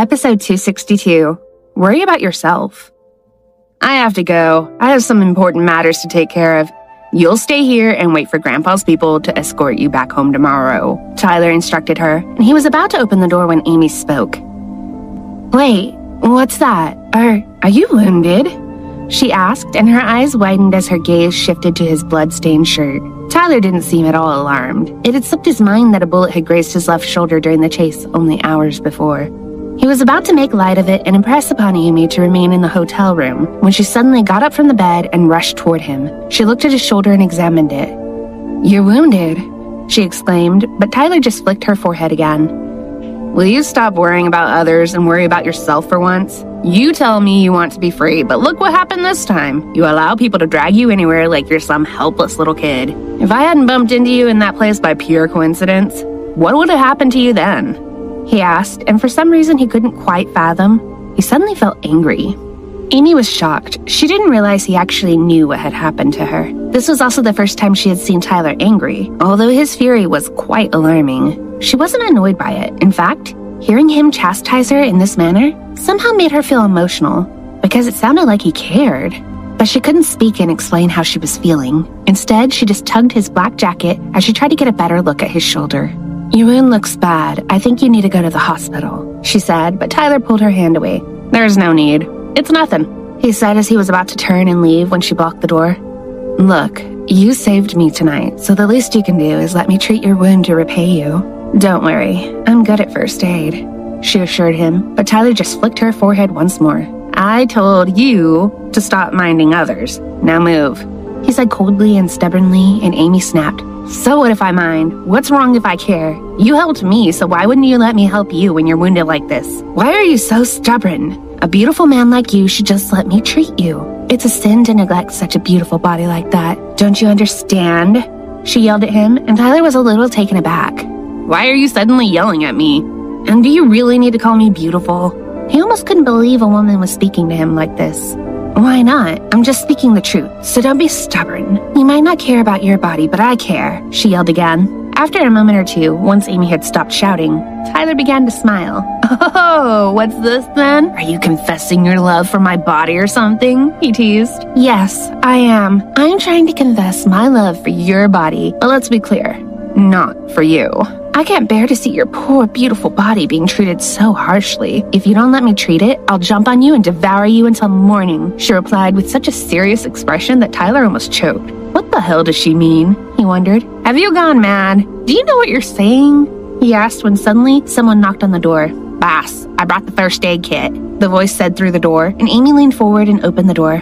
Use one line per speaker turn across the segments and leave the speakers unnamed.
Episode 262, Worry About Yourself. I have to go. I have some important matters to take care of. You'll stay here and wait for Grandpa's people to escort you back home tomorrow, Tyler instructed her, and he was about to open the door when Amy spoke. Wait, what's that? Are you wounded? She asked, and her eyes widened as her gaze shifted to his blood-stained shirt. Tyler didn't seem at all alarmed. It had slipped his mind that a bullet had grazed his left shoulder during the chase only hours before. He was about to make light of it and impress upon Amy to remain in the hotel room when she suddenly got up from the bed and rushed toward him. She looked at his shoulder and examined it. "You're wounded," she exclaimed, but Tyler just flicked her forehead again. "Will you stop worrying about others and worry about yourself for once? You tell me you want to be free, but look what happened this time. You allow people to drag you anywhere like you're some helpless little kid. If I hadn't bumped into you in that place by pure coincidence, what would have happened to you then?" He asked, and for some reason he couldn't quite fathom, he suddenly felt angry. Amy was shocked. She didn't realize he actually knew what had happened to her. This was also the first time she had seen Tyler angry, although his fury was quite alarming. She wasn't annoyed by it. In fact, hearing him chastise her in this manner somehow made her feel emotional, because it sounded like he cared. But she couldn't speak and explain how she was feeling. Instead, she just tugged his black jacket as she tried to get a better look at his shoulder. "Your wound looks bad. I think you need to go to the hospital," she said, but Tyler pulled her hand away. "There's no need. It's nothing," he said as he was about to turn and leave when she blocked the door. "Look, you saved me tonight, so the least you can do is let me treat your wound to repay you. Don't worry, I'm good at first aid," she assured him, but Tyler just flicked her forehead once more. "I told you to stop minding others. Now move," he said coldly and stubbornly, and Amy snapped. "So what if I mind? What's wrong if I care? You helped me, so why wouldn't you let me help you when you're wounded like this? Why are you so stubborn? A beautiful man like you should just let me treat you. It's a sin to neglect such a beautiful body like that. Don't you understand?" She yelled at him, and Tyler was a little taken aback. "Why are you suddenly yelling at me? And do you really need to call me beautiful?" He almost couldn't believe a woman was speaking to him like this. "Why not? I'm just speaking the truth, so don't be stubborn. You might not care about your body, but I care," she yelled again. After a moment or two, once Amy had stopped shouting, Tyler began to smile. "Oh, what's this then? Are you confessing your love for my body or something?" he teased. "Yes, I am. I'm trying to confess my love for your body, but let's be clear, not for you. I can't bear to see your poor, beautiful body being treated so harshly. If you don't let me treat it, I'll jump on you and devour you until morning," she replied with such a serious expression that Tyler almost choked. What the hell does she mean? He wondered. "Have you gone mad? Do you know what you're saying?" he asked when suddenly someone knocked on the door. "Boss, I brought the first aid kit," the voice said through the door, and Amy leaned forward and opened the door.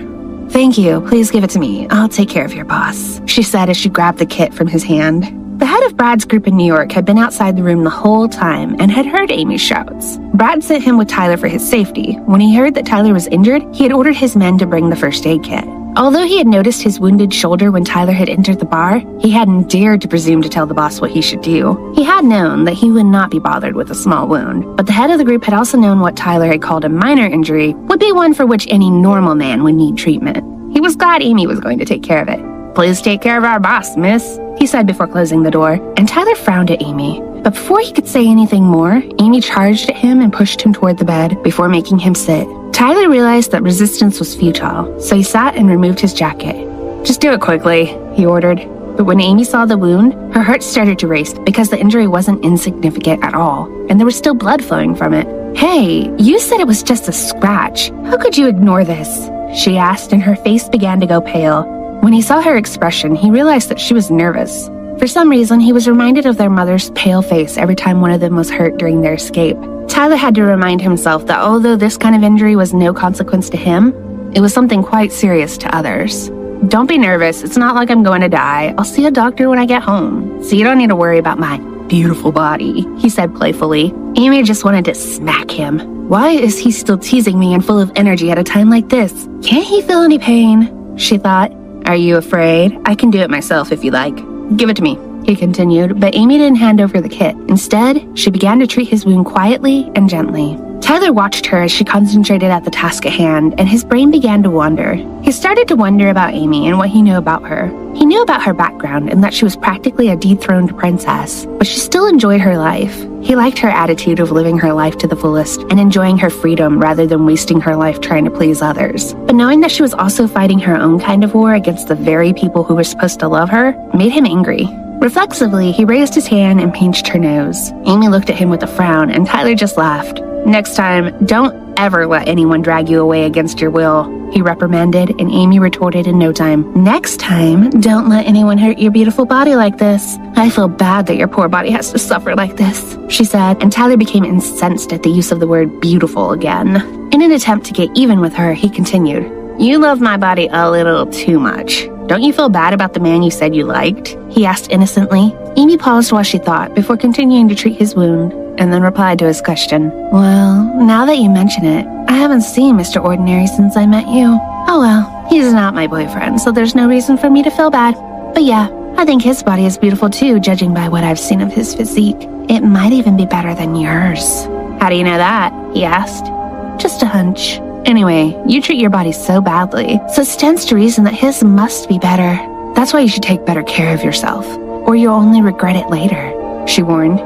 "Thank you. Please give it to me. I'll take care of your boss," she said as she grabbed the kit from his hand. The head of Brad's group in New York had been outside the room the whole time and had heard Amy's shouts. Brad sent him with Tyler for his safety. When he heard that Tyler was injured, he had ordered his men to bring the first aid kit. Although he had noticed his wounded shoulder when Tyler had entered the bar, he hadn't dared to presume to tell the boss what he should do. He had known that he would not be bothered with a small wound, but the head of the group had also known what Tyler had called a minor injury would be one for which any normal man would need treatment. He was glad Amy was going to take care of it. "Please take care of our boss, miss," he said before closing the door, and Tyler frowned at Amy. But before he could say anything more, Amy charged at him and pushed him toward the bed before making him sit. Tyler realized that resistance was futile, so he sat and removed his jacket. "Just do it quickly," he ordered. But when Amy saw the wound, her heart started to race because the injury wasn't insignificant at all, and there was still blood flowing from it. "Hey, you said it was just a scratch. How could you ignore this?" she asked, and her face began to go pale. When he saw her expression, he realized that she was nervous. For some reason, he was reminded of their mother's pale face every time one of them was hurt during their escape. Tyler had to remind himself that although this kind of injury was no consequence to him, it was something quite serious to others. "Don't be nervous. It's not like I'm going to die. I'll see a doctor when I get home, so you don't need to worry about my beautiful body," he said playfully. Amy just wanted to smack him. Why is he still teasing me and full of energy at a time like this? Can't he feel any pain? She thought. "Are you afraid? I can do it myself if you like. Give it to me," he continued, but Amy didn't hand over the kit. Instead, she began to treat his wound quietly and gently. Tyler watched her as she concentrated at the task at hand, and his brain began to wander. He started to wonder about Amy and what he knew about her. He knew about her background and that she was practically a dethroned princess, but she still enjoyed her life. He liked her attitude of living her life to the fullest and enjoying her freedom rather than wasting her life trying to please others. But knowing that she was also fighting her own kind of war against the very people who were supposed to love her made him angry. Reflexively, he raised his hand and pinched her nose. Amy looked at him with a frown, and Tyler just laughed. "Next time, don't ever let anyone drag you away against your will," he reprimanded, and Amy retorted in no time. "Next time, don't let anyone hurt your beautiful body like this. I feel bad that your poor body has to suffer like this," she said, and Tyler became incensed at the use of the word beautiful again. In an attempt to get even with her, he continued, "You love my body a little too much. Don't you feel bad about the man you said you liked?" he asked innocently. Amy paused while she thought before continuing to treat his wound, and then replied to his question. "Well, now that you mention it, I haven't seen Mr. Ordinary since I met you. Oh well, he's not my boyfriend, so there's no reason for me to feel bad. But yeah, I think his body is beautiful too, judging by what I've seen of his physique. It might even be better than yours." "How do you know that?" he asked. "Just a hunch. Anyway, you treat your body so badly, so it stands to reason that his must be better. That's why you should take better care of yourself, or you'll only regret it later," she warned.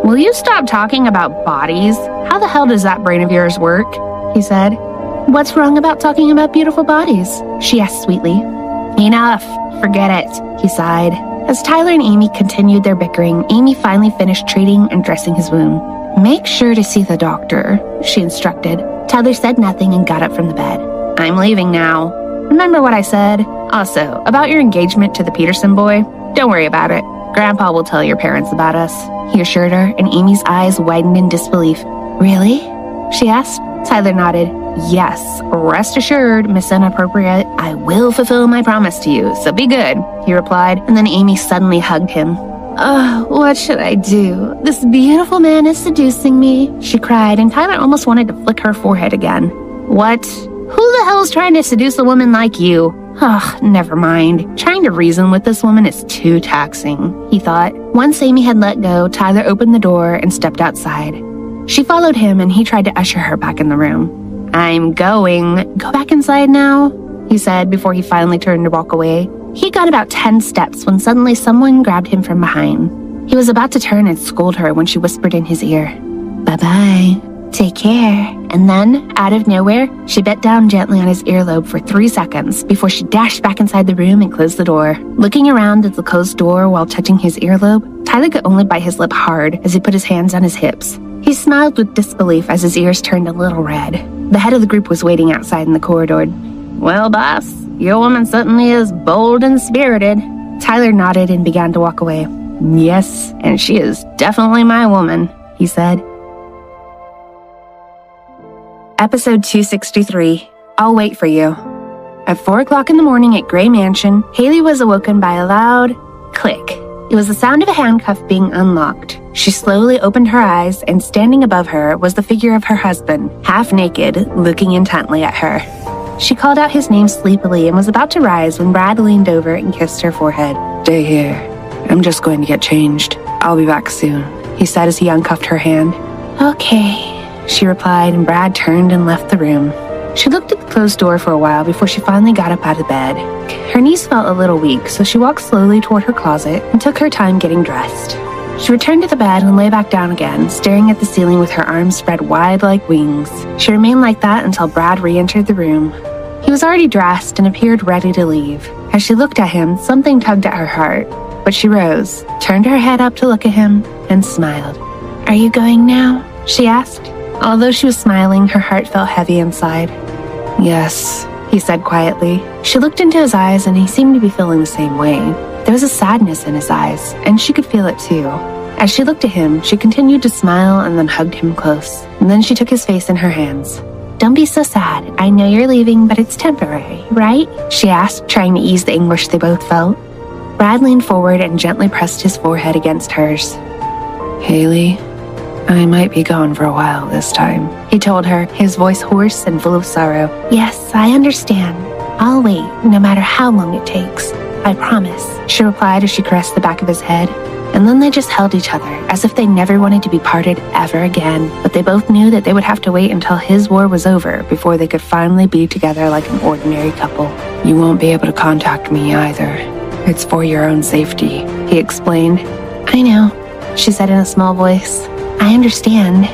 "Will you stop talking about bodies? How the hell does that brain of yours work?" he said. "What's wrong about talking about beautiful bodies?" she asked sweetly. "Enough. Forget it," he sighed. As Tyler and Amy continued their bickering, Amy finally finished treating and dressing his wound. "Make sure to see the doctor," she instructed. Tyler said nothing and got up from the bed. "I'm leaving now. Remember what I said? Also, about your engagement to the Peterson boy? Don't worry about it. Grandpa will tell your parents about us," he assured her, and Amy's eyes widened in disbelief. "Really?" she asked. Tyler nodded. "Yes, rest assured, Miss Inappropriate. I will fulfill my promise to you, so be good," he replied, and then Amy suddenly hugged him. "Oh, what should I do? This beautiful man is seducing me," she cried, and Tyler almost wanted to flick her forehead again. "What? Who the hell's trying to seduce a woman like you? Ugh, never mind. Trying to reason with this woman is too taxing," he thought. Once Amy had let go, Tyler opened the door and stepped outside. She followed him, and he tried to usher her back in the room. "I'm going. Go back inside now," he said before he finally turned to walk away. He got about 10 steps when suddenly someone grabbed him from behind. He was about to turn and scold her when she whispered in his ear, "Bye-bye. Take care." And then, out of nowhere, she bit down gently on his earlobe for 3 seconds before she dashed back inside the room and closed the door. Looking around at the closed door while touching his earlobe, Tyler could only bite his lip hard as he put his hands on his hips. He smiled with disbelief as his ears turned a little red. The head of the group was waiting outside in the corridor. "Well, boss, your woman certainly is bold and spirited." Tyler nodded and began to walk away. "Yes, and she is definitely my woman," he said. Episode 263, I'll Wait for You. At 4 o'clock in the morning at Gray Mansion, Hailey was awoken by a loud click. It was the sound of a handcuff being unlocked. She slowly opened her eyes, and standing above her was the figure of her husband, half naked, looking intently at her. She called out his name sleepily and was about to rise when Brad leaned over and kissed her forehead. "Stay here. I'm just going to get changed. I'll be back soon," he said as he uncuffed her hand. "Okay," she replied, and Brad turned and left the room. She looked at the closed door for a while before she finally got up out of bed. Her knees felt a little weak, so she walked slowly toward her closet and took her time getting dressed. She returned to the bed and lay back down again, staring at the ceiling with her arms spread wide like wings. She remained like that until Brad re-entered the room. He was already dressed and appeared ready to leave. As she looked at him, something tugged at her heart, but she rose, turned her head up to look at him, and smiled. "Are you going now?" she asked. Although she was smiling, her heart felt heavy inside. "Yes," he said quietly. She looked into his eyes, and he seemed to be feeling the same way. There was a sadness in his eyes, and she could feel it too. As she looked at him, she continued to smile and then hugged him close. And then she took his face in her hands. "Don't be so sad. I know you're leaving, but it's temporary, right?" she asked, trying to ease the anguish they both felt. Brad leaned forward and gently pressed his forehead against hers. "Hailey, I might be gone for a while this time," he told her, his voice hoarse and full of sorrow. "Yes, I understand. I'll wait, no matter how long it takes. I promise," she replied as she caressed the back of his head. And then they just held each other, as if they never wanted to be parted ever again. But they both knew that they would have to wait until his war was over before they could finally be together like an ordinary couple. "You won't be able to contact me either. It's for your own safety," he explained. "I know," she said in a small voice. I understand.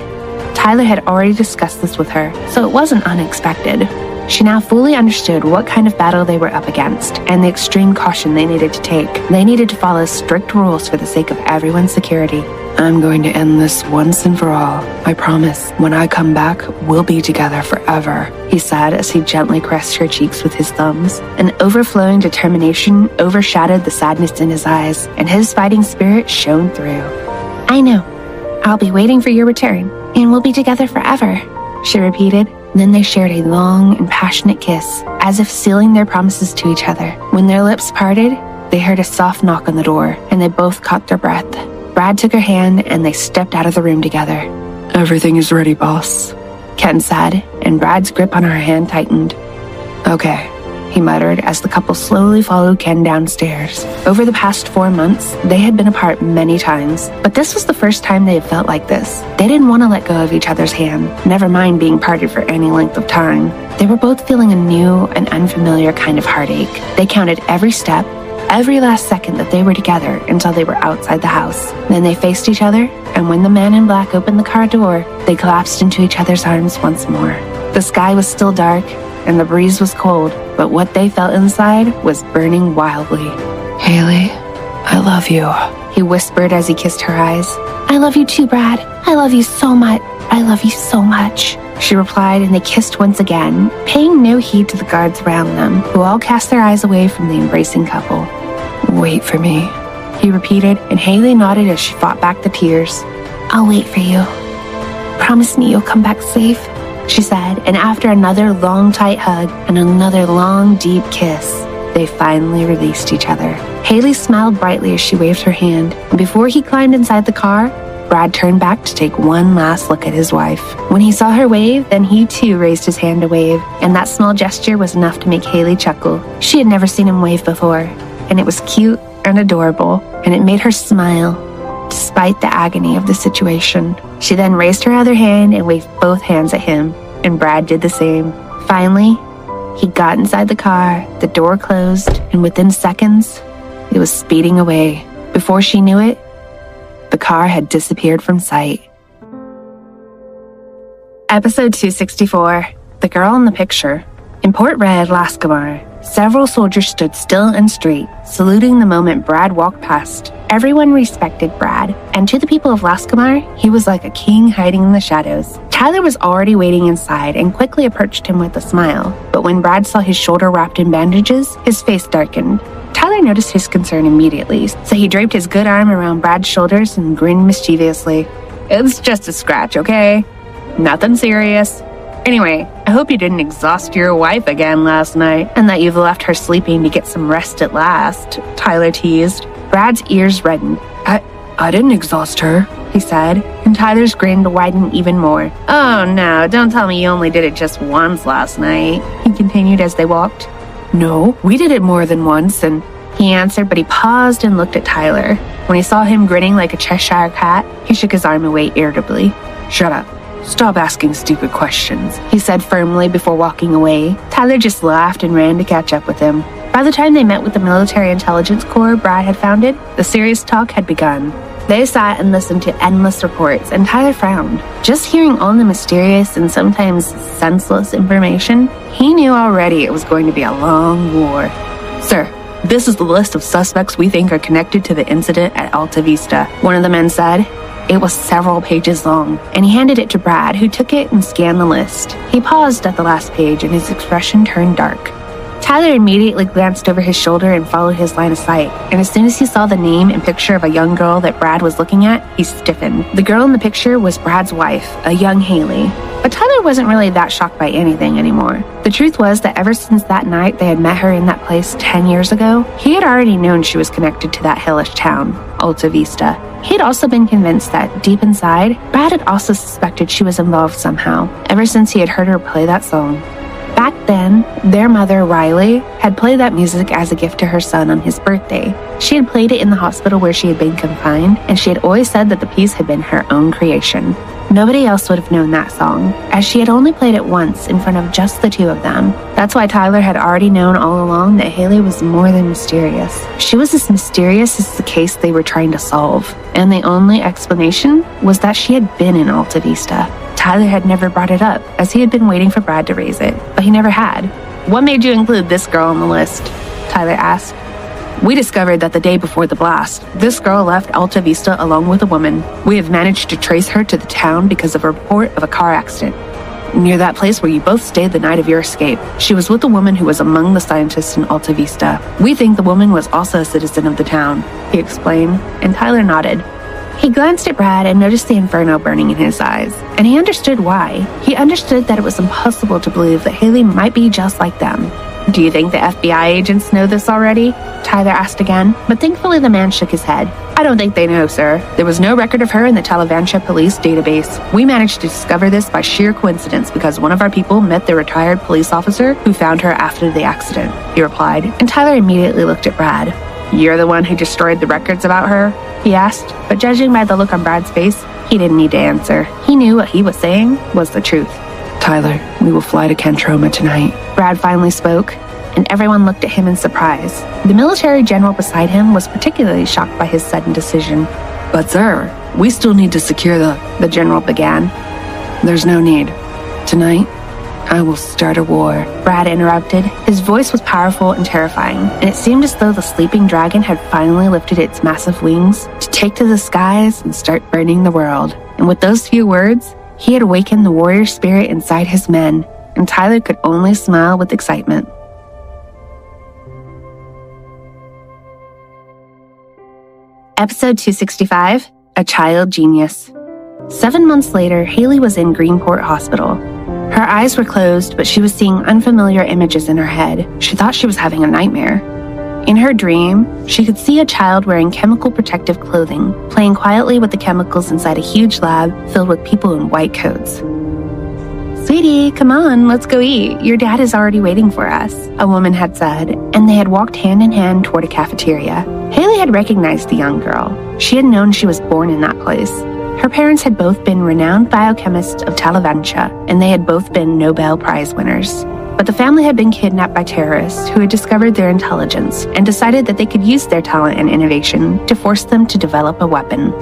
Tyler had already discussed this with her, so it wasn't unexpected. She now fully understood what kind of battle they were up against and the extreme caution they needed to take. They needed to follow strict rules for the sake of everyone's security. I'm going to end this once and for all. I promise. When I come back, we'll be together forever, he said as he gently caressed her cheeks with his thumbs. An overflowing determination overshadowed the sadness in his eyes, and his fighting spirit shone through. I know. I'll be waiting for your return, and we'll be together forever, she repeated. Then they shared a long and passionate kiss, as if sealing their promises to each other. When their lips parted, they heard a soft knock on the door, and they both caught their breath. Brad took her hand, and they stepped out of the room together. Everything is ready, boss, Ken said, and Brad's grip on her hand tightened. Okay, he muttered as the couple slowly followed Ken downstairs. Over the past 4 months, they had been apart many times, but this was the first time they had felt like this. They didn't want to let go of each other's hand, never mind being parted for any length of time. They were both feeling a new and unfamiliar kind of heartache. They counted every step, every last second that they were together until they were outside the house. Then they faced each other, and when the man in black opened the car door, they collapsed into each other's arms once more. The sky was still dark, and the breeze was cold, but what they felt inside was burning wildly. Hailey, I love you, he whispered as he kissed her eyes. I love you too, Brad. I love you so much. I love you so much, she replied, and they kissed once again, paying no heed to the guards around them, who all cast their eyes away from the embracing couple. Wait for me, he repeated, and Hailey nodded as she fought back the tears. I'll wait for you. Promise me you'll come back safe, she said, and after another long, tight hug and another long, deep kiss, they finally released each other. Hailey smiled brightly as she waved her hand, and before he climbed inside the car, Brad turned back to take one last look at his wife. When he saw her wave, then he too raised his hand to wave, and that small gesture was enough to make Hailey chuckle. She had never seen him wave before, and it was cute and adorable, and it made her smile, despite the agony of the situation. She then raised her other hand and waved both hands at him, and Brad did the same. Finally, he got inside the car, the door closed, and within seconds, it was speeding away. Before she knew it, the car had disappeared from sight. Episode 264, The Girl in the Picture. In Port Red, Lascamar, several soldiers stood still and straight, saluting the moment Brad walked past. Everyone respected Brad, and to the people of Lascamar, he was like a king hiding in the shadows. Tyler was already waiting inside and quickly approached him with a smile, but when Brad saw his shoulder wrapped in bandages, his face darkened. Tyler noticed his concern immediately, so he draped his good arm around Brad's shoulders and grinned mischievously. It's just a scratch, okay? Nothing serious. Anyway, I hope you didn't exhaust your wife again last night, and that you've left her sleeping to get some rest at last, Tyler teased. Brad's ears reddened. I didn't exhaust her, he said, and Tyler's grin widened even more. Oh no, don't tell me you only did it just once last night, he continued as they walked. No, we did it more than once, and he answered, but he paused and looked at Tyler. When he saw him grinning like a Cheshire cat, he shook his arm away irritably. Shut up. Stop asking stupid questions, he said firmly before walking away. Tyler just laughed and ran to catch up with him. By the time they met with the military intelligence corps Brad had founded, the serious talk had begun. They sat and listened to endless reports, and Tyler frowned. Just hearing all the mysterious and sometimes senseless information, he knew already it was going to be a long war. Sir, this is the list of suspects we think are connected to the incident at Alta Vista, one of the men said. It was several pages long, and he handed it to Brad, who took it and scanned the list. He paused at the last page, and his expression turned dark. Tyler immediately glanced over his shoulder and followed his line of sight, and as soon as he saw the name and picture of a young girl that Brad was looking at, he stiffened. The girl in the picture was Brad's wife, a young Hailey. But Tyler wasn't really that shocked by anything anymore. The truth was that ever since that night they had met her in that place 10 years ago, he had already known she was connected to that hellish town, Alta Vista. He had also been convinced that, deep inside, Brad had also suspected she was involved somehow, ever since he had heard her play that song. Back then, their mother, Riley, had played that music as a gift to her son on his birthday. She had played it in the hospital where she had been confined, and she had always said that the piece had been her own creation. Nobody else would have known that song, as she had only played it once in front of just the two of them. That's why Tyler had already known all along that Hailey was more than mysterious. She was as mysterious as the case they were trying to solve, and the only explanation was that she had been in Alta Vista. Tyler had never brought it up, as he had been waiting for Brad to raise it, but he never had. "What made you include this girl on the list?" Tyler asked. "We discovered that the day before the blast, this girl left Alta Vista along with a woman. We have managed to trace her to the town because of a report of a car accident near that place where you both stayed the night of your escape. She was with a woman who was among the scientists in Alta Vista. We think the woman was also a citizen of the town," he explained, and Tyler nodded. He glanced at Brad and noticed the inferno burning in his eyes, and he understood why. He understood that it was impossible to believe that Hailey might be just like them. "Do you think the FBI agents know this already?" Tyler asked again, but thankfully the man shook his head. "I don't think they know, sir. There was no record of her in the Talavantia police database. We managed to discover this by sheer coincidence because one of our people met the retired police officer who found her after the accident," he replied, and Tyler immediately looked at Brad. "You're the one who destroyed the records about her?" he asked, but judging by the look on Brad's face, he didn't need to answer. He knew what he was saying was the truth. "Tyler, we will fly to Cantroma tonight," Brad finally spoke, and everyone looked at him in surprise. The military general beside him was particularly shocked by his sudden decision. "But sir, we still need to secure the general began. "There's no need. Tonight, I will start a war," Brad interrupted. His voice was powerful and terrifying, and it seemed as though the sleeping dragon had finally lifted its massive wings to take to the skies and start burning the world. And with those few words, he had awakened the warrior spirit inside his men, and Tyler could only smile with excitement. Episode 265, A Child Genius. 7 months later, Hailey was in Greenport Hospital. Her eyes were closed, but she was seeing unfamiliar images in her head. She thought she was having a nightmare. In her dream, she could see a child wearing chemical protective clothing, playing quietly with the chemicals inside a huge lab filled with people in white coats. "Sweetie, come on, let's go eat. Your dad is already waiting for us," a woman had said, and they had walked hand in hand toward a cafeteria. Hailey had recognized the young girl. She had known she was born in that place. Her parents had both been renowned biochemists of Talavantia, and they had both been Nobel Prize winners. But the family had been kidnapped by terrorists who had discovered their intelligence and decided that they could use their talent and innovation to force them to develop a weapon.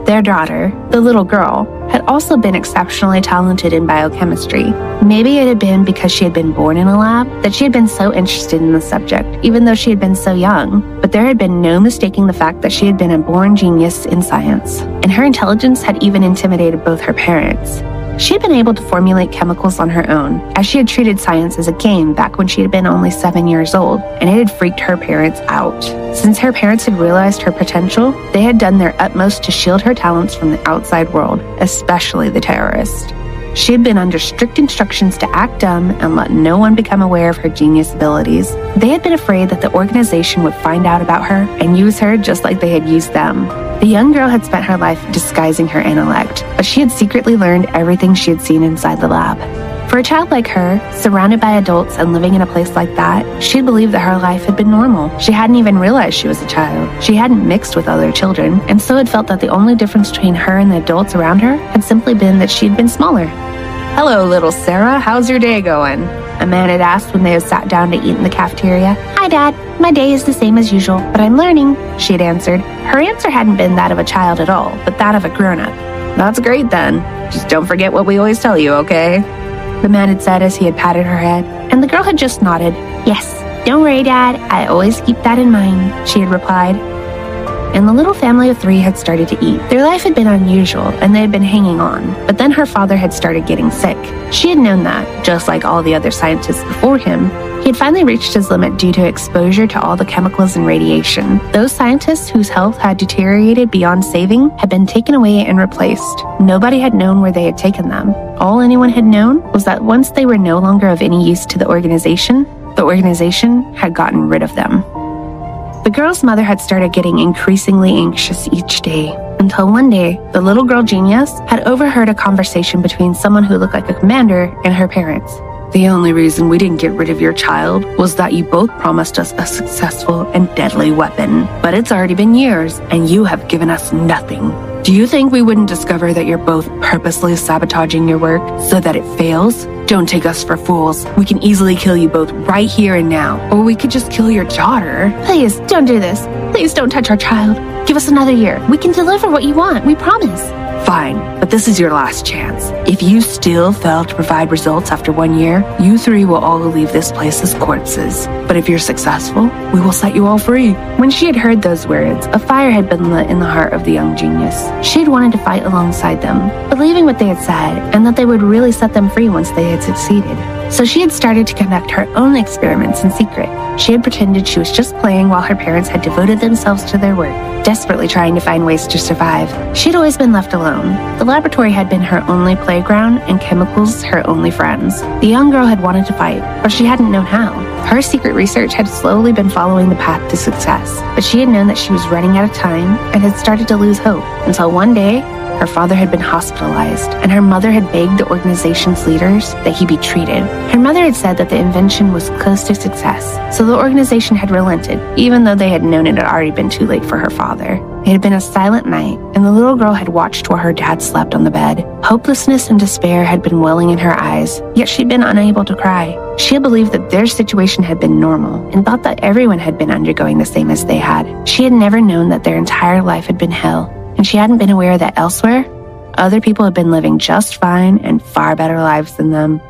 Their daughter, the little girl, had also been exceptionally talented in biochemistry. Maybe it had been because she had been born in a lab that she had been so interested in the subject, even though she had been so young. But there had been no mistaking the fact that she had been a born genius in science, and her intelligence had even intimidated both her parents. She had been able to formulate chemicals on her own, as she had treated science as a game back when she had been only 7 years old, and it had freaked her parents out. Since her parents had realized her potential, they had done their utmost to shield her talents from the outside world, especially the terrorists. She had been under strict instructions to act dumb and let no one become aware of her genius abilities. They had been afraid that the organization would find out about her and use her just like they had used them. The young girl had spent her life disguising her intellect, but she had secretly learned everything she had seen inside the lab. For a child like her, surrounded by adults and living in a place like that, she believed that her life had been normal. She hadn't even realized she was a child. She hadn't mixed with other children, and so had felt that the only difference between her and the adults around her had simply been that she had been smaller. "Hello, little Sarah. How's your day going?" a man had asked when they had sat down to eat in the cafeteria. "Hi, Dad. My day is the same as usual, but I'm learning," she had answered. Her answer hadn't been that of a child at all, but that of a grown-up. "That's great, then. Just don't forget what we always tell you, okay?" the man had said as he had patted her head, and the girl had just nodded. "Yes, don't worry, Dad. I always keep that in mind," she had replied. And the little family of 3 had started to eat. Their life had been unusual, and they had been hanging on, but then her father had started getting sick. She had known that, just like all the other scientists before him. He had finally reached his limit due to exposure to all the chemicals and radiation. Those scientists whose health had deteriorated beyond saving had been taken away and replaced. Nobody had known where they had taken them. All anyone had known was that once they were no longer of any use to the organization had gotten rid of them. The girl's mother had started getting increasingly anxious each day, until one day, the little girl genius had overheard a conversation between someone who looked like a commander and her parents. "The only reason we didn't get rid of your child was that you both promised us a successful and deadly weapon. But it's already been years, and you have given us nothing. Do you think we wouldn't discover that you're both purposely sabotaging your work so that it fails? Don't take us for fools. We can easily kill you both right here and now. Or we could just kill your daughter.
Please, don't do this. Please don't touch our child. Give us another year. We can deliver what you want. We promise.
Fine, but this is your last chance. If you still fail to provide results after 1 year, you three will all leave this place as corpses. But if you're successful, we will set you all free. When she had heard those words, a fire had been lit in the heart of the young genius. She had wanted to fight alongside them, believing what they had said and that they would really set them free once they had succeeded. So she had started to conduct her own experiments in secret. She had pretended she was just playing while her parents had devoted themselves to their work, desperately trying to find ways to survive. She had always been left alone. The laboratory had been her only playground and chemicals her only friends. The young girl had wanted to fight, but she hadn't known how. Her secret research had slowly been following the path to success, but she had known that she was running out of time and had started to lose hope until one day, her father had been hospitalized, and her mother had begged the organization's leaders that he be treated. Her mother had said that the invention was close to success, so the organization had relented, even though they had known it had already been too late for her father. It had been a silent night, and the little girl had watched while her dad slept on the bed. Hopelessness and despair had been welling in her eyes, yet she'd been unable to cry. She had believed that their situation had been normal, and thought that everyone had been undergoing the same as they had. She had never known that their entire life had been hell, and she hadn't been aware that elsewhere, other people had been living just fine and far better lives than them.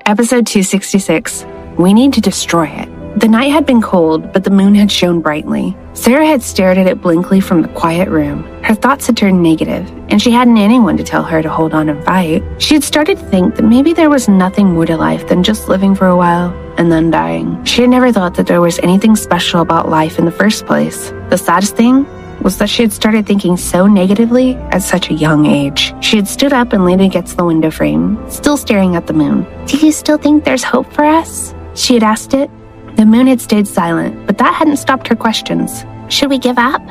Episode 266, We Need to Destroy It. The night had been cold, but the moon had shone brightly. Sarah had stared at it blankly from the quiet room. Her thoughts had turned negative, and she hadn't anyone to tell her to hold on and fight. She had started to think that maybe there was nothing more to life than just living for a while and then dying. She had never thought that there was anything special about life in the first place. The saddest thing was that she had started thinking so negatively at such a young age. She had stood up and leaned against the window frame, still staring at the moon.
Do you still think there's hope for us?
She had asked it. The moon had stayed silent, but that hadn't stopped her questions.
Should we give up?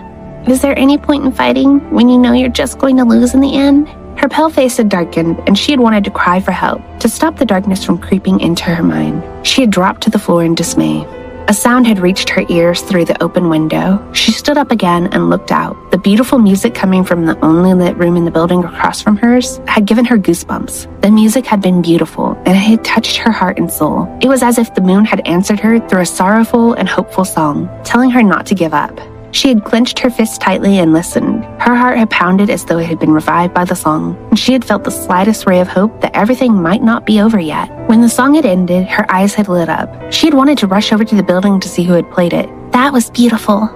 Is there any point in fighting when you know you're just going to lose in the end?
Her pale face had darkened, and she had wanted to cry for help, to stop the darkness from creeping into her mind. She had dropped to the floor in dismay. A sound had reached her ears through the open window. She stood up again and looked out. The beautiful music coming from the only lit room in the building across from hers had given her goosebumps. The music had been beautiful, and it had touched her heart and soul. It was as if the moon had answered her through a sorrowful and hopeful song, telling her not to give up. She had clenched her fists tightly and listened. Her heart had pounded as though it had been revived by the song, and she had felt the slightest ray of hope that everything might not be over yet. When the song had ended, her eyes had lit up. She had wanted to rush over to the building to see who had played it.
That was beautiful.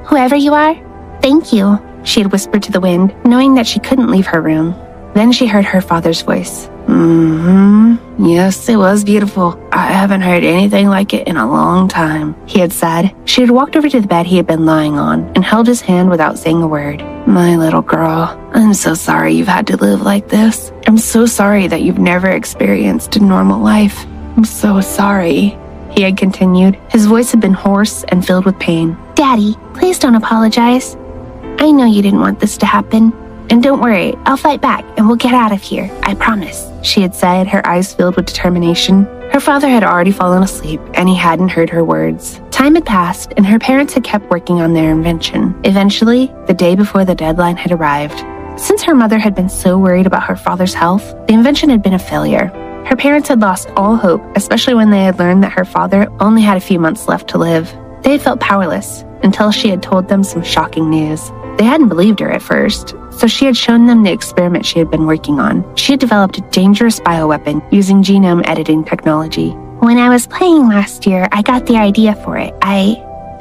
Whoever you are, thank you,
she had whispered to the wind, knowing that she couldn't leave her room. Then she heard her father's voice. Yes, it was beautiful. I haven't heard anything like it in a long time, he had said. She had walked over to the bed he had been lying on and held his hand without saying a word. My little girl, I'm so sorry you've had to live like this. I'm so sorry that you've never experienced a normal life. I'm so sorry, he had continued. His voice had been hoarse and filled with pain.
Daddy, please don't apologize. I know you didn't want this to happen. And don't worry, I'll fight back and we'll get out of here, I promise,
she had said, her eyes filled with determination. Her father had already fallen asleep, and he hadn't heard her words. Time had passed, and her parents had kept working on their invention. Eventually, the day before the deadline had arrived. Since her mother had been so worried about her father's health, the invention had been a failure. Her parents had lost all hope, especially when they had learned that her father only had a few months left to live. They had felt powerless until she had told them some shocking news. They hadn't believed her at first, so she had shown them the experiment she had been working on. She had developed a dangerous bioweapon using genome editing technology.
When I was playing last year, I got the idea for it.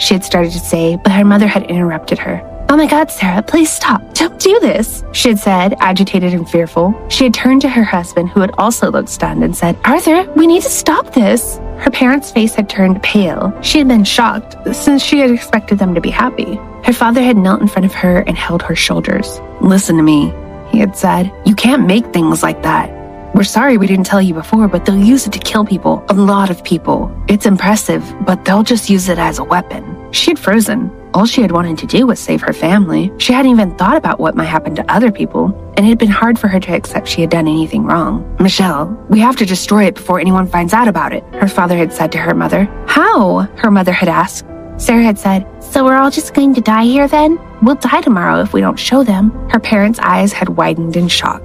She had started to say, but her mother had interrupted her.
Oh my God, Sarah, please stop.
Don't do this, she had said, agitated and fearful. She had turned to her husband, who had also looked stunned, and said, Arthur, we need to stop this. Her parents' face had turned pale. She had been shocked, since she had expected them to be happy. Her father had knelt in front of her and held her shoulders. Listen to me, he had said. You can't make things like that. We're sorry we didn't tell you before, but they'll use it to kill people. A lot of people. It's impressive, but they'll just use it as a weapon. She had frozen. All she had wanted to do was save her family. She hadn't even thought about what might happen to other people, and it had been hard for her to accept she had done anything wrong. Michelle, we have to destroy it before anyone finds out about it, her father had said to her mother. How? Her mother had asked.
Sarah had said, "So we're all just going to die here then? We'll die tomorrow if we don't show them."
Her parents' eyes had widened in shock.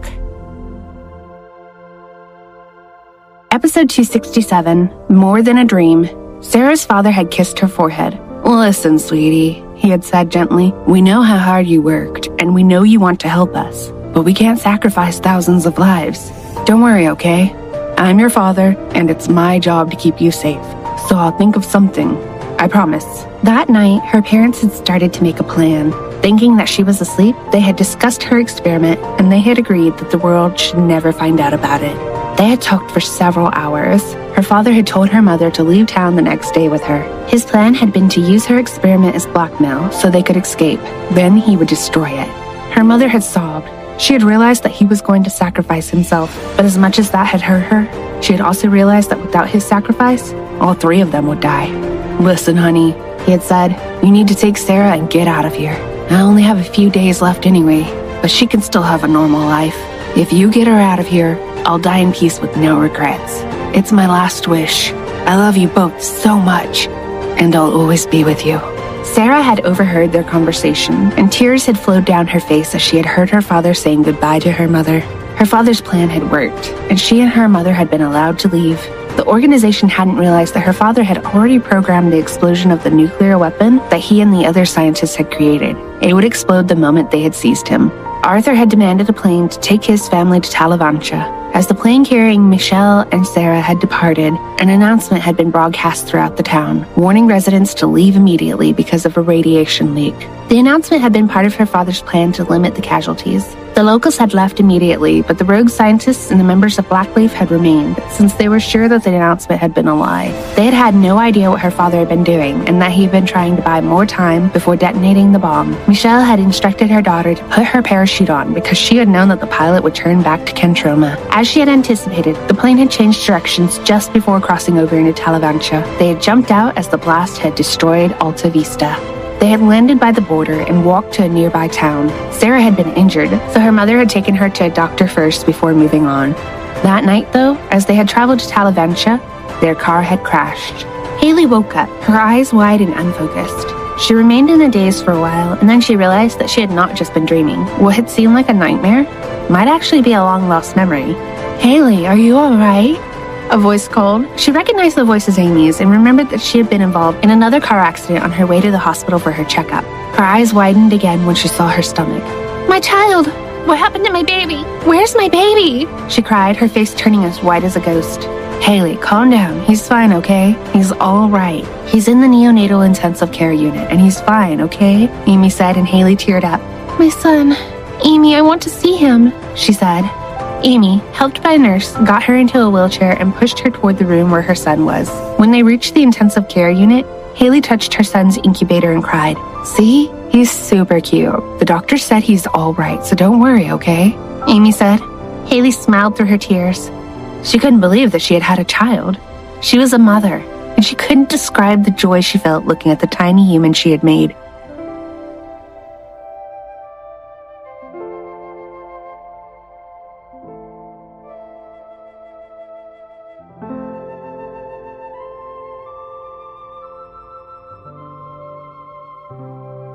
Episode 267, More Than a Dream. Sarah's father had kissed her forehead. "Listen, sweetie," he had said gently. "We know how hard you worked, and we know you want to help us, but we can't sacrifice thousands of lives. Don't worry, okay? I'm your father, and it's my job to keep you safe. So I'll think of something. I promise." That night, her parents had started to make a plan. Thinking that she was asleep, they had discussed her experiment, and they had agreed that the world should never find out about it. They had talked for several hours. Her father had told her mother to leave town the next day with her. His plan had been to use her experiment as blackmail so they could escape. Then he would destroy it. Her mother had sobbed. She had realized that he was going to sacrifice himself, but as much as that had hurt her, she had also realized that without his sacrifice, all three of them would die. "Listen, honey," he had said, "you need to take Sarah and get out of here. I only have a few days left anyway, but she can still have a normal life. If you get her out of here, I'll die in peace with no regrets. It's my last wish. I love you both so much, and I'll always be with you." Sarah had overheard their conversation, and tears had flowed down her face as she had heard her father saying goodbye to her mother. Her father's plan had worked, and she and her mother had been allowed to leave. The organization hadn't realized that her father had already programmed the explosion of the nuclear weapon that he and the other scientists had created. It would explode the moment they had seized him. Arthur had demanded a plane to take his family to Talavancha. As the plane carrying Michelle and Sarah had departed, an announcement had been broadcast throughout the town, warning residents to leave immediately because of a radiation leak. The announcement had been part of her father's plan to limit the casualties. The locals had left immediately, but the rogue scientists and the members of Blackleaf had remained, since they were sure that the announcement had been a lie. They had had no idea what her father had been doing, and that he had been trying to buy more time before detonating the bomb. Michelle had instructed her daughter to put her parachute on because she had known that the pilot would turn back to Kentroma. As she had anticipated, the plane had changed directions just before crossing over into Talavancha. They had jumped out as the blast had destroyed Alta Vista. They had landed by the border and walked to a nearby town. Sarah had been injured, so her mother had taken her to a doctor first before moving on. That night, though, as they had traveled to Talavancha, their car had crashed. Hailey woke up, her eyes wide and unfocused. She remained in a daze for a while, and then she realized that she had not just been dreaming. What had seemed like a nightmare might actually be a long-lost memory. "Hailey, are you all right?" a voice called. She recognized the voice as Amy's and remembered that she had been involved in another car accident on her way to the hospital for her checkup. Her eyes widened again when she saw her stomach.
"My child! What happened to my baby? Where's my baby?"
she cried, her face turning as white as a ghost. "Hailey, calm down. He's fine, okay? He's all right. He's in the neonatal intensive care unit, and he's fine, okay?" Amy said, and Hailey teared up.
"My son. Amy, I want to see him," she said.
Amy, helped by a nurse, got her into a wheelchair and pushed her toward the room where her son was. When they reached the intensive care unit, Hailey touched her son's incubator and cried, "See? He's super cute. The doctor said he's all right, so don't worry, okay?" Amy said. Hailey smiled through her tears. She couldn't believe that she had had a child. She was a mother, and she couldn't describe the joy she felt looking at the tiny human she had made.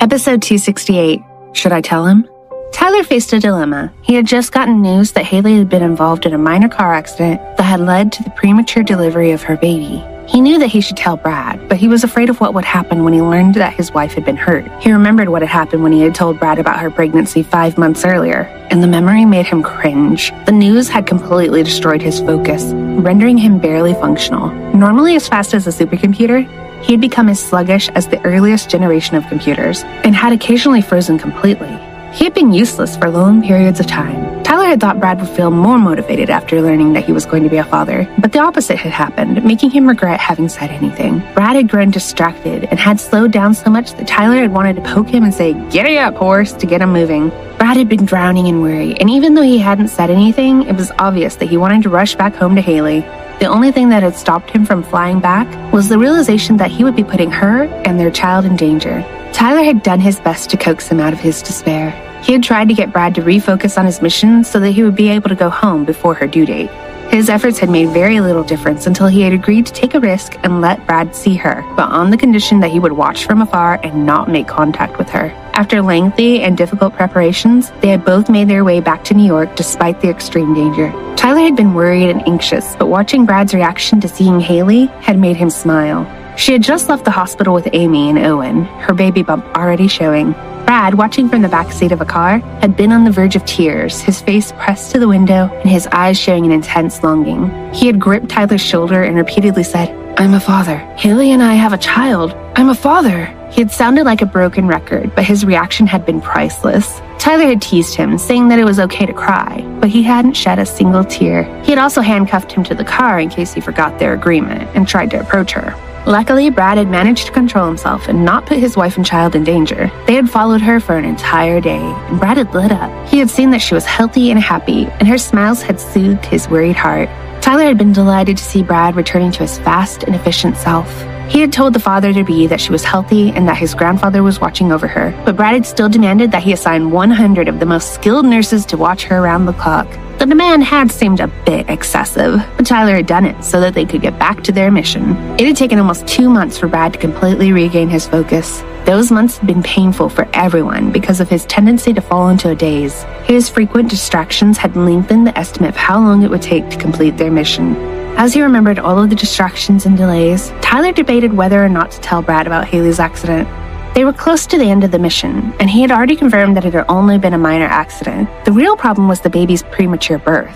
Episode 268. Should I tell him? Tyler faced a dilemma. He had just gotten news that Hailey had been involved in a minor car accident that had led to the premature delivery of her baby. He knew that he should tell Brad, but he was afraid of what would happen when he learned that his wife had been hurt. He remembered what had happened when he had told Brad about her pregnancy 5 months earlier, and the memory made him cringe. The news had completely destroyed his focus, rendering him barely functional. Normally as fast as a supercomputer, he had become as sluggish as the earliest generation of computers, and had occasionally frozen completely. He had been useless for long periods of time. Tyler had thought Brad would feel more motivated after learning that he was going to be a father, but the opposite had happened, making him regret having said anything. Brad had grown distracted and had slowed down so much that Tyler had wanted to poke him and say, "Giddy up, horse," to get him moving. Brad had been drowning in worry, and even though he hadn't said anything, it was obvious that he wanted to rush back home to Hailey. The only thing that had stopped him from flying back was the realization that he would be putting her and their child in danger. Tyler had done his best to coax him out of his despair. He had tried to get Brad to refocus on his mission so that he would be able to go home before her due date. His efforts had made very little difference until he had agreed to take a risk and let Brad see her, but on the condition that he would watch from afar and not make contact with her. After lengthy and difficult preparations, they had both made their way back to New York despite the extreme danger. Tyler had been worried and anxious, but watching Brad's reaction to seeing Hailey had made him smile. She had just left the hospital with Amy and Owen, her baby bump already showing. Brad, watching from the back seat of a car, had been on the verge of tears, his face pressed to the window and his eyes showing an intense longing. He had gripped Tyler's shoulder and repeatedly said, "I'm a father. Hailey and I have a child. I'm a father." He had sounded like a broken record, but his reaction had been priceless. Tyler had teased him, saying that it was okay to cry, but he hadn't shed a single tear. He had also handcuffed him to the car in case he forgot their agreement and tried to approach her. Luckily, Brad had managed to control himself and not put his wife and child in danger. They had followed her for an entire day, and Brad had lit up. He had seen that she was healthy and happy, and her smiles had soothed his worried heart. Tyler had been delighted to see Brad returning to his fast and efficient self. He had told the father-to-be that she was healthy and that his grandfather was watching over her, but Brad had still demanded that he assign 100 of the most skilled nurses to watch her around the clock. The demand had seemed a bit excessive, but Tyler had done it so that they could get back to their mission. It had taken almost 2 months for Brad to completely regain his focus. Those months had been painful for everyone because of his tendency to fall into a daze. His frequent distractions had lengthened the estimate of how long it would take to complete their mission. As he remembered all of the distractions and delays, Tyler debated whether or not to tell Brad about Hailey's accident. They were close to the end of the mission, and he had already confirmed that it had only been a minor accident. The real problem was the baby's premature birth.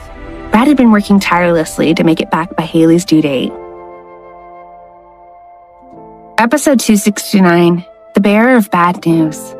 Brad had been working tirelessly to make it back by Hailey's due date. Episode 269, The Bearer of Bad News.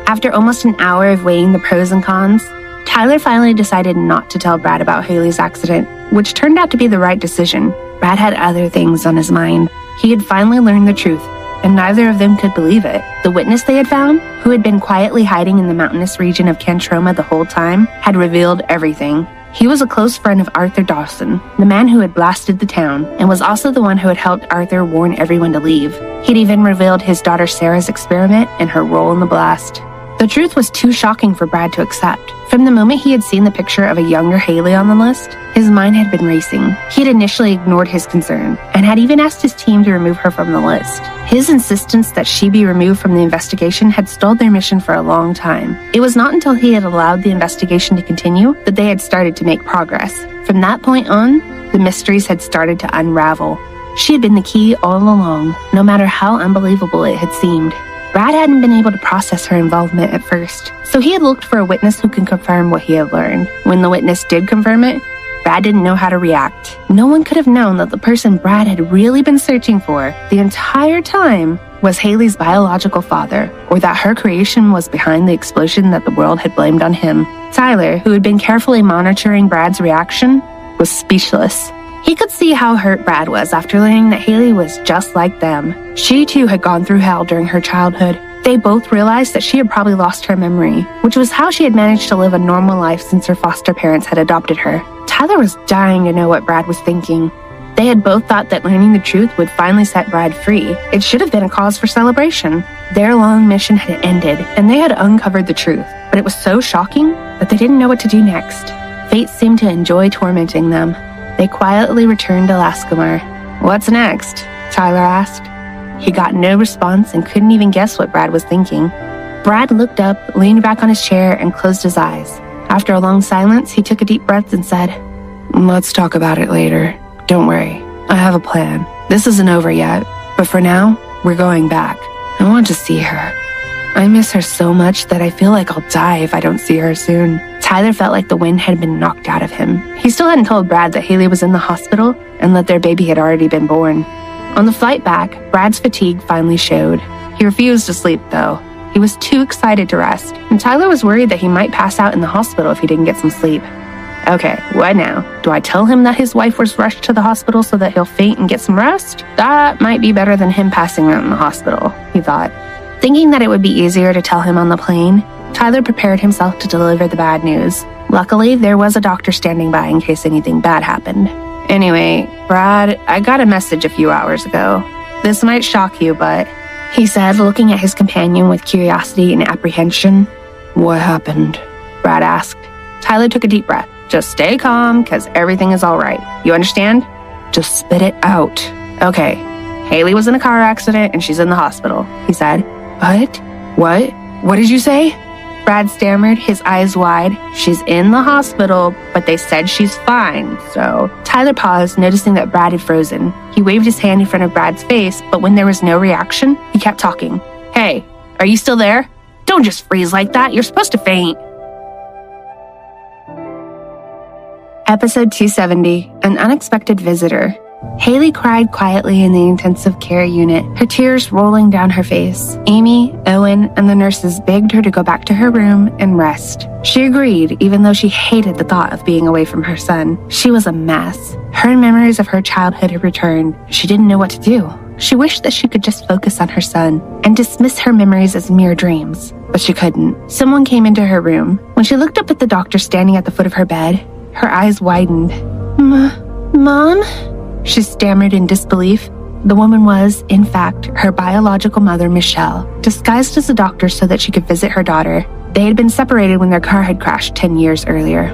After almost an hour of weighing the pros and cons, Tyler finally decided not to tell Brad about Hailey's accident, which turned out to be the right decision. Brad had other things on his mind. He had finally learned the truth, and neither of them could believe it. The witness they had found, who had been quietly hiding in the mountainous region of Cantroma the whole time, had revealed everything. He was a close friend of Arthur Dawson, the man who had blasted the town, and was also the one who had helped Arthur warn everyone to leave. He'd even revealed his daughter Sarah's experiment and her role in the blast. The truth was too shocking for Brad to accept. From the moment he had seen the picture of a younger Hailey on the list, his mind had been racing. He had initially ignored his concern, and had even asked his team to remove her from the list. His insistence that she be removed from the investigation had stalled their mission for a long time. It was not until he had allowed the investigation to continue that they had started to make progress. From that point on, the mysteries had started to unravel. She had been the key all along, no matter how unbelievable it had seemed. Brad hadn't been able to process her involvement at first, so he had looked for a witness who could confirm what he had learned. When the witness did confirm it, Brad didn't know how to react. No one could have known that the person Brad had really been searching for the entire time was Hailey's biological father, or that her creation was behind the explosion that the world had blamed on him. Tyler, who had been carefully monitoring Brad's reaction, was speechless. He could see how hurt Brad was after learning that Hailey was just like them. She too had gone through hell during her childhood. They both realized that she had probably lost her memory, which was how she had managed to live a normal life since her foster parents had adopted her. Tyler was dying to know what Brad was thinking. They had both thought that learning the truth would finally set Brad free. It should have been a cause for celebration. Their long mission had ended, and they had uncovered the truth, but it was so shocking that they didn't know what to do next. Fate seemed to enjoy tormenting them. They quietly returned to Lascomar. "What's next?" Tyler asked. He got no response and couldn't even guess what Brad was thinking. Brad looked up, leaned back on his chair, and closed his eyes. After a long silence, he took a deep breath and said, "Let's talk about it later. Don't worry, I have a plan. This isn't over yet, but for now, we're going back. I want to see her. I miss her so much that I feel like I'll die if I don't see her soon." Tyler felt like the wind had been knocked out of him. He still hadn't told Brad that Hailey was in the hospital and that their baby had already been born. On the flight back, Brad's fatigue finally showed. He refused to sleep, though. He was too excited to rest, and Tyler was worried that he might pass out in the hospital if he didn't get some sleep. Okay, what now? Do I tell him that his wife was rushed to the hospital so that he'll faint and get some rest? That might be better than him passing out in the hospital, he thought. Thinking that it would be easier to tell him on the plane, Tyler prepared himself to deliver the bad news. Luckily, there was a doctor standing by in case anything bad happened. "Anyway, Brad, I got a message a few hours ago. This might shock you, but," he said, looking at his companion with curiosity and apprehension. "What happened?" Brad asked. Tyler took a deep breath. Just stay calm, because everything is all right. You understand? Just spit it out. Okay. Hailey was in a car accident and she's in the hospital, he said. What? What did you say? Brad stammered, his eyes wide. She's in the hospital, but they said she's fine, so... Tyler paused, noticing that Brad had frozen. He waved his hand in front of Brad's face, but when there was no reaction, he kept talking. Hey, are you still there? Don't just freeze like that. You're supposed to faint. Episode 270, An Unexpected Visitor. Hailey cried quietly in the intensive care unit, her tears rolling down her face. Amy, Owen, and the nurses begged her to go back to her room and rest. She agreed, even though she hated the thought of being away from her son. She was a mess. Her memories of her childhood had returned. She didn't know what to do. She wished that she could just focus on her son and dismiss her memories as mere dreams, but she couldn't. Someone came into her room. When she looked up at the doctor standing at the foot of her bed, her eyes widened. Mom? She stammered in disbelief. The woman was, in fact, her biological mother, Michelle, disguised as a doctor so that she could visit her daughter. They had been separated when their car had crashed 10 years earlier.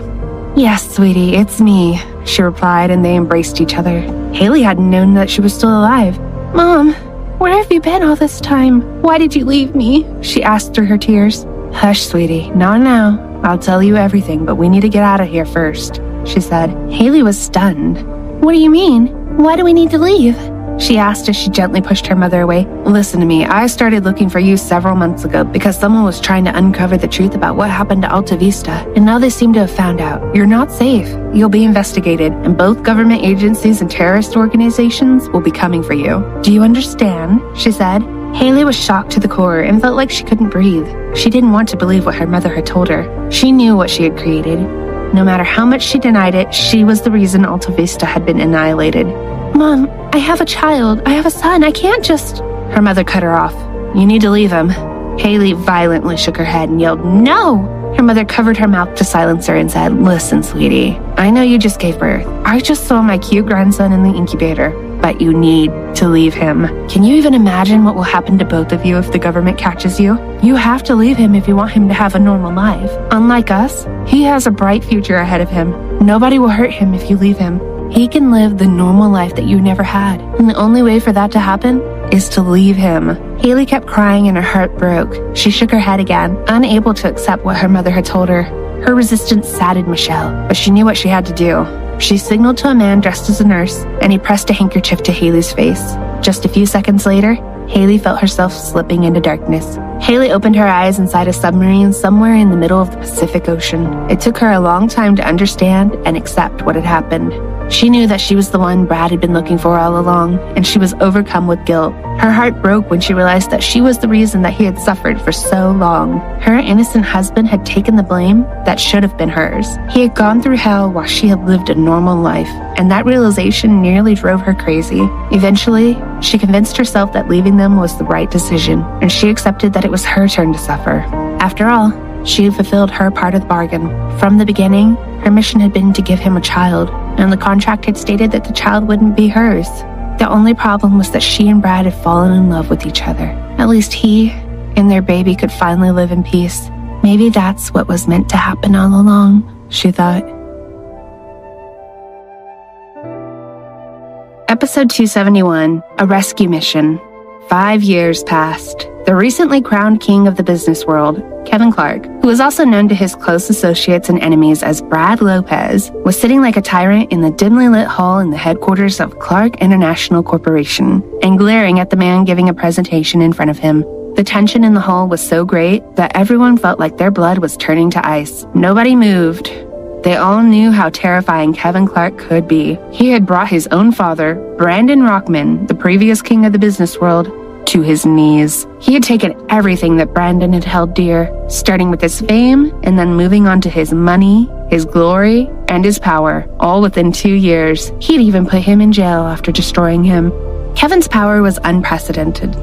Yes, sweetie, it's me, she replied, and they embraced each other. Hailey hadn't known that she was still alive. Mom, where have you been all this time? Why did you leave me? She asked through her tears. Hush, sweetie, not now. I'll tell you everything, but we need to get out of here first, she said. Hailey was stunned. What do you mean? Why do we need to leave? She asked as she gently pushed her mother away. Listen to me, I started looking for you several months ago because someone was trying to uncover the truth about what happened to Alta Vista, and now they seem to have found out. You're not safe. You'll be investigated, and both government agencies and terrorist organizations will be coming for you. Do you understand? She said. Hailey was shocked to the core and felt like she couldn't breathe. She didn't want to believe what her mother had told her. She knew what she had created. No matter how much she denied it, she was the reason Alta Vista had been annihilated. Mom, I have a child. I have a son. I can't just... Her mother cut her off. You need to leave him. Hailey violently shook her head and yelled, No! Her mother covered her mouth to silence her and said, Listen, sweetie, I know you just gave birth. I just saw my cute grandson in the incubator, but you need to leave him. Can you even imagine what will happen to both of you if the government catches you? You have to leave him if you want him to have a normal life. Unlike us, he has a bright future ahead of him. Nobody will hurt him if you leave him. He can live the normal life that you never had. And the only way for that to happen is to leave him. Hailey kept crying and her heart broke. She shook her head again, unable to accept what her mother had told her. Her resistance saddened Michelle, but she knew what she had to do. She signaled to a man dressed as a nurse, and he pressed a handkerchief to Hailey's face. Just a few seconds later, Hailey felt herself slipping into darkness. Hailey opened her eyes inside a submarine somewhere in the middle of the Pacific Ocean. It took her a long time to understand and accept what had happened. She knew that she was the one Brad had been looking for all along, and she was overcome with guilt. Her heart broke when she realized that she was the reason that he had suffered for so long. Her innocent husband had taken the blame that should have been hers. He had gone through hell while she had lived a normal life, and that realization nearly drove her crazy. Eventually, she convinced herself that leaving them was the right decision, and she accepted that it was her turn to suffer. After all, she had fulfilled her part of the bargain. From the beginning, her mission had been to give him a child, and the contract had stated that the child wouldn't be hers. The only problem was that she and Brad had fallen in love with each other. At least he and their baby could finally live in peace. Maybe that's what was meant to happen all along, she thought. Episode 271, A Rescue Mission. 5 years passed. The recently crowned king of the business world, Kevin Clark, who was also known to his close associates and enemies as Brad Lopez, was sitting like a tyrant in the dimly lit hall in the headquarters of Clark International Corporation and glaring at the man giving a presentation in front of him. The tension in the hall was so great that everyone felt like their blood was turning to ice. Nobody moved. They all knew how terrifying Kevin Clark could be. He had brought his own father, Brandon Rockman, the previous king of the business world, to his knees. He had taken everything that Brandon had held dear, starting with his fame and then moving on to his money, his glory, and his power, all within 2 years. He'd even put him in jail after destroying him. Kevin's power was unprecedented.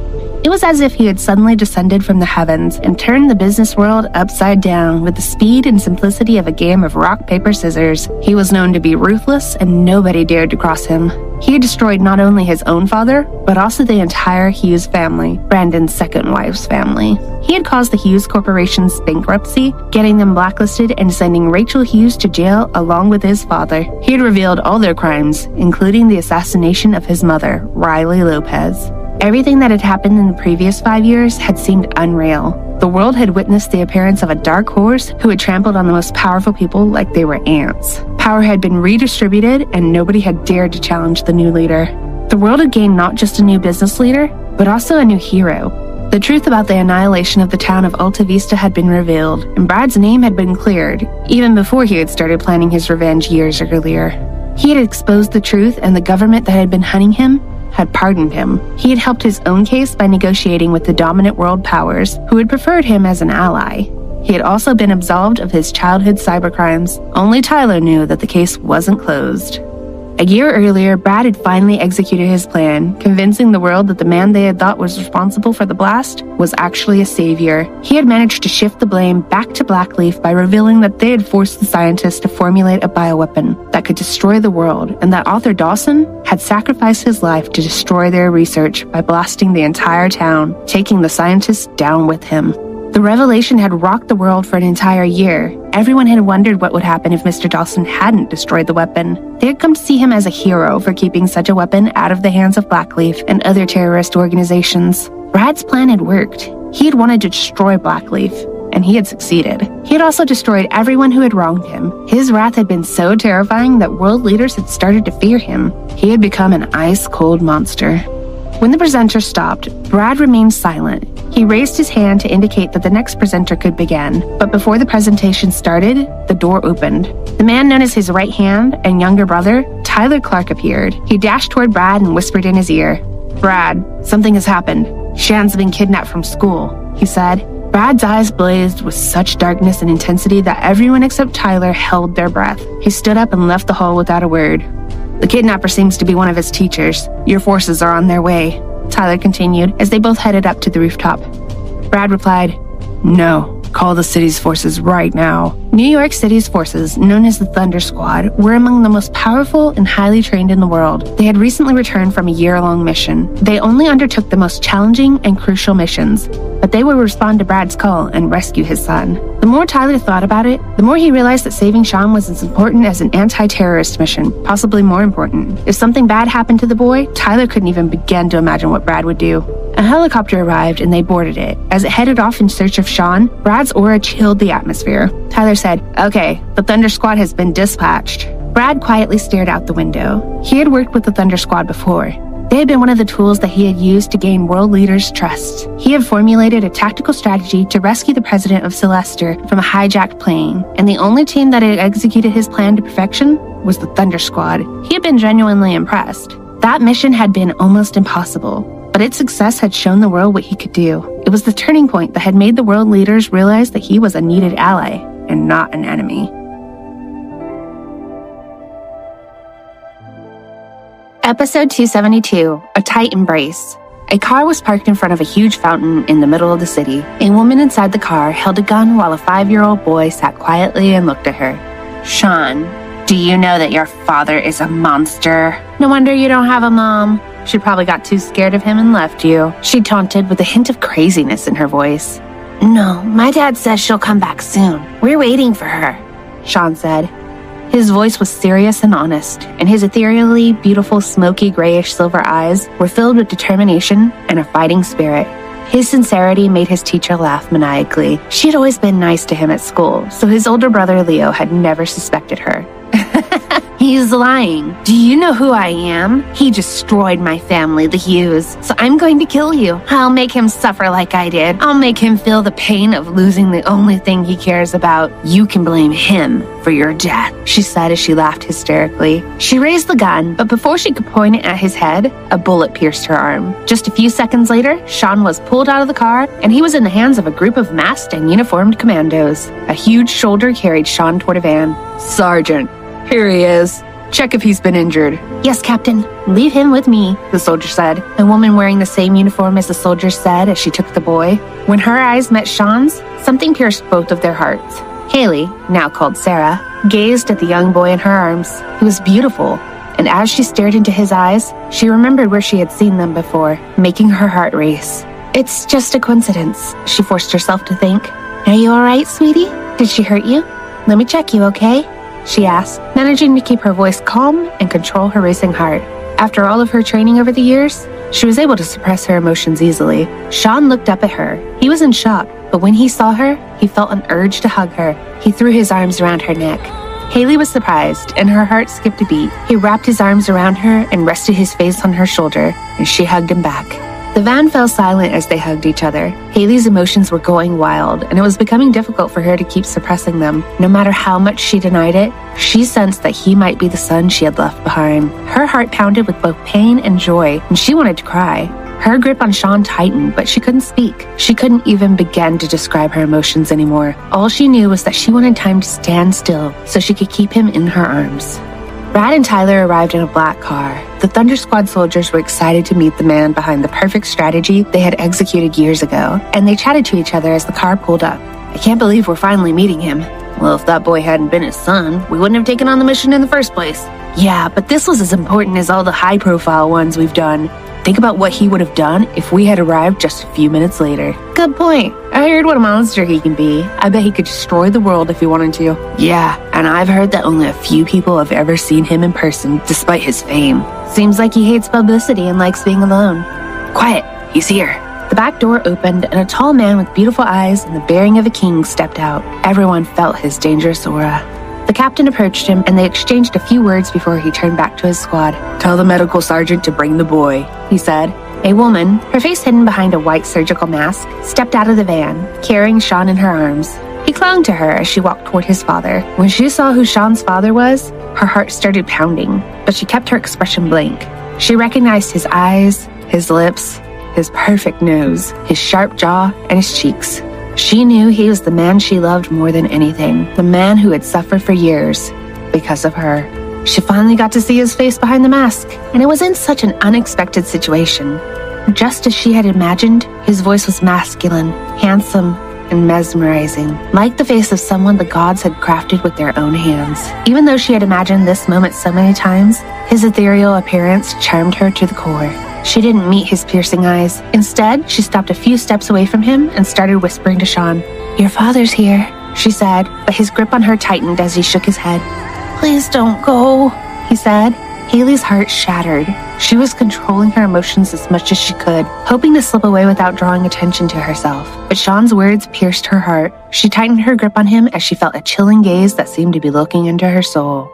It was as if he had suddenly descended from the heavens and turned the business world upside down with the speed and simplicity of a game of rock, paper, scissors. He was known to be ruthless, and nobody dared to cross him. He had destroyed not only his own father, but also the entire Hughes family, Brandon's second wife's family. He had caused the Hughes Corporation's bankruptcy, getting them blacklisted and sending Rachel Hughes to jail along with his father. He had revealed all their crimes, including the assassination of his mother, Riley Lopez. Everything that had happened in the previous 5 years had seemed unreal. The world had witnessed the appearance of a dark horse who had trampled on the most powerful people like they were ants. Power had been redistributed, and nobody had dared to challenge the new leader. The world had gained not just a new business leader, but also a new hero. The truth about the annihilation of the town of Alta Vista had been revealed, and Brad's name had been cleared, even before he had started planning his revenge years earlier. He had exposed the truth, and the government that had been hunting him had pardoned him. He had helped his own case by negotiating with the dominant world powers, who had preferred him as an ally. He had also been absolved of his childhood cybercrimes. Only Tyler knew that the case wasn't closed. A year earlier, Brad had finally executed his plan, convincing the world that the man they had thought was responsible for the blast was actually a savior. He had managed to shift the blame back to Blackleaf by revealing that they had forced the scientists to formulate a bioweapon that could destroy the world, and that Arthur Dawson had sacrificed his life to destroy their research by blasting the entire town, taking the scientists down with him. The revelation had rocked the world for an entire year. Everyone had wondered what would happen if Mr. Dawson hadn't destroyed the weapon. They had come to see him as a hero for keeping such a weapon out of the hands of Blackleaf and other terrorist organizations. Brad's plan had worked. He had wanted to destroy Blackleaf, and he had succeeded. He had also destroyed everyone who had wronged him. His wrath had been so terrifying that world leaders had started to fear him. He had become an ice-cold monster. When the presenter stopped, Brad remained silent. He raised his hand to indicate that the next presenter could begin, but before the presentation started, the door opened. The man known as his right hand and younger brother, Tyler Clark, appeared. He dashed toward Brad and whispered in his ear. "Brad, something has happened. Shan's been kidnapped from school," he said. Brad's eyes blazed with such darkness and intensity that everyone except Tyler held their breath. He stood up and left the hall without a word. "The kidnapper seems to be one of his teachers. Your forces are on their way," Tyler continued as they both headed up to the rooftop. Brad replied, "No, call the city's forces right now." New York City's forces, known as the Thunder Squad, were among the most powerful and highly trained in the world. They had recently returned from a year-long mission. They only undertook the most challenging and crucial missions, but they would respond to Brad's call and rescue his son. The more Tyler thought about it, the more he realized that saving Sean was as important as an anti-terrorist mission, possibly more important. If something bad happened to the boy, Tyler couldn't even begin to imagine what Brad would do. A helicopter arrived and they boarded it. As it headed off in search of Sean, Brad's aura chilled the atmosphere. Tyler said, "Okay, the Thunder Squad has been dispatched." Brad quietly stared out the window. He had worked with the Thunder Squad before. They had been one of the tools that he had used to gain world leaders' trust. He had formulated a tactical strategy to rescue the president of Celester from a hijacked plane, and the only team that had executed his plan to perfection was the Thunder Squad. He had been genuinely impressed. That mission had been almost impossible, but its success had shown the world what he could do. It was the turning point that had made the world leaders realize that he was a needed ally and not an enemy. Episode 272, A Tight Embrace. A car was parked in front of a huge fountain in the middle of the city. A woman inside the car held a gun while a 5-year-old boy sat quietly and looked at her. "Sean, do you know that your father is a monster? No wonder you don't have a mom. She probably got too scared of him and left you," she taunted with a hint of craziness in her voice. "No, my dad says she'll come back soon. We're waiting for her," Sean said. His voice was serious and honest, and his ethereally beautiful smoky grayish silver eyes were filled with determination and a fighting spirit. His sincerity made his teacher laugh maniacally. She had always been nice to him at school, so his older brother Leo had never suspected her. "He's lying. Do you know who I am? He destroyed my family, the Hughes, so I'm going to kill you. I'll make him suffer like I did. I'll make him feel the pain of losing the only thing he cares about. You can blame him for your death," she said as she laughed hysterically. She raised the gun, but before she could point it at his head, a bullet pierced her arm. Just a few seconds later, Sean was pulled out of the car, and he was in the hands of a group of masked and uniformed commandos. A huge shoulder carried Sean toward a van. "Sergeant, here he is. Check if he's been injured." "Yes, Captain. Leave him with me," the soldier said. A woman wearing the same uniform as the soldier said as she took the boy. When her eyes met Sean's, something pierced both of their hearts. Hailey, now called Sarah, gazed at the young boy in her arms. He was beautiful, and as she stared into his eyes, she remembered where she had seen them before, making her heart race. It's just a coincidence, she forced herself to think. Are you all right, sweetie? Did she hurt you? Let me check you, okay? She asked, managing to keep her voice calm and control her racing heart. After all of her training over the years, she was able to suppress her emotions easily. Sean looked up at her. He was in shock, but when he saw her, he felt an urge to hug her. He threw his arms around her neck. Hailey was surprised, and her heart skipped a beat. He wrapped his arms around her and rested his face on her shoulder, and she hugged him back. The van fell silent as they hugged each other. Hailey's emotions were going wild, and it was becoming difficult for her to keep suppressing them. No matter how much she denied it, she sensed that he might be the son she had left behind. Her heart pounded with both pain and joy, and she wanted to cry. Her grip on Sean tightened, but she couldn't speak. She couldn't even begin to describe her emotions anymore. All she knew was that she wanted time to stand still so she could keep him in her arms. Brad and Tyler arrived in a black car. The Thunder Squad soldiers were excited to meet the man behind the perfect strategy they had executed years ago, and they chatted to each other as the car pulled up. I can't believe we're finally meeting him. Well, if that boy hadn't been his son, we wouldn't have taken on the mission in the first place. Yeah, but this was as important as all the high-profile ones we've done. Think about what he would have done if we had arrived just a few minutes later. Good point. I heard what a monster he can be. I bet he could destroy the world if he wanted to. Yeah, and I've heard that only a few people have ever seen him in person, despite his fame. Seems like he hates publicity and likes being alone. Quiet, he's here. The back door opened, and a tall man with beautiful eyes and the bearing of a king stepped out. Everyone felt his dangerous aura. The captain approached him, and they exchanged a few words before he turned back to his squad. Tell the medical sergeant to bring the boy, he said. A woman, her face hidden behind a white surgical mask, stepped out of the van, carrying Sean in her arms. He clung to her as she walked toward his father. When she saw who Sean's father was, her heart started pounding, but she kept her expression blank. She recognized his eyes, his lips, his perfect nose, his sharp jaw, and his cheeks. She knew he was the man she loved more than anything, the man who had suffered for years because of her. She finally got to see his face behind the mask, and it was in such an unexpected situation. Just as she had imagined, his voice was masculine, handsome, and mesmerizing, like the face of someone the gods had crafted with their own hands. Even though she had imagined this moment so many times, his ethereal appearance charmed her to the core. She didn't meet his piercing eyes. Instead, she stopped a few steps away from him and started whispering to Sean. Your father's here, she said, but his grip on her tightened as he shook his head. Please don't go, he said. Hailey's heart shattered. She was controlling her emotions as much as she could, hoping to slip away without drawing attention to herself. But Sean's words pierced her heart. She tightened her grip on him as she felt a chilling gaze that seemed to be looking into her soul.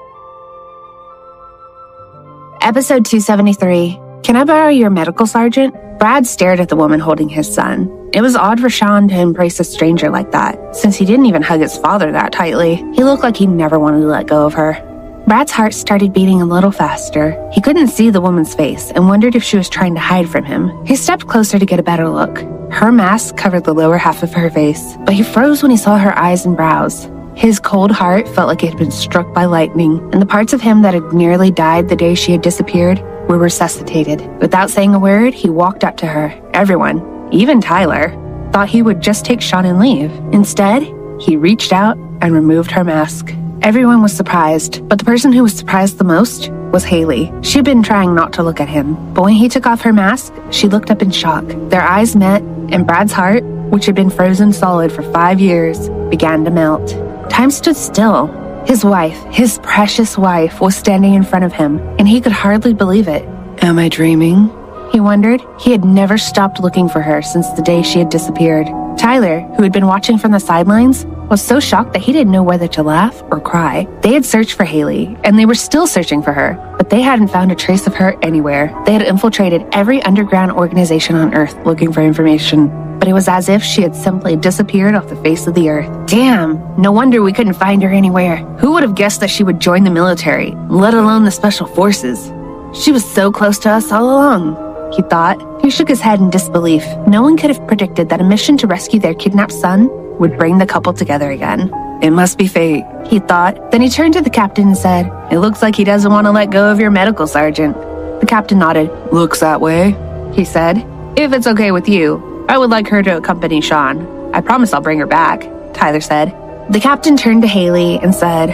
Episode 273. Can I borrow your medical sergeant? Brad stared at the woman holding his son. It was odd for Sean to embrace a stranger like that, since he didn't even hug his father that tightly. He looked like he never wanted to let go of her. Brad's heart started beating a little faster. He couldn't see the woman's face and wondered if she was trying to hide from him. He stepped closer to get a better look. Her mask covered the lower half of her face, but he froze when he saw her eyes and brows. His cold heart felt like it had been struck by lightning, and the parts of him that had nearly died the day she had disappeared were resuscitated. Without saying a word, he walked up to her. Everyone, even Tyler, thought he would just take Sean and leave. Instead, he reached out and removed her mask. Everyone was surprised, but the person who was surprised the most was Hailey. She'd been trying not to look at him, but when he took off her mask, she looked up in shock. Their eyes met, and Brad's heart, which had been frozen solid for 5 years, began to melt. Time stood still. His wife, his precious wife, was standing in front of him, and he could hardly believe it. Am I dreaming? He wondered. He had never stopped looking for her since the day she had disappeared. Tyler, who had been watching from the sidelines, was so shocked that he didn't know whether to laugh or cry. They had searched for Hailey, and they were still searching for her, but they hadn't found a trace of her anywhere. They had infiltrated every underground organization on Earth looking for information, but it was as if she had simply disappeared off the face of the earth. Damn, no wonder we couldn't find her anywhere. Who would have guessed that she would join the military, let alone the special forces? She was so close to us all along, he thought. He shook his head in disbelief. No one could have predicted that a mission to rescue their kidnapped son would bring the couple together again. It must be fate, he thought. Then he turned to the captain and said, It looks like he doesn't want to let go of your medical sergeant. The captain nodded. Looks that way, he said. If it's okay with you, I would like her to accompany Sean. I promise I'll bring her back, Tyler said. The captain turned to Hailey and said,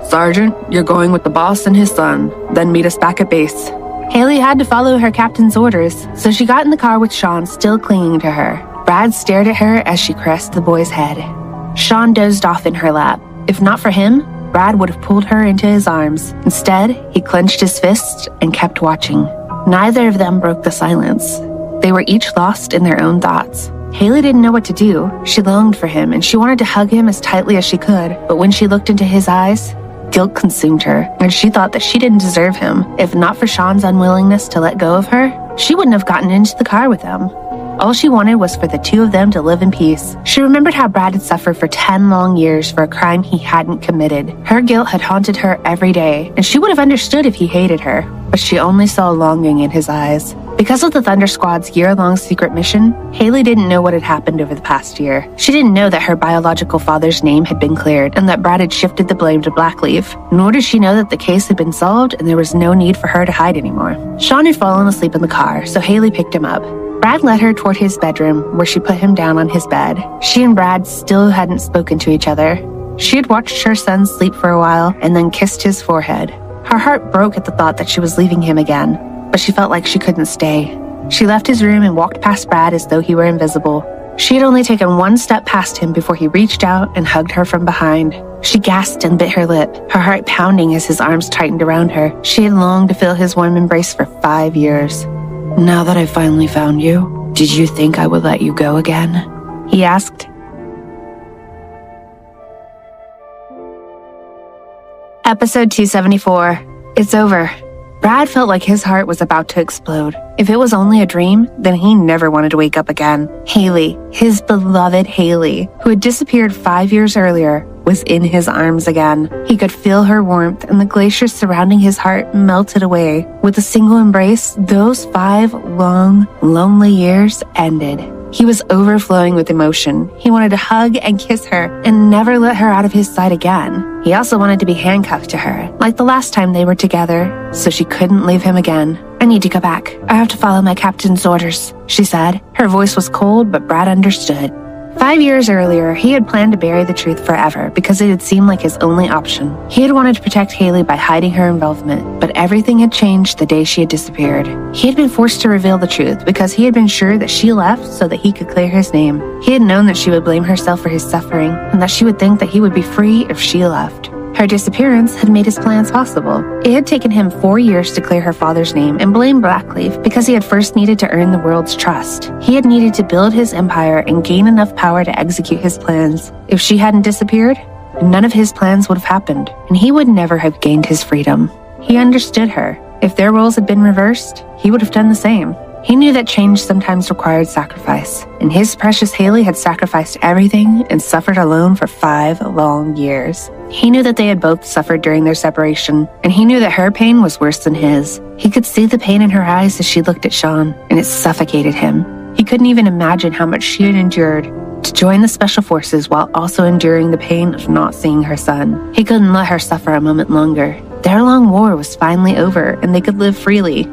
"Sergeant, you're going with the boss and his son. Then meet us back at base." Hailey had to follow her captain's orders, so she got in the car with Sean still clinging to her. Brad stared at her as she caressed the boy's head. Sean dozed off in her lap. If not for him, Brad would have pulled her into his arms. Instead, he clenched his fists and kept watching. Neither of them broke the silence. They were each lost in their own thoughts. Hailey didn't know what to do. She longed for him, and she wanted to hug him as tightly as she could. But when she looked into his eyes, guilt consumed her, and she thought that she didn't deserve him. If not for Sean's unwillingness to let go of her, she wouldn't have gotten into the car with him. All she wanted was for the two of them to live in peace. She remembered how Brad had suffered for 10 long years for a crime he hadn't committed. Her guilt had haunted her every day, and she would have understood if he hated her, but she only saw longing in his eyes. Because of the Thunder Squad's year-long secret mission, Hailey didn't know what had happened over the past year. She didn't know that her biological father's name had been cleared and that Brad had shifted the blame to Blackleaf, nor did she know that the case had been solved and there was no need for her to hide anymore. Sean had fallen asleep in the car, so Hailey picked him up. Brad led her toward his bedroom, where she put him down on his bed. She and Brad still hadn't spoken to each other. She had watched her son sleep for a while and then kissed his forehead. Her heart broke at the thought that she was leaving him again, but she felt like she couldn't stay. She left his room and walked past Brad as though he were invisible. She had only taken one step past him before he reached out and hugged her from behind. She gasped and bit her lip, her heart pounding as his arms tightened around her. She had longed to feel his warm embrace for 5 years. "Now that I finally found you, did you think I would let you go again?" he asked. Episode 274. It's over. Brad felt like his heart was about to explode. If it was only a dream, then he never wanted to wake up again. Hailey, his beloved Hailey, who had disappeared 5 years earlier, was in his arms again. He could feel her warmth, and the glaciers surrounding his heart melted away. With a single embrace, those 5 long, lonely years ended. He was overflowing with emotion. He wanted to hug and kiss her and never let her out of his sight again. He also wanted to be handcuffed to her, like the last time they were together, so she couldn't leave him again. "I need to go back. I have to follow my captain's orders," she said. Her voice was cold, but Brad understood. 5 years earlier, he had planned to bury the truth forever because it had seemed like his only option. He had wanted to protect Hailey by hiding her involvement, but everything had changed the day she had disappeared. He had been forced to reveal the truth because he had been sure that she left so that he could clear his name. He had known that she would blame herself for his suffering and that she would think that he would be free if she left. Her disappearance had made his plans possible. It had taken him 4 years to clear her father's name and blame Blackleaf because he had first needed to earn the world's trust. He had needed to build his empire and gain enough power to execute his plans. If she hadn't disappeared, none of his plans would have happened, and he would never have gained his freedom. He understood her. If their roles had been reversed, he would have done the same. He knew that change sometimes required sacrifice, and his precious Hailey had sacrificed everything and suffered alone for 5 long years. He knew that they had both suffered during their separation, and he knew that her pain was worse than his. He could see the pain in her eyes as she looked at Sean, and it suffocated him. He couldn't even imagine how much she had endured to join the special forces while also enduring the pain of not seeing her son. He couldn't let her suffer a moment longer. Their long war was finally over, and they could live freely.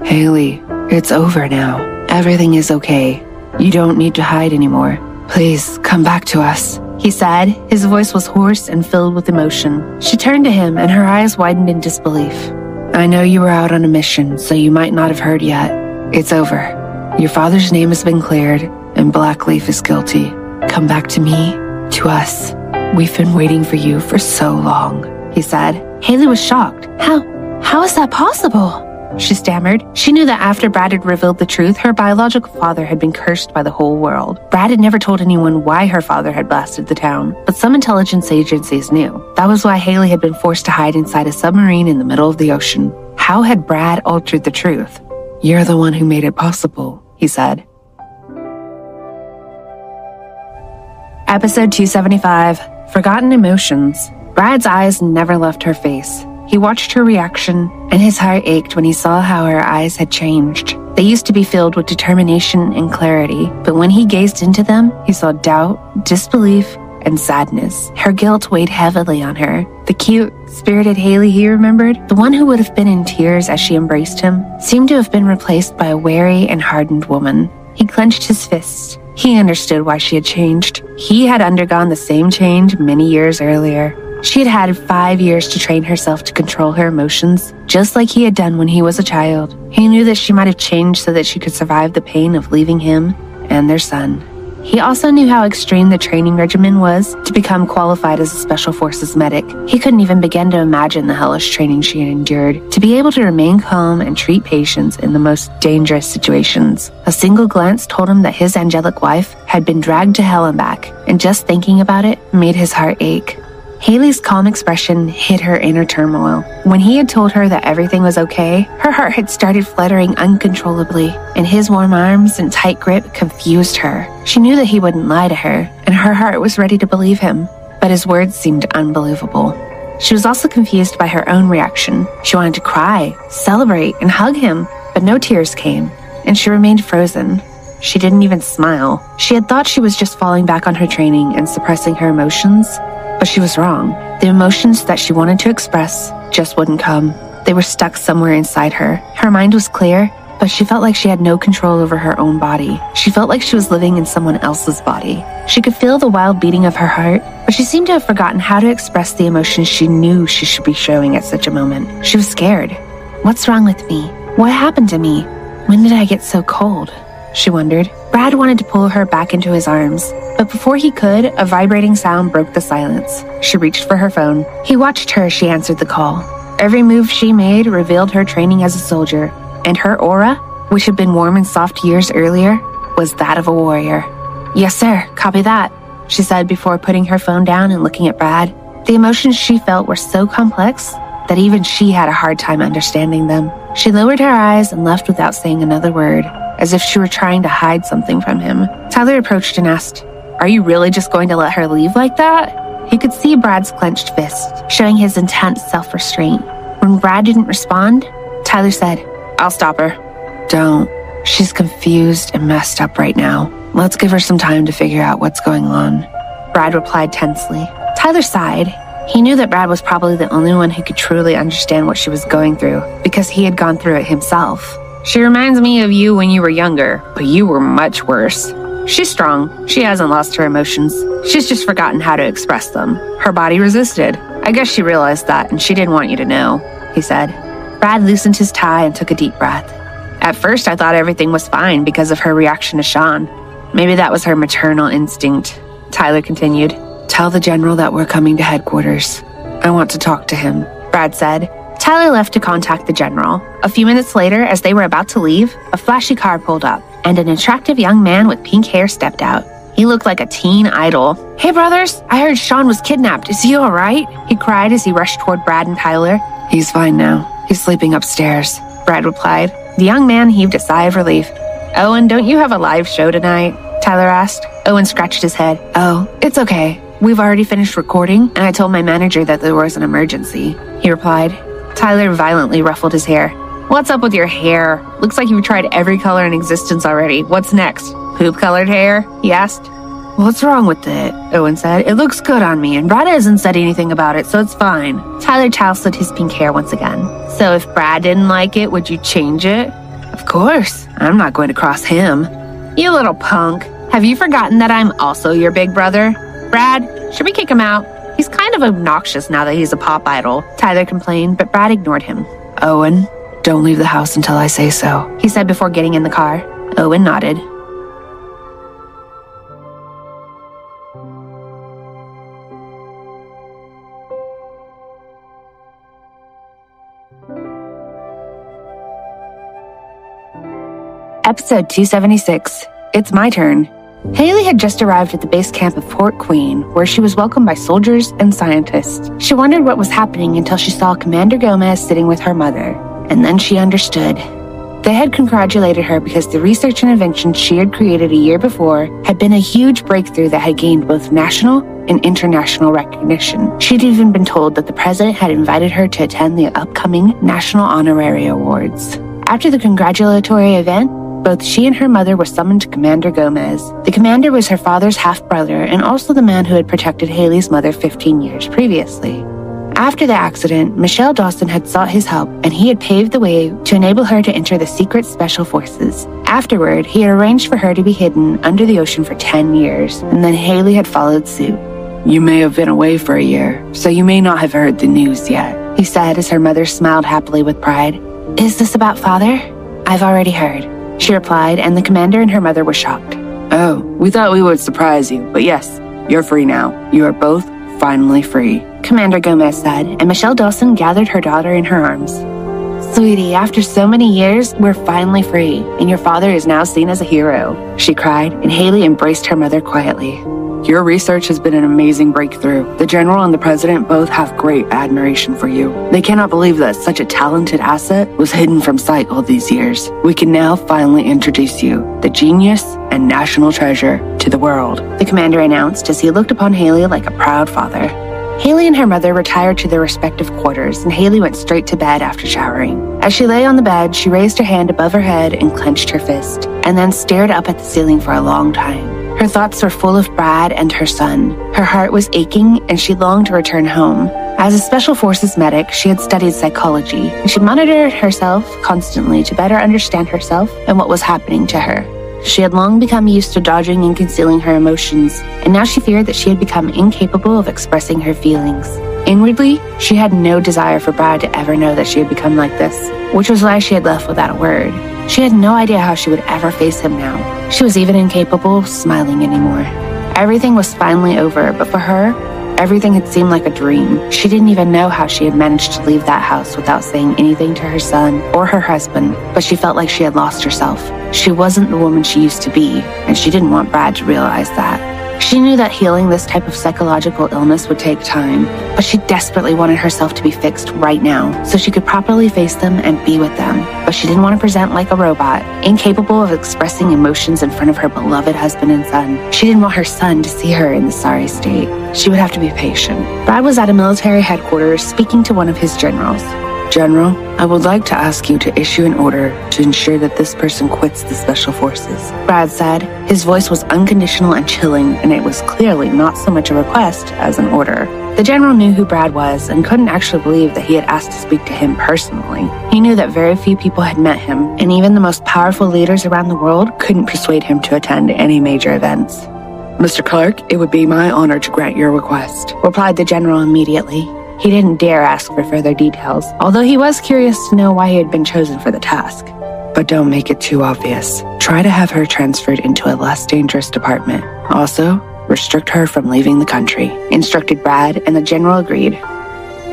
"Hailey, it's over now. Everything is okay. You don't need to hide anymore. Please, come back to us," he said. His voice was hoarse and filled with emotion. She turned to him, and her eyes widened in disbelief. "I know you were out on a mission, so you might not have heard yet. It's over. Your father's name has been cleared, and Blackleaf is guilty. Come back to me, to us. We've been waiting for you for so long," he said. Hailey was shocked. How is that possible?" she stammered. She knew that after Brad had revealed the truth, her biological father had been cursed by the whole world. Brad had never told anyone why her father had blasted the town, but some intelligence agencies knew. That was why Hailey had been forced to hide inside a submarine in the middle of the ocean. How had Brad altered the truth? "You're the one who made it possible," he said. Episode 275. Forgotten Emotions. Brad's eyes never left her face. He watched her reaction, and his heart ached when he saw how her eyes had changed. They used to be filled with determination and clarity, but when he gazed into them, he saw doubt, disbelief, and sadness. Her guilt weighed heavily on her. The cute, spirited Hailey he remembered, the one who would have been in tears as she embraced him, seemed to have been replaced by a wary and hardened woman. He clenched his fists. He understood why she had changed. He had undergone the same change many years earlier. She had had 5 years to train herself to control her emotions, just like he had done when he was a child. He knew that she might have changed so that she could survive the pain of leaving him and their son. He also knew how extreme the training regimen was to become qualified as a Special Forces medic. He couldn't even begin to imagine the hellish training she had endured to be able to remain calm and treat patients in the most dangerous situations. A single glance told him that his angelic wife had been dragged to hell and back, and just thinking about it made his heart ache. Hailey's calm expression hid her inner turmoil. When he had told her that everything was okay, her heart had started fluttering uncontrollably, and his warm arms and tight grip confused her. She knew that he wouldn't lie to her, and her heart was ready to believe him, but his words seemed unbelievable. She was also confused by her own reaction. She wanted to cry, celebrate, and hug him, but no tears came, and she remained frozen. She didn't even smile. She had thought she was just falling back on her training and suppressing her emotions, but she was wrong. The emotions that she wanted to express just wouldn't come. They were stuck somewhere inside her. Her mind was clear, but she felt like she had no control over her own body. She felt like she was living in someone else's body. She could feel the wild beating of her heart, but she seemed to have forgotten how to express the emotions she knew she should be showing at such a moment. She was scared. What's wrong with me? What happened to me? When did I get so cold? She wondered. Brad wanted to pull her back into his arms, but before he could, a vibrating sound broke the silence. She reached for her phone. He watched her as she answered the call. Every move she made revealed her training as a soldier, and her aura, which had been warm and soft years earlier, was that of a warrior. "Yes, sir, copy that," she said before putting her phone down and looking at Brad. The emotions she felt were so complex that even she had a hard time understanding them. She lowered her eyes and left without saying another word, as if she were trying to hide something from him. Tyler approached and asked, "Are you really just going to let her leave like that?" He could see Brad's clenched fist, showing his intense self-restraint. When Brad didn't respond, Tyler said, "I'll stop her." "Don't. She's confused and messed up right now. Let's give her some time to figure out what's going on," Brad replied tensely. Tyler sighed. He knew that Brad was probably the only one who could truly understand what she was going through, because he had gone through it himself. "She reminds me of you when you were younger, but you were much worse. She's strong. She hasn't lost her emotions. She's just forgotten how to express them. Her body resisted. I guess she realized that, and she didn't want you to know," he said. Brad loosened his tie and took a deep breath. "At first, I thought everything was fine because of her reaction to Sean. Maybe that was her maternal instinct," Tyler continued. "Tell the general that we're coming to headquarters. I want to talk to him," Brad said. Tyler left to contact the general. A few minutes later, as they were about to leave, a flashy car pulled up, and an attractive young man with pink hair stepped out. He looked like a teen idol. "Hey, brothers, I heard Sean was kidnapped. Is he all right?" he cried as he rushed toward Brad and Tyler. "He's fine now. He's sleeping upstairs," Brad replied. The young man heaved a sigh of relief. "Owen, don't you have a live show tonight?" Tyler asked. Owen scratched his head. "Oh, it's okay. We've already finished recording, and I told my manager that there was an emergency," he replied. Tyler violently ruffled his hair. "What's up with your hair? Looks like you've tried every color in existence already. What's next? Poop-colored hair?" he asked. "What's wrong with it?" Owen said. "It looks good on me, and Brad hasn't said anything about it, so it's fine." Tyler tousled his pink hair once again. "So if Brad didn't like it, would you change it?" "Of course. I'm not going to cross him." "You little punk. Have you forgotten that I'm also your big brother? Brad, should we kick him out? He's kind of obnoxious now that he's a pop idol," Tyler complained, but Brad ignored him. "Owen, don't leave the house until I say so," he said before getting in the car. Owen nodded. Episode 276. It's my turn. Hailey had just arrived at the base camp of Port Queen, where she was welcomed by soldiers and scientists. She wondered what was happening until she saw Commander Gomez sitting with her mother, and then she understood. They had congratulated her because the research and inventions she had created a year before had been a huge breakthrough that had gained both national and international recognition. She'd even been told that the president had invited her to attend the upcoming National Honorary Awards. After the congratulatory event, both she and her mother were summoned to Commander Gomez. The commander was her father's half-brother and also the man who had protected Hailey's mother 15 years previously. After the accident, Michelle Dawson had sought his help, and he had paved the way to enable her to enter the secret special forces. Afterward, he had arranged for her to be hidden under the ocean for 10 years, and then Hailey had followed suit. You may have been away for a year, so you may not have heard the news yet, he said as her mother smiled happily with pride.
Is this about Father? I've already heard,
she replied, and the commander and her mother were shocked. Oh, we thought we would surprise you, but yes, you're free now. You are both finally free, Commander Gomez said, and Michelle Dawson gathered her daughter in her arms. Sweetie, after so many years, we're finally free, and your father is now seen as a hero, she cried, and Hailey embraced her mother quietly. Your research has been an amazing breakthrough. The General and the President both have great admiration for you. They cannot believe that such a talented asset was hidden from sight all these years. We can now finally introduce you, the genius and national treasure, to the world, the commander announced as he looked upon Hailey like a proud father. Hailey and her mother retired to their respective quarters, and Hailey went straight to bed after showering. As she lay on the bed, she raised her hand above her head and clenched her fist, and then stared up at the ceiling for a long time. Her thoughts were full of Brad and her son. Her heart was aching, and she longed to return home. As a Special Forces medic, she had studied psychology, and she monitored herself constantly to better understand herself and what was happening to her. She had long become used to dodging and concealing her emotions, and now she feared that she had become incapable of expressing her feelings. Inwardly, she had no desire for Brad to ever know that she had become like this, which was why she had left without a word. She had no idea how she would ever face him now. She was even incapable of smiling anymore. Everything was finally over, but for her, everything had seemed like a dream. She didn't even know how she had managed to leave that house without saying anything to her son or her husband, but she felt like she had lost herself. She wasn't the woman she used to be, and she didn't want Brad to realize that. She knew that healing this type of psychological illness would take time, but she desperately wanted herself to be fixed right now so she could properly face them and be with them. But she didn't want to present like a robot, incapable of expressing emotions in front of her beloved husband and son. She didn't want her son to see her in this sorry state. She would have to be patient. Brad was at a military headquarters speaking to one of his generals. General, I would like to ask you to issue an order to ensure that this person quits the Special Forces, Brad said. His voice was unconditional and chilling, and it was clearly not so much a request as an order. The general knew who Brad was and couldn't actually believe that he had asked to speak to him personally. He knew that very few people had met him, and even the most powerful leaders around the world couldn't persuade him to attend any major events. Mr. Clark, it would be my honor to grant your request, replied the general immediately. He didn't dare ask for further details, although he was curious to know why he had been chosen for the task. But don't make it too obvious. Try to have her transferred into a less dangerous department. Also, restrict her from leaving the country, instructed Brad, and the general agreed.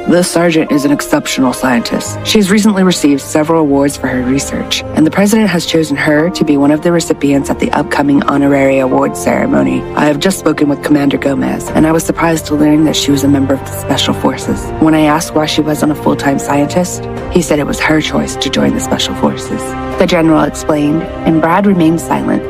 This sergeant is an exceptional scientist. She has recently received several awards for her research, and the president has chosen her to be one of the recipients at the upcoming honorary awards ceremony. I have just spoken with Commander Gomez, and I was surprised to learn that she was a member of the Special Forces. When I asked why she wasn't a full-time scientist, he said it was her choice to join the Special Forces. The general explained, and Brad remained silent.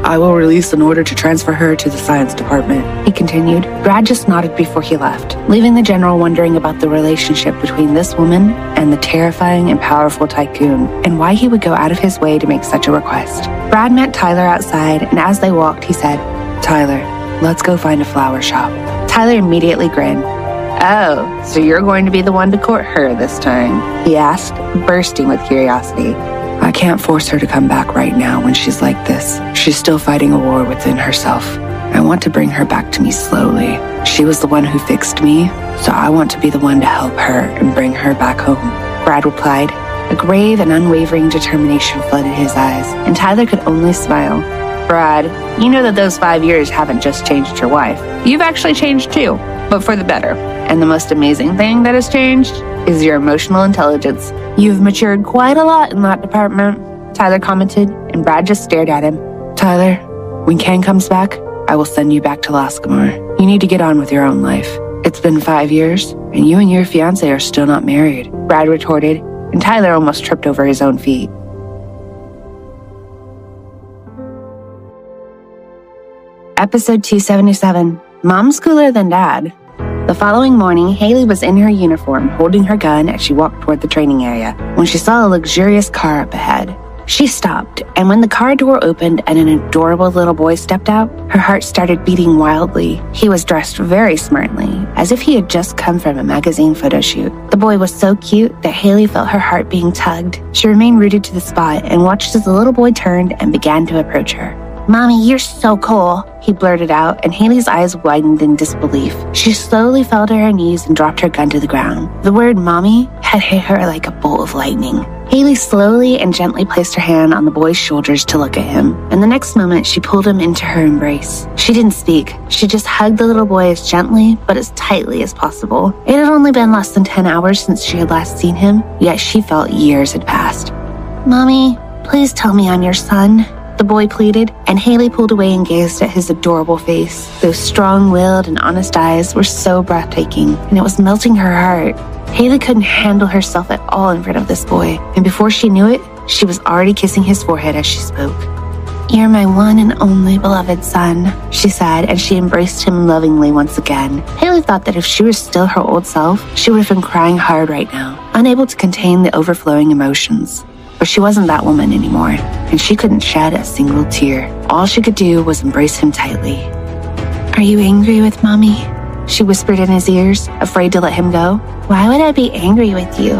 I will release an order to transfer her to the science department, he continued. Brad just nodded before he left, leaving the general wondering about the relationship between this woman and the terrifying and powerful tycoon, and why he would go out of his way to make such a request. Brad met Tyler outside, and as they walked, he said, Tyler, let's go find a flower shop. Tyler immediately grinned. Oh, so you're going to be the one to court her this time? He asked, bursting with curiosity. I can't force her to come back right now when she's like this. She's still fighting a war within herself. I want to bring her back to me slowly. She was the one who fixed me, so I want to be the one to help her and bring her back home, Brad replied. A grave and unwavering determination flooded his eyes, and Tyler could only smile. Brad, you know that those 5 years haven't just changed your wife. You've actually changed too, but for the better. And the most amazing thing that has changed is your emotional intelligence. You've matured quite a lot in that department, Tyler commented, and Brad just stared at him. Tyler, when Ken comes back, I will send you back to Laskamar. You need to get on with your own life. It's been 5 years, and you and your fiancé are still not married, Brad retorted, and Tyler almost tripped over his own feet. Episode 277, Mom's Cooler Than Dad. The following morning, Hailey was in her uniform, holding her gun as she walked toward the training area, when she saw a luxurious car up ahead. She stopped, and when the car door opened and an adorable little boy stepped out, her heart started beating wildly. He was dressed very smartly, as if he had just come from a magazine photo shoot. The boy was so cute that Hailey felt her heart being tugged. She remained rooted to the spot and watched as the little boy turned and began to approach her.
Mommy, you're so cool, he blurted out, and Hailey's eyes widened in disbelief. She slowly fell to her knees and dropped her gun to the ground. The word mommy had hit her like a bolt of lightning. Hailey slowly and gently placed her hand on the boy's shoulders to look at him, and the next moment she pulled him into her embrace. She didn't speak. She just hugged the little boy as gently but as tightly as possible. It had only been less than 10 hours since she had last seen him, yet she felt years had passed. Mommy, please tell me I'm your son, the boy pleaded, and Hailey pulled away and gazed at his adorable face. Those strong-willed and honest eyes were so breathtaking, and it was melting her heart. Hailey couldn't handle herself at all in front of this boy, and before she knew it, she was already kissing his forehead as she spoke. You're my one and only beloved son, she said, and she embraced him lovingly once again. Hailey thought that if she was still her old self, she would have been crying hard right now, unable to contain the overflowing emotions. But she wasn't that woman anymore, and she couldn't shed a single tear. All she could do was embrace him tightly. Are you angry with Mommy? She whispered in his ears, afraid to let him go. Why would I be angry with you?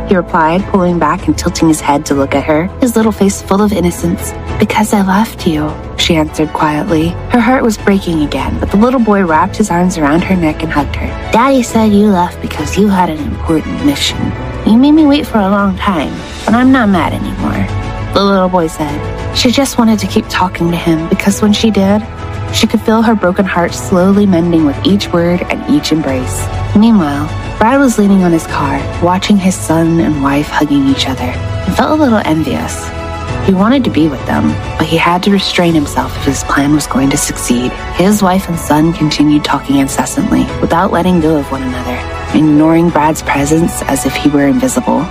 He replied, pulling back and tilting his head to look at her, his little face full of innocence. Because I left you, she answered quietly. Her heart was breaking again, but the little boy wrapped his arms around her neck and hugged her. Daddy said you left because you had an important mission. You made me wait for a long time, but I'm not mad anymore, the little boy said. She just wanted to keep talking to him because when she did, she could feel her broken heart slowly mending with each word and each embrace. Meanwhile, Brad was leaning on his car, watching his son and wife hugging each other, and felt a little envious. He wanted to be with them, but he had to restrain himself if his plan was going to succeed. His wife and son continued talking incessantly, without letting go of one another, ignoring Brad's presence as if he were invisible.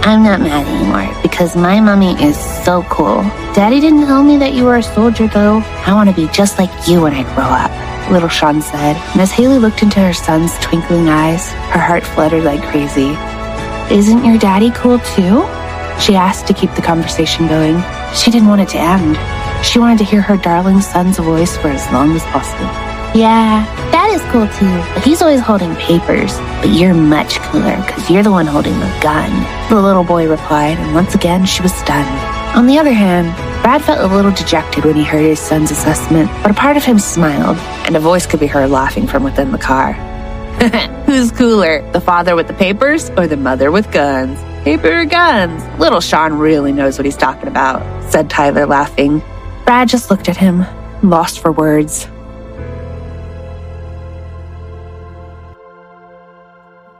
I'm not mad anymore because my mommy is so cool. Daddy didn't tell me that you were a soldier though. I want to be just like you when I grow up, little Sean said. And as Hailey looked into her son's twinkling eyes, her heart fluttered like crazy. Isn't your daddy cool too? She asked to keep the conversation going. She didn't want it to end. She wanted to hear her darling son's voice for as long as possible. Yeah, Dad is cool too, but he's always holding papers. But you're much cooler because you're the one holding the gun, the little boy replied, and once again she was stunned. On the other hand, Brad felt a little dejected when he heard his son's assessment, but a part of him smiled, and a voice could be heard laughing from within the car. Who's cooler, the father with the papers or the mother with guns? Paper or guns? Little Sean really knows what he's talking about, said Tyler, laughing. Brad just looked at him, lost for words.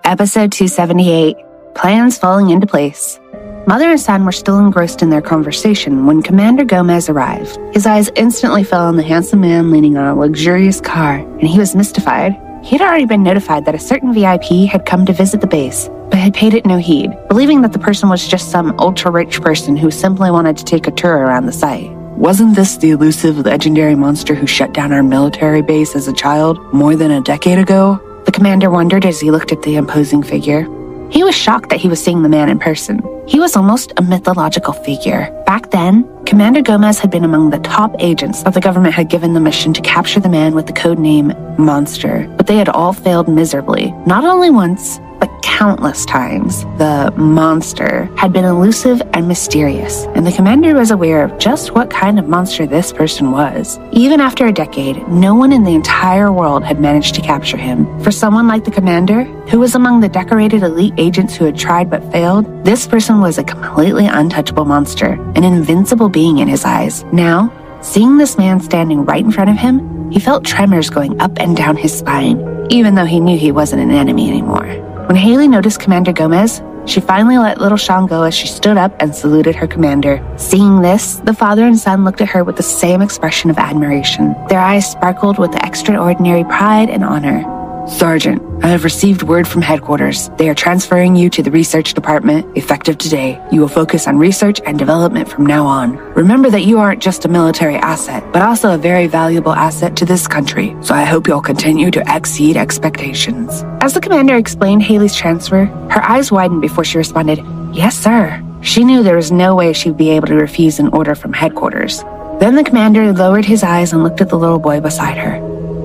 Episode 278, Plans Falling into Place. Mother and son were still engrossed in their conversation when Commander Gomez arrived. His eyes instantly fell on the handsome man leaning on a luxurious car, and he was mystified. He had already been notified that a certain VIP had come to visit the base, but had paid it no heed, believing that the person was just some ultra-rich person who simply wanted to take a tour around the site. Wasn't this the elusive legendary monster who shut down our military base as a child more than a decade ago? The commander wondered as he looked at the imposing figure. He was shocked that he was seeing the man in person. He was almost a mythological figure. Back then, Commander Gomez had been among the top agents that the government had given the mission to capture the man with the code name Monster, but they had all failed miserably. Not only once, but countless times. The monster had been elusive and mysterious, and the commander was aware of just what kind of monster this person was. Even after a decade, no one in the entire world had managed to capture him. For someone like the commander, who was among the decorated elite agents who had tried but failed, this person was a completely untouchable monster, an invincible being in his eyes. Now, seeing this man standing right in front of him, he felt tremors going up and down his spine, even though he knew he wasn't an enemy anymore. When Hailey noticed Commander Gomez, she finally let little Sean go as she stood up and saluted her commander. Seeing this, the father and son looked at her with the same expression of admiration. Their eyes sparkled with extraordinary pride and honor. Sergeant, I have received word from headquarters. They are transferring you to the research department effective today. You will focus on research and development from now on. Remember that you aren't just a military asset, but also a very valuable asset to this country. So I hope you'll continue to exceed expectations. As the commander explained Hailey's transfer, her eyes widened before she responded, Yes, sir. She knew there was no way she would be able to refuse an order from headquarters. Then the commander lowered his eyes and looked at the little boy beside her.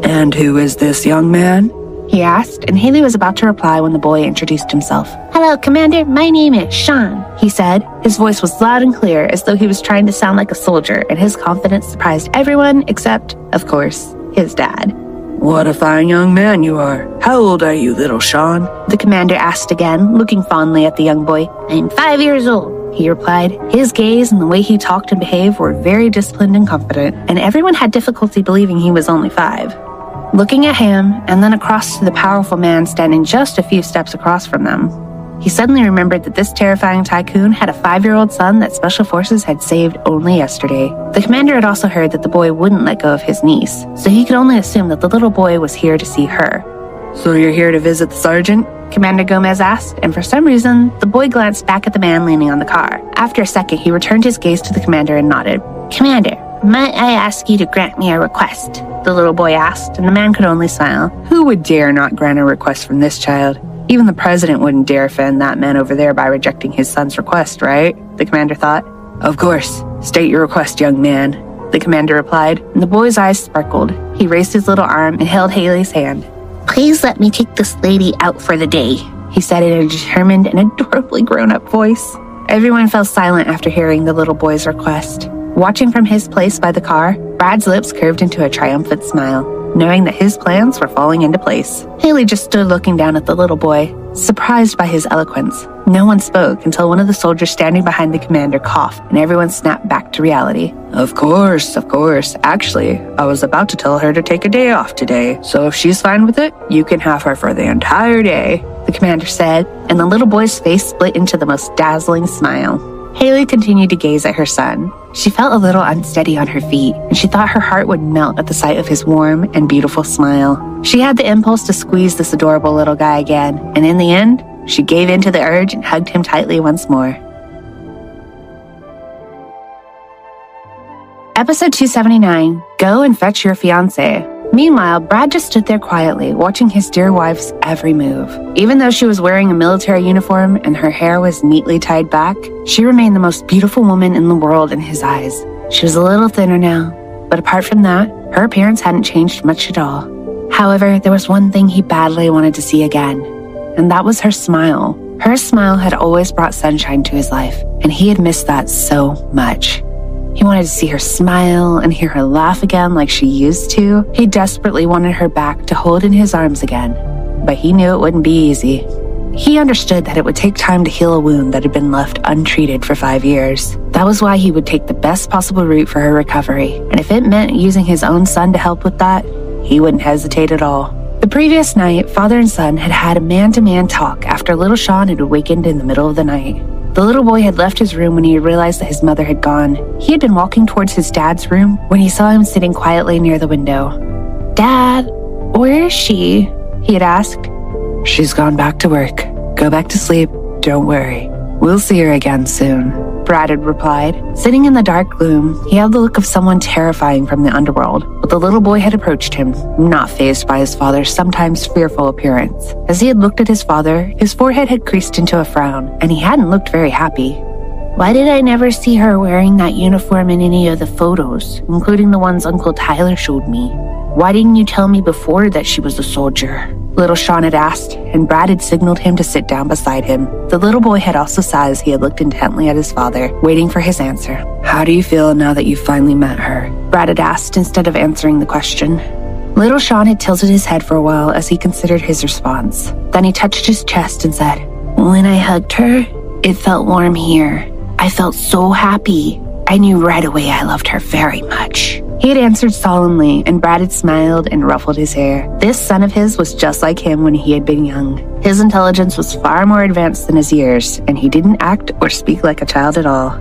And who is this young man? he asked, and Hailey was about to reply when the boy introduced himself. "Hello, Commander. My name is Sean," he said. His voice was loud and clear, as though he was trying to sound like a soldier, and his confidence surprised everyone except, of course, his dad.
"What a fine young man you are. How old are you, little Sean?"
the commander asked again, looking fondly at the young boy. "I'm 5 years old," he replied. His gaze and the way he talked and behaved were very disciplined and confident, and everyone had difficulty believing he was only 5. Looking at him, and then across to the powerful man standing just a few steps across from them, he suddenly remembered that this terrifying tycoon had a 5-year-old son that Special Forces had saved only yesterday. The commander had also heard that the boy wouldn't let go of his niece, so he could only assume that the little boy was here to see her.
"So you're here to visit the sergeant?"
Commander Gomez asked, and for some reason, the boy glanced back at the man leaning on the car. After a second, he returned his gaze to the commander and nodded. "Commander, might I ask you to grant me a request?" the little boy asked, and the man could only smile.
Who would dare not grant a request from this child? Even the president wouldn't dare offend that man over there by rejecting his son's request, right? The commander thought. "Of course. State your request, young man," the commander replied, and the boy's eyes sparkled. He raised his little arm and held Hailey's hand.
"Please let me take this lady out for the day," he said in a determined and adorably grown-up voice. Everyone fell silent after hearing the little boy's request. Watching from his place by the car, Brad's lips curved into a triumphant smile, knowing that his plans were falling into place. Hailey just stood looking down at the little boy, surprised by his eloquence. No one spoke until one of the soldiers standing behind the commander coughed, and everyone snapped back to reality.
Of course. Actually, I was about to tell her to take a day off today, so if she's fine with it, you can have her for the entire day," the commander said, and the little boy's face split into the most dazzling smile. Hailey continued to gaze at her son. She felt a little unsteady on her feet, and she thought her heart would melt at the sight of his warm and beautiful smile. She had the impulse to squeeze this adorable little guy again, and in the end, she gave in to the urge and hugged him tightly once more. Episode 279, Go and Fetch Your Fiancé. Meanwhile, Brad just stood there quietly, watching his dear wife's every move. Even though she was wearing a military uniform and her hair was neatly tied back, she remained the most beautiful woman in the world in his eyes. She was a little thinner now, but apart from that, her appearance hadn't changed much at all. However, there was one thing he badly wanted to see again, and that was her smile. Her smile had always brought sunshine to his life, and he had missed that so much. He wanted to see her smile and hear her laugh again like she used to. He desperately wanted her back to hold in his arms again, but he knew it wouldn't be easy. He understood that it would take time to heal a wound that had been left untreated for 5 years. That was why he would take the best possible route for her recovery, and if it meant using his own son to help with that, he wouldn't hesitate at all. The previous night, father and son had had a man-to-man talk after little Sean had awakened in the middle of the night. The little boy had left his room when he realized that his mother had gone. He had been walking towards his dad's room when he saw him sitting quietly near the window. "Dad, where is she?" he had asked. "She's gone back to work. Go back to sleep. Don't worry. We'll see her again soon," Brad had replied. Sitting in the dark gloom, he had the look of someone terrifying from the underworld, but the little boy had approached him, not fazed by his father's sometimes fearful appearance. As he had looked at his father, his forehead had creased into a frown, and he hadn't looked very happy. "Why did I never see her wearing that uniform in any of the photos, including the ones Uncle Tyler showed me? Why didn't you tell me before that she was a soldier?" little Sean had asked, and Brad had signaled him to sit down beside him. The little boy had also sighed as he had looked intently at his father, waiting for his answer. "How do you feel now that you finally met her?" Brad had asked instead of answering the question. Little Sean had tilted his head for a while as he considered his response. Then he touched his chest and said, "When I hugged her, it felt warm here. I felt so happy. I knew right away I loved her very much." He had answered solemnly, and Brad had smiled and ruffled his hair. This son of his was just like him when he had been young. His intelligence was far more advanced than his years, and he didn't act or speak like a child at all.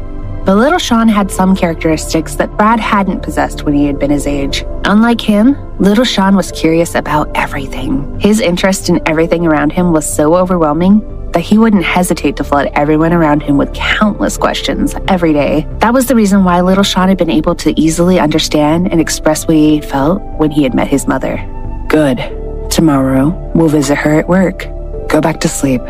But little Sean had some characteristics that Brad hadn't possessed when he had been his age. Unlike him, little Sean was curious about everything. His interest in everything around him was so overwhelming that he wouldn't hesitate to flood everyone around him with countless questions every day. That was the reason why little Sean had been able to easily understand and express what he had felt when he had met his mother. "Good. Tomorrow, we'll visit her at work. Go back to sleep,"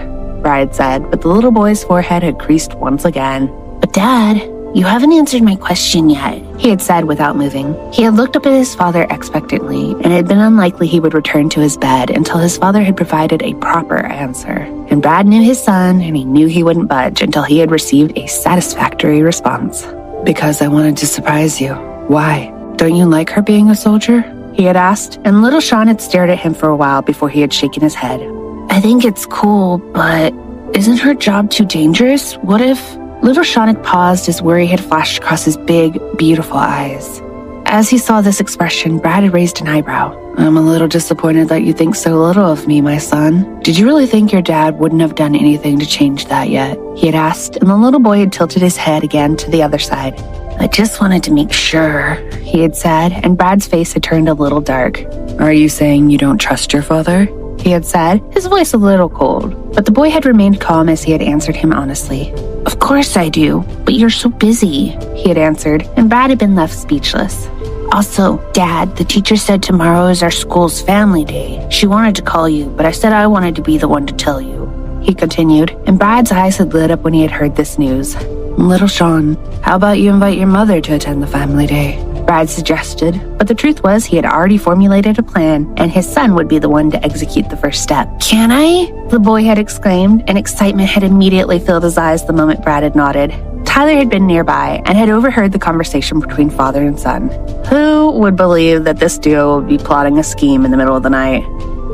Brad said, but the little boy's forehead had creased once again. "But Dad,
"You haven't answered my question yet," he had said without moving. He had looked up at his father expectantly, and it had been unlikely he would return to his bed until his father had provided a proper answer. And Brad knew his son, and he knew he wouldn't budge until he had received a satisfactory response.
"Because I wanted to surprise you. Why? Don't you like her being a soldier?" he had asked, and little Sean had stared at him for a while before he had shaken his head.
"I think it's cool, but isn't her job too dangerous? What if..." Little Sean had paused as worry had flashed across his big, beautiful eyes. As he saw this expression, Brad had raised an eyebrow.
"I'm a little disappointed that you think so little of me, my son. Did you really think your dad wouldn't have done anything to change that yet?"
he had asked, and the little boy had tilted his head again to the other side. "I just wanted to make sure," he had said, and Brad's face had turned a little dark.
"Are you saying you don't trust your father?"
he had said, his voice a little cold. But the boy had remained calm as he had answered him honestly. "Of course I do, but you're so busy," he had answered, and Brad had been left speechless. "Also, Dad, the teacher said tomorrow is our school's family day. She wanted to call you, but I said I wanted to be the one to tell you," he continued, and Brad's eyes had lit up when he had heard this news.
"Little Sean, how about you invite your mother to attend the family day?"
Brad suggested, but the truth was he had already formulated a plan, and his son would be the one to execute the first step. "Can I?" the boy had exclaimed, and excitement had immediately filled his eyes the moment Brad had nodded. Tyler had been nearby and had overheard the conversation between father and son. Who would believe that this duo would be plotting a scheme in the middle of the night?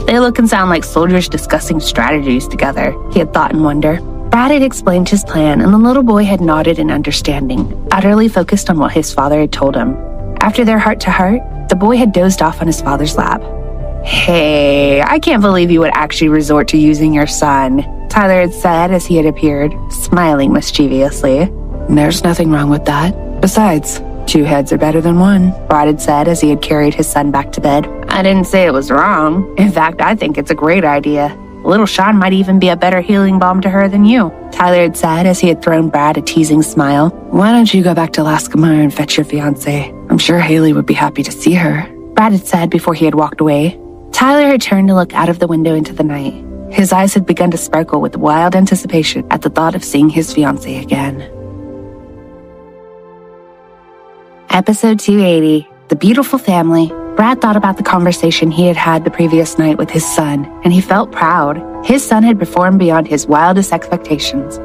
They look and sound like soldiers discussing strategies together, he had thought in wonder. Brad had explained his plan, and the little boy had nodded in understanding, utterly focused on what his father had told him. After their heart-to-heart, the boy had dozed off on his father's lap. "Hey, I can't believe you would actually resort to using your son," Tyler had said as he had appeared, smiling mischievously.
"There's nothing wrong with that. Besides, 2 heads are better than 1,
Brad had said as he had carried his son back to bed. "I didn't say it was wrong. In fact, I think it's a great idea. Little Sean might even be a better healing balm to her than you," Tyler had said as he had thrown Brad a teasing smile.
"Why don't you go back to Lascamar and fetch your fiancée? I'm sure Hailey would be happy to see her,"
Brad had said before he had walked away. Tyler had turned to look out of the window into the night. His eyes had begun to sparkle with wild anticipation at the thought of seeing his fiancée again. Episode 280, The Beautiful Family. Brad thought about the conversation he had had the previous night with his son, and he felt proud. His son had performed beyond his wildest expectations.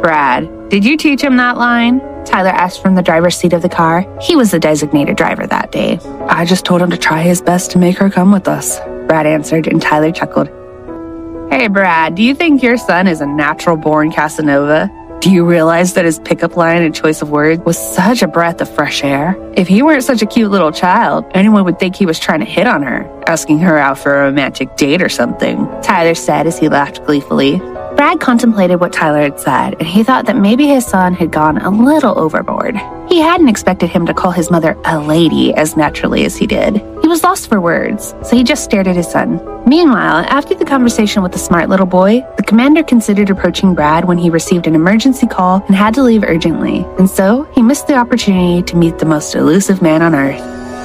"Brad, did you teach him that line?" Tyler asked from the driver's seat of the car. He was the designated driver that day.
"I just told him to try his best to make her come with us,"
Brad answered, and Tyler chuckled. "Hey, Brad, do you think your son is a natural-born Casanova? Do you realize that his pickup line and choice of words was such a breath of fresh air? If he weren't such a cute little child, anyone would think he was trying to hit on her, asking her out for a romantic date or something," Tyler said as he laughed gleefully. Brad contemplated what Tyler had said, and he thought that maybe his son had gone a little overboard. He hadn't expected him to call his mother a lady as naturally as he did. He was lost for words, so he just stared at his son. Meanwhile, after the conversation with the smart little boy, the commander considered approaching Brad when he received an emergency call and had to leave urgently, and so he missed the opportunity to meet the most elusive man on earth.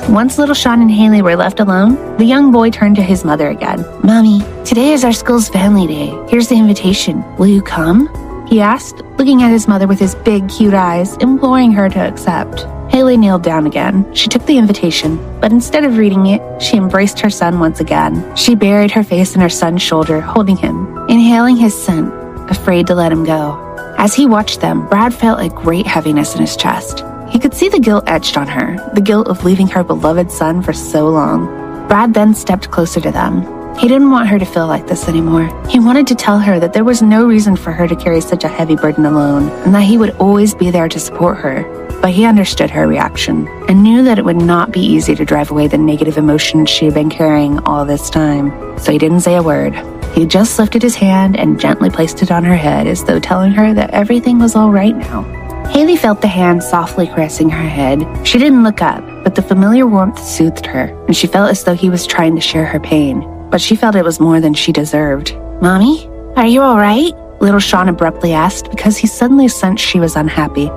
Once little Sean and Hailey were left alone, the young boy turned to his mother again. "Mommy, today is our school's family day. Here's the invitation. Will you come?" he asked, looking at his mother with his big, cute eyes, imploring her to accept. Hailey kneeled down again. She took the invitation, but instead of reading it, she embraced her son once again. She buried her face in her son's shoulder, holding him, inhaling his scent, afraid to let him go. As he watched them, Brad felt a great heaviness in his chest. He could see the guilt etched on her, the guilt of leaving her beloved son for so long. Brad then stepped closer to them. He didn't want her to feel like this anymore. He wanted to tell her that there was no reason for her to carry such a heavy burden alone, and that he would always be there to support her. But he understood her reaction, and knew that it would not be easy to drive away the negative emotions she had been carrying all this time. So he didn't say a word. He just lifted his hand and gently placed it on her head as though telling her that everything was all right now. Hailey felt the hand softly caressing her head. She didn't look up, but the familiar warmth soothed her, and she felt as though he was trying to share her pain. But she felt it was more than she deserved. "Mommy, are you all right?" little Sean abruptly asked because he suddenly sensed she was unhappy.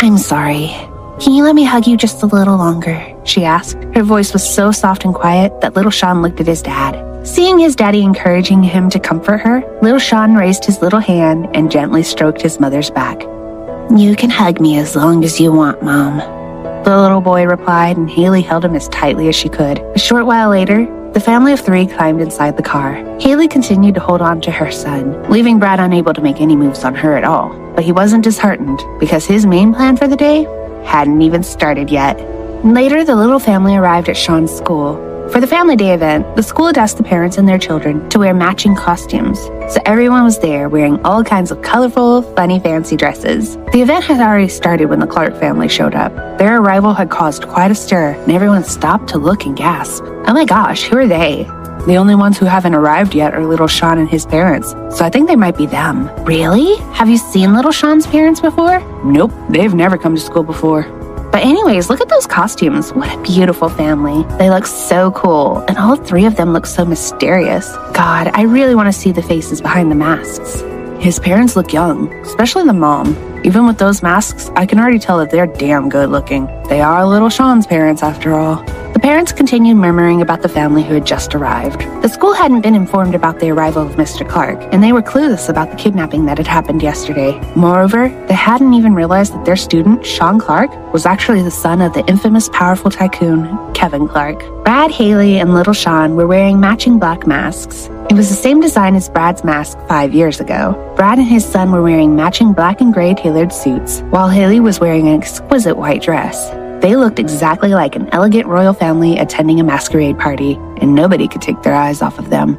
"I'm sorry. Can you let me hug you just a little longer?" she asked. Her voice was so soft and quiet that little Sean looked at his dad. Seeing his daddy encouraging him to comfort her, little Sean raised his little hand and gently stroked his mother's back. You can hug me as long as you want, Mom.
The little boy replied, and Hailey held him as tightly as she could. A short while later, the family of 3 climbed inside the car. Hailey continued to hold on to her son, leaving Brad unable to make any moves on her at all. But he wasn't disheartened, because his main plan for the day hadn't even started yet. Later, the little family arrived at Sean's school. For the family day event, the school had asked the parents and their children to wear matching costumes, so everyone was there wearing all kinds of colorful, funny, fancy dresses. The event had already started when the Clark family showed up. Their arrival had caused quite a stir, and everyone stopped to look and gasp. Oh my gosh, who are they? The only ones who haven't arrived yet are little Sean and his parents, so I think they might be them.
Really? Have you seen little Sean's parents before?
Nope, they've never come to school before.
But anyways, look at those costumes. What a beautiful family. They look so cool, and all 3 of them look so mysterious. God, I really want to see the faces behind the masks.
His parents look young, especially the mom. Even with those masks, I can already tell that they're damn good looking. They are little Sean's parents after all. The parents continued murmuring about the family who had just arrived. The school hadn't been informed about the arrival of Mr. Clark, and they were clueless about the kidnapping that had happened yesterday. Moreover, they hadn't even realized that their student, Sean Clark, was actually the son of the infamous powerful tycoon, Kevin Clark. Brad, Hailey, and little Sean were wearing matching black masks. It was the same design as Brad's mask 5 years ago. Brad and his son were wearing matching black and gray tailored suits, while Hailey was wearing an exquisite white dress. They looked exactly like an elegant royal family attending a masquerade party, and nobody could take their eyes off of them.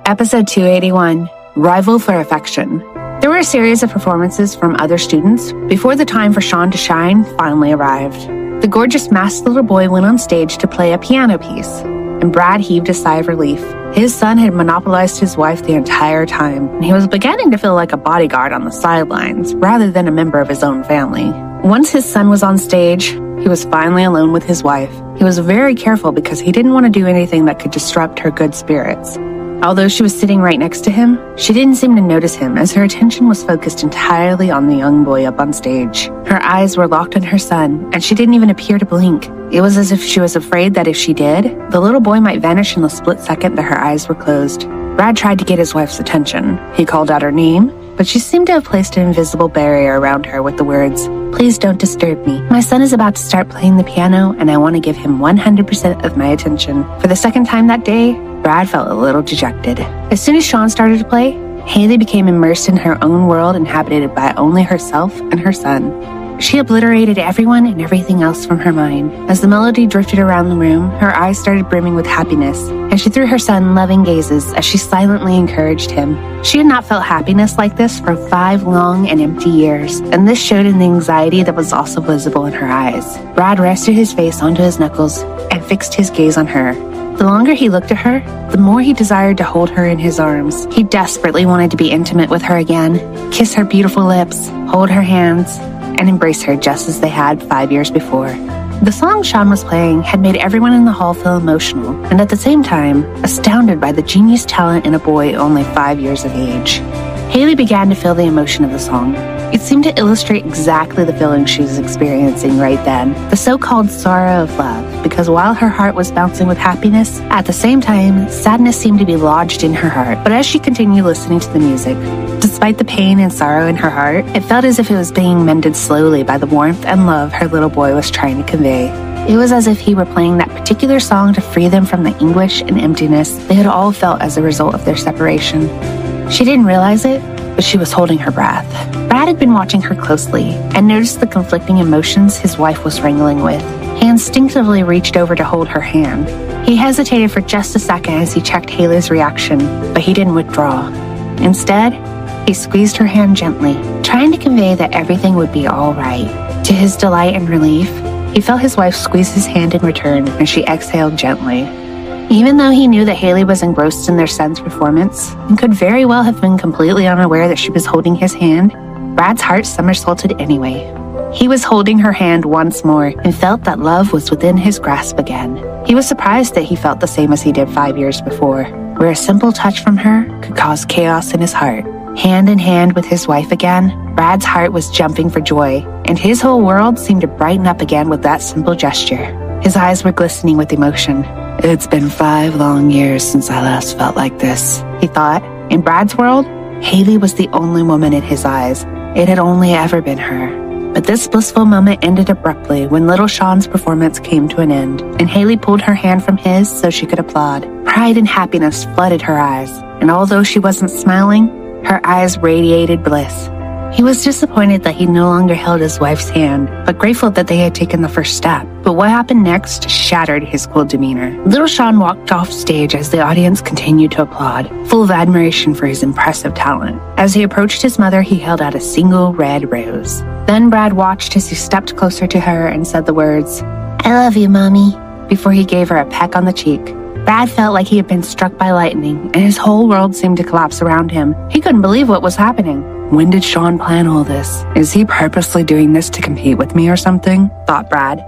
Episode 281, Rival for Affection. There were a series of performances from other students before the time for Sean to shine finally arrived. The gorgeous masked little boy went on stage to play a piano piece, and Brad heaved a sigh of relief. His son had monopolized his wife the entire time, and he was beginning to feel like a bodyguard on the sidelines rather than a member of his own family. Once his son was on stage, he was finally alone with his wife. He was very careful because he didn't want to do anything that could disrupt her good spirits. Although she was sitting right next to him, she didn't seem to notice him as her attention was focused entirely on the young boy up on stage. Her eyes were locked on her son, and she didn't even appear to blink. It was as if she was afraid that if she did, the little boy might vanish in the split second that her eyes were closed. Brad tried to get his wife's attention. He called out her name, but she seemed to have placed an invisible barrier around her with the words, "Please don't disturb me. My son is about to start playing the piano, and I want to give him 100% of my attention." For the second time that day, Brad felt a little dejected. As soon as Sean started to play, Hailey became immersed in her own world inhabited by only herself and her son. She obliterated everyone and everything else from her mind. As the melody drifted around the room, her eyes started brimming with happiness, and she threw her son loving gazes as she silently encouraged him. She had not felt happiness like this for 5 long and empty years, and this showed in the anxiety that was also visible in her eyes. Brad rested his face onto his knuckles and fixed his gaze on her. The longer he looked at her, the more he desired to hold her in his arms. He desperately wanted to be intimate with her again, kiss her beautiful lips, hold her hands, and embrace her just as they had 5 years before. The song Sean was playing had made everyone in the hall feel emotional, and at the same time, astounded by the genius talent in a boy only 5 years of age. Hailey began to feel the emotion of the song. It seemed to illustrate exactly the feeling she was experiencing right then, the so-called sorrow of love, because while her heart was bouncing with happiness, at the same time, sadness seemed to be lodged in her heart. But as she continued listening to the music, despite the pain and sorrow in her heart, it felt as if it was being mended slowly by the warmth and love her little boy was trying to convey. It was as if he were playing that particular song to free them from the anguish and emptiness they had all felt as a result of their separation. She didn't realize it, but she was holding her breath. Brad had been watching her closely and noticed the conflicting emotions his wife was wrangling with. He instinctively reached over to hold her hand. He hesitated for just a second as he checked Hailey's reaction, but he didn't withdraw. Instead, he squeezed her hand gently, trying to convey that everything would be all right. To his delight and relief, he felt his wife squeeze his hand in return as she exhaled gently. Even though he knew that Hailey was engrossed in their son's performance and could very well have been completely unaware that she was holding his hand, Brad's heart somersaulted anyway. He was holding her hand once more and felt that love was within his grasp again. He was surprised that he felt the same as he did 5 years before, where a simple touch from her could cause chaos in his heart. Hand in hand with his wife again, Brad's heart was jumping for joy, and his whole world seemed to brighten up again with that simple gesture. His eyes were glistening with emotion. "It's been 5 long years since I last felt like this," he thought, In Brad's world, Hailey was the only woman in his eyes. It had only ever been her. But this blissful moment ended abruptly when little Sean's performance came to an end, and Hailey pulled her hand from his so she could applaud. Pride and happiness flooded her eyes, and although she wasn't smiling, her eyes radiated bliss. He was disappointed that he no longer held his wife's hand, but grateful that they had taken the first step. But what happened next shattered his cool demeanor. Little Sean walked off stage as the audience continued to applaud, full of admiration for his impressive talent. As he approached his mother, he held out a single red rose. Then Brad watched as he stepped closer to her and said the words,
"I love you, Mommy,"
before he gave her a peck on the cheek. Brad felt like he had been struck by lightning, and his whole world seemed to collapse around him. He couldn't believe what was happening. When did Sean plan all this? Is he purposely doing this to compete with me or something? Thought Brad.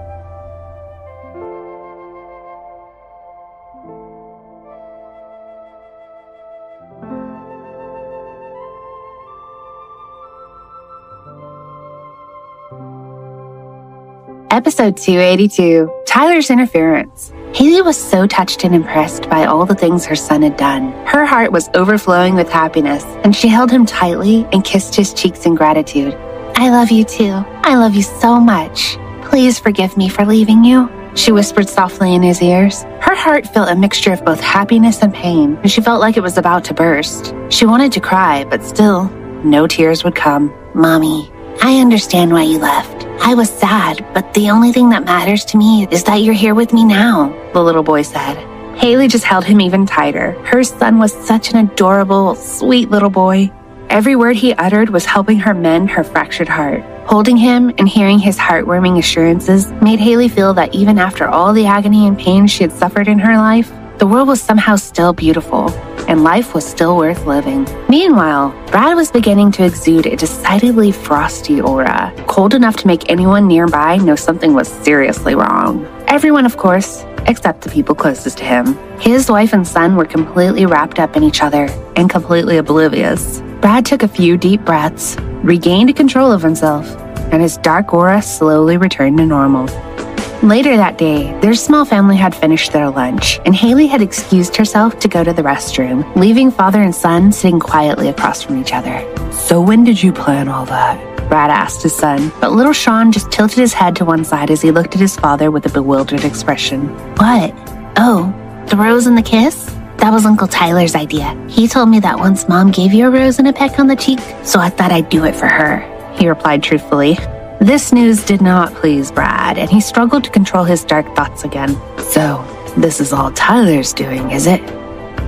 Episode 282, Tyler's Interference. Hailey was so touched and impressed by all the things her son had done. Her heart was overflowing with happiness, and she held him tightly and kissed his cheeks in gratitude.
"I love you too. I love you so much. Please forgive me for leaving you,"
she whispered softly in his ears. Her heart felt a mixture of both happiness and pain, and she felt like it was about to burst. She wanted to cry, but still, no tears would come.
"Mommy, I understand why you left. I was sad, but the only thing that matters to me is that you're here with me now,"
the little boy said. Hailey just held him even tighter. Her son was such an adorable, sweet little boy. Every word he uttered was helping her mend her fractured heart. Holding him and hearing his heartwarming assurances made Hailey feel that even after all the agony and pain she had suffered in her life, the world was somehow still beautiful, and life was still worth living. Meanwhile, Brad was beginning to exude a decidedly frosty aura, cold enough to make anyone nearby know something was seriously wrong. Everyone, of course, except the people closest to him. His wife and son were completely wrapped up in each other and completely oblivious. Brad took a few deep breaths, regained control of himself, and his dark aura slowly returned to normal. Later that day, their small family had finished their lunch, and Hailey had excused herself to go to the restroom, leaving father and son sitting quietly across from each other. "So when did you plan all that?" Brad asked his son, but little Sean just tilted his head to one side as he looked at his father with a bewildered expression.
"What? Oh, the rose and the kiss? That was Uncle Tyler's idea. He told me that once Mom gave you a rose and a peck on the cheek, so I thought I'd do it for her,"
he replied truthfully. This news did not please Brad, and he struggled to control his dark thoughts again. "So, this is all Tyler's doing, is it?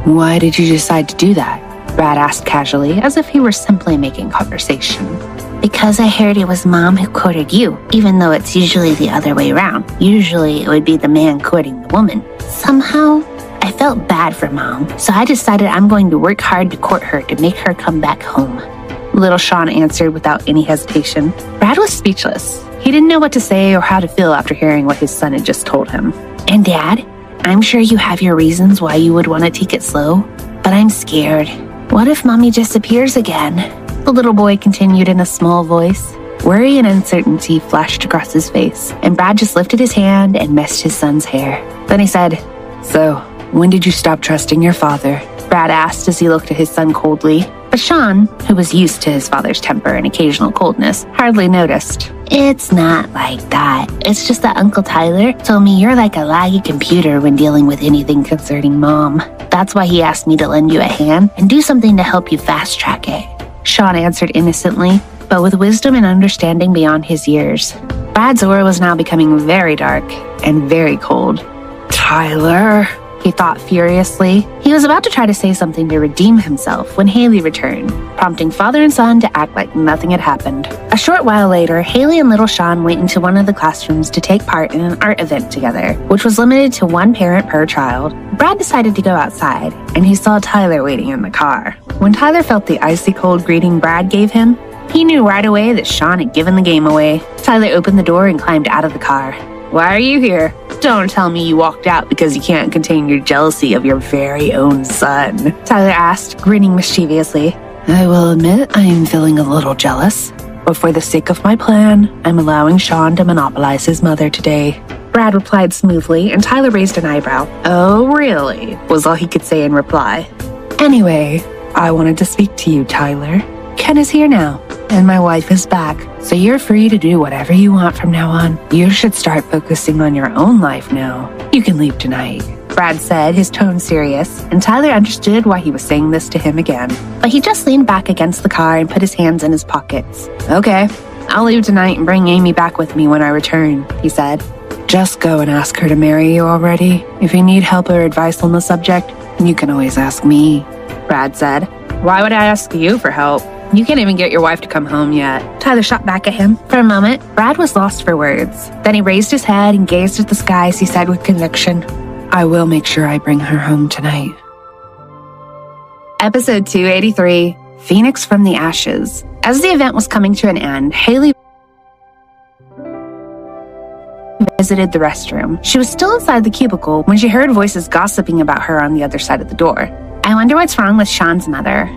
Why did you decide to do that?" Brad asked casually, as if he were simply making conversation.
"Because I heard it was Mom who courted you, even though it's usually the other way around. Usually it would be the man courting the woman. Somehow, I felt bad for Mom, so I decided I'm going to work hard to court her to make her come back home," little Sean answered without any hesitation. Brad was speechless. He didn't know what to say or how to feel after hearing what his son had just told him. "And Dad, I'm sure you have your reasons why you would want to take it slow, but I'm scared. What if Mommy disappears again?"
The little boy continued in a small voice. Worry and uncertainty flashed across his face, and Brad just lifted his hand and messed his son's hair. Then he said, "So, when did you stop trusting your father?" Brad asked as he looked at his son coldly. But Sean, who was used to his father's temper and occasional coldness, hardly noticed.
"It's not like that. It's just that Uncle Tyler told me you're like a laggy computer when dealing with anything concerning Mom. That's why he asked me to lend you a hand and do something to help you fast track it," Sean answered innocently, but with wisdom and understanding beyond his years. Brad's aura was now becoming very dark and very cold. "Tyler," he thought furiously. He was about to try to say something to redeem himself when Hailey returned, prompting father and son to act like nothing had happened. A short while later, Hailey and little Sean went into one of the classrooms to take part in an art event together, which was limited to one parent per child. Brad decided to go outside, and he saw Tyler waiting in the car. When Tyler felt the icy cold greeting Brad gave him, he knew right away that Sean had given the game away. Tyler opened the door and climbed out of the car. "Why are you here? Don't tell me you walked out because you can't contain your jealousy of your very own son," Tyler asked, grinning mischievously. "I will admit I am feeling a little jealous, but for the sake of my plan, I'm allowing Sean to monopolize his mother today," Brad replied smoothly, and Tyler raised an eyebrow. "Oh, really?" was all he could say in reply. "Anyway,
I wanted to speak to you, Tyler. Ken is here now, and my wife is back, so you're free to do whatever you want from now on. You should start focusing on your own life now. You can leave tonight. Brad said, his tone serious, and Tyler understood why he was saying this to him again. But he just leaned back against the car and put his hands in his pockets. Okay, I'll leave tonight and bring Amy back with me when I return, he said. Just go and ask her to marry you already. If you need help or advice on the subject, you can always ask me, Brad said. Why would I ask you for help? You can't even get your wife to come home yet. Tyler shot back at him. For a moment, Brad was lost for words. Then he raised his head and gazed at the sky as he said with conviction, I will make sure I bring her home tonight. Episode 283, Phoenix from the Ashes. As the event was coming to an end, Hailey visited the restroom. She was still inside the cubicle when she heard voices gossiping about her on the other side of the door. I wonder what's wrong with Sean's mother.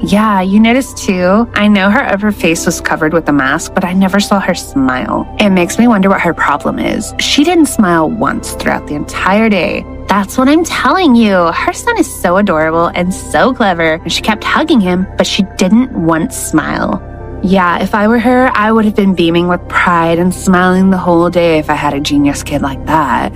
Yeah, you noticed too? I know her upper face was covered with a mask, but I never saw her smile. It makes me wonder what her problem is. She didn't smile once throughout the entire day. That's what I'm telling you. Her son is so adorable and so clever, and she kept hugging him, but she didn't once smile. Yeah, if I were her, I would have been beaming with pride and smiling the whole day if I had a genius kid like that.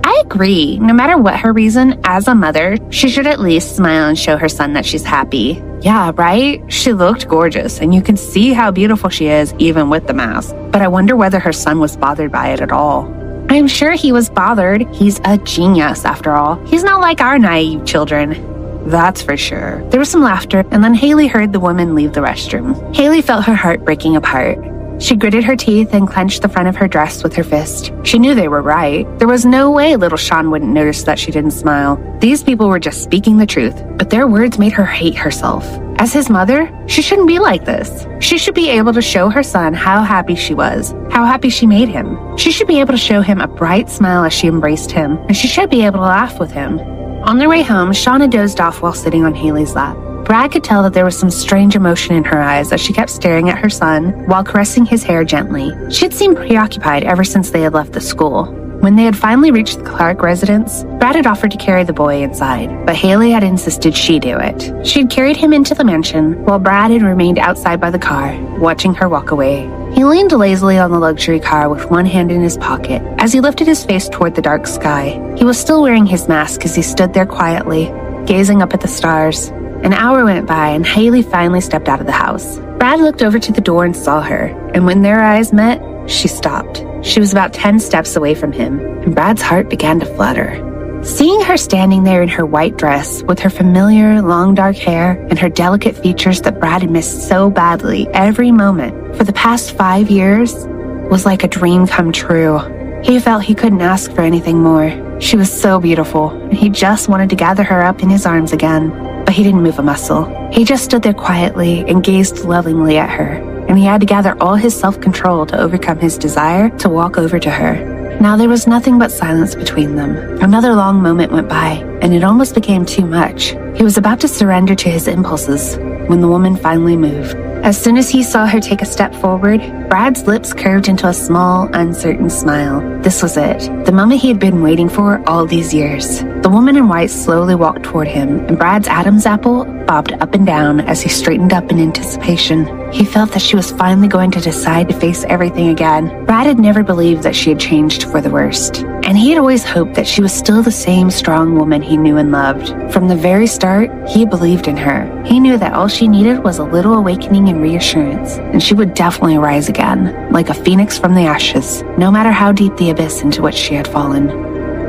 I agree. No matter what her reason, as a mother, she should at least smile and show her son that she's happy. Yeah, right? She looked gorgeous, and you can see how beautiful she is even with the mask. But I wonder whether her son was bothered by it at all. I'm sure he was bothered. He's a genius, after all. He's not like our naive children. That's for sure. There was some laughter, and then Hailey heard the woman leave the restroom. Hailey felt her heart breaking apart. She gritted her teeth and clenched the front of her dress with her fist. She knew they were right. There was no way little Sean wouldn't notice that she didn't smile. These people were just speaking the truth, but their words made her hate herself. As his mother, she shouldn't be like this. She should be able to show her son how happy she was, how happy she made him. She should be able to show him a bright smile as she embraced him, and she should be able to laugh with him. On their way home, Shauna dozed off while sitting on Hailey's lap. Brad could tell that there was some strange emotion in her eyes as she kept staring at her son while caressing his hair gently. She had seemed preoccupied ever since they had left the school. When they had finally reached the Clark residence, Brad had offered to carry the boy inside, but Hailey had insisted she do it. She had carried him into the mansion, while Brad had remained outside by the car, watching her walk away. He leaned lazily on the luxury car with one hand in his pocket as he lifted his face toward the dark sky. He was still wearing his mask as he stood there quietly, gazing up at the stars. An hour went by and Hailey finally stepped out of the house. Brad looked over to the door and saw her, and when their eyes met, she stopped. She was about 10 steps away from him, and Brad's heart began to flutter. Seeing her standing there in her white dress with her familiar long dark hair and her delicate features that Brad had missed so badly every moment for the past 5 years was like a dream come true. He felt he couldn't ask for anything more. She was so beautiful, and he just wanted to gather her up in his arms again. But he didn't move a muscle. He just stood there quietly and gazed lovingly at her, and he had to gather all his self-control to overcome his desire to walk over to her. Now there was nothing but silence between them. Another long moment went by, and it almost became too much. He was about to surrender to his impulses when the woman finally moved. As soon as he saw her take a step forward, Brad's lips curved into a small, uncertain smile. This was it, the moment he had been waiting for all these years. The woman in white slowly walked toward him, and Brad's Adam's apple bobbed up and down as he straightened up in anticipation. He felt that she was finally going to decide to face everything again. Brad had never believed that she had changed for the worst, and he had always hoped that she was still the same strong woman he knew and loved. From the very start, he believed in her. He knew that all she needed was a little awakening and reassurance, and she would definitely rise again, like a phoenix from the ashes, no matter how deep the abyss into which she had fallen.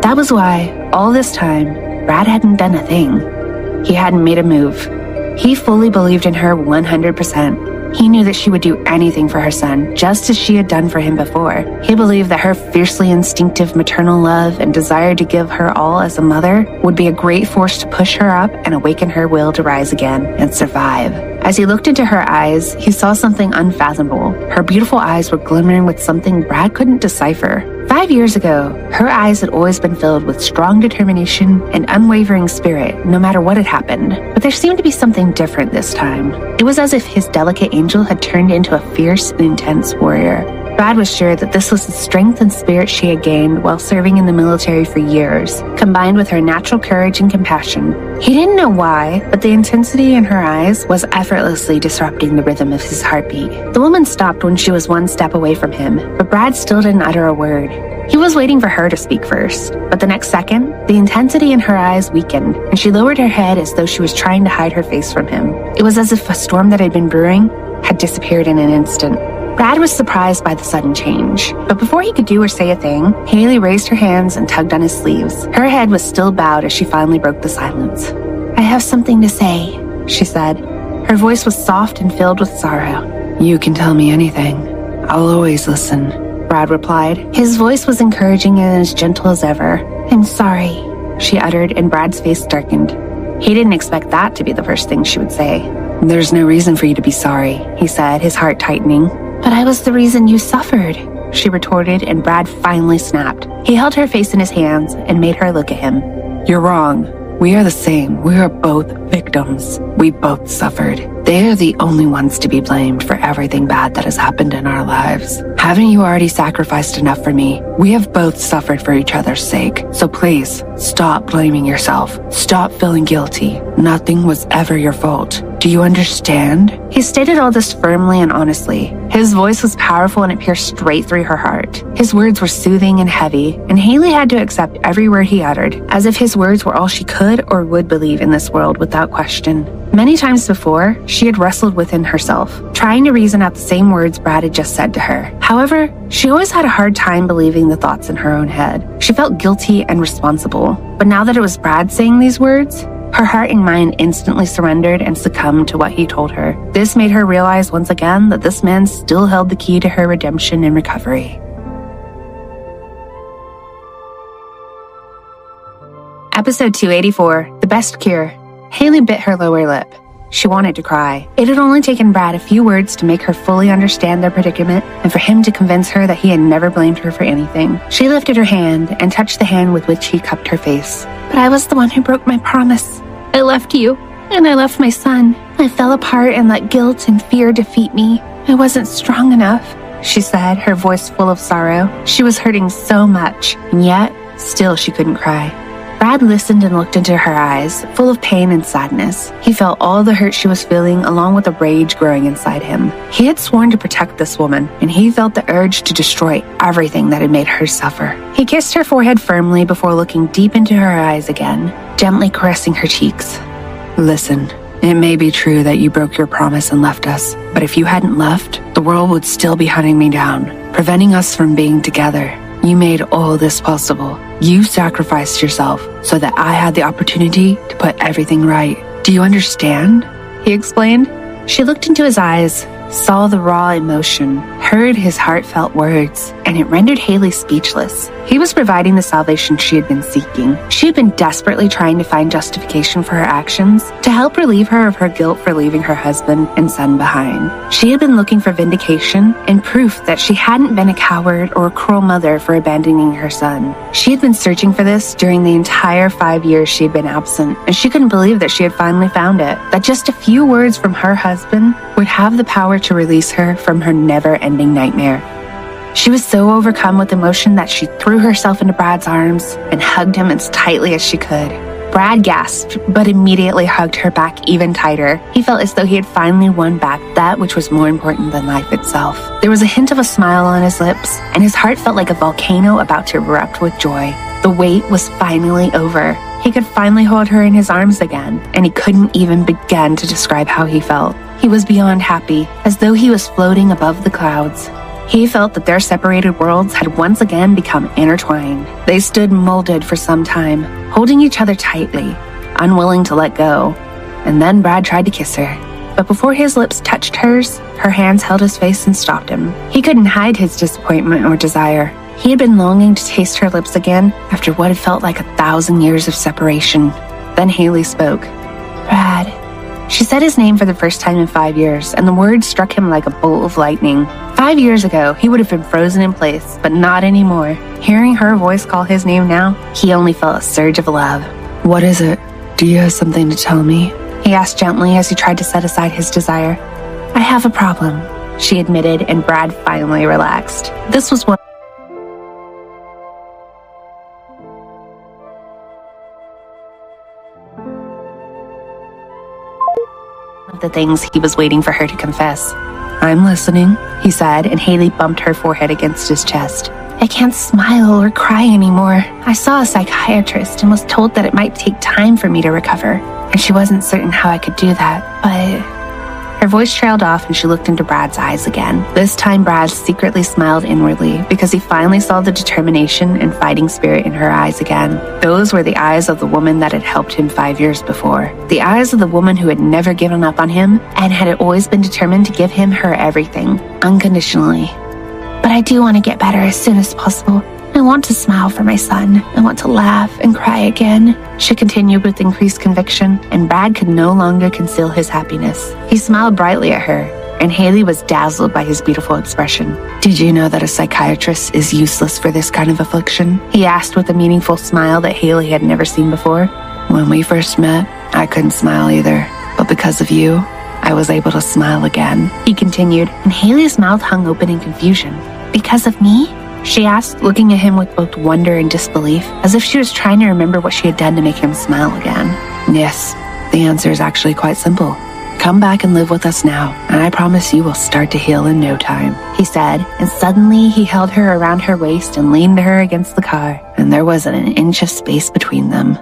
That was why, all this time, Brad hadn't done a thing. He hadn't made a move. He fully believed in her 100%. He knew that she would do anything for her son, just as she had done for him before. He believed that her fiercely instinctive maternal love and desire to give her all as a mother would be a great force to push her up and awaken her will to rise again and survive. As he looked into her eyes, he saw something unfathomable. Her beautiful eyes were glimmering with something Brad couldn't decipher. 5 years ago, her eyes had always been filled with strong determination and unwavering spirit, no matter what had happened. But there seemed to be something different this time. It was as if his delicate angel had turned into a fierce and intense warrior.
Brad was sure that this was the strength and spirit she had gained while serving in the military for years, combined with her natural courage and compassion. He didn't know why, but the intensity in her eyes was effortlessly disrupting the rhythm of his heartbeat. The woman stopped when she was one step away from him, but Brad still didn't utter a word. He was waiting for her to speak first, but the next second, the intensity in her eyes weakened, and she lowered her head as though she was trying to hide her face from him. It was as if a storm that had been brewing had disappeared in an instant. Brad was surprised by the sudden change, but before he could do or say a thing, Hailey raised her hands and tugged on his sleeves. Her head was still bowed as she finally broke the silence. "I have something to say," she said. Her voice was soft and filled with sorrow.
"You can tell me anything. I'll always listen,"
Brad replied. His voice was encouraging and as gentle as ever. "I'm sorry," she uttered, and Brad's face darkened. He didn't expect that to be the first thing she would say.
"There's no reason for you to be sorry," he said, his heart tightening.
"But I was the reason you suffered," she retorted, and Brad finally snapped. He held her face in his hands and made her look at him.
"You're wrong. We are the same. We are both victims. We both suffered. They are the only ones to be blamed for everything bad that has happened in our lives. Haven't you already sacrificed enough for me? We have both suffered for each other's sake. So please, stop blaming yourself. Stop feeling guilty. Nothing was ever your fault. Do you understand?"
He stated all this firmly and honestly. His voice was powerful and it pierced straight through her heart. His words were soothing and heavy, and Hailey had to accept every word he uttered, as if his words were all she could or would believe in this world without question. Many times before, she had wrestled within herself, trying to reason out the same words Brad had just said to her. However, she always had a hard time believing the thoughts in her own head. She felt guilty and responsible. But now that it was Brad saying these words, her heart and mind instantly surrendered and succumbed to what he told her. This made her realize once again that this man still held the key to her redemption and recovery. Episode 284, The Best Cure. Hailey bit her lower lip. She wanted to cry. It had only taken Brad a few words to make her fully understand their predicament and for him to convince her that he had never blamed her for anything. She lifted her hand and touched the hand with which he cupped her face. "But I was the one who broke my promise. I left you, and I left my son. I fell apart and let guilt and fear defeat me. I wasn't strong enough," she said, her voice full of sorrow. She was hurting so much, and yet, still she couldn't cry. Brad listened and looked into her eyes, full of pain and sadness. He felt all the hurt she was feeling, along with the rage growing inside him. He had sworn to protect this woman, and he felt the urge to destroy everything that had made her suffer. He kissed her forehead firmly before looking deep into her eyes again, gently caressing her cheeks.
"Listen, it may be true that you broke your promise and left us, but if you hadn't left, the world would still be hunting me down, preventing us from being together. You made all this possible. You sacrificed yourself so that I had the opportunity to put everything right. Do you understand?" he explained. She looked into his eyes, saw the raw emotion, heard his heartfelt words, and it rendered Hailey speechless. He was providing the salvation she had been seeking. She had been desperately trying to find justification for her actions, to help relieve her of her guilt for leaving her husband and son behind. She had been looking for vindication and proof that she hadn't been a coward or a cruel mother for abandoning her son. She had been searching for this during the entire 5 years she had been absent, and she couldn't believe that she had finally found it, that just a few words from her husband would have the power to release her from her never-ending nightmare. She was so overcome with emotion that she threw herself into Brad's arms and hugged him as tightly as she could. Brad gasped, but immediately hugged her back even tighter. He felt as though he had finally won back that which was more important than life itself. There was a hint of a smile on his lips, and his heart felt like a volcano about to erupt with joy. The wait was finally over. He could finally hold her in his arms again, and he couldn't even begin to describe how he felt. He was beyond happy, as though he was floating above the clouds. He felt that their separated worlds had once again become intertwined. They stood molded for some time, holding each other tightly, unwilling to let go. And then Brad tried to kiss her. But before his lips touched hers, her hands held his face and stopped him. He couldn't hide his disappointment or desire. He had been longing to taste her lips again after what had felt like 1,000 years of separation. Then Hailey spoke. "Brad." She said his name for the first time in 5 years, and the words struck him like a bolt of lightning. 5 years ago, he would have been frozen in place, but not anymore. Hearing her voice call his name now, he only felt a surge of love. "What is it? Do you have something to tell me?"
he asked gently as he tried to set aside his desire. "I have a problem," she admitted, and Brad finally relaxed. This was one of the things he was waiting for her to confess.
"I'm listening," he said, and Hailey bumped her forehead against his chest.
"I can't smile or cry anymore. I saw a psychiatrist and was told that it might take time for me to recover, and she wasn't certain how I could do that, but..." Her voice trailed off and she looked into Brad's eyes again. This time Brad secretly smiled inwardly because he finally saw the determination and fighting spirit in her eyes again. Those were the eyes of the woman that had helped him 5 years before. The eyes of the woman who had never given up on him and had always been determined to give him her everything, unconditionally. "But I do want to get better as soon as possible. I want to smile for my son. I want to laugh and cry again," she continued with increased conviction, and Brad could no longer conceal his happiness. He smiled brightly at her, and Hailey was dazzled by his beautiful expression.
"Did you know that a psychiatrist is useless for this kind of affliction?"
he asked with a meaningful smile that Hailey had never seen before.
"When we first met, I couldn't smile either, but because of you, I was able to smile again,"
he continued, and Hailey's mouth hung open in confusion. "Because of me?" she asked, looking at him with both wonder and disbelief, as if she was trying to remember what she had done to make him smile again.
"Yes, the answer is actually quite simple. Come back and live with us now, and I promise you will start to heal in no time,"
he said, and suddenly he held her around her waist and leaned her against the car,
and there wasn't an inch of space between them.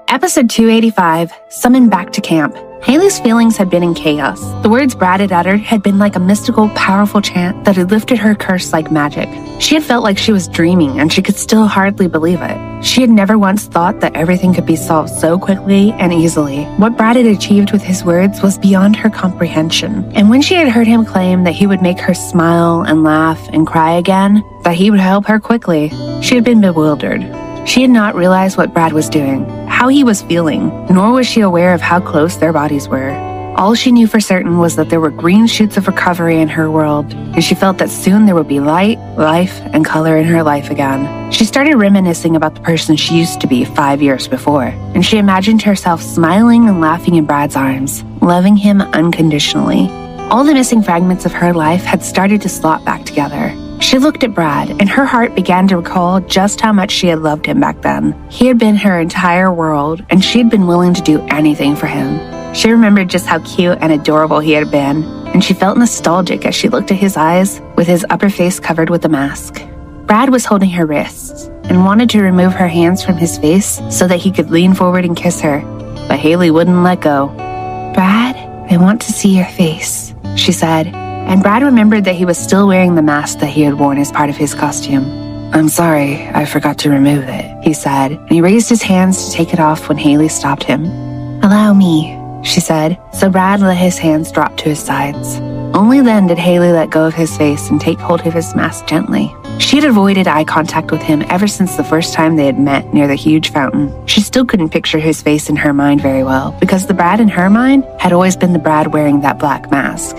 Episode 285, Summoned Back to Camp. Hailey's feelings had been in chaos. The words Brad had uttered had been like a mystical, powerful chant that had lifted her curse like magic. She had felt like she was dreaming, and she could still hardly believe it. She had never once thought that everything could be solved so quickly and easily. What Brad had achieved with his words was beyond her comprehension. And when she had heard him claim that he would make her smile and laugh and cry again, that he would help her quickly, she had been bewildered. She had not realized what Brad was doing, how he was feeling, nor was she aware of how close their bodies were. All she knew for certain was that there were green shoots of recovery in her world, and she felt that soon there would be light, life, and color in her life again. She started reminiscing about the person she used to be 5 years before, and she imagined herself smiling and laughing in Brad's arms, loving him unconditionally. All the missing fragments of her life had started to slot back together. She looked at Brad, and her heart began to recall just how much she had loved him back then. He had been her entire world, and she had been willing to do anything for him. She remembered just how cute and adorable he had been, and she felt nostalgic as she looked at his eyes, with his upper face covered with a mask. Brad was holding her wrists, and wanted to remove her hands from his face so that he could lean forward and kiss her, but Hailey wouldn't let go. "Brad, I want to see your face," she said. And Brad remembered that he was still wearing the mask that he had worn as part of his costume.
"I'm sorry, I forgot to remove it,"
he said, and he raised his hands to take it off when Hailey stopped him. "Allow me," she said, so Brad let his hands drop to his sides. Only then did Hailey let go of his face and take hold of his mask gently. She had avoided eye contact with him ever since the first time they had met near the huge fountain. She still couldn't picture his face in her mind very well, because the Brad in her mind had always been the Brad wearing that black mask.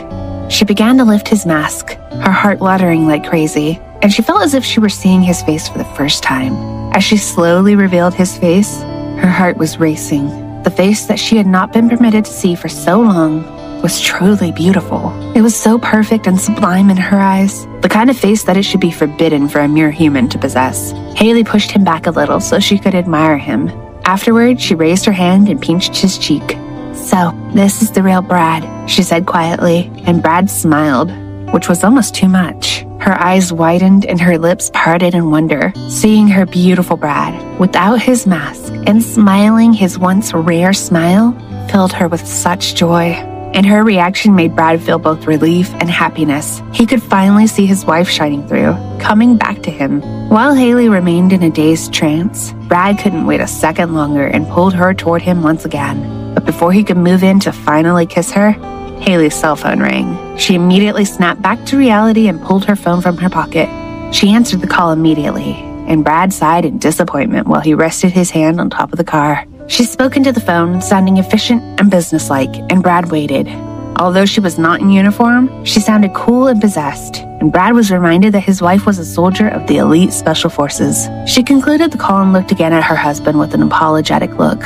She began to lift his mask, her heart fluttering like crazy, and she felt as if she were seeing his face for the first time. As she slowly revealed his face, her heart was racing. The face that she had not been permitted to see for so long was truly beautiful. It was so perfect and sublime in her eyes, the kind of face that it should be forbidden for a mere human to possess. Hailey pushed him back a little so she could admire him. Afterward, she raised her hand and pinched his cheek. "So, this is the real Brad," she said quietly, and Brad smiled, which was almost too much. Her eyes widened and her lips parted in wonder, seeing her beautiful Brad, without his mask, and smiling his once rare smile, filled her with such joy. And her reaction made Brad feel both relief and happiness. He could finally see his wife shining through, coming back to him. While Hailey remained in a dazed trance, Brad couldn't wait a second longer and pulled her toward him once again. But before he could move in to finally kiss her, Hailey's cell phone rang. She immediately snapped back to reality and pulled her phone from her pocket. She answered the call immediately, and Brad sighed in disappointment while he rested his hand on top of the car. She spoke into the phone, sounding efficient and businesslike, and Brad waited. Although she was not in uniform, she sounded cool and possessed, and Brad was reminded that his wife was a soldier of the elite special forces. She concluded the call and looked again at her husband with an apologetic look.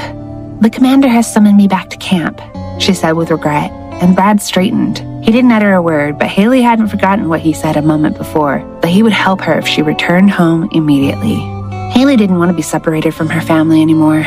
"The commander has summoned me back to camp," she said with regret.
and Brad straightened. He didn't utter a word, but Hailey hadn't forgotten what he said a moment before, that he would help her if she returned home immediately. Hailey didn't want to be separated from her family anymore.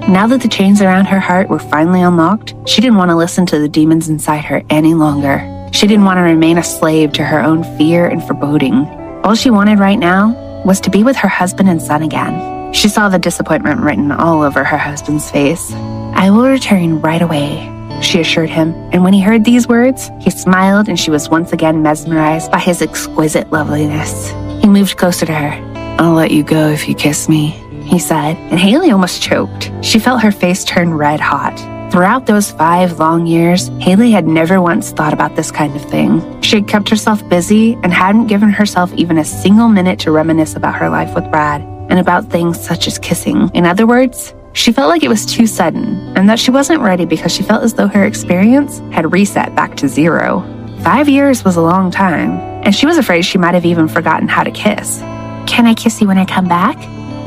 Now that the chains around her heart were finally unlocked, she didn't want to listen to the demons inside her any longer. She didn't want to remain a slave to her own fear and foreboding. All she wanted right now was to be with her husband and son again. She saw the disappointment written all over her husband's face. "I will return right away," she assured him, and when he heard these words, he smiled and she was once again mesmerized by his exquisite loveliness. He moved closer to her. "I'll let you go if you kiss me," he said, and Hailey almost choked. She felt her face turn red hot. Throughout those 5 long years, Hailey had never once thought about this kind of thing. She had kept herself busy and hadn't given herself even a single minute to reminisce about her life with Brad and about things such as kissing. In other words, she felt like it was too sudden and that she wasn't ready because she felt as though her experience had reset back to 0. 5 years was a long time, and she was afraid she might have even forgotten how to kiss. "Can I kiss you when I come back?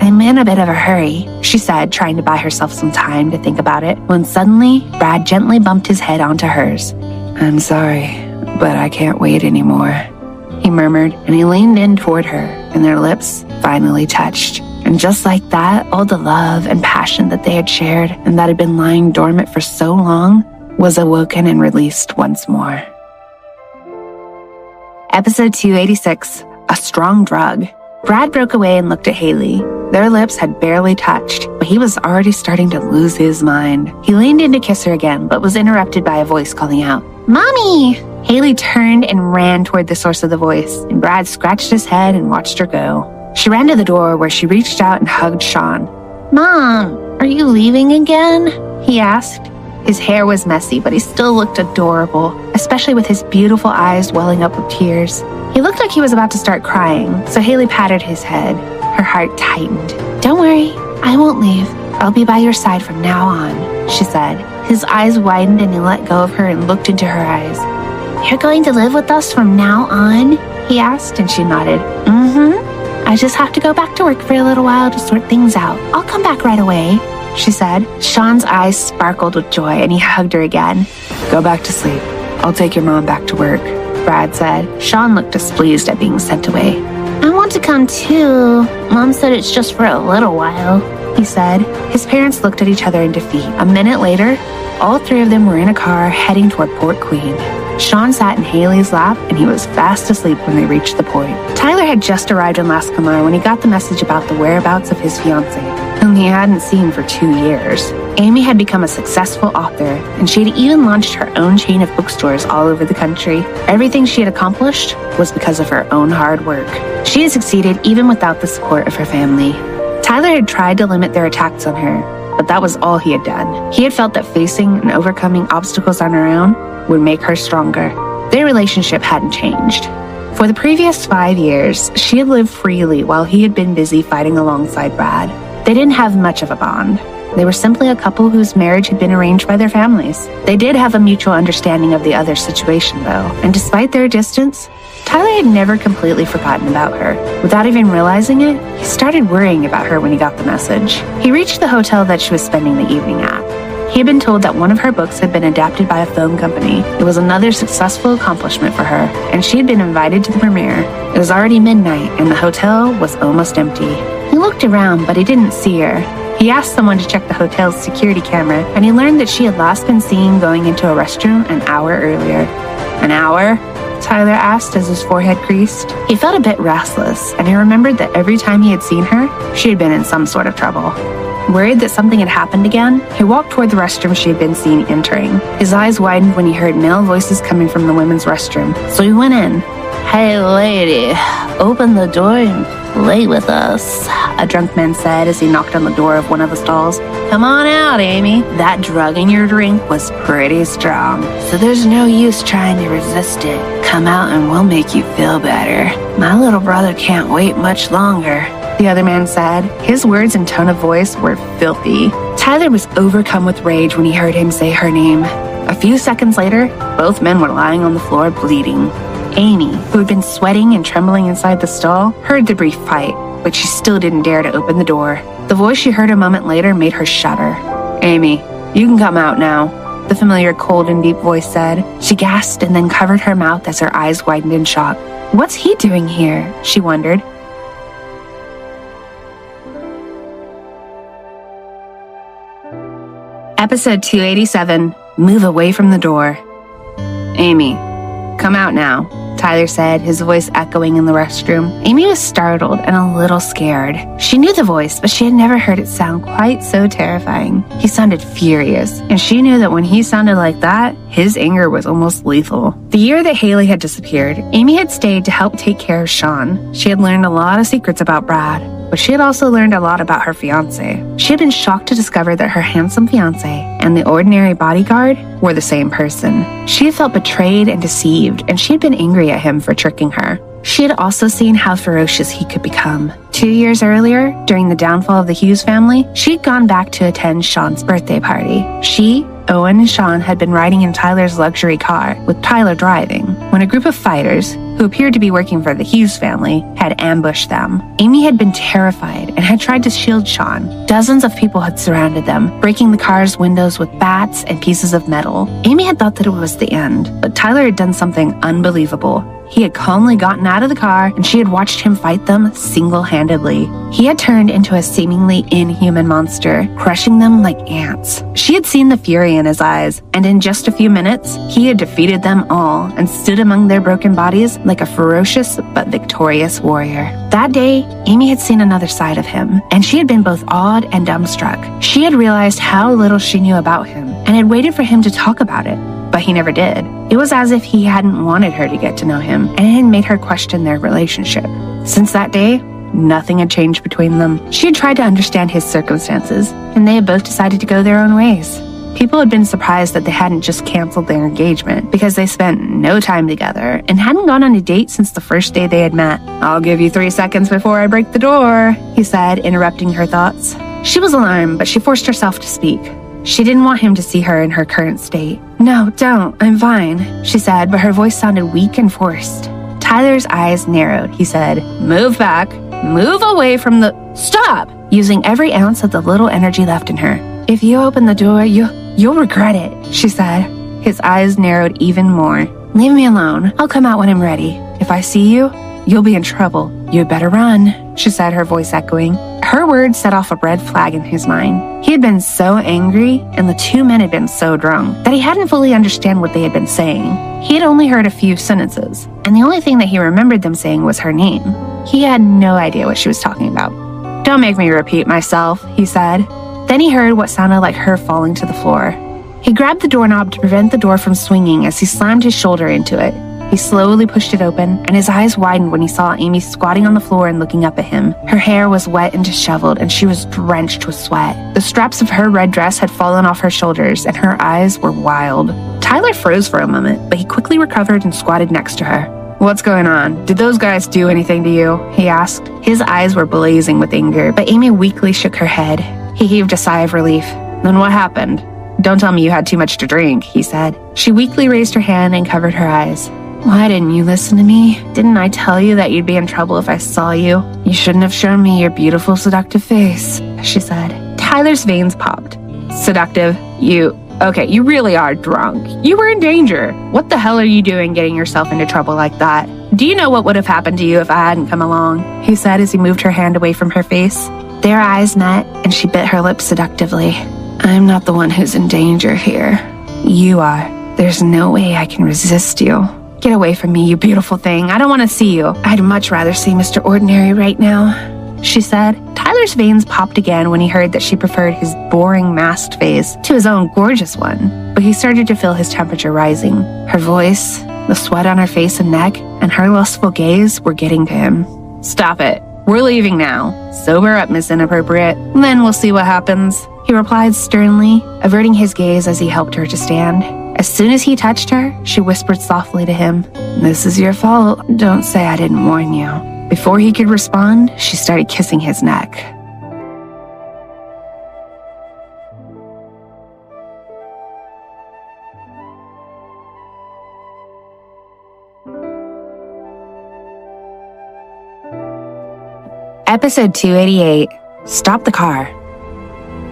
I'm in a bit of a hurry," she said, trying to buy herself some time to think about it, when suddenly Brad gently bumped his head onto hers. "I'm sorry, but I can't wait anymore," he murmured, and he leaned in toward her, and their lips finally touched. And just like that, all the love and passion that they had shared and that had been lying dormant for so long was awoken and released once more. Episode 286, A Strong Drug. Brad broke away and looked at Hailey. Their lips had barely touched, but he was already starting to lose his mind. He leaned in to kiss her again, but was interrupted by a voice calling out, "Mommy!" Hailey turned and ran toward the source of the voice, and Brad scratched his head and watched her go. She ran to the door where she reached out and hugged Sean. "Mom, are you leaving again?" he asked. His hair was messy, but he still looked adorable, especially with his beautiful eyes welling up with tears. He looked like he was about to start crying, so Hailey patted his head. Her heart tightened. "Don't worry, I won't leave. I'll be by your side from now on," she said. His eyes widened and he let go of her and looked into her eyes. "You're going to live with us from now on?" he asked, and she nodded. "Mm-hmm. I just have to go back to work for a little while to sort things out. I'll come back right away," she said. Sean's eyes sparkled with joy and he hugged her again. "Go back to sleep. I'll take your mom back to work," Brad said. Sean looked displeased at being sent away. "I want to come too. Mom said it's just for a little while," he said. His parents looked at each other in defeat. A minute later, all 3 of them were in a car heading toward Port Queen. Sean sat in Hailey's lap and he was fast asleep when they reached the point. Tyler had just arrived in Lascomar when he got the message about the whereabouts of his fiancée, whom he hadn't seen for 2 years. Amy had become a successful author, and she had even launched her own chain of bookstores all over the country. Everything she had accomplished was because of her own hard work. She had succeeded even without the support of her family. Tyler had tried to limit their attacks on her, but that was all he had done. He had felt that facing and overcoming obstacles on her own would make her stronger. Their relationship hadn't changed. For the previous 5 years, she had lived freely while he had been busy fighting alongside Brad. They didn't have much of a bond. They were simply a couple whose marriage had been arranged by their families. They did have a mutual understanding of the other's situation, though, and despite their distance, Tyler had never completely forgotten about her. Without even realizing it, he started worrying about her when he got the message. He reached the hotel that she was spending the evening at. He had been told that one of her books had been adapted by a film company. It was another successful accomplishment for her, and she had been invited to the premiere. It was already midnight, and the hotel was almost empty. He looked around, but he didn't see her. He asked someone to check the hotel's security camera, and he learned that she had last been seen going into a restroom an hour earlier. "An hour?" Tyler asked as his forehead creased. He felt a bit restless, and he remembered that every time he had seen her, she had been in some sort of trouble. Worried that something had happened again, he walked toward the restroom she had been seen entering. His eyes widened when he heard male voices coming from the women's restroom, so he went in. "Hey lady, open the door and lay with us," a drunk man said as he knocked on the door of one of the stalls. "Come on out, Amy. That drug in your drink was pretty strong, so there's no use trying to resist it. Come out and we'll make you feel better. My little brother can't wait much longer," the other man said. His words and tone of voice were filthy. Tyler was overcome with rage when he heard him say her name. A few seconds later, both men were lying on the floor bleeding. Amy, who had been sweating and trembling inside the stall, heard the brief fight, but she still didn't dare to open the door. The voice she heard a moment later made her shudder. "Amy, you can come out now," the familiar cold and deep voice said. She gasped and then covered her mouth as her eyes widened in shock. What's he doing here? She wondered. Episode 287, Move Away from the Door. Amy, come out now, Tyler said, his voice echoing in the restroom. Amy was startled and a little scared. She knew the voice, but she had never heard it sound quite so terrifying. He sounded furious, and she knew that when he sounded like that, his anger was almost lethal. The year that Hailey had disappeared, Amy had stayed to help take care of Sean. She had learned a lot of secrets about Brad, but she had also learned a lot about her fiancé. She had been shocked to discover that her handsome fiancé and the ordinary bodyguard were the same person. She had felt betrayed and deceived, and she had been angry at him for tricking her. She had also seen how ferocious he could become. 2 years earlier, during the downfall of the Hughes family, she had gone back to attend Sean's birthday party. She, Owen, and Sean had been riding in Tyler's luxury car, with Tyler driving, when a group of fighters, who appeared to be working for the Hughes family, had ambushed them. Amy had been terrified and had tried to shield Sean. Dozens of people had surrounded them, breaking the car's windows with bats and pieces of metal. Amy had thought that it was the end, but Tyler had done something unbelievable. He had calmly gotten out of the car, and she had watched him fight them single-handedly. He had turned into a seemingly inhuman monster, crushing them like ants. She had seen the fury in his eyes, and in just a few minutes, he had defeated them all and stood among their broken bodies like a ferocious but victorious warrior. That day, Amy had seen another side of him, and she had been both awed and dumbstruck. She had realized how little she knew about him, and had waited for him to talk about it. But he never did. It was as if he hadn't wanted her to get to know him, and it had made her question their relationship. Since that day, nothing had changed between them. She had tried to understand his circumstances, and they had both decided to go their own ways. People had been surprised that they hadn't just canceled their engagement, because they spent no time together and hadn't gone on a date since the first day they had met. "I'll give you 3 seconds before I break the door," he said, interrupting her thoughts. She was alarmed, but she forced herself to speak. She didn't want him to see her in her current state. "No, don't. I'm fine," she said, but her voice sounded weak and forced. Tyler's eyes narrowed. He said, "Move back. Move away from the—" "Stop!" Using every ounce of the little energy left in her. "If you open the door, you'll regret it," she said. His eyes narrowed even more. "Leave me alone. I'll come out when I'm ready. If I see you, you'll be in trouble. You'd better run," she said, her voice echoing. Her words set off a red flag in his mind. He had been so angry, and the two men had been so drunk, that he hadn't fully understood what they had been saying. He had only heard a few sentences, and the only thing that he remembered them saying was her name. He had no idea what she was talking about. "Don't make me repeat myself," he said. Then he heard what sounded like her falling to the floor. He grabbed the doorknob to prevent the door from swinging as he slammed his shoulder into it. He slowly pushed it open, and his eyes widened when he saw Amy squatting on the floor and looking up at him. Her hair was wet and disheveled, and she was drenched with sweat. The straps of her red dress had fallen off her shoulders, and her eyes were wild. Tyler froze for a moment, but he quickly recovered and squatted next to her. "What's going on? Did those guys do anything to you?" he asked. His eyes were blazing with anger, but Amy weakly shook her head. He heaved a sigh of relief. "Then what happened? Don't tell me you had too much to drink," he said. She weakly raised her hand and covered her eyes. "Why didn't you listen to me? Didn't I tell you that you'd be in trouble if I saw you? You shouldn't have shown me your beautiful, seductive face," she said. Tyler's veins popped. "Seductive? Okay, you really are drunk. You were in danger. What the hell are you doing getting yourself into trouble like that? Do you know what would have happened to you if I hadn't come along?" he said as he moved her hand away from her face. Their eyes met, and she bit her lips seductively. "I'm not the one who's in danger here. You are. There's no way I can resist you. Get away from me, you beautiful thing. I don't want to see you. I'd much rather see Mr. Ordinary right now," she said. Tyler's veins popped again when he heard that she preferred his boring masked face to his own gorgeous one, but he started to feel his temperature rising. Her voice, the sweat on her face and neck, and her lustful gaze were getting to him. "Stop it. We're leaving now. Sober up, Miss Inappropriate. Then we'll see what happens," he replied sternly, averting his gaze as he helped her to stand. As soon as he touched her, she whispered softly to him, "This is your fault. Don't say I didn't warn you." Before he could respond, she started kissing his neck. Episode 288, Stop the Car.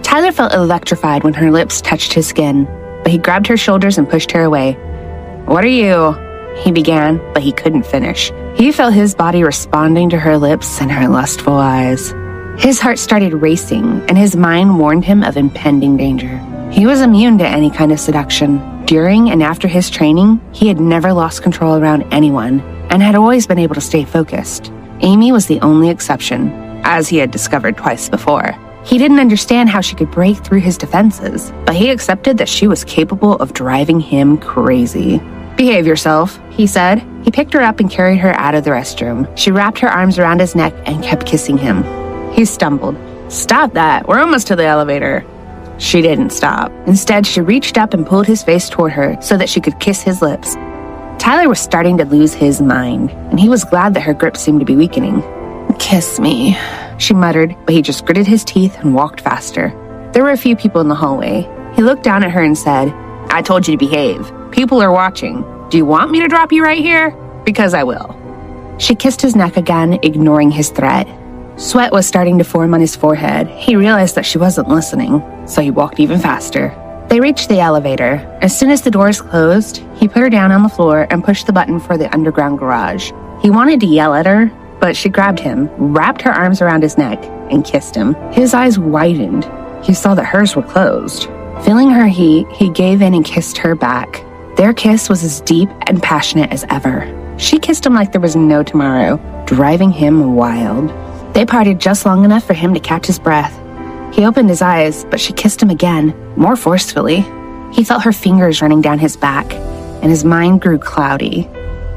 Tyler felt electrified when her lips touched his skin.
but he grabbed her shoulders and pushed her away. "What are you?" he began, but he couldn't finish. He felt his body responding to her lips and her lustful eyes. His heart started racing, and his mind warned him of impending danger. He was immune to any kind of seduction. During and after his training, he had never lost control around anyone and had always been able to stay focused. Amy was the only exception, as he had discovered twice before. He didn't understand how she could break through his defenses, but he accepted that she was capable of driving him crazy. "Behave yourself," he said. He picked her up and carried her out of the restroom. She wrapped her arms around his neck and kept kissing him. He stumbled. "Stop that, we're almost to the elevator." She didn't stop. Instead, she reached up and pulled his face toward her so that she could kiss his lips. Tyler was starting to lose his mind, and he was glad that her grip seemed to be weakening. "Kiss me," she muttered, but he just gritted his teeth and walked faster. There were a few people in the hallway. He looked down at her and said, "I told you to behave. People are watching. Do you want me to drop you right here? Because I will." She kissed his neck again, ignoring his threat. Sweat was starting to form on his forehead. He realized that she wasn't listening, so he walked even faster. They reached the elevator. As soon as the doors closed, he put her down on the floor and pushed the button for the underground garage. He wanted to yell at her, but she grabbed him, wrapped her arms around his neck, and kissed him. His eyes widened. He saw that hers were closed. Feeling her heat, he gave in and kissed her back. Their kiss was as deep and passionate as ever. She kissed him like there was no tomorrow, driving him wild. They parted just long enough for him to catch his breath. He opened his eyes, but she kissed him again, more forcefully. He felt her fingers running down his back, and his mind grew cloudy.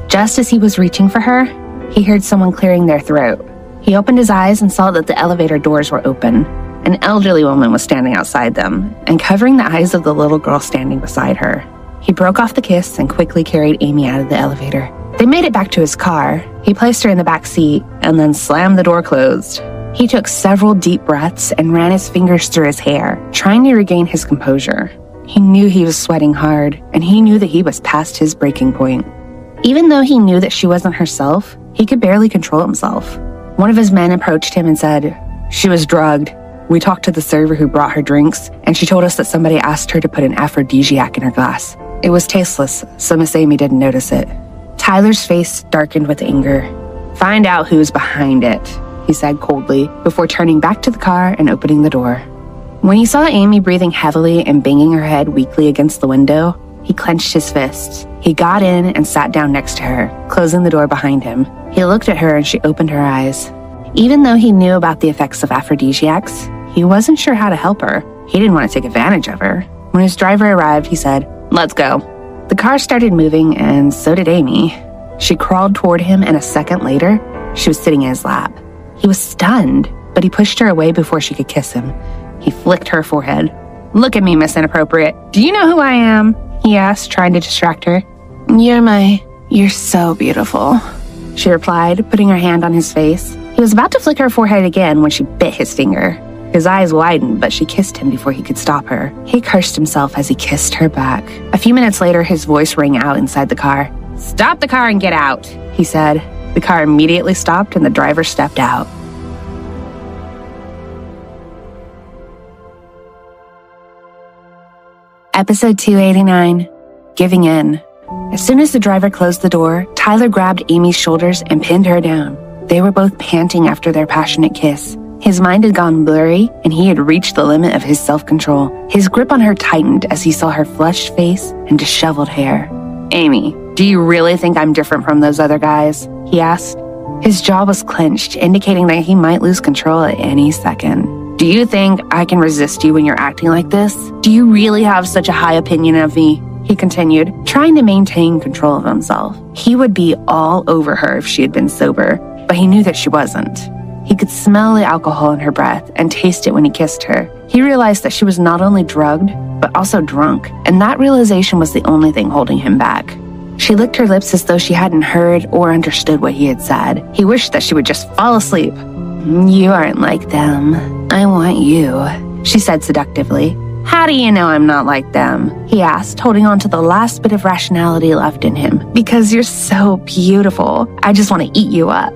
Just as he was reaching for her, he heard someone clearing their throat. He opened his eyes and saw that the elevator doors were open. An elderly woman was standing outside them and covering the eyes of the little girl standing beside her. He broke off the kiss and quickly carried Amy out of the elevator. They made it back to his car. He placed her in the back seat and then slammed the door closed. He took several deep breaths and ran his fingers through his hair, trying to regain his composure. He knew he was sweating hard, and he knew that he was past his breaking point. Even though he knew that she wasn't herself, he could barely control himself. One of his men approached him and said, "She was drugged. We talked to the server who brought her drinks, and she told us that somebody asked her to put an aphrodisiac in her glass. It was tasteless, so Miss Amy didn't notice it." Tyler's face darkened with anger. "Find out who's behind it," he said coldly, before turning back to the car and opening the door. When he saw Amy breathing heavily and banging her head weakly against the window, he clenched his fists. He got in and sat down next to her, closing the door behind him. He looked at her and she opened her eyes. Even though he knew about the effects of aphrodisiacs, he wasn't sure how to help her. He didn't want to take advantage of her. When his driver arrived, he said, "Let's go." The car started moving, and so did Amy. She crawled toward him, and a second later, she was sitting in his lap. He was stunned, but he pushed her away before she could kiss him. He flicked her forehead. "Look at me, Miss Inappropriate. Do you know who I am?" he asked, trying to distract her. You're so beautiful," she replied, putting her hand on his face. He was about to flick her forehead again when she bit his finger. His eyes widened, but she kissed him before he could stop her. He cursed himself as he kissed her back. A few minutes later, his voice rang out inside the car. "Stop the car and get out," he said. The car immediately stopped and the driver stepped out. Episode 289, Giving In. As soon as the driver closed the door, Tyler grabbed Amy's shoulders and pinned her down. They were both panting after their passionate kiss. His mind had gone blurry, and he had reached the limit of his self-control. His grip on her tightened as he saw her flushed face and disheveled hair. "Amy, do you really think I'm different from those other guys?" he asked. His jaw was clenched, indicating that he might lose control at any second. "Do you think I can resist you when you're acting like this? Do you really have such a high opinion of me?" he continued, trying to maintain control of himself. He would be all over her if she had been sober, but he knew that she wasn't. He could smell the alcohol in her breath and taste it when he kissed her. He realized that she was not only drugged, but also drunk, and that realization was the only thing holding him back. She licked her lips as though she hadn't heard or understood what he had said. He wished that she would just fall asleep. "You aren't like them. I want you," she said seductively. "How do you know I'm not like them?" he asked, holding on to the last bit of rationality left in him. "Because you're so beautiful. I just want to eat you up."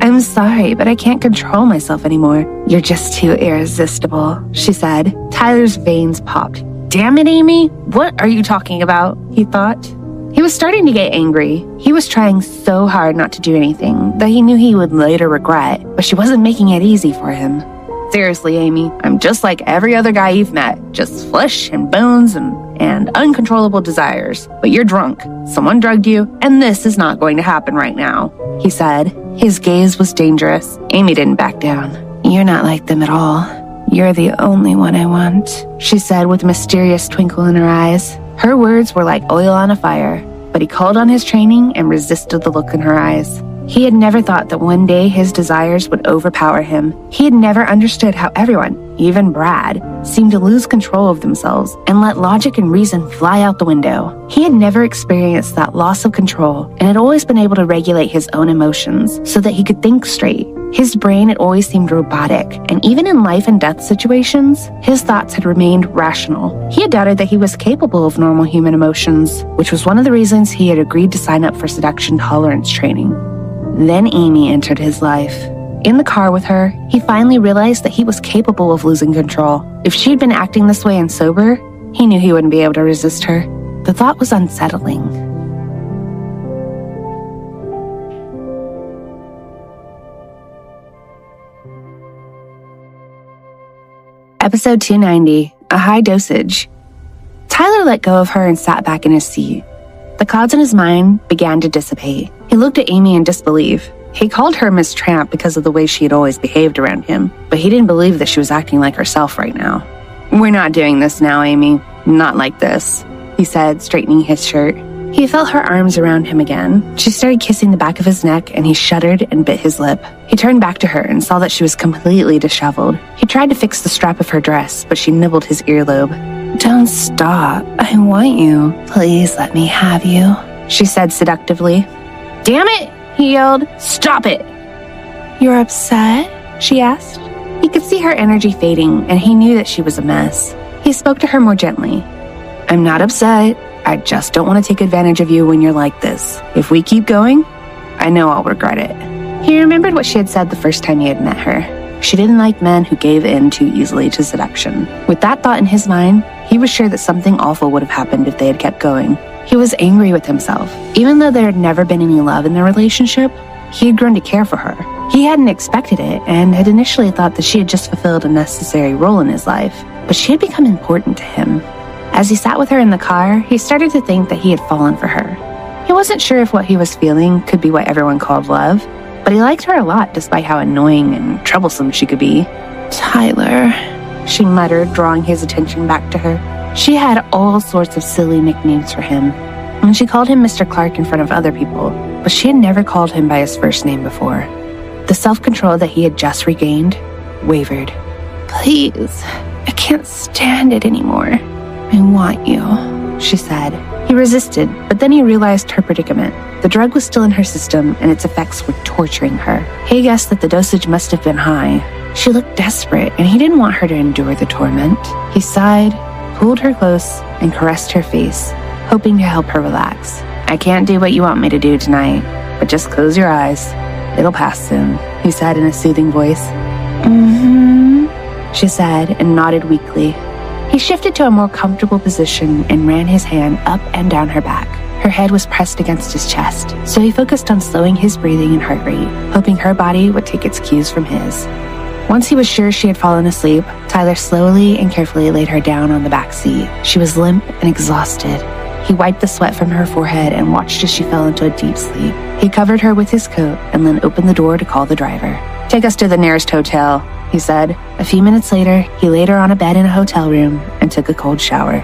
"I'm sorry, but I can't control myself anymore." "You're just too irresistible," she said. Tyler's veins popped. Damn it, Amy. What are you talking about? He thought. He was starting to get angry. He was trying so hard not to do anything that he knew he would later regret, but she wasn't making it easy for him. Seriously, Amy, I'm just like every other guy you've met, just flesh and bones and uncontrollable desires. But you're drunk, someone drugged you, and this is not going to happen right now, he said. His gaze was dangerous. Amy didn't back down.
You're not like them at all. You're the only one I want,
she said with a mysterious twinkle in her eyes. Her words were like oil on a fire, but he called on his training and resisted the look in her eyes. He had never thought that one day his desires would overpower him. He had never understood how everyone, even Brad, seemed to lose control of themselves and let logic and reason fly out the window. He had never experienced that loss of control and had always been able to regulate his own emotions so that he could think straight. His brain had always seemed robotic, and even in life and death situations, his thoughts had remained rational. He had doubted that he was capable of normal human emotions, which was one of the reasons he had agreed to sign up for seduction tolerance training. Then Amy entered his life. In the car with her, he finally realized that he was capable of losing control. If she had been acting this way and sober, he knew he wouldn't be able to resist her. The thought was unsettling. Episode 290, A High Dosage. Tyler let go of her and sat back in his seat. The clouds in his mind began to dissipate. He looked at Amy in disbelief. He called her Miss Tramp because of the way she had always behaved around him, but he didn't believe that she was acting like herself right now. We're not doing this now, Amy. Not like this, he said, straightening his shirt. He felt her arms around him again. She started kissing the back of his neck, and he shuddered and bit his lip. He turned back to her and saw that she was completely disheveled. He tried to fix the strap of her dress, but she nibbled his earlobe.
Don't stop. I want you. Please let me have you,
she said seductively. Damn it, he yelled. Stop it.
You're upset?
She asked. He could see her energy fading, and he knew that she was a mess. He spoke to her more gently. I'm not upset. I just don't want to take advantage of you when you're like this. If we keep going, I know I'll regret it. He remembered what she had said the first time he had met her. She didn't like men who gave in too easily to seduction. With that thought in his mind, he was sure that something awful would have happened if they had kept going. He was angry with himself. Even though there had never been any love in their relationship, he had grown to care for her. He hadn't expected it and had initially thought that she had just fulfilled a necessary role in his life, but she had become important to him. As he sat with her in the car, he started to think that he had fallen for her. He wasn't sure if what he was feeling could be what everyone called love, but he liked her a lot despite how annoying and troublesome she could be.
Tyler,
she muttered, drawing his attention back to her. She had all sorts of silly nicknames for him, and she called him Mr. Clark in front of other people, but she had never called him by his first name before. The self-control that he had just regained wavered.
Please, I can't stand it anymore. I want you,
she said. He resisted, but then he realized her predicament. The drug was still in her system, and its effects were torturing her. He guessed that the dosage must have been high. She looked desperate, and he didn't want her to endure the torment. He sighed, pulled her close, and caressed her face, hoping to help her relax. I can't do what you want me to do tonight, but just close your eyes. It'll pass soon, he said in a soothing voice. She said, and nodded weakly. He shifted to a more comfortable position and ran his hand up and down her back. Her head was pressed against his chest, so he focused on slowing his breathing and heart rate, hoping her body would take its cues from his. Once he was sure she had fallen asleep, Tyler slowly and carefully laid her down on the back seat. She was limp and exhausted. He wiped the sweat from her forehead and watched as she fell into a deep sleep. He covered her with his coat and then opened the door to call the driver. Take us to the nearest hotel, he said. A few minutes later, he laid her on a bed in a hotel room and took a cold shower.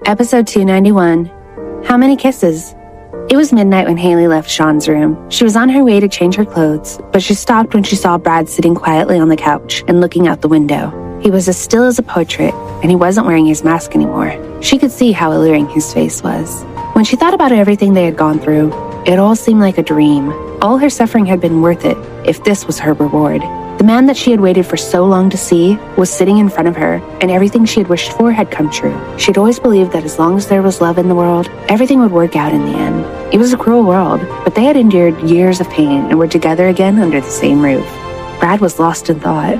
Episode 291, How Many Kisses? It was midnight when Hailey left Sean's room. She was on her way to change her clothes, but she stopped when she saw Brad sitting quietly on the couch and looking out the window. He was as still as a portrait, and he wasn't wearing his mask anymore. She could see how alluring his face was. When she thought about everything they had gone through, it all seemed like a dream. All her suffering had been worth it if this was her reward.
The man that she had waited for so long to see was sitting in front of her, and everything she had wished for had come true. She'd always believed that as long as there was love in the world, everything would work out in the end. It was a cruel world, but they had endured years of pain and were together again under the same roof. Brad was lost in thought.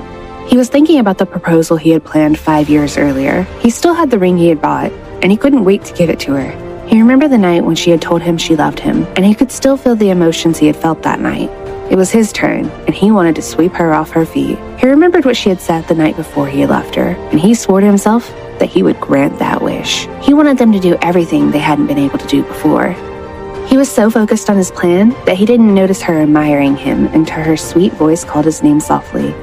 He was thinking about the proposal he had planned 5 years earlier. He still had the ring he had bought, and he couldn't wait to give it to her. He remembered the night when she had told him she loved him, and he could still feel the emotions he had felt that night. It was his turn, and he wanted to sweep her off her feet. He remembered what she had said the night before he had left her, and he swore to himself that he would grant that wish. He wanted them to do everything they hadn't been able to do before. He was so focused on his plan that he didn't notice her admiring him until her sweet voice called his name softly.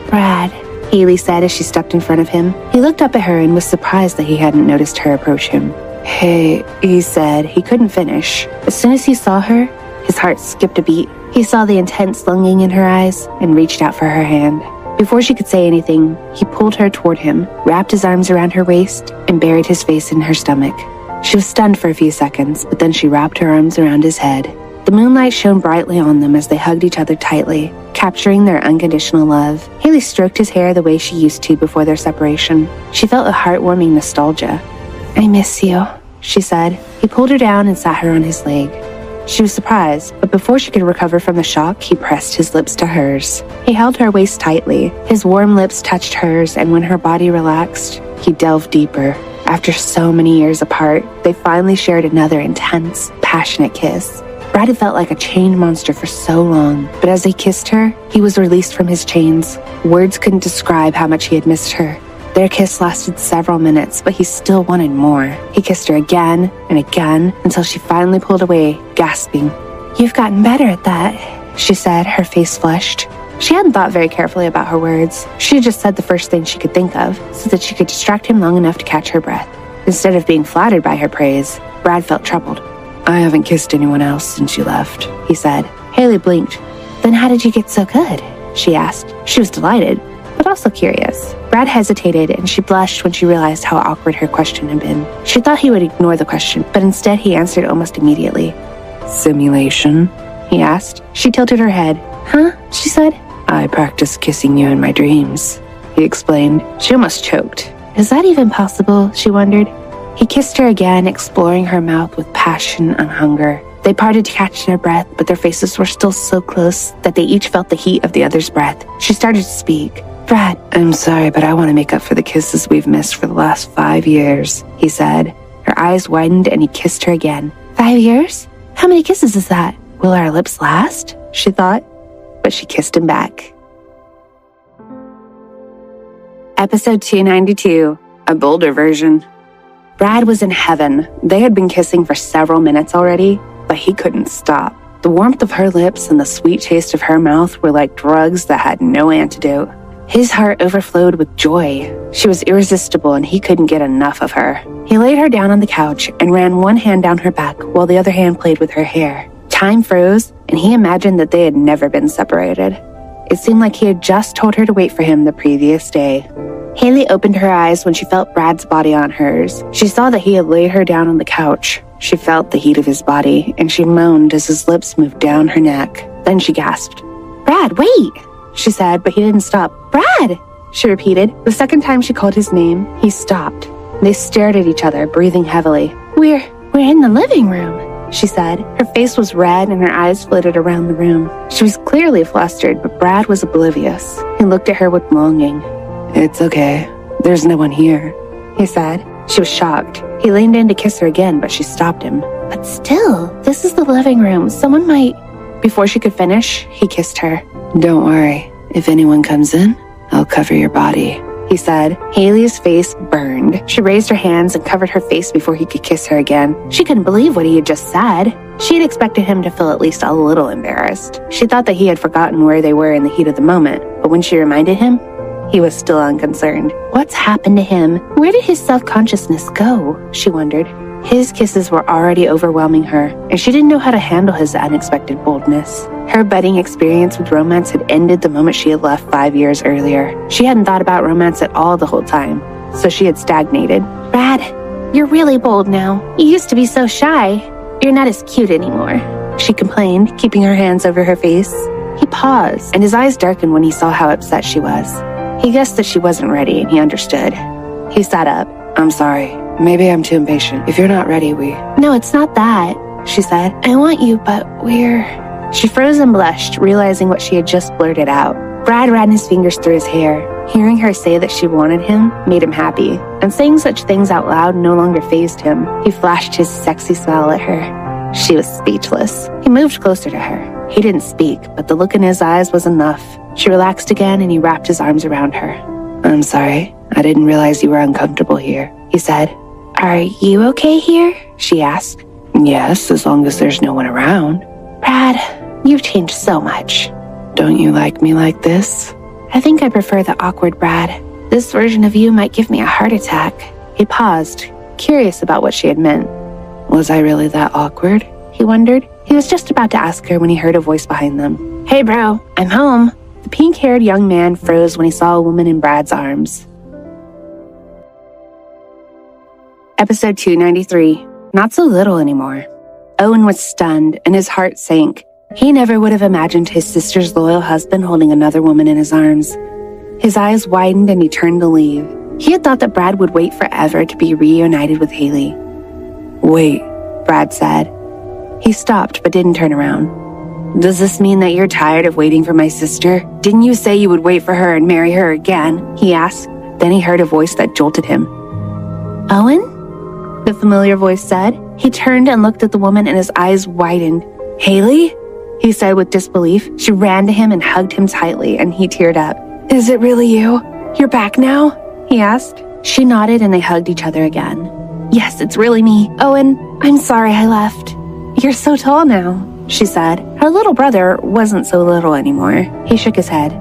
Brad,
Hailey said as she stepped in front of him. He looked up at her and was surprised that he hadn't noticed her approach him. "Hey," he said. He couldn't finish. As soon as he saw her, his heart skipped a beat. He saw the intense longing in her eyes and reached out for her hand. Before she could say anything, he pulled her toward him, wrapped his arms around her waist, and buried his face in her stomach. She was stunned for a few seconds, but then she wrapped her arms around his head. The moonlight shone brightly on them as they hugged each other tightly, capturing their unconditional love. Hailey stroked his hair the way she used to before their separation. She felt a heartwarming nostalgia.
I miss you,
she said. He pulled her down and sat her on his leg. She was surprised, but before she could recover from the shock, he pressed his lips to hers. He held her waist tightly. His warm lips touched hers, and when her body relaxed, he delved deeper. After so many years apart, they finally shared another intense, passionate kiss. Brad had felt like a chained monster for so long, but as he kissed her, he was released from his chains. Words couldn't describe how much he had missed her. Their kiss lasted several minutes, but he still wanted more. He kissed her again and again until she finally pulled away, gasping.
You've gotten better at that,
she said, her face flushed. She hadn't thought very carefully about her words. She had just said the first thing she could think of, so that she could distract him long enough to catch her breath. Instead of being flattered by her praise, Brad felt troubled. I haven't kissed anyone else since you left, he said. Hailey blinked.
Then how did you get so good?
She asked. She was delighted, but also curious. Brad hesitated, and she blushed when she realized how awkward her question had been. She thought he would ignore the question, but instead he answered almost immediately. Simulation? He asked. She tilted her head. Huh? She said. I practice kissing you in my dreams, he explained. She almost choked. Is that even possible? She wondered. He kissed her again, exploring her mouth with passion and hunger. They parted to catch their breath, but their faces were still so close that they each felt the heat of the other's breath. She started to speak. Brad, I'm sorry, but I want to make up for the kisses we've missed for the last 5 years, he said. Her eyes widened and he kissed her again. 5 years? How many kisses is that? Will our lips last? She thought, but she kissed him back. Episode 292, a bolder version. Brad was in heaven. They had been kissing for several minutes already, but he couldn't stop. The warmth of her lips and the sweet taste of her mouth were like drugs that had no antidote. His heart overflowed with joy. She was irresistible and he couldn't get enough of her. He laid her down on the couch and ran one hand down her back while the other hand played with her hair. Time froze and he imagined that they had never been separated. It seemed like he had just told her to wait for him the previous day. Hailey opened her eyes when she felt Brad's body on hers. She saw that he had laid her down on the couch. She felt the heat of his body, and she moaned as his lips moved down her neck. Then she gasped. Brad, wait, she said, but he didn't stop. Brad, she repeated. The second time she called his name, he stopped. They stared at each other, breathing heavily. We're in the living room, she said. Her face was red and her eyes flitted around the room. She was clearly flustered, but Brad was oblivious. He looked at her with longing. It's okay. There's no one here, he said. She was shocked. He leaned in to kiss her again, but she stopped him. But still, this is the living room. Someone might... Before she could finish, he kissed her. Don't worry. If anyone comes in, I'll cover your body, he said. Hailey's face burned. She raised her hands and covered her face before he could kiss her again. She couldn't believe what he had just said. She had expected him to feel at least a little embarrassed. She thought that he had forgotten where they were in the heat of the moment, but when she reminded him, he was still unconcerned. What's happened to him? Where did his self-consciousness go? She wondered. His kisses were already overwhelming her, and she didn't know how to handle his unexpected boldness. Her budding experience with romance had ended the moment she had left 5 years earlier. She hadn't thought about romance at all the whole time, so she had stagnated. Brad, you're really bold now. You used to be so shy. You're not as cute anymore, she complained, keeping her hands over her face.
He paused, and his eyes darkened when he saw how upset she was. He guessed that she wasn't ready, and he understood. He sat up.
I'm sorry. Maybe I'm too impatient. If you're not ready,
No, it's not that, she said. I want you, but we're... She froze and blushed, realizing what she had just blurted out. Brad ran his fingers through his hair. Hearing her say that she wanted him made him happy, and saying such things out loud no longer fazed him. He flashed his sexy smile at her. She was speechless. He moved closer to her. He didn't speak, but the look in his eyes was enough. She relaxed again, and he wrapped his arms around her.
I'm sorry. I didn't realize you were uncomfortable here,
he said. Are you okay here? She asked.
Yes, as long as there's no one around.
Brad, you've changed so much.
Don't you like me like this?
I think I prefer the awkward Brad. This version of you might give me a heart attack. He paused, curious about what she had meant.
Was I really that awkward?
He wondered. He was just about to ask her when he heard a voice behind them. Hey bro, I'm home. The pink-haired young man froze when he saw a woman in Brad's arms.
Episode 293. Not so little anymore. Owen was stunned and his heart sank. He never would have imagined his sister's loyal husband holding another woman in his arms. His eyes widened and he turned to leave. He had thought that Brad would wait forever to be reunited with Hailey.
Wait,
Brad said. He stopped but didn't turn around. Does this mean that you're tired of waiting for my sister? Didn't you say you would wait for her and marry her again? He asked. Then he heard a voice that jolted him.
Owen?
The familiar voice said. He turned and looked at the woman and his eyes widened. Hailey? He said with disbelief. She ran to him and hugged him tightly, and he teared up. Is it really you? You're back now? He asked. She nodded and they hugged each other again. Yes, it's really me. Owen, I'm sorry I left. You're so tall now, she said. Her little brother wasn't so little anymore. He shook his head.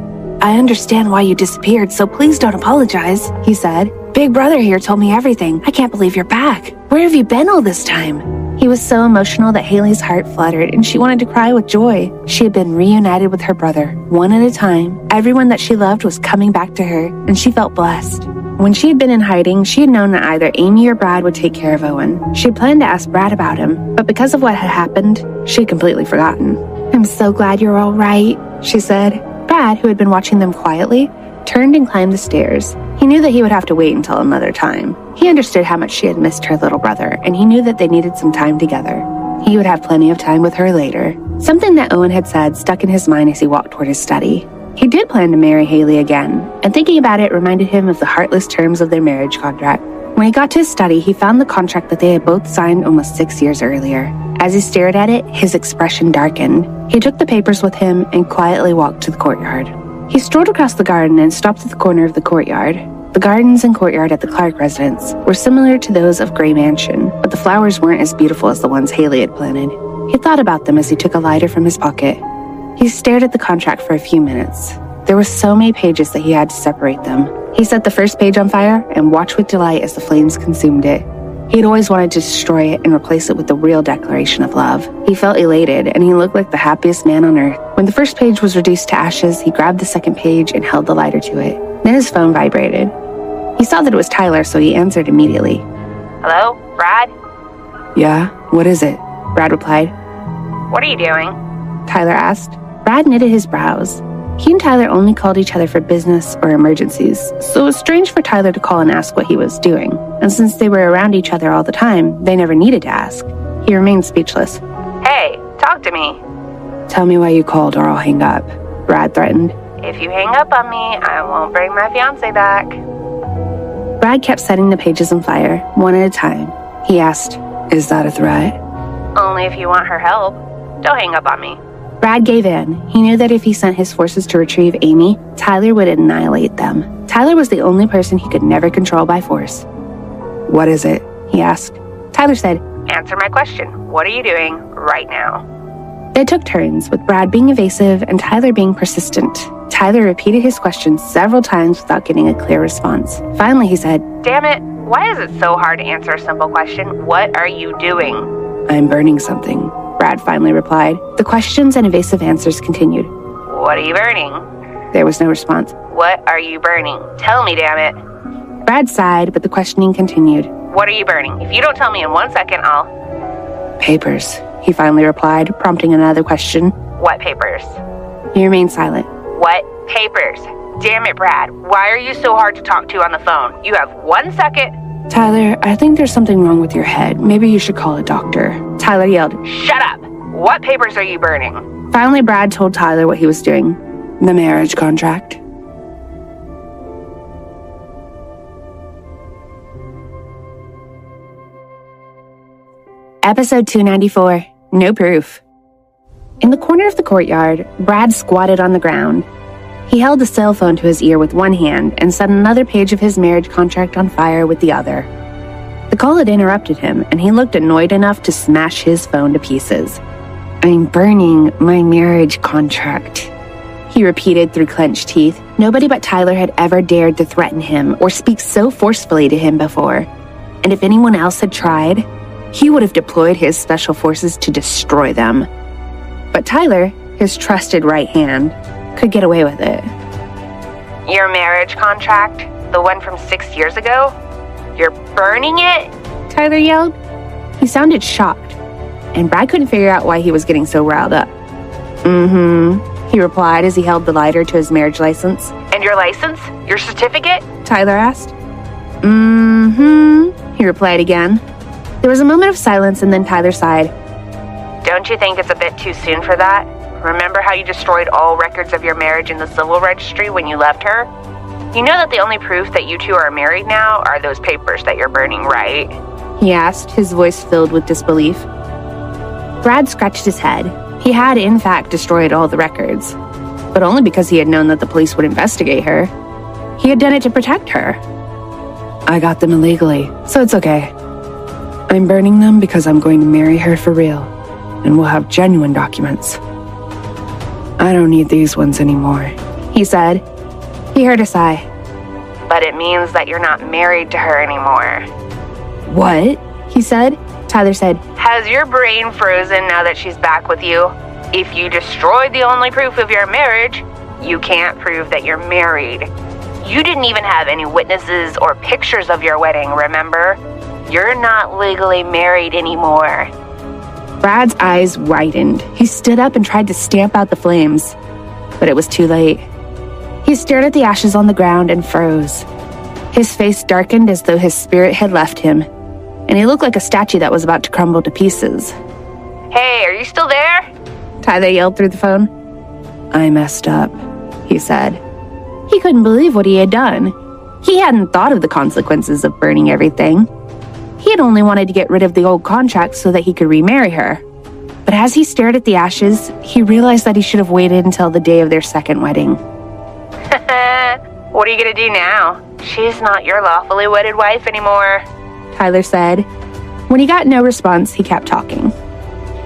I understand why you disappeared, so please don't apologize, he said. Big brother here told me everything. I can't believe you're back. Where have you been all this time? He was so emotional that Hailey's heart fluttered and she wanted to cry with joy. She had been reunited with her brother, one at a time. Everyone that she loved was coming back to her, and she felt blessed. When she had been in hiding, she had known that either Amy or Brad would take care of Owen. She had planned to ask Brad about him, but because of what had happened, she had completely forgotten. I'm so glad you're all right, she said. Brad, who had been watching them quietly, turned and climbed the stairs. He knew that he would have to wait until another time. He understood how much she had missed her little brother, and he knew that they needed some time together. He would have plenty of time with her later. Something that Owen had said stuck in his mind as he walked toward his study. He did plan to marry Hailey again, and thinking about it reminded him of the heartless terms of their marriage contract. When he got to his study, he found the contract that they had both signed almost 6 years earlier. As he stared at it, his expression darkened. He took the papers with him and quietly walked to the courtyard. He strolled across the garden and stopped at the corner of the courtyard. The gardens and courtyard at the Clark residence were similar to those of Gray Mansion, but the flowers weren't as beautiful as the ones Hailey had planted. He thought about them as he took a lighter from his pocket. He stared at the contract for a few minutes. There were so many pages that he had to separate them. He set the first page on fire and watched with delight as the flames consumed it. He had always wanted to destroy it and replace it with the real declaration of love. He felt elated, and he looked like the happiest man on earth. When the first page was reduced to ashes, he grabbed the second page and held the lighter to it. Then his phone vibrated. He saw that it was Tyler, so he answered immediately. Hello, Brad?
Yeah, what is it?
Brad replied. What are you doing? Tyler asked. Brad knitted his brows. He and Tyler only called each other for business or emergencies, so it was strange for Tyler to call and ask what he was doing. And since they were around each other all the time, they never needed to ask. He remained speechless. Hey, talk to me.
Tell me why you called or I'll hang up,
Brad threatened. If you hang up on me, I won't bring my fiancé back. Brad kept setting the pages on fire, one at a time. He asked,
Is that a threat?
Only if you want her help. Don't hang up on me. Brad gave in. He knew that if he sent his forces to retrieve Amy, Tyler would annihilate them. Tyler was the only person he could never control by force.
What is it?
He asked. Tyler said, Answer my question. What are you doing right now? They took turns, with Brad being evasive and Tyler being persistent. Tyler repeated his question several times without getting a clear response. Finally, he said, Damn it, why is it so hard to answer a simple question? What are you doing?
I'm burning something,
Brad finally replied. The questions and evasive answers continued. What are you burning? There was no response. What are you burning? Tell me, damn it. Brad sighed, but the questioning continued. What are you burning? If you don't tell me in 1 second, I'll...
Papers,
he finally replied, prompting another question. What papers?
He remained silent.
What? Papers. Damn it, Brad. Why are you so hard to talk to on the phone? You have 1 second.
Tyler, I think there's something wrong with your head. Maybe you should call a doctor. Tyler yelled.
Shut up. What papers are you burning?
Finally, Brad told Tyler what he was doing. The marriage contract.
Episode 294, No Proof. In the corner of the courtyard, Brad squatted on the ground. He held a cell phone to his ear with one hand and set another page of his marriage contract on fire with the other. The call had interrupted him, and he looked annoyed enough to smash his phone to pieces.
I'm burning my marriage contract,
he repeated through clenched teeth. Nobody but Tyler had ever dared to threaten him or speak so forcefully to him before. And if anyone else had tried, he would have deployed his special forces to destroy them. But Tyler, his trusted right hand, could get away with it.
Your marriage contract? The one from 6 years ago? You're burning it?
Tyler yelled. He sounded shocked, and Brad couldn't figure out why he was getting so riled up. He replied as he held the lighter to his marriage license.
And your license? Your certificate?
Tyler asked. He replied again. There was a moment of silence, and then Tyler sighed.
Don't you think it's a bit too soon for that? Remember how you destroyed all records of your marriage in the civil registry when you left her? You know that the only proof that you two are married now are those papers that you're burning, right?
He asked, his voice filled with disbelief. Brad scratched his head. He had, in fact, destroyed all the records, but only because he had known that the police would investigate her. He had done it to protect her.
I got them illegally, so it's okay. I'm burning them because I'm going to marry her for real, and we'll have genuine documents. I don't need these ones anymore,
he said. He heard a sigh.
But it means that you're not married to her anymore.
What? He said. Tyler said,
Has your brain frozen now that she's back with you? If you destroyed the only proof of your marriage, you can't prove that you're married. You didn't even have any witnesses or pictures of your wedding, remember? You're not legally married anymore.
Brad's eyes widened. He stood up and tried to stamp out the flames, but it was too late. He stared at the ashes on the ground and froze. His face darkened as though his spirit had left him, and he looked like a statue that was about to crumble to pieces.
Hey, are you still there?
Tyler yelled through the phone.
I messed up, he said.
He couldn't believe what he had done. He hadn't thought of the consequences of burning everything. He had only wanted to get rid of the old contract so that he could remarry her. But as he stared at the ashes, he realized that he should have waited until the day of their second wedding.
What are you gonna do now? She's not your lawfully wedded wife anymore,
Tyler said. When he got no response, he kept talking.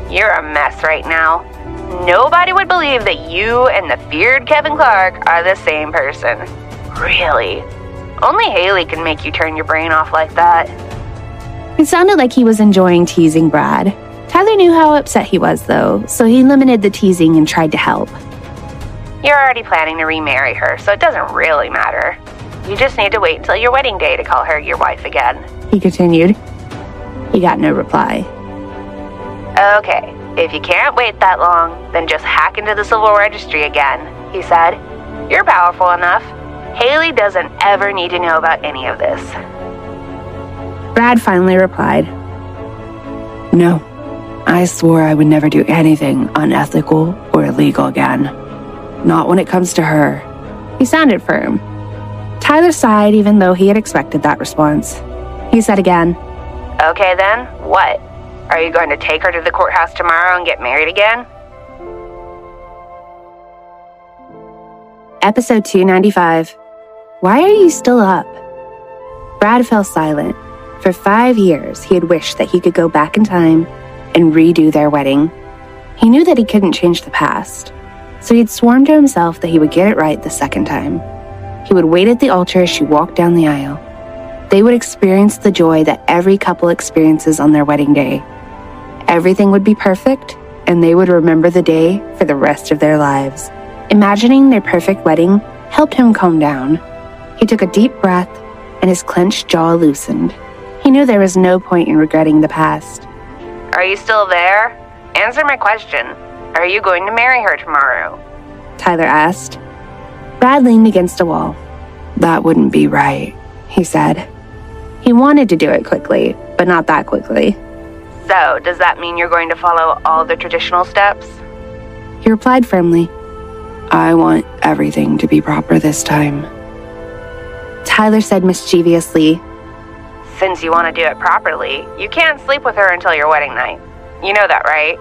You're a mess right now. Nobody would believe that you and the feared Kevin Clark are the same person. Really. Only Hailey can make you turn your brain off like that.
It sounded like he was enjoying teasing Brad. Tyler knew how upset he was, though, so he limited the teasing and tried to help.
You're already planning to remarry her, so it doesn't really matter. You just need to wait until your wedding day to call her your wife again,
he continued. He got no reply.
Okay, if you can't wait that long, then just hack into the civil registry again, he said. You're powerful enough. Hailey doesn't ever need to know about any of this.
Brad finally replied.
No, I swore I would never do anything unethical or illegal again. Not when it comes to her.
He sounded firm. Tyler sighed even though he had expected that response. He said again,
Okay then, what? Are you going to take her to the courthouse tomorrow and get married again?
Episode 295. Why are you still up? Brad fell silent. For 5 years, he had wished that he could go back in time and redo their wedding. He knew that he couldn't change the past, so he'd sworn to himself that he would get it right the second time. He would wait at the altar as she walked down the aisle. They would experience the joy that every couple experiences on their wedding day. Everything would be perfect, and they would remember the day for the rest of their lives. Imagining their perfect wedding helped him calm down. He took a deep breath, and his clenched jaw loosened. He knew there was no point in regretting the past.
Are you still there? Answer my question. Are you going to marry her tomorrow?
Tyler asked. Brad leaned against a wall. That wouldn't be right, he said. He wanted to do it quickly, but not that quickly.
So, does that mean you're going to follow all the traditional steps?
He replied firmly. I want everything to be proper this time. Tyler said mischievously,
Since you want to do it properly, you can't sleep with her until your wedding night. You know that, right?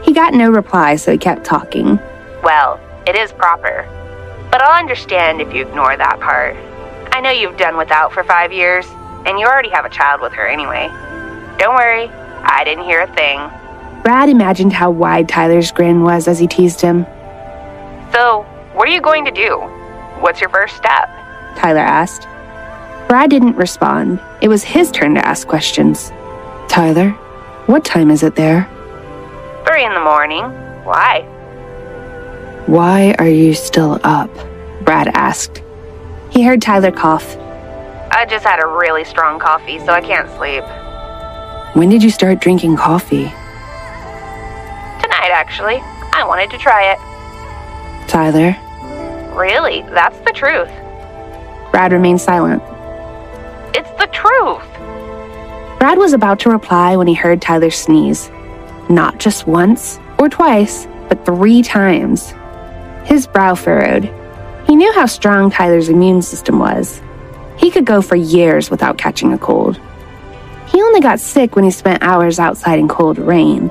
He got no reply, so he kept talking.
Well, it is proper. But I'll understand if you ignore that part. I know you've done without for 5 years, and you already have a child with her anyway. Don't worry, I didn't hear a thing.
Brad imagined how wide Tyler's grin was as he teased him.
So, what are you going to do? What's your first step?
Tyler asked. Brad didn't respond. It was his turn to ask questions. Tyler, what time is it there?
3 in the morning. Why?
Why are you still up? Brad asked. He heard Tyler cough.
I just had a really strong coffee, so I can't sleep.
When did you start drinking coffee?
Tonight, actually. I wanted to try it.
Tyler?
Really? That's the truth.
Brad remained silent.
It's the truth.
Brad was about to reply when he heard Tyler sneeze. Not just once or twice, but 3 times. His brow furrowed. He knew how strong Tyler's immune system was. He could go for years without catching a cold. He only got sick when he spent hours outside in cold rain.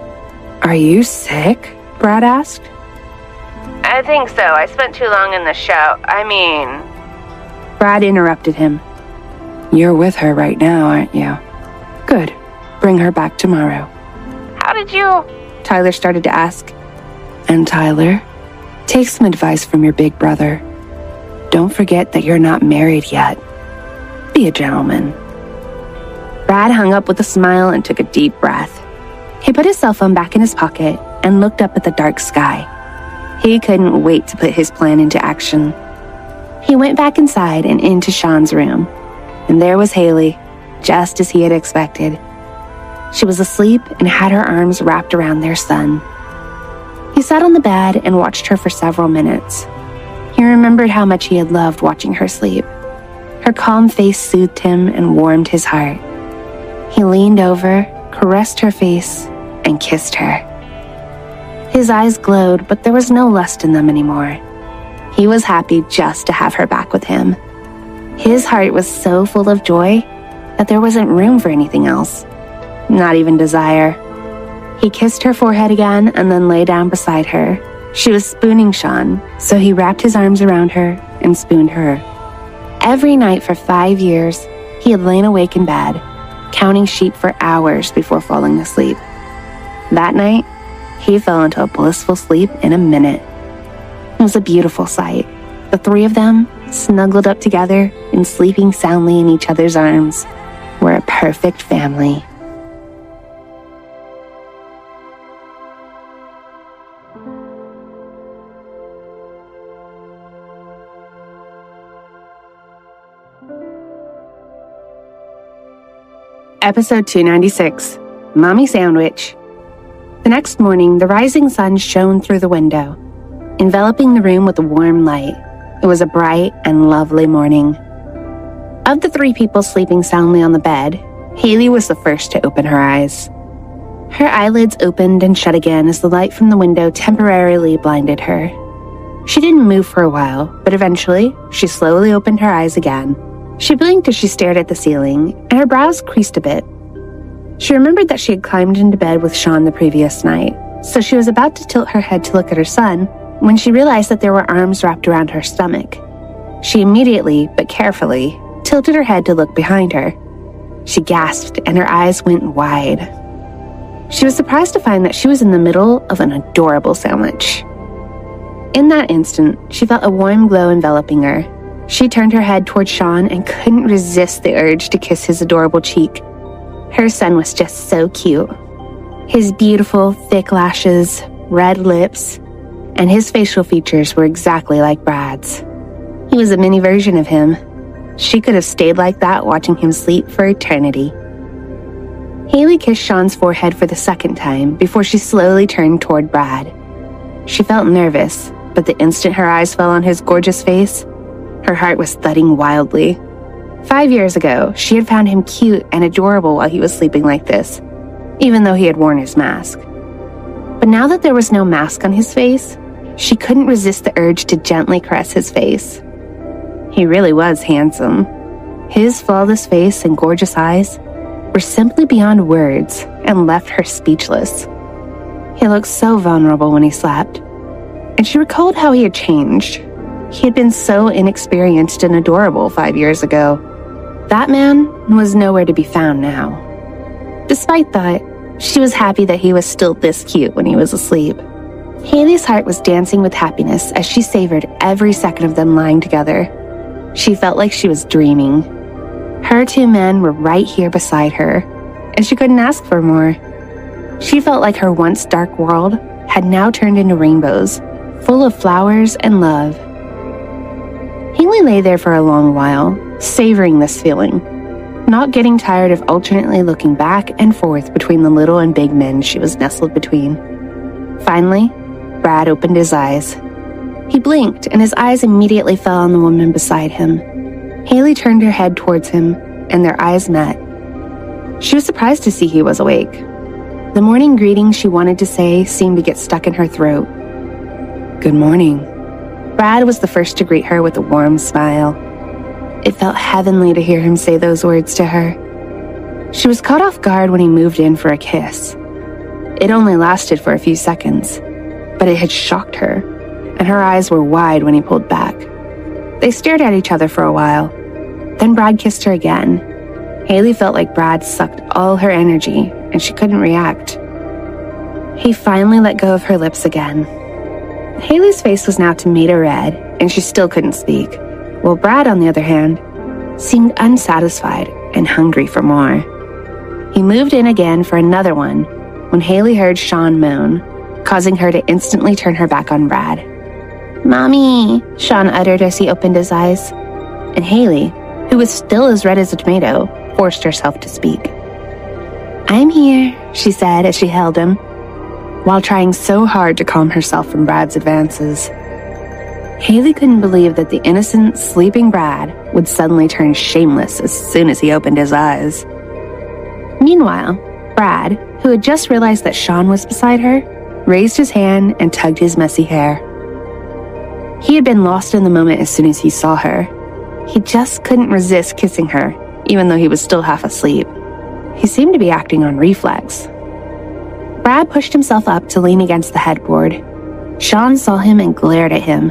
Are you sick? Brad asked.
I think so. I spent too long in the show.
Brad interrupted him. You're with her right now, aren't you? Good. Bring her back tomorrow.
How did you...
Tyler started to ask. And Tyler, take some advice from your big brother. Don't forget that you're not married yet. Be a gentleman. Brad hung up with a smile and took a deep breath. He put his cell phone back in his pocket and looked up at the dark sky. He couldn't wait to put his plan into action. He went back inside and into Sean's room, and there was Hailey, just as he had expected. She was asleep and had her arms wrapped around their son. He sat on the bed and watched her for several minutes. He remembered how much he had loved watching her sleep. Her calm face soothed him and warmed his heart. He leaned over, caressed her face, and kissed her. His eyes glowed, but there was no lust in them anymore. He was happy just to have her back with him. His heart was so full of joy that there wasn't room for anything else, not even desire. He kissed her forehead again and then lay down beside her. She was spooning Sean, so he wrapped his arms around her and spooned her. Every night for 5 years, he had lain awake in bed, counting sheep for hours before falling asleep. That night, he fell into a blissful sleep in a minute. It was a beautiful sight. The 3 of them, snuggled up together and sleeping soundly in each other's arms, were a perfect family. Episode 296, Mommy Sandwich. The next morning, the rising sun shone through the window, enveloping the room with a warm light. It was a bright and lovely morning. Of the 3 people sleeping soundly on the bed, Hailey was the first to open her eyes. Her eyelids opened and shut again as the light from the window temporarily blinded her. She didn't move for a while, but eventually, she slowly opened her eyes again. She blinked as she stared at the ceiling, and her brows creased a bit. She remembered that she had climbed into bed with Sean the previous night, so she was about to tilt her head to look at her son when she realized that there were arms wrapped around her stomach. She immediately, but carefully, tilted her head to look behind her. She gasped and her eyes went wide. She was surprised to find that she was in the middle of an adorable sandwich. In that instant, she felt a warm glow enveloping her. She turned her head toward Sean and couldn't resist the urge to kiss his adorable cheek. Her son was just so cute. His beautiful, thick lashes, red lips, and his facial features were exactly like Brad's. He was a mini version of him. She could have stayed like that watching him sleep for eternity. Hailey kissed Sean's forehead for the second time before she slowly turned toward Brad. She felt nervous, but the instant her eyes fell on his gorgeous face, her heart was thudding wildly. 5 years ago, she had found him cute and adorable while he was sleeping like this, even though he had worn his mask. But now that there was no mask on his face, she couldn't resist the urge to gently caress his face. He really was handsome. His flawless face and gorgeous eyes were simply beyond words and left her speechless. He looked so vulnerable when he slept, and she recalled how he had changed. He had been so inexperienced and adorable 5 years ago. That man was nowhere to be found now. Despite that, she was happy that he was still this cute when he was asleep. Hailey's heart was dancing with happiness as she savored every second of them lying together. She felt like she was dreaming. Her two men were right here beside her, and she couldn't ask for more. She felt like her once dark world had now turned into rainbows, full of flowers and love. Hailey lay there for a long while, savoring this feeling, not getting tired of alternately looking back and forth between the little and big men she was nestled between. Finally, Brad opened his eyes. He blinked, and his eyes immediately fell on the woman beside him. Hailey turned her head towards him, and their eyes met. She was surprised to see he was awake. The morning greeting she wanted to say seemed to get stuck in her throat. "Good morning." Brad was the first to greet her with a warm smile. It felt heavenly to hear him say those words to her. She was caught off guard when he moved in for a kiss. It only lasted for a few seconds, but it had shocked her, and her eyes were wide when he pulled back. They stared at each other for a while. Then Brad kissed her again. Hailey felt like Brad sucked all her energy, and she couldn't react. He finally let go of her lips again. Hailey's face was now tomato red, and she still couldn't speak, while Brad, on the other hand, seemed unsatisfied and hungry for more. He moved in again for another one when Hailey heard Sean moan, causing her to instantly turn her back on Brad. "Mommy," Sean uttered as he opened his eyes, and Hailey, who was still as red as a tomato, forced herself to speak. "I'm here," she said as she held him, while trying so hard to calm herself from Brad's advances. Hailey couldn't believe that the innocent, sleeping Brad would suddenly turn shameless as soon as he opened his eyes. Meanwhile, Brad, who had just realized that Sean was beside her, raised his hand and tugged his messy hair. He had been lost in the moment as soon as he saw her. He just couldn't resist kissing her, even though he was still half asleep. He seemed to be acting on reflex. Brad pushed himself up to lean against the headboard. Sean saw him and glared at him.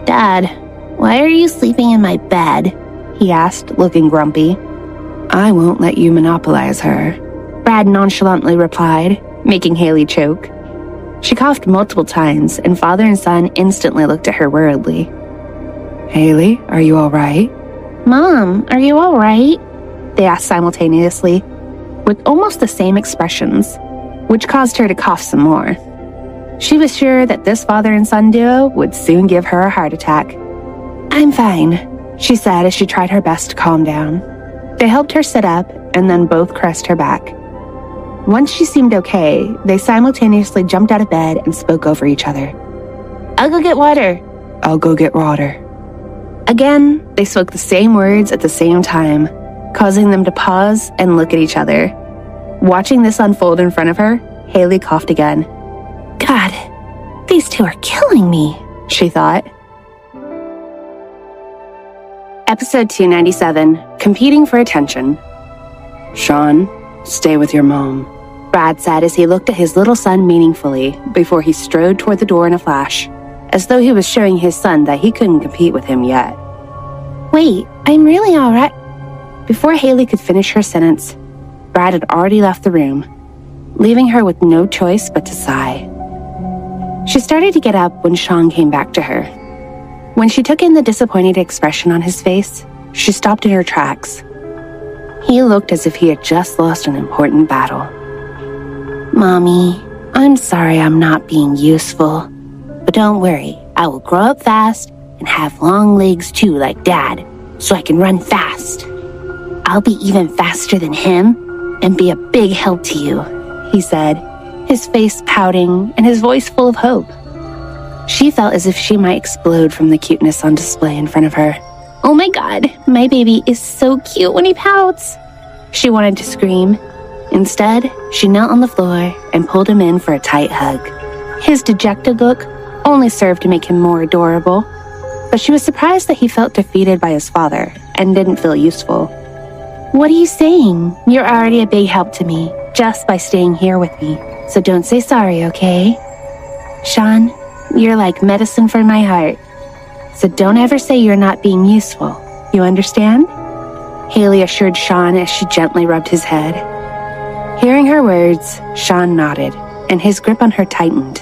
"Dad, why are you sleeping in my bed?" he asked, looking grumpy. "I won't let you monopolize her," Brad nonchalantly replied, making Hailey choke. She coughed multiple times, and father and son instantly looked at her worriedly. "Hailey, are you all right?" "Mom, are you all right?" they asked simultaneously, with almost the same expressions, which caused her to cough some more. She was sure that this father and son duo would soon give her a heart attack. "I'm fine," she said as she tried her best to calm down. They helped her sit up, and then both caressed her back. Once she seemed okay, they simultaneously jumped out of bed and spoke over each other. "I'll go get water." "I'll go get water." Again, they spoke the same words at the same time, causing them to pause and look at each other. Watching this unfold in front of her, Hailey coughed again. "God, these two are killing me," she thought. Episode 297, Competing for Attention. "Sean, stay with your mom," Brad said as he looked at his little son meaningfully before he strode toward the door in a flash, as though he was showing his son that he couldn't compete with him yet. "Wait, I'm really all right." Before Hailey could finish her sentence, Brad had already left the room, leaving her with no choice but to sigh. She started to get up when Sean came back to her. When she took in the disappointed expression on his face, she stopped in her tracks. He looked as if he had just lost an important battle. "Mommy, I'm sorry I'm not being useful, but don't worry, I will grow up fast and have long legs too like Dad, so I can run fast. I'll be even faster than him and be a big help to you," he said, his face pouting and his voice full of hope.
She felt as if she might explode from the cuteness on display in front of her. "Oh my God, my baby is so cute when he pouts," she wanted to scream. Instead, she knelt on the floor and pulled him in for a tight hug. His dejected look only served to make him more adorable, but she was surprised that he felt defeated by his father and didn't feel useful. "What are you saying? You're already a big help to me, just by staying here with me, so don't say sorry, okay? Sean, you're like medicine for my heart, so don't ever say you're not being useful, you understand?" Hailey assured Sean as she gently rubbed his head. Hearing her words, Sean nodded, and his grip on her tightened.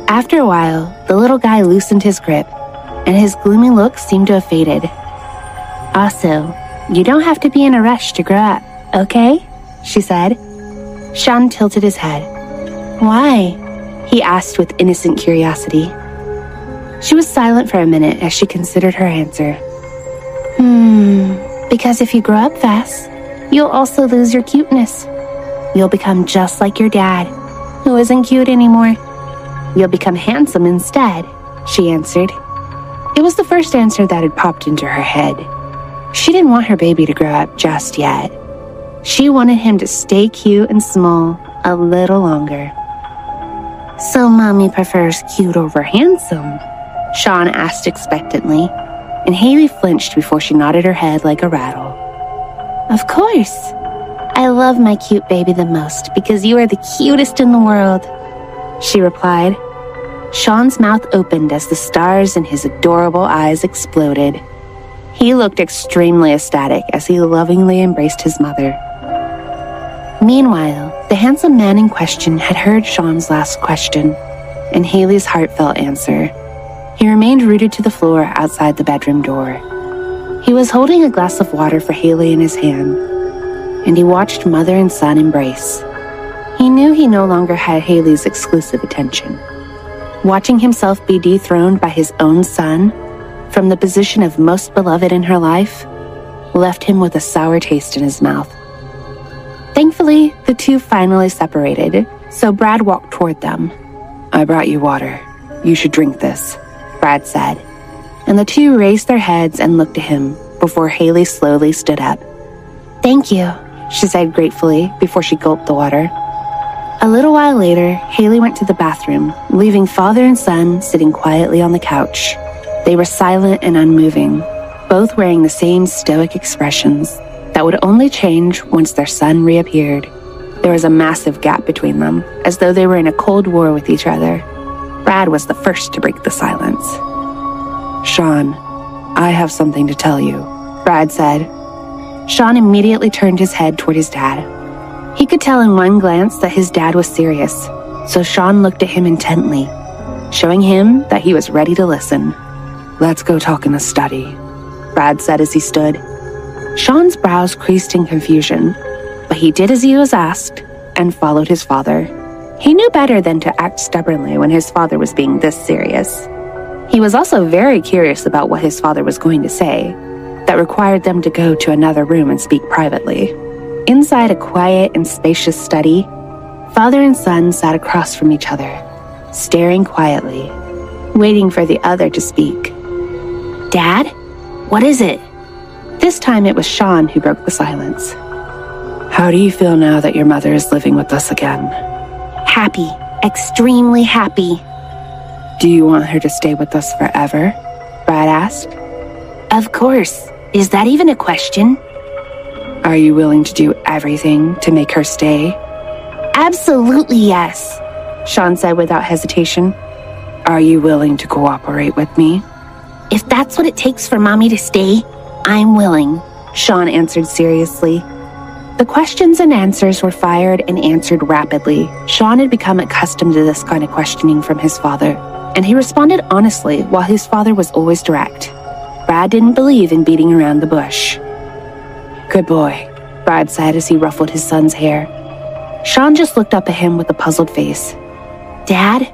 After a while, the little guy loosened his grip, and his gloomy look seemed to have faded. "Also, you don't have to be in a rush to grow up, okay?" she said. Sean tilted his head. "Why?" he asked with innocent curiosity. She was silent for a minute as she considered her answer. Because if you grow up fast, you'll also lose your cuteness. You'll become just like your dad, who isn't cute anymore. You'll become handsome instead," she answered. It was the first answer that had popped into her head. She didn't want her baby to grow up just yet. She wanted him to stay cute and small a little longer. "So Mommy prefers cute over handsome?" Sean asked expectantly, and Hailey flinched before she nodded her head like a rattle. "Of course. I love my cute baby the most because you are the cutest in the world," she replied. Sean's mouth opened as the stars in his adorable eyes exploded. He looked extremely ecstatic as he lovingly embraced his mother. Meanwhile, the handsome man in question had heard Sean's last question and Hailey's heartfelt answer. He remained rooted to the floor outside the bedroom door. He was holding a glass of water for Hailey in his hand, and he watched mother and son embrace. He knew he no longer had Hailey's exclusive attention. Watching himself be dethroned by his own son from the position of most beloved in her life left him with a sour taste in his mouth. Thankfully, the two finally separated, so Brad walked toward them. "I brought you water. You should drink this," Brad said, and the two raised their heads and looked at him before Hailey slowly stood up. "Thank you," she said gratefully before she gulped the water. A little while later, Hailey went to the bathroom, leaving father and son sitting quietly on the couch. They were silent and unmoving, both wearing the same stoic expressions that would only change once their son reappeared. There was a massive gap between them, as though they were in a cold war with each other. Brad was the first to break the silence. "Sean, I have something to tell you," Brad said. Sean immediately turned his head toward his dad. He could tell in one glance that his dad was serious, so Sean looked at him intently, showing him that he was ready to listen. "Let's go talk in the study," Brad said as he stood. Sean's brows creased in confusion, but he did as he was asked and followed his father. He knew better than to act stubbornly when his father was being this serious. He was also very curious about what his father was going to say that required them to go to another room and speak privately. Inside a quiet and spacious study, father and son sat across from each other, staring quietly, waiting for the other to speak. "Dad, what is it?" This time it was Sean who broke the silence. "How do you feel now that your mother is living with us again?" "Happy, extremely happy." "Do you want her to stay with us forever?" Brad asked. "Of course. Is that even a question?" "Are you willing to do everything to make her stay?" "Absolutely yes," Sean said without hesitation. "Are you willing to cooperate with me?" "If that's what it takes for Mommy to stay, I'm willing," Sean answered seriously. The questions and answers were fired and answered rapidly. Sean had become accustomed to this kind of questioning from his father, and he responded honestly while his father was always direct. Brad didn't believe in beating around the bush. "Good boy," Brad said as he ruffled his son's hair. Sean just looked up at him with a puzzled face. "Dad,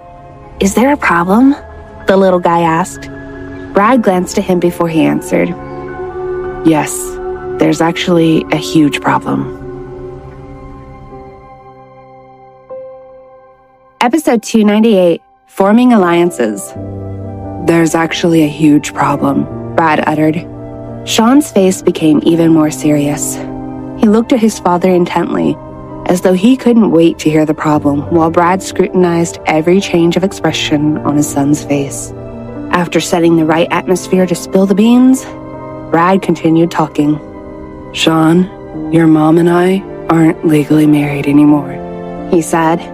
is there a problem?" the little guy asked. Brad glanced at him before he answered. "Yes, there's actually a huge problem."
Episode 298, forming alliances. There's actually a huge problem, Brad uttered. Sean's face became even more serious. He looked at his father intently, as though he couldn't wait to hear the problem, while Brad scrutinized every change of expression on his son's face. After setting the right atmosphere to spill the beans, Brad continued talking. Sean, your mom and I aren't legally married anymore, he said.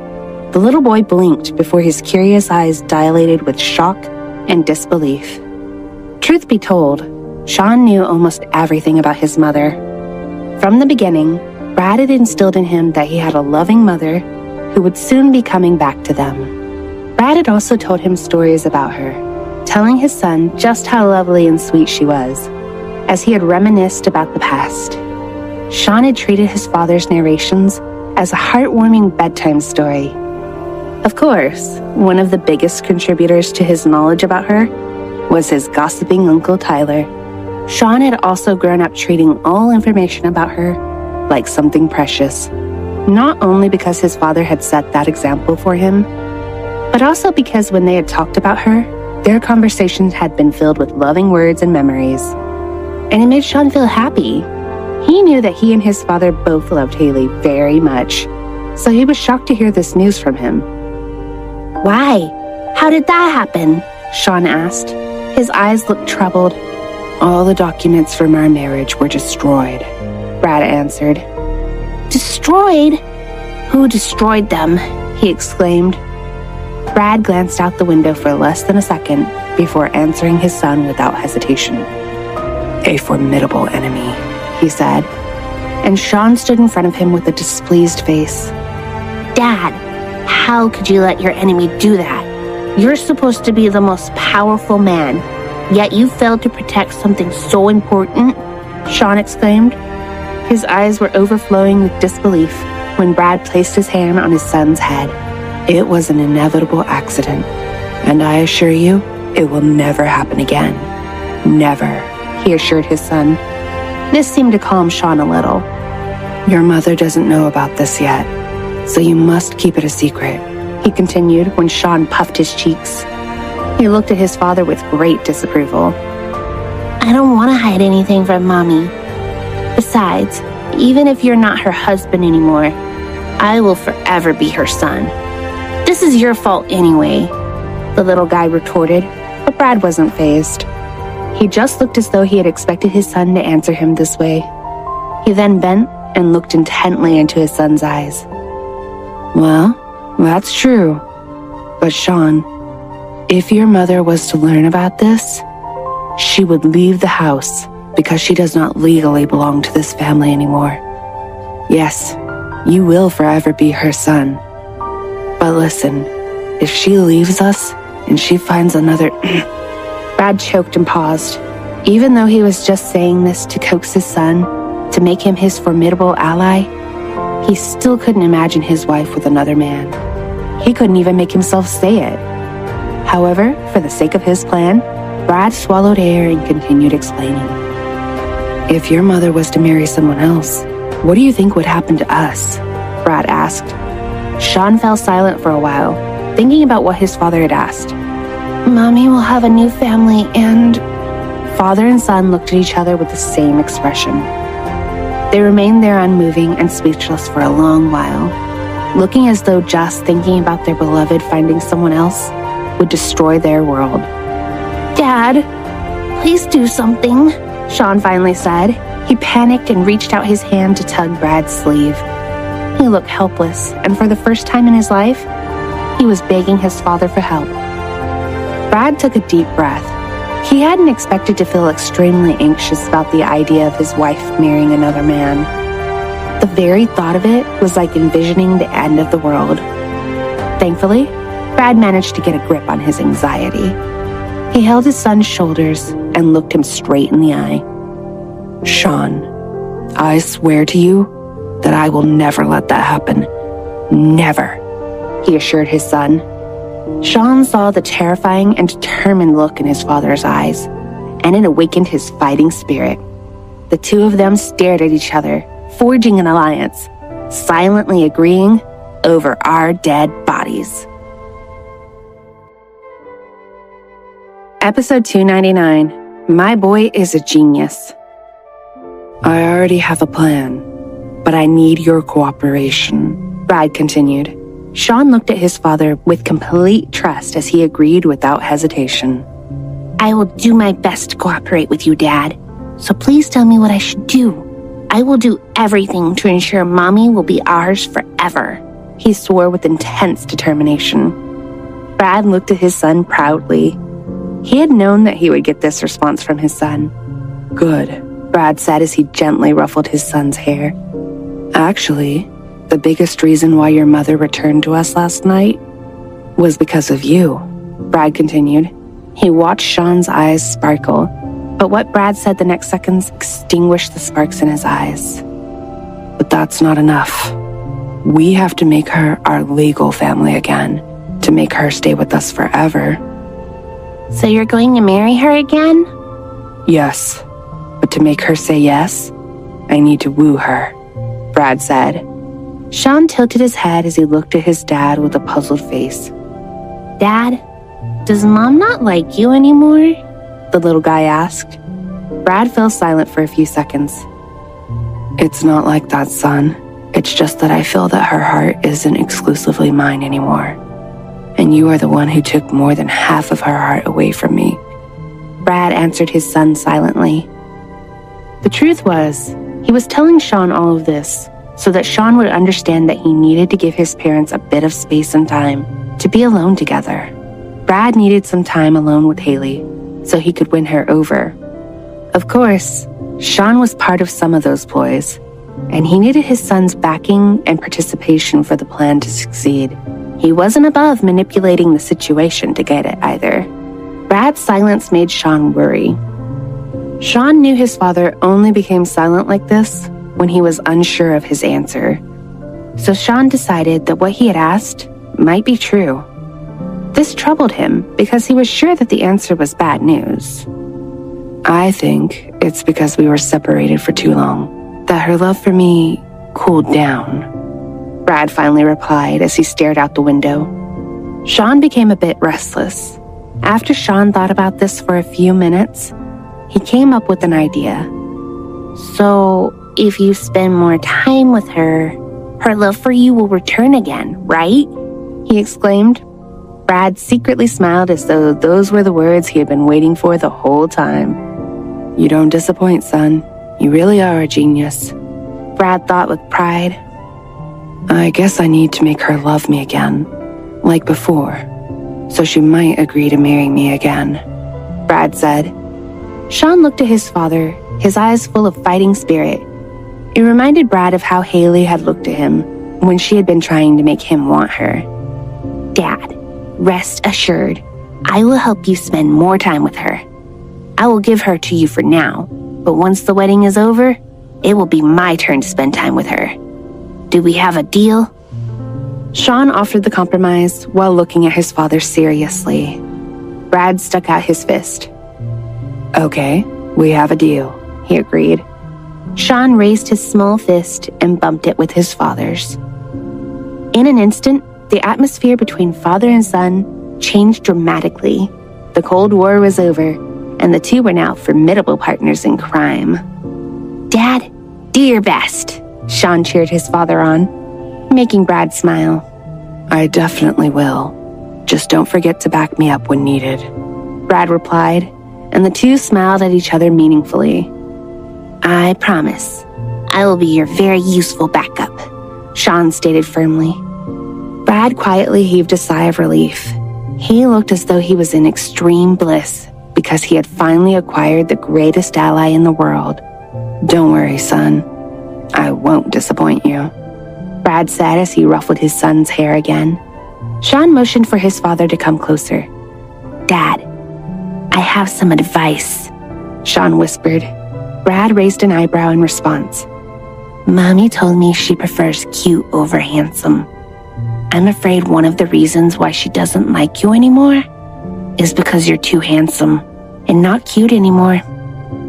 The little boy blinked before his curious eyes dilated with shock and disbelief. Truth be told, Sean knew almost everything about his mother. From the beginning, Brad had instilled in him that he had a loving mother who would soon be coming back to them. Brad had also told him stories about her, telling his son just how lovely and sweet she was, as he had reminisced about the past. Sean had treated his father's narrations as a heartwarming bedtime story. Of course, one of the biggest contributors to his knowledge about her was his gossiping Uncle Tyler. Sean had also grown up treating all information about her like something precious, not only because his father had set that example for him, but also because when they had talked about her, their conversations had been filled with loving words and memories. And it made Sean feel happy. He knew that he and his father both loved Hailey very much, so he was shocked to hear this news from him.
Why? How did that happen?
Sean asked. His eyes looked troubled. All the documents from our marriage were destroyed, Brad answered.
Destroyed? Who destroyed them?
He exclaimed. Brad glanced out the window for less than a second before answering his son without hesitation. A formidable enemy, he said, and Sean stood in front of him with a displeased face.
Dad, how could you let your enemy do that? You're supposed to be the most powerful man, yet you failed to protect something so important,
Sean exclaimed. His eyes were overflowing with disbelief when Brad placed his hand on his son's head. It was an inevitable accident, and I assure you, it will never happen again. Never, he assured his son. This seemed to calm Sean a little. Your mother doesn't know about this yet, so you must keep it a secret, he continued when Sean puffed his cheeks. He looked at his father with great disapproval.
I don't want to hide anything from Mommy. Besides, even if you're not her husband anymore, I will forever be her son. This is your fault anyway, the little guy retorted, but Brad wasn't fazed. He just looked as though he had expected his son to answer him this way. He then bent and looked intently into his son's eyes. Well, that's true. But Sean, if your mother was to learn about this, she would leave the house because she does not legally belong to this family anymore. Yes, you will forever be her son. But listen, if she leaves us and she finds another... Brad choked and paused. Even though he was just saying this to coax his son, to make him his formidable ally, he still couldn't imagine his wife with another man. He couldn't even make himself say it. However, for the sake of his plan, Brad swallowed air and continued explaining. If your mother was to marry someone else, what do you think would happen to us? Brad asked. Sean fell silent for a while, thinking about what his father had asked. Mommy will have a new family and...
Father and son looked at each other with the same expression. They remained there unmoving and speechless for a long while, looking as though just thinking about their beloved finding someone else would destroy their world.
Dad, please do something,
Sean finally said. He panicked and reached out his hand to tug Brad's sleeve. He looked helpless, and for the first time in his life, he was begging his father for help. Brad took a deep breath. He hadn't expected to feel extremely anxious about the idea of his wife marrying another man. The very thought of it was like envisioning the end of the world. Thankfully, Brad managed to get a grip on his anxiety. He held his son's shoulders and looked him straight in the eye. Sean, I swear to you that I will never let that happen. Never, he assured his son. Sean saw the terrifying and determined look in his father's eyes, and it awakened his fighting spirit. The two of them stared at each other, forging an alliance, silently agreeing over our dead bodies.
Episode 299, My Boy is a Genius. I already have a plan, but I need your cooperation, Brad continued. Sean looked at his father with complete trust as he agreed without hesitation.
I will do my best to cooperate with you, Dad. So please tell me what I should do. I will do everything to ensure Mommy will be ours forever, he swore with intense determination. Brad looked at his son proudly. He had known that he would get this response from his son. Good, Brad said as he gently ruffled his son's hair. Actually, the biggest reason why your mother returned to us last night was because of you, Brad continued. He watched Sean's eyes sparkle, but what Brad said the next seconds extinguished the sparks in his eyes. But that's not enough. We have to make her our legal family again, to make her stay with us forever. So you're going to marry her again?
Yes, but to make her say yes, I need to woo her, Brad said. Sean tilted his head as he looked at his dad with a puzzled face.
Dad, does Mom not like you anymore?
The little guy asked. Brad fell silent for a few seconds. It's not like that, son. It's just that I feel that her heart isn't exclusively mine anymore. And you are the one who took more than half of her heart away from me. Brad answered his son silently. The truth was, he was telling Sean all of this so that Sean would understand that he needed to give his parents a bit of space and time to be alone together. Brad needed some time alone with Hailey so he could win her over. Of course, Sean was part of some of those ploys, and he needed his son's backing and participation for the plan to succeed. He wasn't above manipulating the situation to get it either. Brad's silence made Sean worry. Sean knew his father only became silent like this when he was unsure of his answer. So Sean decided that what he had asked might be true. This troubled him because he was sure that the answer was bad news. I think it's because we were separated for too long, that her love for me cooled down, Brad finally replied as he stared out the window. Sean became a bit restless. After Sean thought about this for a few minutes, he came up with an idea.
So, if you spend more time with her, her love for you will return again, right?
He exclaimed. Brad secretly smiled as though those were the words he had been waiting for the whole time. You don't disappoint, son. You really are a genius, Brad thought with pride. I guess I need to make her love me again, like before, so she might agree to marry me again, Brad said. Sean looked at his father, his eyes full of fighting spirit. It reminded Brad of how Hailey had looked at him when she had been trying to make him want her.
Dad, rest assured, I will help you spend more time with her. I will give her to you for now, but once the wedding is over, it will be my turn to spend time with her. Do we have a deal? Sean offered the compromise while looking at his father seriously. Brad stuck out his fist. Okay, we have a deal, he agreed. Sean raised his small fist and bumped it with his father's. In an instant, the atmosphere between father and son changed dramatically. The Cold War was over, and the two were now formidable partners in crime. Dad, do your best, Sean cheered his father on, making Brad smile. I definitely will. Just don't forget to back me up when needed, Brad replied, and the two smiled at each other meaningfully. I promise. I will be your very useful backup, Sean stated firmly. Brad quietly heaved a sigh of relief. He looked as though he was in extreme bliss because he had finally acquired the greatest ally in the world. Don't worry, son. I won't disappoint you, Brad said as he ruffled his son's hair again. Sean motioned for his father to come closer. Dad, I have some advice, Sean whispered. Brad raised an eyebrow in response. Mommy told me she prefers cute over handsome. I'm afraid one of the reasons why she doesn't like you anymore is because you're too handsome and not cute anymore.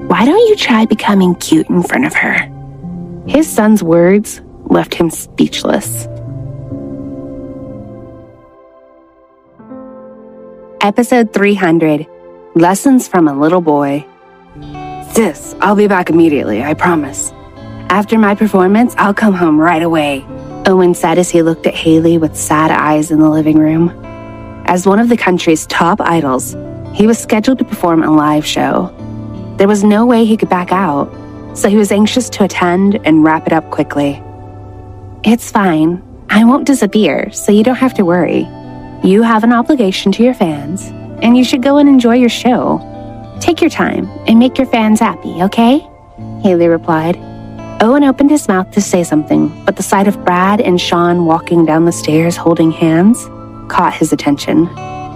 Why don't you try becoming cute in front of her? His son's words left him speechless. Episode 300,
Lessons from a Little Boy. Sis, I'll be back immediately, I promise. After my performance, I'll come home right away, Owen said as he looked at Hailey with sad eyes in the living room. As one of the country's top idols, he was scheduled to perform a live show. There was no way he could back out, so he was anxious to attend and wrap it up quickly. It's fine. I won't disappear, so you don't have to worry. You have an obligation to your fans, and you should go and enjoy your show. Take your time and make your fans happy, okay? Hailey replied. Owen opened his mouth to say something, but the sight of Brad and Sean walking down the stairs holding hands caught his attention.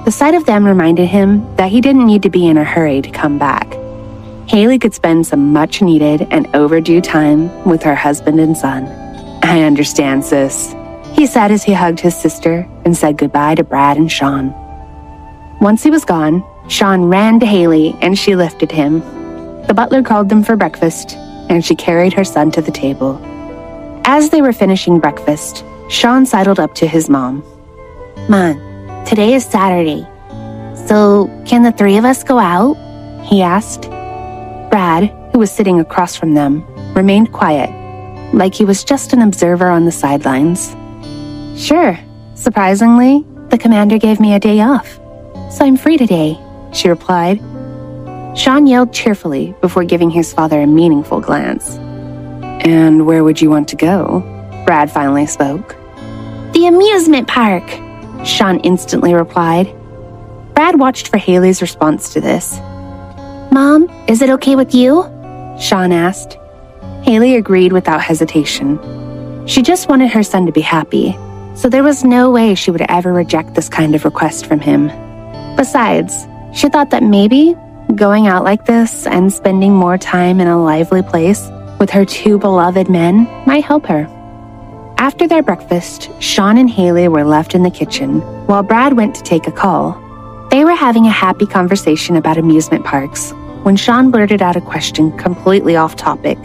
The sight of them reminded him that he didn't need to be in a hurry to come back. Hailey could spend some much-needed and overdue time with her husband and son. I understand, sis, he said as he hugged his sister and said goodbye to Brad and Sean. Once he was gone, Sean ran to Hailey and she lifted him. The butler called them for breakfast, and she carried her son to the table. As they were finishing breakfast, Sean sidled up to his mom.
Mom, today is Saturday, so can the three of us go out? He asked.
Brad, who was sitting across from them, remained quiet, like he was just an observer on the sidelines. Sure. Surprisingly, the commander gave me a day off, so I'm free today, she replied. Sean yelled cheerfully before giving his father a meaningful glance. And where would you want to go? Brad finally spoke.
The amusement park,
Sean instantly replied. Brad watched for Hailey's response to this.
Mom, is it okay with you?
Sean asked. Hailey agreed without hesitation. She just wanted her son to be happy, so there was no way she would ever reject this kind of request from him. Besides, she thought that maybe going out like this and spending more time in a lively place with her two beloved men might help her. After their breakfast, Sean and Hailey were left in the kitchen while Brad went to take a call. They were having a happy conversation about amusement parks when Sean blurted out a question completely off topic.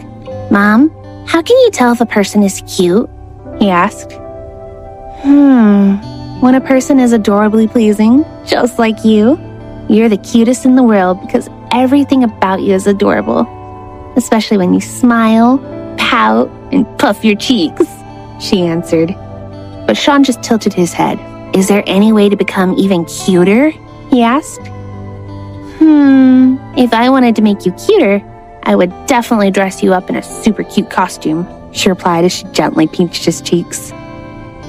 Mom, how can you tell if a person is cute?
He asked. When a person is adorably pleasing, just like you, you're the cutest in the world because everything about you is adorable, especially when you smile, pout, and puff your cheeks, she answered. But Sean just tilted his head.
Is there any way to become even cuter?
He asked.
If I wanted to make you cuter, I would definitely dress you up in a super cute costume,
she replied as she gently pinched his cheeks.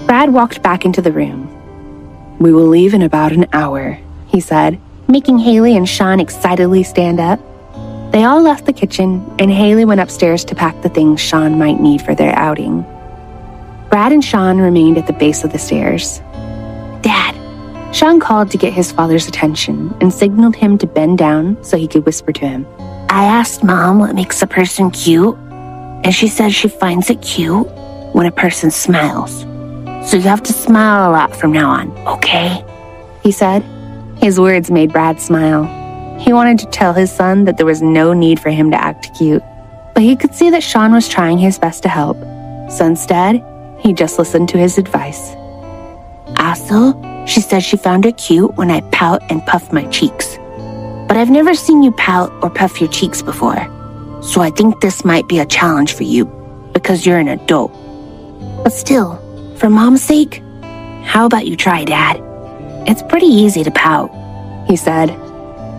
Brad walked back into the room. We will leave in about an hour, he said, making Hailey and Sean excitedly stand up. They all left the kitchen, and Hailey went upstairs to pack the things Sean might need for their outing. Brad and Sean remained at the base of the stairs. Dad, Sean called to get his father's attention and signaled him to bend down so he could whisper to him.
I asked Mom what makes a person cute, and she said she finds it cute when a person smiles. So you have to smile a lot from now on, okay?
He said. His words made Brad smile. He wanted to tell his son that there was no need for him to act cute, but he could see that Sean was trying his best to help. So instead, he just listened to his advice.
Also, she said she found it cute when I pout and puff my cheeks. But I've never seen you pout or puff your cheeks before, so I think this might be a challenge for you because you're an adult. But still, for Mom's sake, how about you try, Dad? It's pretty easy to pout,
he said.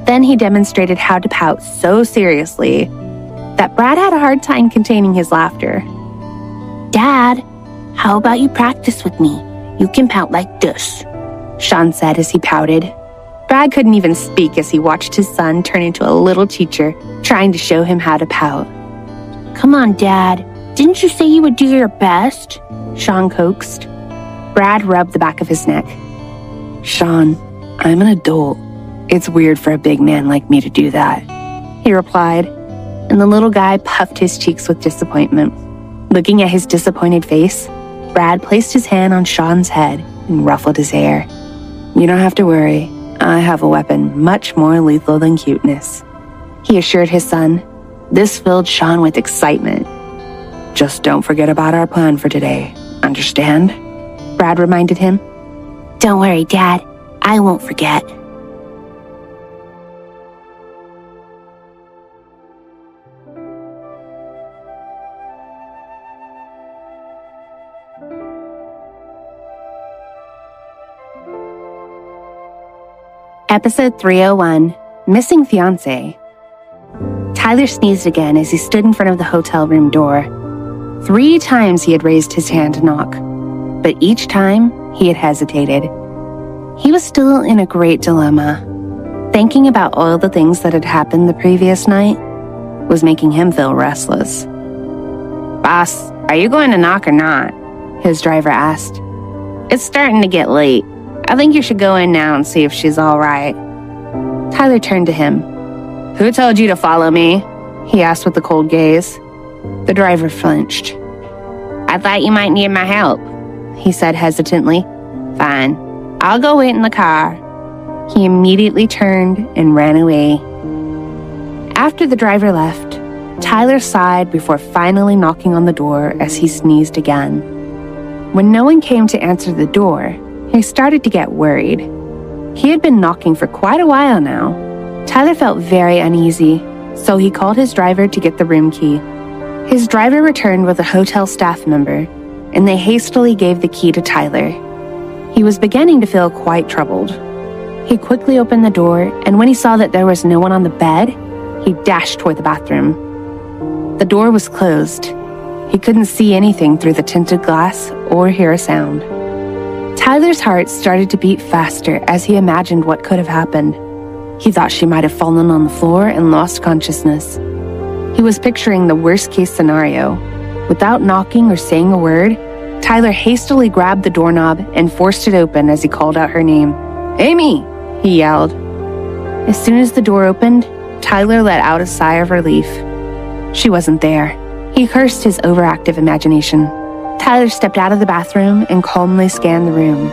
Then he demonstrated how to pout so seriously that Brad had a hard time containing his laughter.
Dad, how about you practice with me? You can pout like this,
Sean said as he pouted. Brad couldn't even speak as he watched his son turn into a little teacher trying to show him how to pout.
Come on, Dad. Didn't you say you would do your best?
Sean coaxed. Brad rubbed the back of his neck. Sean, I'm an adult. It's weird for a big man like me to do that, he replied, and the little guy puffed his cheeks with disappointment. Looking at his disappointed face, Brad placed his hand on Sean's head and ruffled his hair. You don't have to worry. I have a weapon much more lethal than cuteness, he assured his son. This filled Sean with excitement. Just don't forget about our plan for today, understand? Brad reminded him.
Don't worry, Dad. I won't forget.
Episode 301, Missing Fiancé. Tyler sneezed again as he stood in front of the hotel room door. 3 times he had raised his hand to knock, but each time he had hesitated. He was still in a great dilemma. Thinking about all the things that had happened the previous night was making him feel restless.
Boss, are you going to knock or not?
His driver asked.
It's starting to get late. I think you should go in now and see if she's all right.
Tyler turned to him.
Who told you to follow me?
He asked with a cold gaze. The driver flinched.
I thought you might need my help,
he said hesitantly.
Fine. I'll go wait in the car.
He immediately turned and ran away. After the driver left, Tyler sighed before finally knocking on the door as he sneezed again. When no one came to answer the door, he started to get worried. He had been knocking for quite a while now. Tyler felt very uneasy, so he called his driver to get the room key. His driver returned with a hotel staff member, and they hastily gave the key to Tyler. He was beginning to feel quite troubled. He quickly opened the door, and when he saw that there was no one on the bed, he dashed toward the bathroom. The door was closed. He couldn't see anything through the tinted glass or hear a sound. Tyler's heart started to beat faster as he imagined what could have happened. He thought she might have fallen on the floor and lost consciousness. He was picturing the worst-case scenario. Without knocking or saying a word, Tyler hastily grabbed the doorknob and forced it open as he called out her name.
Amy!
He yelled. As soon as the door opened, Tyler let out a sigh of relief. She wasn't there. He cursed his overactive imagination. Tyler stepped out of the bathroom and calmly scanned the room.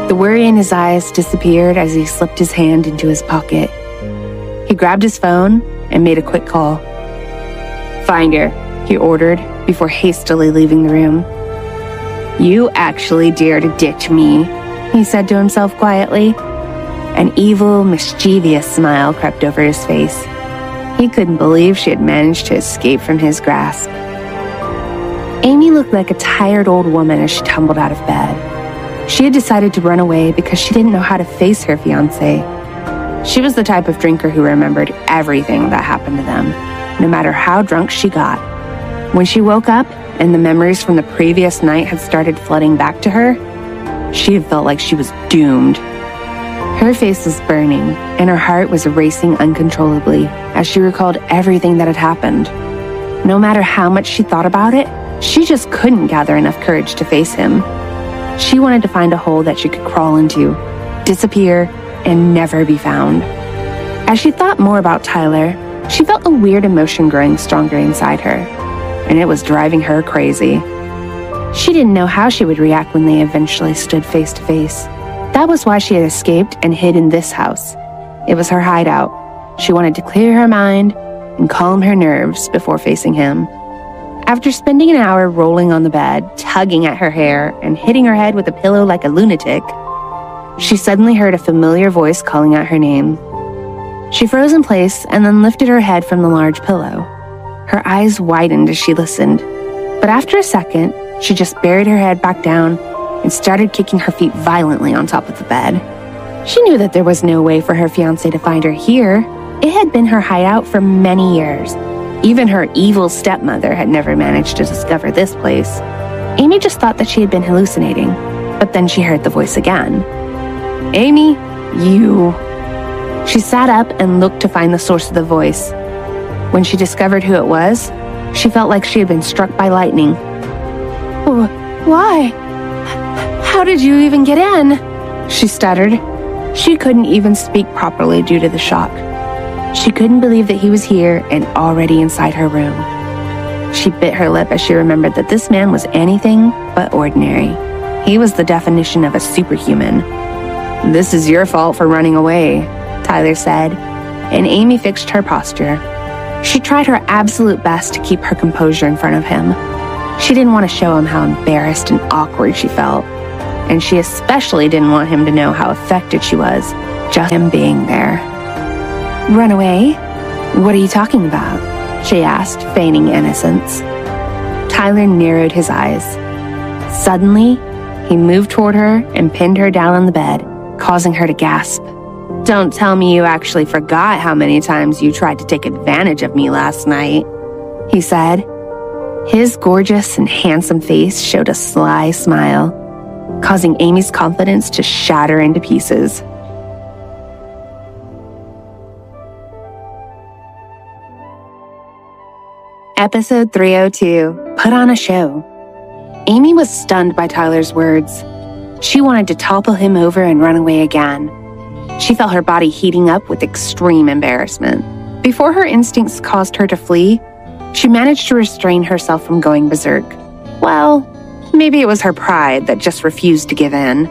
The worry in his eyes disappeared as he slipped his hand into his pocket. He grabbed his phone and made a quick call.
Find her,
he ordered before hastily leaving the room.
You actually dare to ditch me,
he said to himself quietly. An evil, mischievous smile crept over his face. He couldn't believe she had managed to escape from his grasp. Amy looked like a tired old woman as she tumbled out of bed. She had decided to run away because she didn't know how to face her fiancé. She was the type of drinker who remembered everything that happened to them, no matter how drunk she got. When she woke up and the memories from the previous night had started flooding back to her, she had felt like she was doomed. Her face was burning, and her heart was racing uncontrollably as she recalled everything that had happened. No matter how much she thought about it, she just couldn't gather enough courage to face him. She wanted to find a hole that she could crawl into, disappear, and never be found. As she thought more about Tyler, she felt a weird emotion growing stronger inside her, and it was driving her crazy. She didn't know how she would react when they eventually stood face to face. That was why she had escaped and hid in this house. It was her hideout. She wanted to clear her mind and calm her nerves before facing him. After spending an hour rolling on the bed, tugging at her hair, and hitting her head with a pillow like a lunatic, she suddenly heard a familiar voice calling out her name. She froze in place and then lifted her head from the large pillow. Her eyes widened as she listened, but after a second, she just buried her head back down and started kicking her feet violently on top of the bed. She knew that there was no way for her fiancé to find her here. It had been her hideout for many years. Even her evil stepmother had never managed to discover this place. Amy just thought that she had been hallucinating, but then she heard the voice again. Amy, you... She sat up and looked to find the source of the voice. When she discovered who it was, she felt like she had been struck by lightning. Why? How did you even get in? She stuttered. She couldn't even speak properly due to the shock. She couldn't believe that he was here and already inside her room. She bit her lip as she remembered that this man was anything but ordinary. He was the definition of a superhuman. "This is your fault for running away," Tyler said, and Amy fixed her posture. She tried her absolute best to keep her composure in front of him. She didn't want to show him how embarrassed and awkward she felt, and she especially didn't want him to know how affected she was, just him being there. "Run away? What are you talking about?" she asked, feigning innocence. Tyler narrowed his eyes. Suddenly, he moved toward her and pinned her down on the bed, causing her to gasp.
Don't tell me you actually forgot how many times you tried to take advantage of me last night, he said. His gorgeous and handsome face showed a sly smile, causing Amy's confidence to shatter into pieces. Episode 302, Put on a Show. Amy was stunned by Tyler's words. She wanted to topple him over and run away again. She felt her body heating up with extreme embarrassment. Before her instincts caused her to flee, she managed to restrain herself from going berserk. Well, maybe it was her pride that just refused to give in.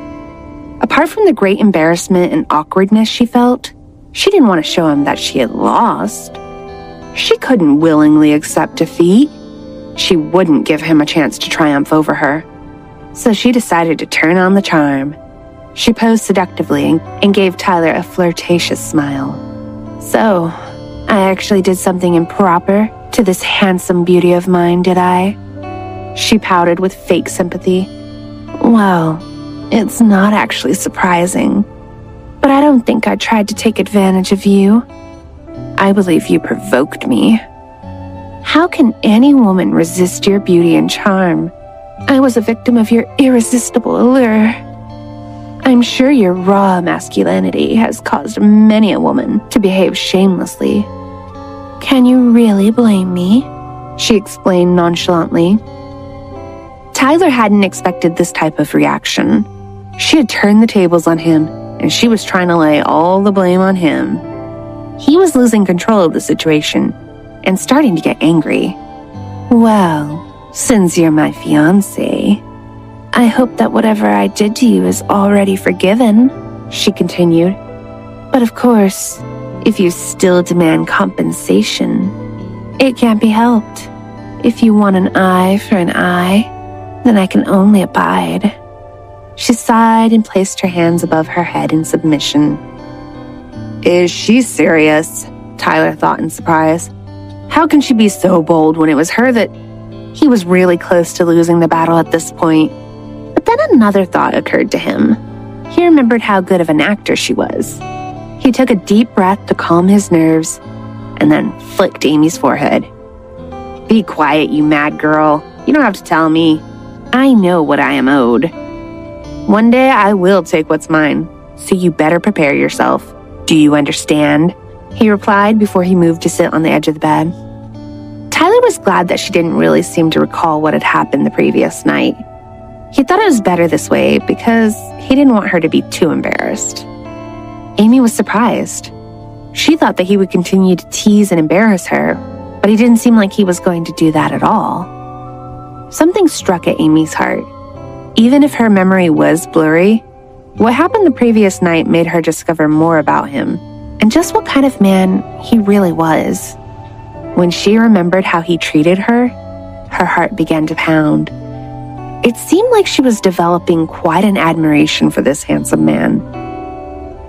Apart from the great embarrassment and awkwardness she felt, she didn't want to show him that she had lost. She couldn't willingly accept defeat. She wouldn't give him a chance to triumph over her. So she decided to turn on the charm. She posed seductively and gave Tyler a flirtatious smile. "So, I actually did something improper to this handsome beauty of mine, did I?" She pouted with fake sympathy. "Well, it's not actually surprising, but I don't think I tried to take advantage of you. I believe you provoked me. How can any woman resist your beauty and charm? I was a victim of your irresistible allure. I'm sure your raw masculinity has caused many a woman to behave shamelessly. Can you really blame me?" she explained nonchalantly. Tyler hadn't expected this type of reaction. She had turned the tables on him, and she was trying to lay all the blame on him. He was losing control of the situation and starting to get angry. "Well, since you're my fiancé, I hope that whatever I did to you is already forgiven," she continued. "But of course, if you still demand compensation, it can't be helped. If you want an eye for an eye, then I can only abide." She sighed and placed her hands above her head in submission. "Is she serious?" Tyler thought in surprise. How can she be so bold when it was her that he was really close to losing the battle at this point? But then another thought occurred to him. He remembered how good of an actor she was. He took a deep breath to calm his nerves and then flicked Amy's forehead. "Be quiet, you mad girl. You don't have to tell me. I know what I am owed. One day I will take what's mine, so you better prepare yourself. Do you understand?" he replied before he moved to sit on the edge of the bed. Tyler was glad that she didn't really seem to recall what had happened the previous night. He thought it was better this way because he didn't want her to be too embarrassed. Amy was surprised. She thought that he would continue to tease and embarrass her, but he didn't seem like he was going to do that at all. Something struck at Amy's heart. Even if her memory was blurry, what happened the previous night made her discover more about him and just what kind of man he really was. When she remembered how he treated her, her heart began to pound. It seemed like she was developing quite an admiration for this handsome man.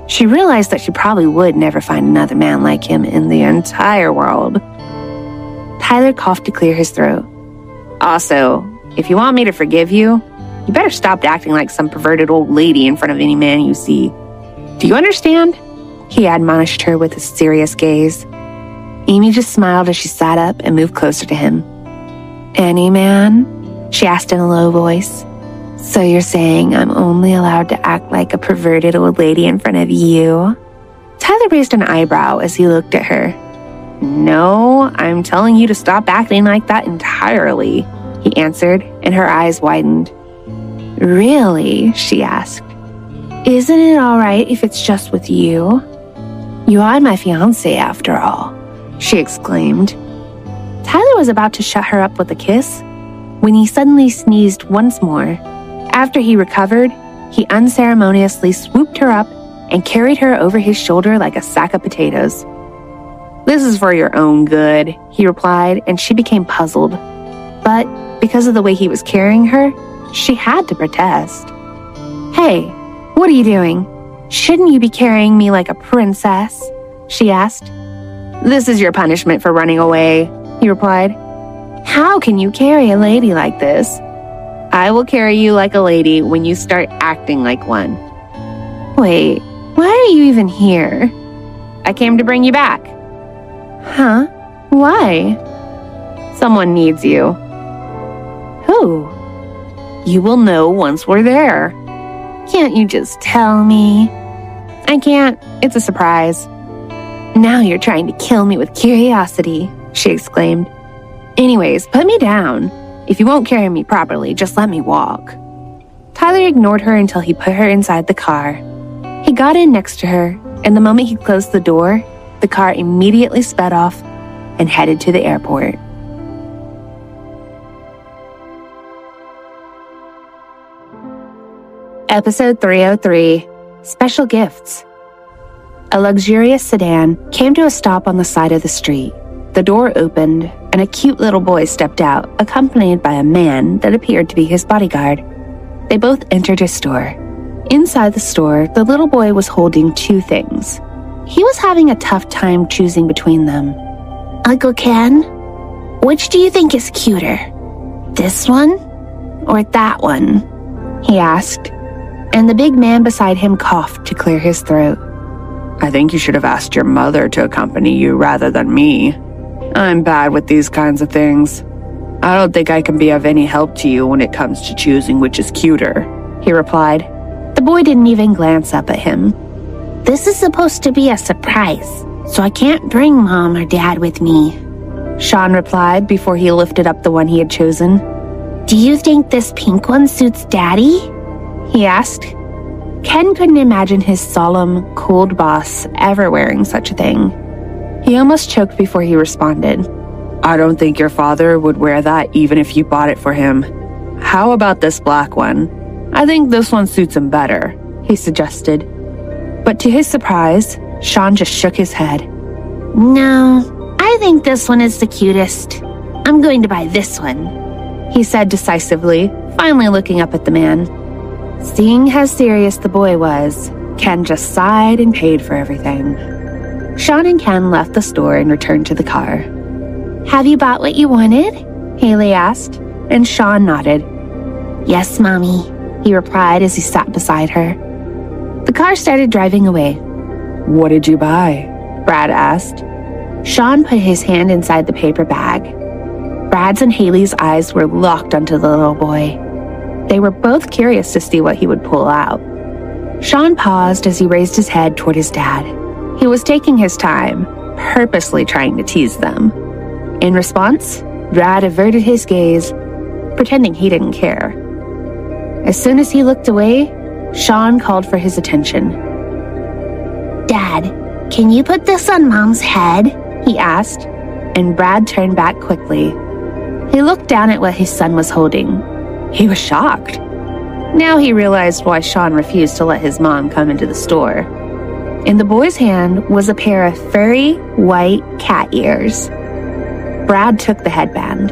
She realized that she probably would never find another man like him in the entire world. Tyler coughed to clear his throat. "Also, if you want me to forgive you, you better stop acting like some perverted old lady in front of any man you see. Do you understand?" he admonished her with a serious gaze. Amy just smiled as she sat up and moved closer to him. "Any man?" she asked in a low voice. "So you're saying I'm only allowed to act like a perverted old lady in front of you?" Tyler raised an eyebrow as he looked at her. "No, I'm telling you to stop acting like that entirely," he answered, and her eyes widened. "Really?" she asked. "Isn't it all right if it's just with you? You are my fiancé after all," she exclaimed. Tyler was about to shut her up with a kiss when he suddenly sneezed once more. After he recovered, he unceremoniously swooped her up and carried her over his shoulder like a sack of potatoes. "This is for your own good," he replied, and she became puzzled. But because of the way he was carrying her, she had to protest. "Hey, what are you doing? Shouldn't you be carrying me like a princess?" she asked. "This is your punishment for running away," he replied. "How can you carry a lady like this?" "I will carry you like a lady when you start acting like one." "Wait, Why are you even here? I came to bring you back. Huh? Why? Someone needs you. Who? You will know once we're there. Can't you just tell me? I can't. It's a surprise. Now you're trying to kill me with curiosity, she exclaimed. Anyways, put me down. If you won't carry me properly, just let me walk. Tyler ignored her until he put her inside the car. He got in next to her, and the moment he closed the door, the car immediately sped off and headed to the airport. Episode 303, Special Gifts. A luxurious sedan came to a stop on the side of the street. The door opened, and a cute little boy stepped out, accompanied by a man that appeared to be his bodyguard. They both entered a store. Inside the store, the little boy was holding two things. He was having a tough time choosing between them.
Uncle Ken, which do you think is cuter? This one or that one? He asked, and the big man beside him coughed to clear his throat.
I think you should have asked your mother to accompany you rather than me. I'm bad with these kinds of things. I don't think I can be of any help to you when it comes to choosing which is cuter, he replied.
The boy didn't even glance up at him.
This is supposed to be a surprise, so I can't bring Mom or Dad with me,
Sean replied before he lifted up the one he had chosen.
Do you think this pink one suits Daddy?
He asked. Ken couldn't imagine his solemn, cold boss ever wearing such a thing. He almost choked before he responded.
I don't think your father would wear that even if you bought it for him. How about this black one? I think this one suits him better, he suggested. But to his surprise, Sean just shook his head.
No, I think this one is the cutest. I'm going to buy this one,
he said decisively, finally looking up at the man. Seeing how serious the boy was, Ken just sighed and paid for everything. Sean and Ken left the store and returned to the car.
Have you bought what you wanted?
Hailey asked, and Sean nodded.
Yes, Mommy, he replied as he sat beside her.
The car started driving away.
What did you buy?
Brad asked. Sean put his hand inside the paper bag. Brad's and Hailey's eyes were locked onto the little boy. They were both curious to see what he would pull out. Sean paused as he raised his head toward his dad. He was taking his time, purposely trying to tease them. In response, Brad averted his gaze, pretending he didn't care. As soon as he looked away, Sean called for his attention.
Dad, can you put this on Mom's head?
He asked, and Brad turned back quickly. He looked down at what his son was holding. He was shocked. Now he realized why Sean refused to let his mom come into the store. In the boy's hand was a pair of furry, white cat ears. Brad took the headband.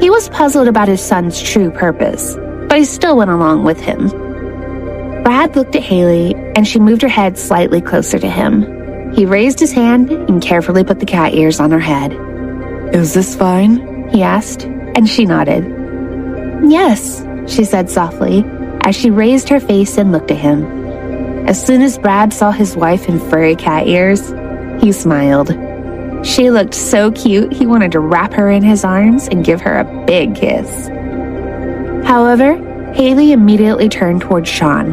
He was puzzled about his son's true purpose, but he still went along with him. Brad looked at Hailey, and she moved her head slightly closer to him. He raised his hand and carefully put the cat ears on her head.
Is this fine?
He asked, and she nodded. Yes, she said softly, as she raised her face and looked at him. As soon as Brad saw his wife in furry cat ears, he smiled. She looked so cute, he wanted to wrap her in his arms and give her a big kiss. However, Hailey immediately turned towards Sean.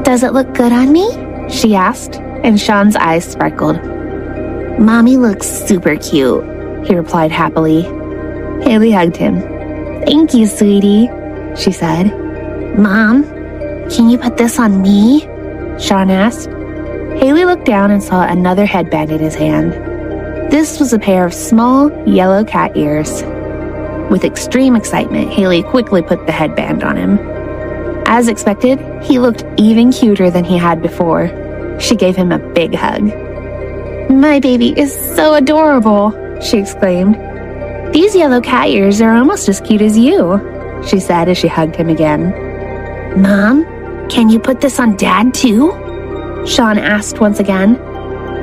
Does it look good on me?
She asked, and Sean's eyes sparkled.
Mommy looks super cute,
he replied happily. Hailey hugged him. Thank you, sweetie, she said.
Mom, can you put this on me?
Sean asked. Hailey looked down and saw another headband in his hand. This was a pair of small, yellow cat ears. With extreme excitement, Hailey quickly put the headband on him. As expected, he looked even cuter than he had before. She gave him a big hug. My baby is so adorable, she exclaimed. These yellow cat ears are almost as cute as you, she said as she hugged him again.
Mom, can you put this on Dad too?
Sean asked once again.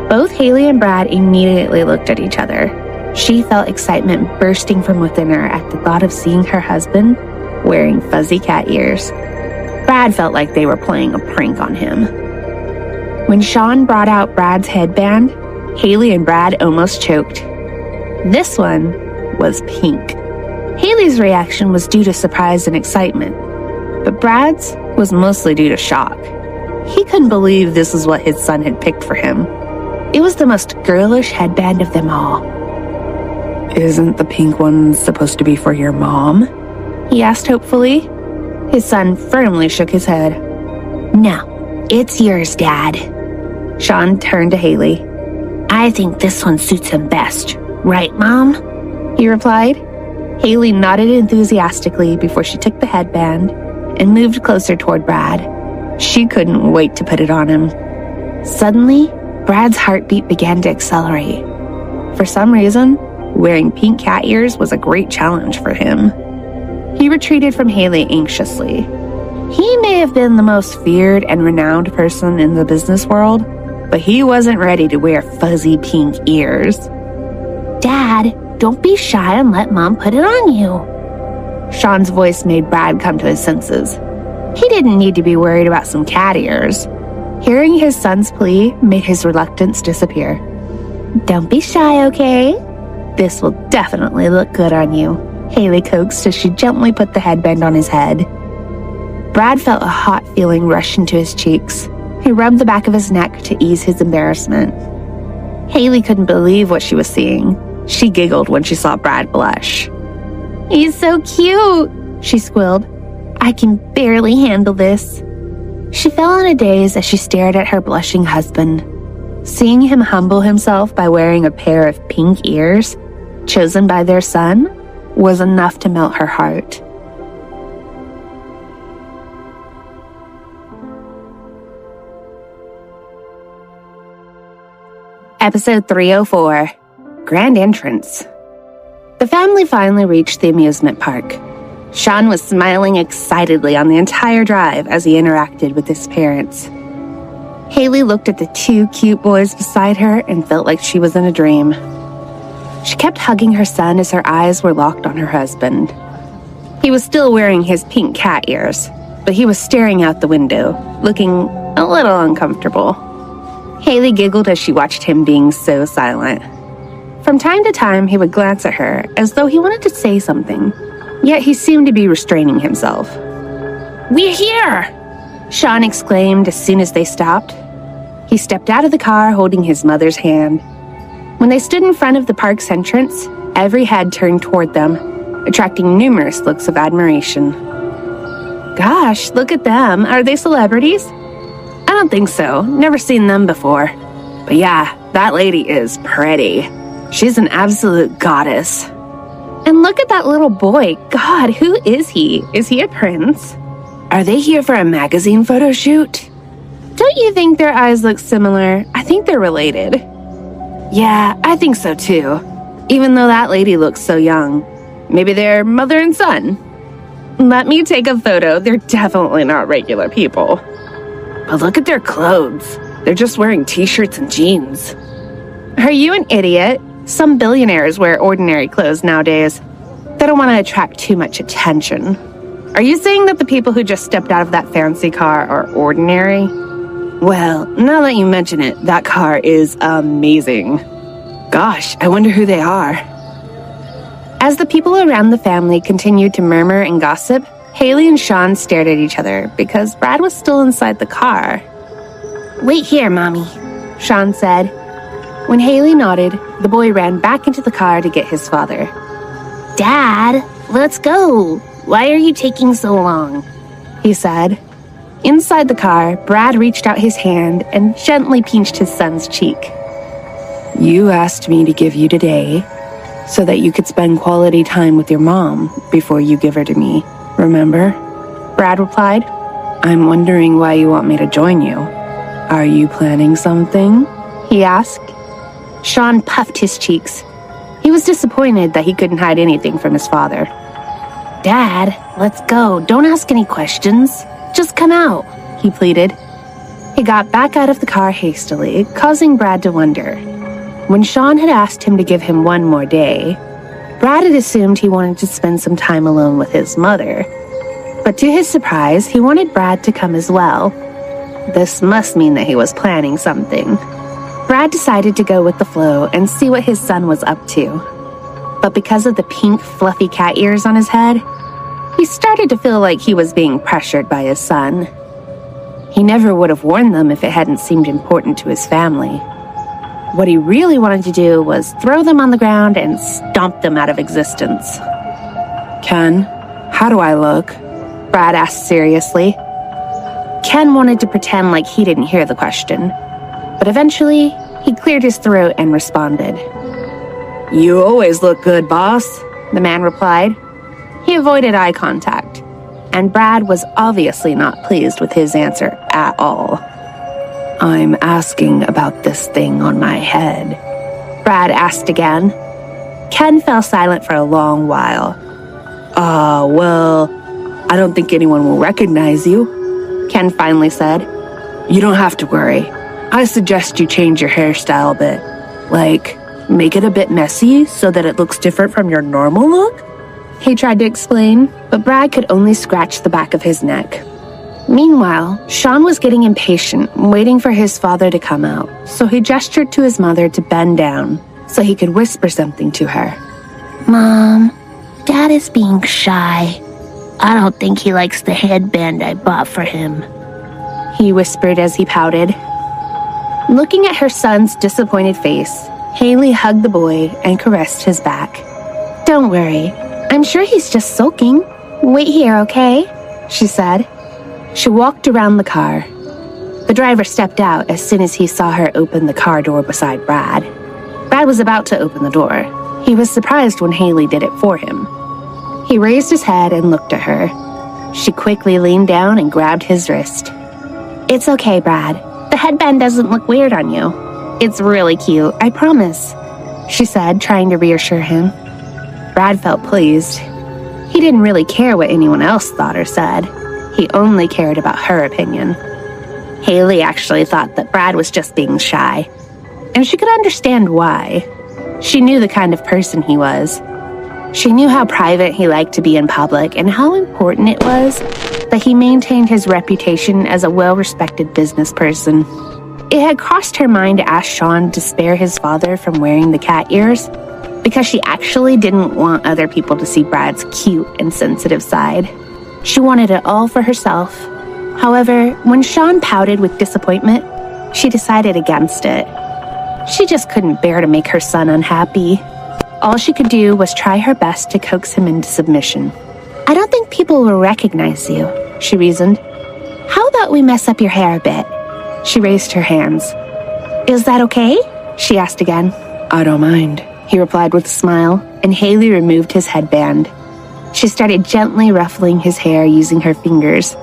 Both Hailey and Brad immediately looked at each other. She felt excitement bursting from within her at the thought of seeing her husband wearing fuzzy cat ears. Brad felt like they were playing a prank on him. When Sean brought out Brad's headband, Hailey and Brad almost choked. This one was pink. Hailey's reaction was due to surprise and excitement, but Brad's was mostly due to shock. He couldn't believe this was what his son had picked for him. It was the most girlish headband of them all.
Isn't the pink one supposed to be for your mom?
He asked hopefully. His son firmly shook his head.
No, it's yours, Dad.
Sean turned to Hailey.
I think this one suits him best. Right, Mom?
He replied. Hailey nodded enthusiastically before she took the headband and moved closer toward Brad. She couldn't wait to put it on him.
Suddenly, Brad's heartbeat began to accelerate.
For some reason, wearing pink cat ears was a great challenge for him. He retreated from Hailey anxiously. He may have been the most feared and renowned person in the business world, but he wasn't ready to wear fuzzy pink ears.
Dad, don't be shy and let Mom put it on you.
Sean's voice made Brad come to his senses. He didn't need to be worried about some cat ears. Hearing his son's plea made his reluctance disappear.
Don't be shy, okay?
This will definitely look good on you, Hailey coaxed as she gently put the headband on his head. Brad felt a hot feeling rush into his cheeks. He rubbed the back of his neck to ease his embarrassment. Hailey couldn't believe what she was seeing. She giggled when she saw Brad blush.
He's so cute, she squealed. I can barely handle this.
She fell in a daze as she stared at her blushing husband. Seeing him humble himself by wearing a pair of pink ears, chosen by their son, was enough to melt her heart. Episode 304, Grand Entrance. The family finally reached the amusement park. Sean was smiling excitedly on the entire drive as he interacted with his parents. Hailey looked at the two cute boys beside her and felt like she was in a dream. She kept hugging her son as her eyes were locked on her husband. He was still wearing his pink cat ears, but he was staring out the window, looking a little uncomfortable. Hailey giggled as she watched him being so silent. From time to time, he would glance at her as though he wanted to say something, yet he seemed to be restraining himself.
We're here!
Sean exclaimed as soon as they stopped. He stepped out of the car holding his mother's hand. When they stood in front of the park's entrance, every head turned toward them, attracting numerous looks of admiration. Gosh, look at them. Are they celebrities? I don't think so. Never seen them before. But yeah, that lady is pretty. She's an absolute goddess. And look at that little boy. God, who is he? Is he a prince? Are they here for a magazine photo shoot? Don't you think their eyes look similar? I think they're related. Yeah, I think so too. Even though that lady looks so young. Maybe they're mother and son. Let me take a photo. They're definitely not regular people. But look at their clothes. They're just wearing t-shirts and jeans. Are you an idiot? Some billionaires wear ordinary clothes nowadays. They don't want to attract too much attention. Are you saying that the people who just stepped out of that fancy car are ordinary? Well, now that you mention it, that car is amazing. Gosh, I wonder who they are. As the people around the family continued to murmur and gossip, Hailey and Sean stared at each other because Brad was still inside the car.
Wait here, Mommy,
Sean said. When Hailey nodded, the boy ran back into the car to get his father.
Dad, let's go. Why are you taking so long?
He said. Inside the car, Brad reached out his hand and gently pinched his son's cheek. You asked me to give you today so that you could spend quality time with your mom before you give her to me, remember? Brad replied. I'm wondering why you want me to join you. Are you planning something? He asked. Sean puffed his cheeks. He was disappointed that he couldn't hide anything from his father.
Dad, let's go. Don't ask any questions. Just come out,
he pleaded. He got back out of the car hastily, causing Brad to wonder. When Sean had asked him to give him one more day, Brad had assumed he wanted to spend some time alone with his mother. But to his surprise, he wanted Brad to come as well.
This must mean that he was planning something. Brad decided to go with the flow and see what his son was up to. But because of the pink, fluffy cat ears on his head, he started to feel like he was being pressured by his son. He never would have worn them if it hadn't seemed important to his family. What he really wanted to do was throw them on the ground and stomp them out of existence.
Ken, how do I look?
Brad asked seriously. Ken wanted to pretend like he didn't hear the question, but eventually he cleared his throat and responded.
You always look good, boss,
the man replied. He avoided eye contact, and Brad was obviously not pleased with his answer at all.
I'm asking about this thing on my head,
Brad asked again. Ken fell silent for a long while.
Well, I don't think anyone will recognize you,
Ken finally said.
You don't have to worry. I suggest you change your hairstyle a bit. Like, make it a bit messy so that it looks different from your normal look?
He tried to explain, but Brad could only scratch the back of his neck. Meanwhile, Sean was getting impatient, waiting for his father to come out, so he gestured to his mother to bend down so he could whisper something to her.
Mom, Dad is being shy. I don't think he likes the headband I bought for him,
he whispered as he pouted. Looking at her son's disappointed face, Hailey hugged the boy and caressed his back. Don't worry, I'm sure he's just sulking. Wait here, okay? She said. She walked around the car. The driver stepped out as soon as he saw her open the car door beside Brad. Brad was about to open the door. He was surprised when Hailey did it for him. He raised his head and looked at her. She quickly leaned down and grabbed his wrist. It's okay, Brad. The headband doesn't look weird on you. It's really cute, I promise, she said, trying to reassure him. Brad felt pleased. He didn't really care what anyone else thought or said. He only cared about her opinion. Hailey actually thought that Brad was just being shy, and she could understand why. She knew the kind of person he was. She knew how private he liked to be in public and how important it was that he maintained his reputation as a well-respected business person. It had crossed her mind to ask Sean to spare his father from wearing the cat ears because she actually didn't want other people to see Brad's cute and sensitive side. She wanted it all for herself. However, when Sean pouted with disappointment, she decided against it. She just couldn't bear to make her son unhappy. All she could do was try her best to coax him into submission. I don't think people will recognize you, she reasoned. How about we mess up your hair a bit? She raised her hands. Is that okay? She asked again.
I don't mind,
he replied with a smile, and Hailey removed his headband. She started gently ruffling his hair using her fingers,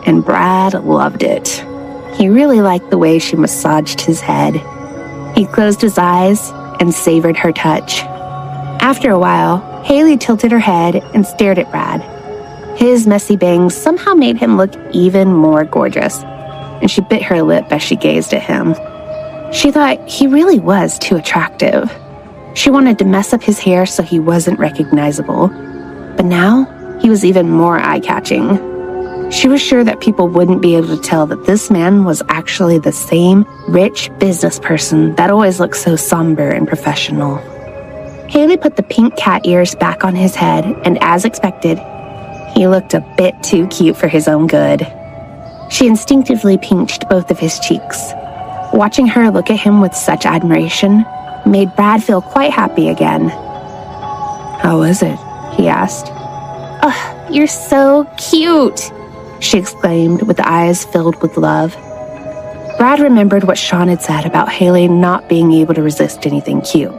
and Brad loved it. He really liked the way she massaged his head. He closed his eyes and savored her touch. After a while, Hailey tilted her head and stared at Brad. His messy bangs somehow made him look even more gorgeous, and she bit her lip as she gazed at him. She thought he really was too attractive. She wanted to mess up his hair so he wasn't recognizable, but now he was even more eye-catching. She was sure that people wouldn't be able to tell that this man was actually the same rich business person that always looked so somber and professional. Hailey put the pink cat ears back on his head, and as expected, he looked a bit too cute for his own good. She instinctively pinched both of his cheeks. Watching her look at him with such admiration made Brad feel quite happy again.
How is it?
He asked. Oh, you're so cute, she exclaimed with eyes filled with love. Brad remembered what Sean had said about Hailey not being able to resist anything cute.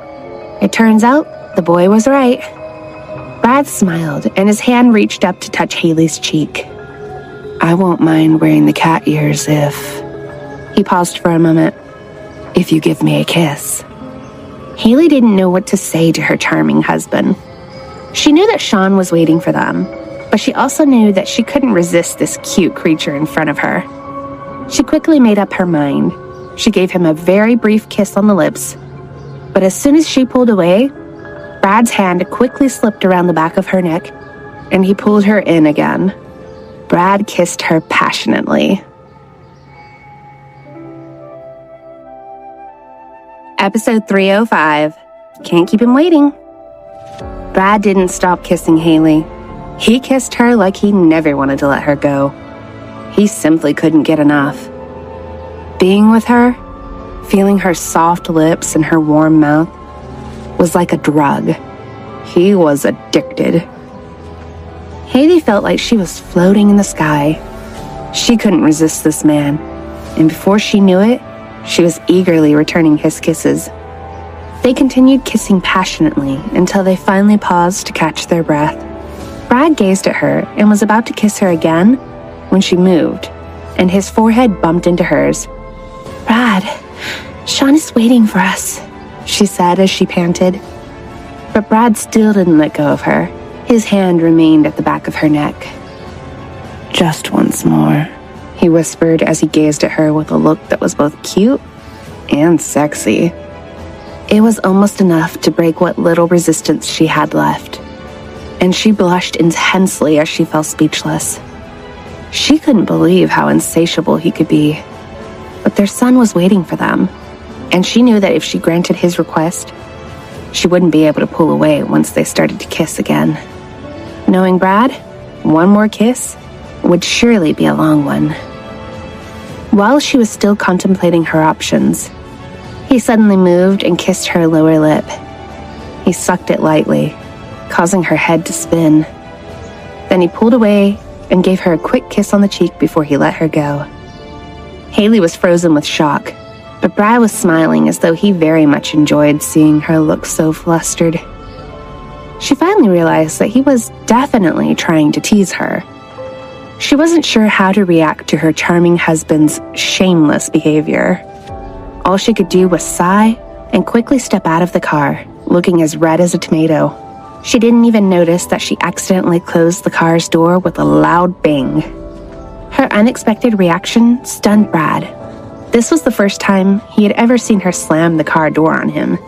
It turns out the boy was right. Brad smiled, and his hand reached up to touch Hailey's cheek.
I won't mind wearing the cat ears if...
He paused for a moment.
If you give me a kiss.
Hailey didn't know what to say to her charming husband. She knew that Sean was waiting for them, but she also knew that she couldn't resist this cute creature in front of her. She quickly made up her mind. She gave him a very brief kiss on the lips, but as soon as she pulled away, Brad's hand quickly slipped around the back of her neck, and he pulled her in again. Brad kissed her passionately.
Episode 305. Can't keep him waiting. Brad didn't stop kissing Hailey. He kissed her like he never wanted to let her go. He simply couldn't get enough. Being with her, feeling her soft lips and her warm mouth, was like a drug. He was addicted. Hailey felt like she was floating in the sky. She couldn't resist this man, and before she knew it, she was eagerly returning his kisses. They continued kissing passionately until they finally paused to catch their breath. Brad gazed at her and was about to kiss her again when she moved, and his forehead bumped into hers.
Brad, Sean is waiting for us, she said as she panted.
But Brad still didn't let go of her. His hand remained at the back of her neck.
Just once more, he whispered as he gazed at her with a look that was both cute and sexy. It was almost enough to break what little resistance she had left, and she blushed intensely as she fell speechless. She couldn't believe how insatiable he could be, but their son was waiting for them, and she knew that if she granted his request, she wouldn't be able to pull away once they started to kiss again. Knowing Brad, one more kiss would surely be a long one. While she was still contemplating her options, he suddenly moved and kissed her lower lip. He sucked it lightly, causing her head to spin. Then he pulled away and gave her a quick kiss on the cheek before he let her go. Hailey was frozen with shock, but Brad was smiling as though he very much enjoyed seeing her look so flustered. She finally realized that he was definitely trying to tease her. She wasn't sure how to react to her charming husband's shameless behavior. All she could do was sigh and quickly step out of the car, looking as red as a tomato. She didn't even notice that she accidentally closed the car's door with a loud bang. Her unexpected reaction stunned Brad. This was the first time he had ever seen her slam the car door on him.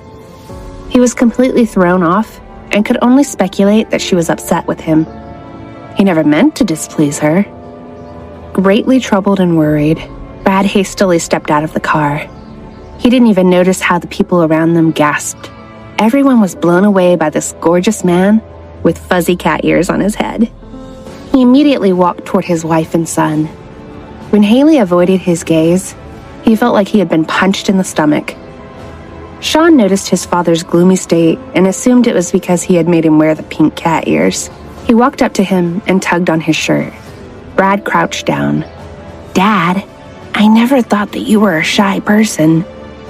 He was completely thrown off and could only speculate that she was upset with him. He never meant to displease her. Greatly troubled and worried, Brad hastily stepped out of the car. He didn't even notice how the people around them gasped. Everyone was blown away by this gorgeous man with fuzzy cat ears on his head. He immediately walked toward his wife and son. When Hailey avoided his gaze, he felt like he had been punched in the stomach. Sean noticed his father's gloomy state and assumed it was because he had made him wear the pink cat ears. He walked up to him and tugged on his shirt. Brad crouched down.
Dad, I never thought that you were a shy person,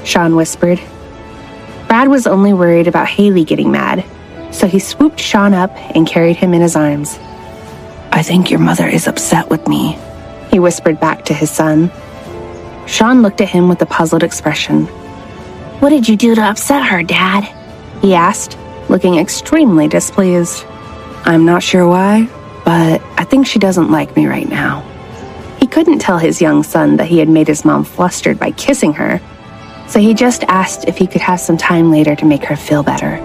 Sean whispered. Brad was only worried about Hailey getting mad, so he swooped Sean up and carried him in his arms.
I think your mother is upset with me,
he whispered back to his son. Sean looked at him with a puzzled expression.
What did you do to upset her, Dad?
He asked, looking extremely displeased.
I'm not sure why, but I think she doesn't like me right now.
He couldn't tell his young son that he had made his mom flustered by kissing her, so he just asked if he could have some time later to make her feel better.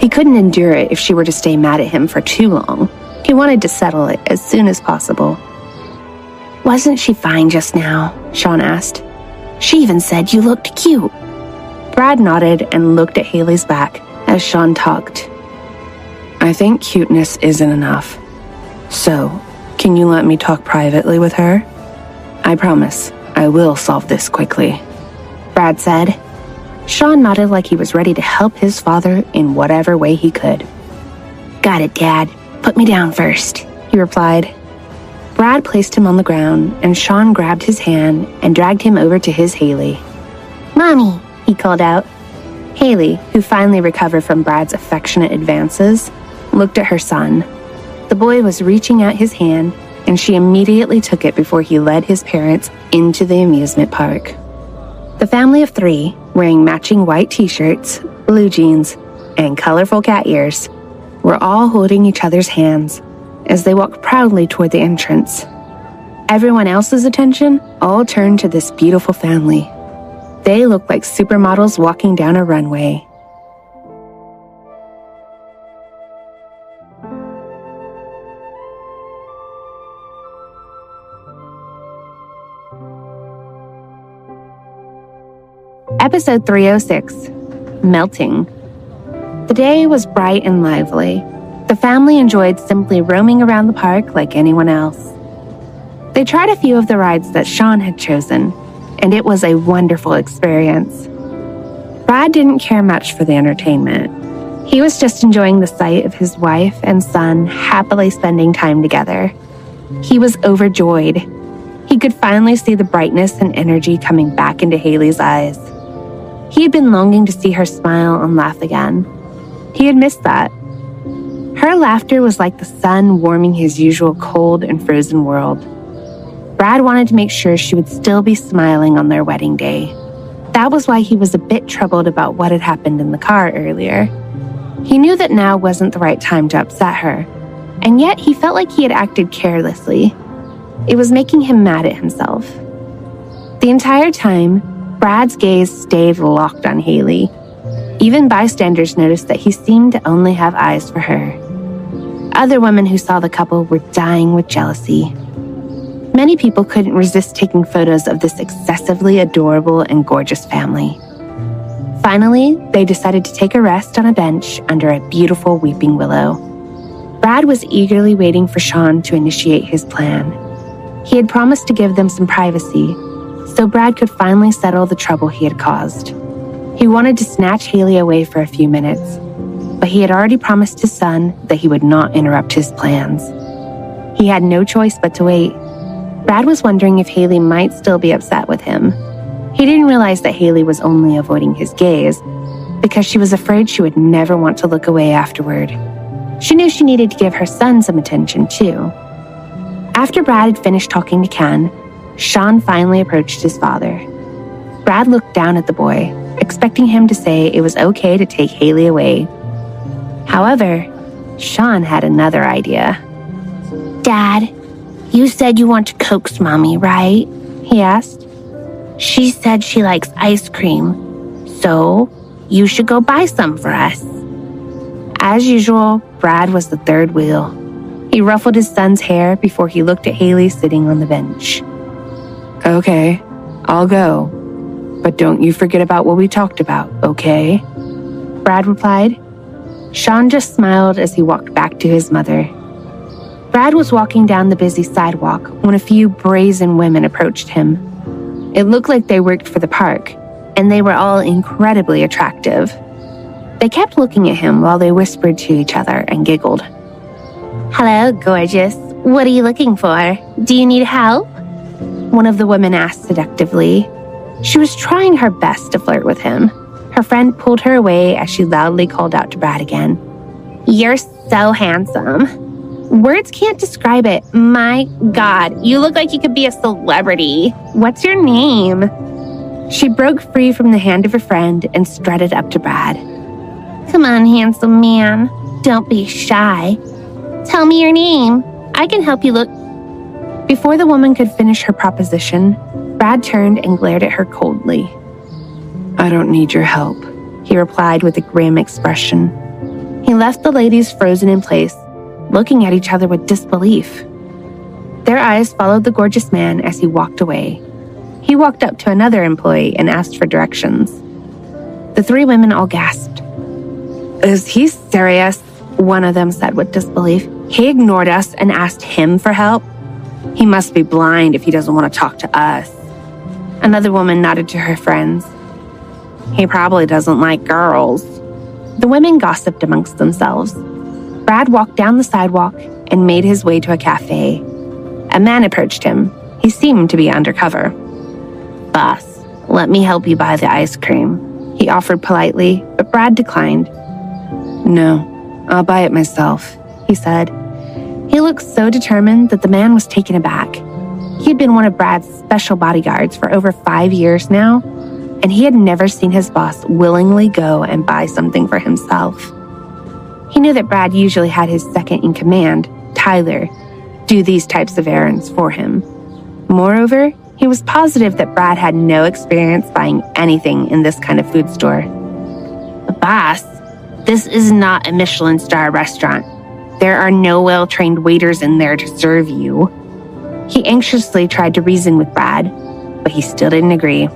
He couldn't endure it if she were to stay mad at him for too long. He wanted to settle it as soon as possible.
Wasn't she fine just now? Sean asked. She even said you looked cute.
Brad nodded and looked at Hailey's back as Sean talked.
I think cuteness isn't enough. So, can you let me talk privately with her? I promise I will solve this quickly,
Brad said. Sean nodded like he was ready to help his father in whatever way he could.
Got it, Dad. Put me down first,
he replied. Brad placed him on the ground, and Sean grabbed his hand and dragged him over to his Hailey.
Mommy,
he called out. Hailey, who finally recovered from Brad's affectionate advances, looked at her son. The boy was reaching out his hand, and she immediately took it before he led his parents into the amusement park. The family of three, wearing matching white t-shirts, blue jeans, and colorful cat ears, were all holding each other's hands as they walked proudly toward the entrance. Everyone else's attention all turned to this beautiful family. They looked like supermodels walking down a runway.
Episode 306, Melting. The day was bright and lively. The family enjoyed simply roaming around the park like anyone else. They tried a few of the rides that Sean had chosen, and it was a wonderful experience. Brad didn't care much for the entertainment. He was just enjoying the sight of his wife and son happily spending time together. He was overjoyed. He could finally see the brightness and energy coming back into Hailey's eyes. He had been longing to see her smile and laugh again. He had missed that. Her laughter was like the sun warming his usual cold and frozen world. Brad wanted to make sure she would still be smiling on their wedding day. That was why he was a bit troubled about what had happened in the car earlier. He knew that now wasn't the right time to upset her, and yet he felt like he had acted carelessly. It was making him mad at himself. The entire time, Brad's gaze stayed locked on Hailey. Even bystanders noticed that he seemed to only have eyes for her. Other women who saw the couple were dying with jealousy. Many people couldn't resist taking photos of this excessively adorable and gorgeous family. Finally, they decided to take a rest on a bench under a beautiful weeping willow. Brad was eagerly waiting for Sean to initiate his plan. He had promised to give them some privacy, so Brad could finally settle the trouble he had caused. He wanted to snatch Hailey away for a few minutes, but he had already promised his son that he would not interrupt his plans. He had no choice but to wait. Brad was wondering if Hailey might still be upset with him. He didn't realize that Hailey was only avoiding his gaze because she was afraid she would never want to look away afterward. She knew she needed to give her son some attention too. After Brad had finished talking to Ken, Sean finally approached his father. Brad looked down at the boy, expecting him to say it was okay to take Hailey away. However, Sean had another idea.
Dad, you said you want to coax Mommy, right?
He asked.
She said she likes ice cream, so you should go buy some for us.
As usual, Brad was the third wheel. He ruffled his son's hair before he looked at Hailey sitting on the bench. Okay, I'll go. But don't you forget about what we talked about, okay? Brad replied. Sean just smiled as he walked back to his mother. Brad was walking down the busy sidewalk when a few brazen women approached him. It looked like they worked for the park, and they were all incredibly attractive. They kept looking at him while they whispered to each other and giggled.
Hello, gorgeous. What are you looking for? Do you need help?
One of the women asked seductively. She was trying her best to flirt with him. Her friend pulled her away as she loudly called out to Brad again.
You're so handsome. Words can't describe it. My God, you look like you could be a celebrity. What's your name?
She broke free from the hand of her friend and strutted up to Brad.
Come on, handsome man. Don't be shy. Tell me your name. I can help you look.
Before the woman could finish her proposition, Brad turned and glared at her coldly. I don't need your help, he replied with a grim expression. He left the ladies frozen in place, looking at each other with disbelief. Their eyes followed the gorgeous man as he walked away. He walked up to another employee and asked for directions. The three women all gasped. Is he serious? One of them said with disbelief. He ignored us and asked him for help. He must be blind if he doesn't want to talk to us. Another woman nodded to her friends. He probably doesn't like girls. The women gossiped amongst themselves. Brad walked down the sidewalk and made his way to a cafe. A man approached him. He seemed to be undercover. Boss, let me help you buy the ice cream, he offered politely, but Brad declined. No, I'll buy it myself, he said. He looked so determined that the man was taken aback. He had been one of Brad's special bodyguards for over 5 years now, and he had never seen his boss willingly go and buy something for himself. He knew that Brad usually had his second in command, Tyler, do these types of errands for him. Moreover, he was positive that Brad had no experience buying anything in this kind of food store. Boss, this is not a Michelin star restaurant. There are no well-trained waiters in there to serve you. He anxiously tried to reason with Brad, but he still didn't agree.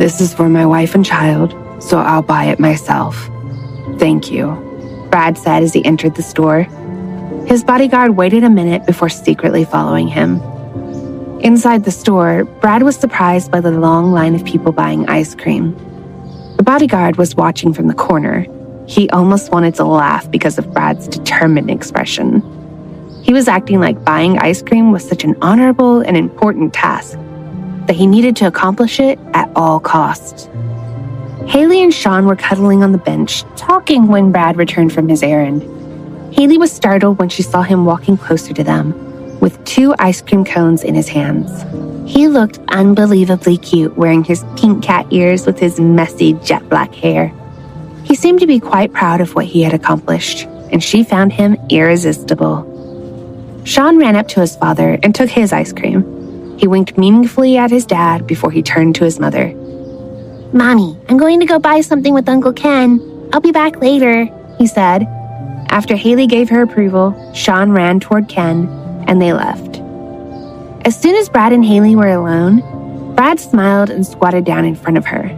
This is for my wife and child, so I'll buy it myself. Thank you, Brad said as he entered the store. His bodyguard waited a minute before secretly following him. Inside the store, Brad was surprised by the long line of people buying ice cream. The bodyguard was watching from the corner. He almost wanted to laugh because of Brad's determined expression. He was acting like buying ice cream was such an honorable and important task that he needed to accomplish it at all costs. Hailey and Sean were cuddling on the bench, talking when Brad returned from his errand. Hailey was startled when she saw him walking closer to them, with 2 ice cream cones in his hands. He looked unbelievably cute wearing his pink cat ears with his messy jet black hair. He seemed to be quite proud of what he had accomplished, and she found him irresistible. Sean ran up to his father and took his ice cream. He winked meaningfully at his dad before he turned to his mother.
Mommy, I'm going to go buy something with Uncle Ken. I'll be back later, he said. After Hailey gave her approval, Sean ran toward Ken, and they left. As soon as Brad and Hailey were alone, Brad smiled and squatted down in front of her,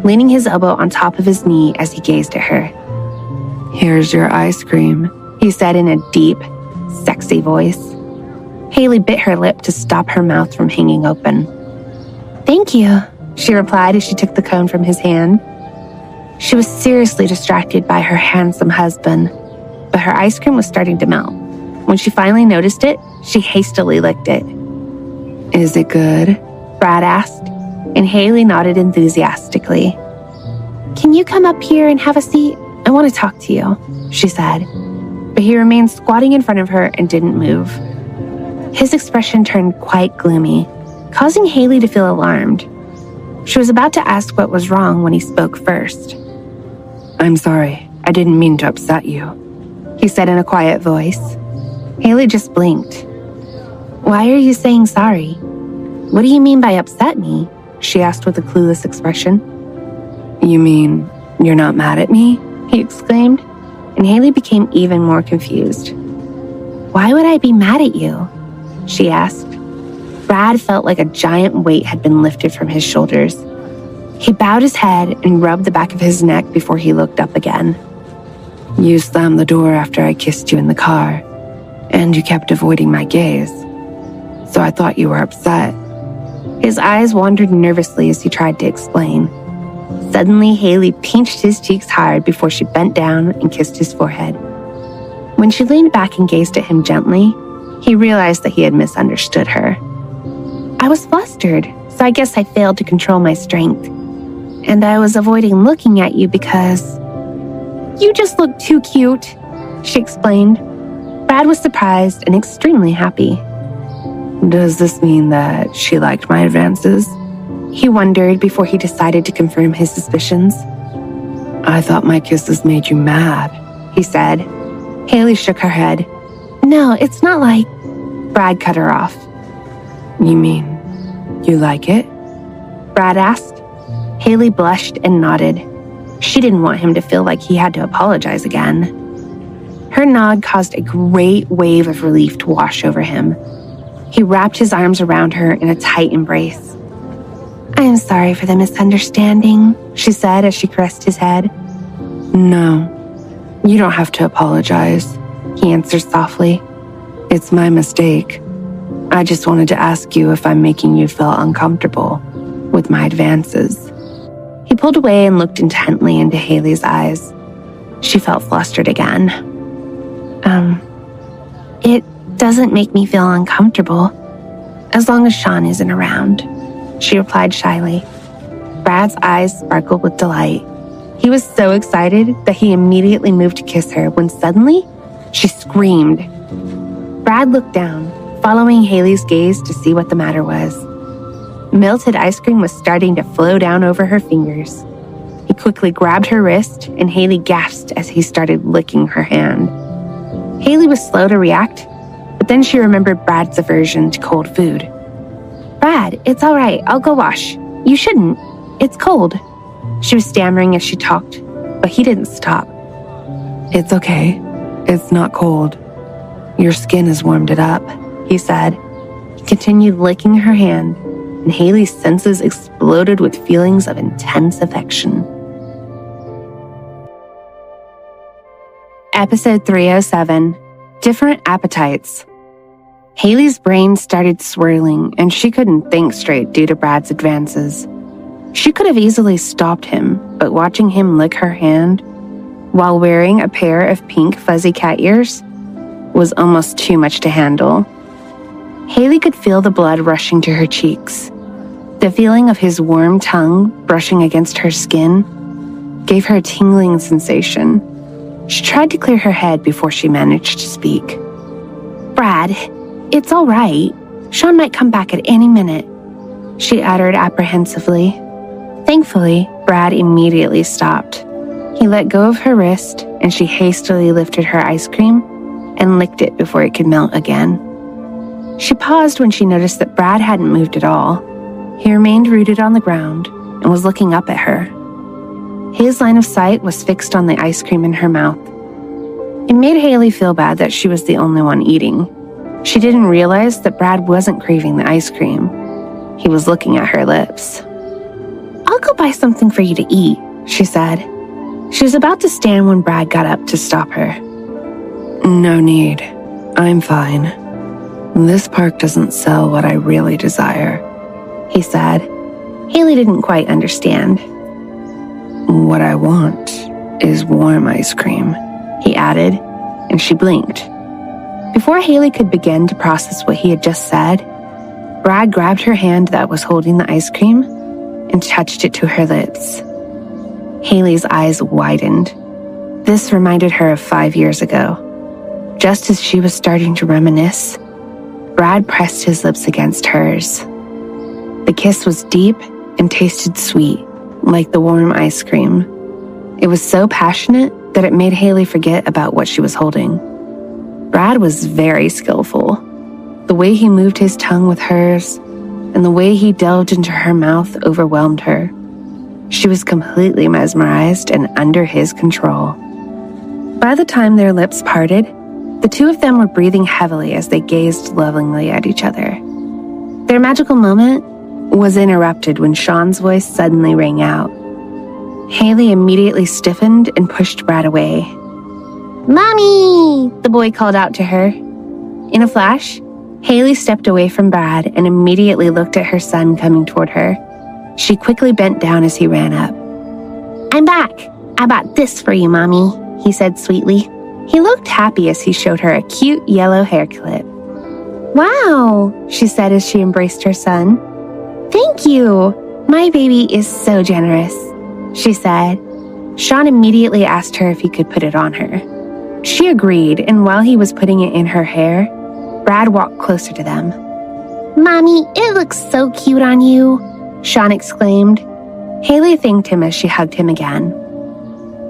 leaning his elbow on top of his knee as he gazed at her.
Here's your ice cream,
he said in a deep, sexy voice. Hailey bit her lip to stop her mouth from hanging open.
Thank you,
she replied as she took the cone from his hand. She was seriously distracted by her handsome husband, but her ice cream was starting to melt. When she finally noticed it, she hastily licked it.
Is it good?
Brad asked, and Hailey nodded enthusiastically.
Can you come up here and have a seat?
I want to talk to you, she said, but he remained squatting in front of her and didn't move. His expression turned quite gloomy, causing Hailey to feel alarmed. She was about to ask what was wrong when he spoke first.
I'm sorry, I didn't mean to upset you,
he said in a quiet voice. Hailey just blinked. Why are you saying sorry? What do you mean by upset me? She asked with a clueless expression.
You mean you're not mad at me?
He exclaimed, and Hailey became even more confused. Why would I be mad at you? She asked. Brad felt like a giant weight had been lifted from his shoulders. He bowed his head and rubbed the back of his neck before he looked up again.
You slammed the door after I kissed you in the car, and you kept avoiding my gaze. So I thought you were upset.
His eyes wandered nervously as he tried to explain. Suddenly, Hailey pinched his cheeks hard before she bent down and kissed his forehead. When she leaned back and gazed at him gently, he realized that he had misunderstood her. I was flustered, so I guess I failed to control my strength. And I was avoiding looking at you because you just look too cute, she explained. Brad was surprised and extremely happy.
Does this mean that she liked my advances?
He wondered before he decided to confirm his suspicions.
I thought my kisses made you mad,
he said. Hailey shook her head. No, it's not like... Brad cut her off.
You mean you like it?
Brad asked. Hailey blushed and nodded. She didn't want him to feel like he had to apologize again. Her nod caused a great wave of relief to wash over him. He wrapped his arms around her in a tight embrace. I am sorry for the misunderstanding, she said as she caressed his head.
No, you don't have to apologize,
he answered softly.
It's my mistake. I just wanted to ask you if I'm making you feel uncomfortable with my advances.
He pulled away and looked intently into Hailey's eyes. She felt flustered again. It doesn't make me feel uncomfortable, as long as Sean isn't around, she replied shyly. Brad's eyes sparkled with delight. He was so excited that he immediately moved to kiss her when suddenly she screamed. Brad looked down, following Hailey's gaze to see what the matter was. Melted ice cream was starting to flow down over her fingers. He quickly grabbed her wrist, and Hailey gasped as he started licking her hand. Hailey was slow to react, but then she remembered Brad's aversion to cold food. Brad, it's all right. I'll go wash. You shouldn't. It's cold. She was stammering as she talked, but he didn't stop.
It's okay. It's not cold. Your skin has warmed it up,
he said. He continued licking her hand.
and Hailey's senses exploded with feelings of intense affection. Episode 307, Different Appetites. Hailey's brain started swirling, and she couldn't think straight due to Brad's advances. She could have easily stopped him, but watching him lick her hand while wearing a pair of pink fuzzy cat ears was almost too much to handle. Hailey could feel the blood rushing to her cheeks. The feeling of his warm tongue brushing against her skin gave her a tingling sensation. She tried to clear her head before she managed to speak.
Brad, it's all right. Sean might come back at any minute,
she uttered apprehensively. Thankfully, Brad immediately stopped. He let go of her wrist, and she hastily lifted her ice cream and licked it before it could melt again. She paused when she noticed that Brad hadn't moved at all. He remained rooted on the ground and was looking up at her. His line of sight was fixed on the ice cream in her mouth. It made Hailey feel bad that she was the only one eating. She didn't realize that Brad wasn't craving the ice cream. He was looking at her lips.
I'll go buy something for you to eat,
she said. She was about to stand when Brad got up to stop her. No need. I'm fine. This park doesn't sell what I really desire, he said. Hailey didn't quite understand. What I want is warm ice cream, he added, and she blinked. Before Hailey could begin to process what he had just said, Brad grabbed her hand that was holding the ice cream and touched it to her lips. Hailey's eyes widened. This reminded her of 5 years ago. Just as she was starting to reminisce, Brad pressed his lips against hers. The kiss was deep and tasted sweet, like the warm ice cream. It was so passionate that it made Hailey forget about what she was holding. Brad was very skillful. The way he moved his tongue with hers and the way he delved into her mouth overwhelmed her. She was completely mesmerized and under his control. By the time their lips parted, the two of them were breathing heavily as they gazed lovingly at each other. Their magical moment was interrupted when Sean's voice suddenly rang out. Hailey immediately stiffened and pushed Brad away.
Mommy!
The boy called out to her. In a flash, Hailey stepped away from Brad and immediately looked at her son coming toward her. She quickly bent down as he ran up.
I'm back. I bought this for you, Mommy, he said sweetly.
He looked happy as he showed her a cute yellow hair clip.
Wow,
she said as she embraced her son.
Thank you.
My baby is so generous, she said. Sean immediately asked her if he could put it on her. She agreed, and while he was putting it in her hair, Brad walked closer to them.
Mommy, it looks so cute on you,
Sean exclaimed. Hailey thanked him as she hugged him again.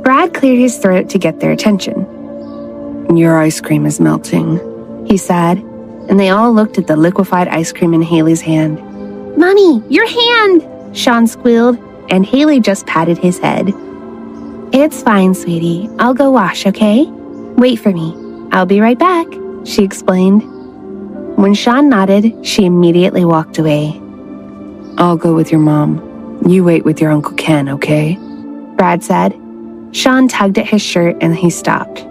Brad cleared his throat to get their attention. Your ice cream is melting, he said, and they all looked at the liquefied ice cream in Hailey's hand.
Mommy, your hand, Sean squealed,
and Hailey just patted his head. It's fine, sweetie. I'll go wash, okay? Wait for me. I'll be right back, she explained. When Sean nodded, she immediately walked away. I'll go with your mom. You wait with your Uncle Ken, okay? Brad said. Sean tugged at his shirt and he stopped.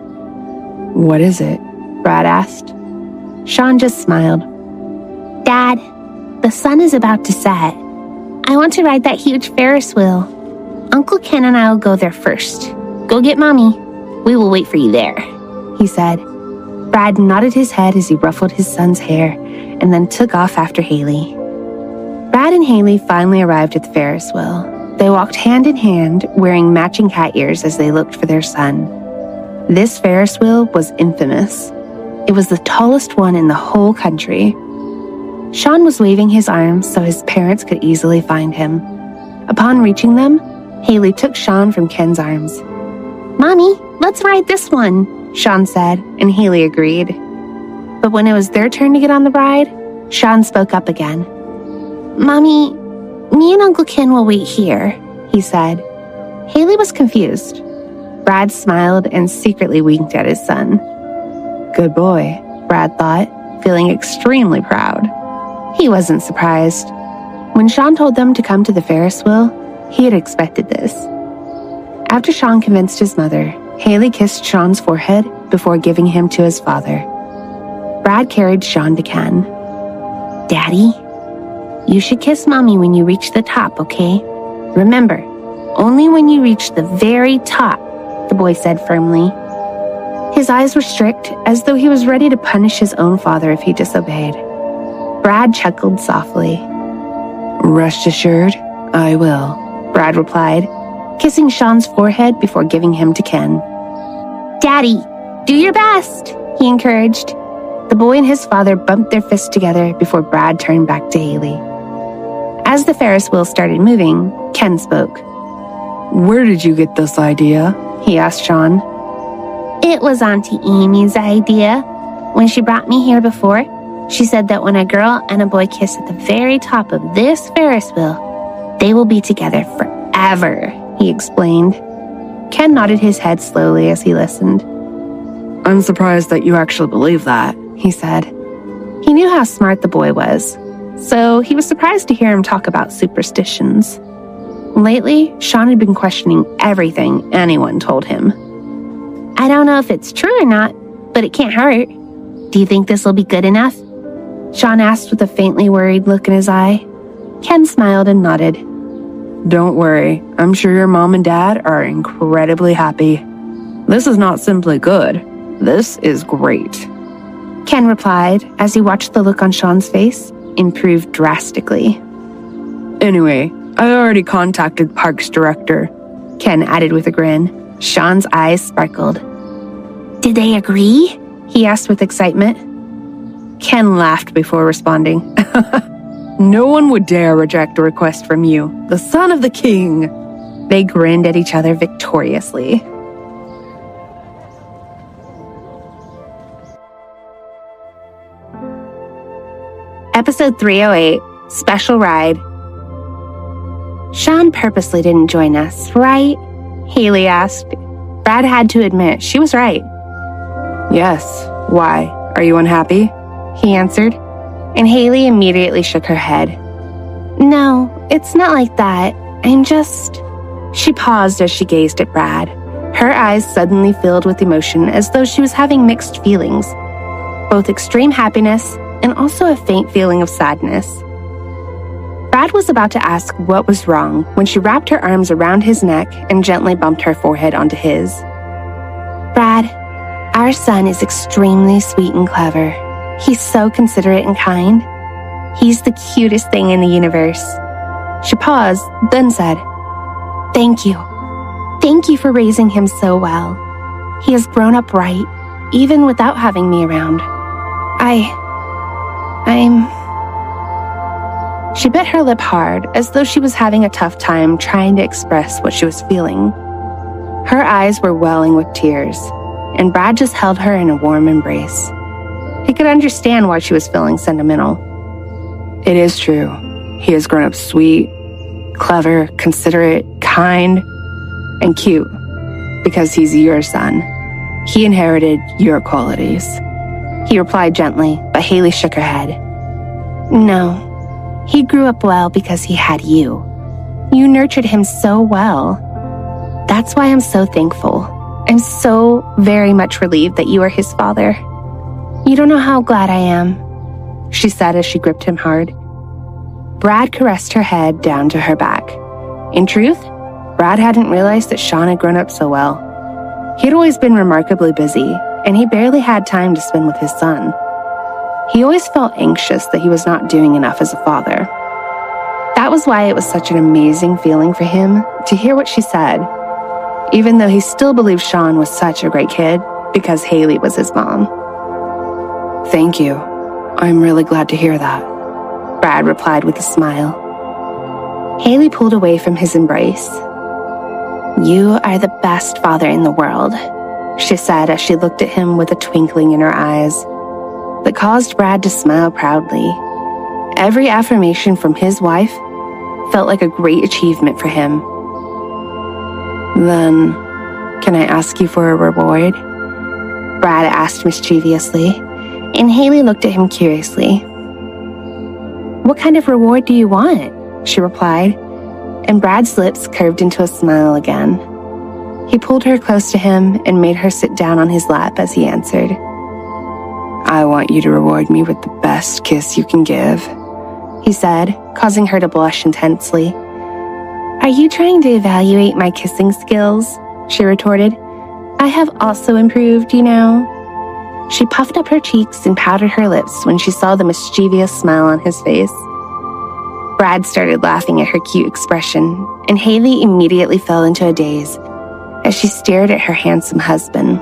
What is it? Brad asked. Sean just smiled.
Dad, the sun is about to set. I want to ride that huge Ferris wheel. Uncle Ken and I will go there first. Go get Mommy. We will wait for you there,
he said. Brad nodded his head as he ruffled his son's hair and then took off after Hailey. Brad and Hailey finally arrived at the Ferris wheel. They walked hand in hand, wearing matching cat ears as they looked for their son. This Ferris wheel was infamous. It was the tallest one in the whole country. Sean was waving his arms so his parents could easily find him. Upon reaching them, Hailey took Sean from Ken's arms.
Mommy, let's ride this one,
Sean said, and Hailey agreed. But when it was their turn to get on the ride, Sean spoke up again.
Mommy, me and Uncle Ken will wait here,
he said. Hailey was confused. Brad smiled and secretly winked at his son. Good boy, Brad thought, feeling extremely proud. He wasn't surprised. When Sean told them to come to the Ferris wheel, he had expected this. After Sean convinced his mother, Hailey kissed Sean's forehead before giving him to his father. Brad carried Sean to Ken.
Daddy, you should kiss Mommy when you reach the top, okay? Remember, only when you reach the very top, the boy said firmly.
His eyes were strict, as though he was ready to punish his own father if he disobeyed. Brad chuckled softly. Rest assured, I will, Brad replied, kissing Sean's forehead before giving him to Ken.
Daddy, do your best, he encouraged.
The boy and his father bumped their fists together before Brad turned back to Hailey. As the Ferris wheel started moving, Ken spoke. Where did you get this idea? He asked Sean.
It was Auntie Amy's idea. When she brought me here before, she said that when a girl and a boy kiss at the very top of this Ferris wheel, they will be together forever, he explained. Ken nodded his head slowly as he listened. I'm surprised that you actually believe that, he said. He knew how smart the boy was, so he was surprised to hear him talk about superstitions. Lately, Sean had been questioning everything anyone told him. I don't know if it's true or not, but it can't hurt. Do you think this will be good enough?
Sean asked with a faintly worried look in his eye. Ken smiled and nodded. Don't worry, I'm sure your mom and dad are incredibly happy. This is not simply good, this is great. Ken replied as he watched the look on Sean's face improve drastically. Anyway, I already contacted Parks Director, Ken added with a grin. Sean's eyes sparkled.
Did they agree?
He asked with excitement. Ken laughed before responding. No one would dare reject a request from you, the son of the king. They grinned at each other victoriously. Episode 308, Special Ride. Sean purposely didn't join us, right? Hailey asked. Brad had to admit she was right. Yes. Why? Are you unhappy? He answered, and Hailey immediately shook her head. No, it's not like that. I'm just... She paused as she gazed at Brad. Her eyes suddenly filled with emotion as though she was having mixed feelings, both extreme happiness and also a faint feeling of sadness. Brad was about to ask what was wrong when she wrapped her arms around his neck and gently bumped her forehead onto his. Brad, our son is extremely sweet and clever. He's so considerate and kind. He's the cutest thing in the universe. She paused, then said, Thank you. Thank you for raising him so well. He has grown up right, even without having me around. She bit her lip hard, as though she was having a tough time trying to express what she was feeling. Her eyes were welling with tears, and Brad just held her in a warm embrace. He could understand why she was feeling sentimental. It is true. He has grown up sweet, clever, considerate, kind, and cute, because he's your son. He inherited your qualities. He replied gently, but Hailey shook her head. No. He grew up well because he had you. You nurtured him so well. That's why I'm so thankful. I'm so very much relieved that you are his father. You don't know how glad I am, she said as she gripped him hard. Brad caressed her head down to her back. In truth, Brad hadn't realized that Sean had grown up so well. He'd always been remarkably busy, and he barely had time to spend with his son. He always felt anxious that he was not doing enough as a father. That was why it was such an amazing feeling for him to hear what she said, even though he still believed Sean was such a great kid because Hailey was his mom. Thank you. I'm really glad to hear that, Brad replied with a smile. Hailey pulled away from his embrace. You are the best father in the world, she said as she looked at him with a twinkling in her eyes that caused Brad to smile proudly. Every affirmation from his wife felt like a great achievement for him. Then, can I ask you for a reward? Brad asked mischievously, and Hailey looked at him curiously. What kind of reward do you want?
she replied, and Brad's lips curved into a smile again. He pulled her close to him and made her sit down on his lap as he answered.
I want you to reward me with the best kiss you can give,
he said, causing her to blush intensely. Are you trying to evaluate my kissing skills? She retorted. I have also improved, you know. She puffed up her cheeks and pouted her lips when she saw the mischievous smile on his face. Brad started laughing at her cute expression, and Hailey immediately fell into a daze as she stared at her handsome husband.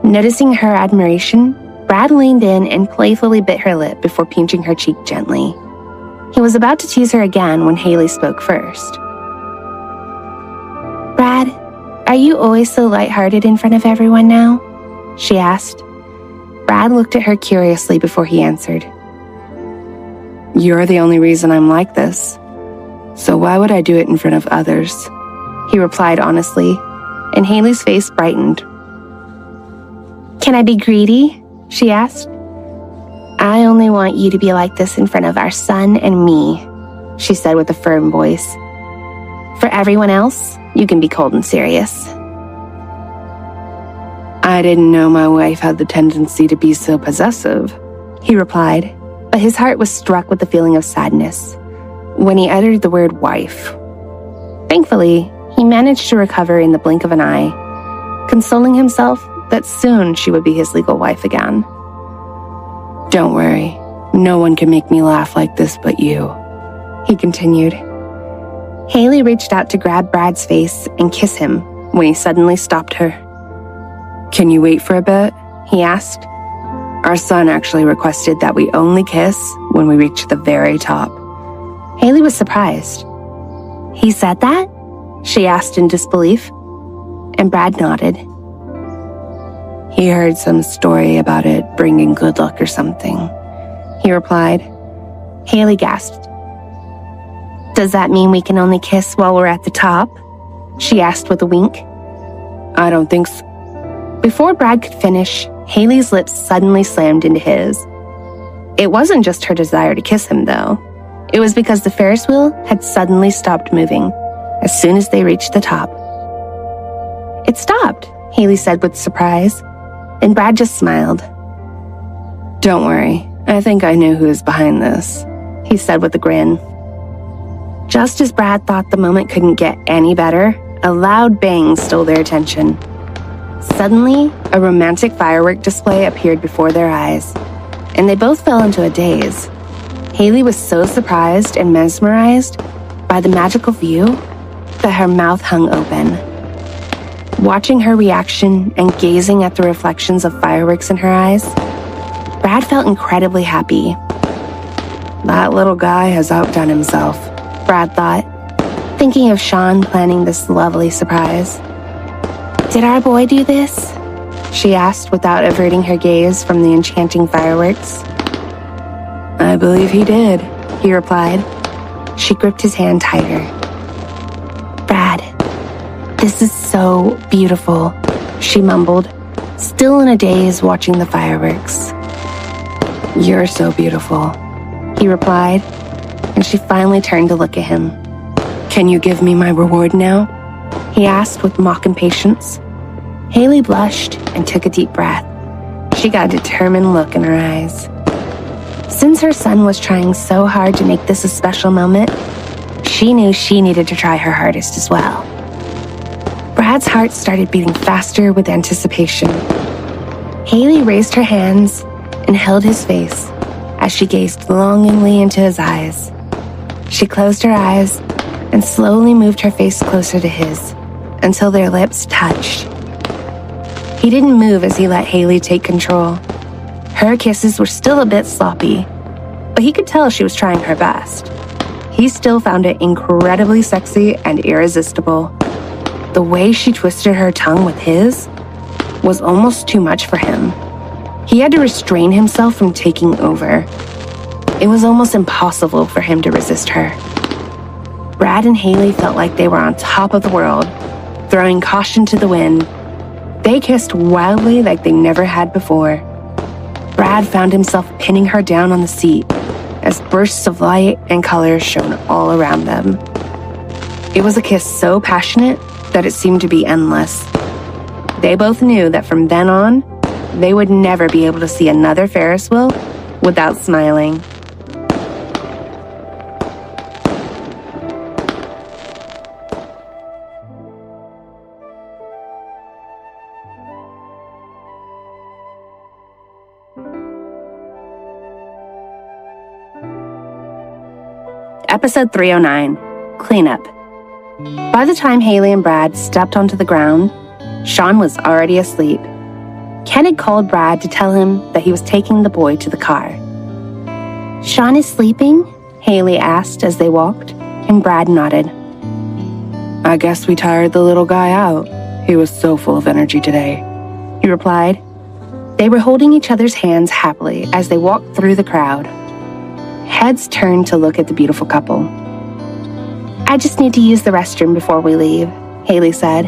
Noticing her admiration, Brad leaned in and playfully bit her lip before pinching her cheek gently. He was about to tease her again when Hailey spoke first. Brad, are you always so lighthearted in front of everyone now? She asked. Brad looked at her curiously before he answered.
You're the only reason I'm like this, so why would I do it in front of others?
He replied honestly, and Hailey's face brightened. Can I be greedy? She asked. I only want you to be like this in front of our son and me, she said with a firm voice. For everyone else, you can be cold and serious.
I didn't know my wife had the tendency to be so possessive,
he replied, but his heart was struck with a feeling of sadness when he uttered the word wife. Thankfully, he managed to recover in the blink of an eye, consoling himself that soon she would be his legal wife again.
Don't worry, no one can make me laugh like this but you,
he continued. Hailey reached out to grab Brad's face and kiss him when he suddenly stopped her.
Can you wait for a bit?
He asked.
Our son actually requested that we only kiss when we reach the very top.
Hailey was surprised. He said that? She asked in disbelief, and Brad nodded.
He heard some story about it bringing good luck or something,
he replied. Hailey gasped. Does that mean we can only kiss while we're at the top? She asked with a wink.
I don't think so.
Before Brad could finish, Hailey's lips suddenly slammed into his. It wasn't just her desire to kiss him, though. It was because the Ferris wheel had suddenly stopped moving as soon as they reached the top. It stopped, Hailey said with surprise, and Brad just smiled.
Don't worry, I think I know who is behind this,
he said with a grin. Just as Brad thought the moment couldn't get any better, a loud bang stole their attention. Suddenly, a romantic firework display appeared before their eyes, and they both fell into a daze. Hailey was so surprised and mesmerized by the magical view that her mouth hung open. Watching her reaction and gazing at the reflections of fireworks in her eyes, Brad felt incredibly happy.
That little guy has outdone himself,
Brad thought, thinking of Sean planning this lovely surprise. Did our boy do this? She asked without averting her gaze from the enchanting fireworks.
I believe he did,
he replied. She gripped his hand tighter. Brad, this is so beautiful, she mumbled, still in a daze watching the fireworks.
You're so beautiful,
he replied, and she finally turned to look at him.
Can you give me my reward now?
He asked with mock impatience. Hailey blushed and took a deep breath. She got a determined look in her eyes. Since her son was trying so hard to make this a special moment, she knew she needed to try her hardest as well. Brad's heart started beating faster with anticipation. Hailey raised her hands and held his face as she gazed longingly into his eyes. She closed her eyes and slowly moved her face closer to his until their lips touched. He didn't move as he let Hailey take control. Her kisses were still a bit sloppy, but he could tell she was trying her best. He still found it incredibly sexy and irresistible. The way she twisted her tongue with his was almost too much for him. He had to restrain himself from taking over. It was almost impossible for him to resist her. Brad and Hailey felt like they were on top of the world, throwing caution to the wind. They kissed wildly like they never had before. Brad found himself pinning her down on the seat,
as bursts of light and color shone all around them. It was a kiss so passionate that it seemed to be endless. They both knew that from then on, they would never be able to see another Ferris wheel without smiling. Episode 309, Cleanup. By the time Hailey and Brad stepped onto the ground, Sean was already asleep. Ken had called Brad to tell him that he was taking the boy to the car.
Sean is sleeping?
Hailey asked as they walked, and Brad nodded.
I guess we tired the little guy out. He was so full of energy today,
he replied. They were holding each other's hands happily as they walked through the crowd. Heads turned to look at the beautiful couple.
I just need to use the restroom before we leave, Hailey said.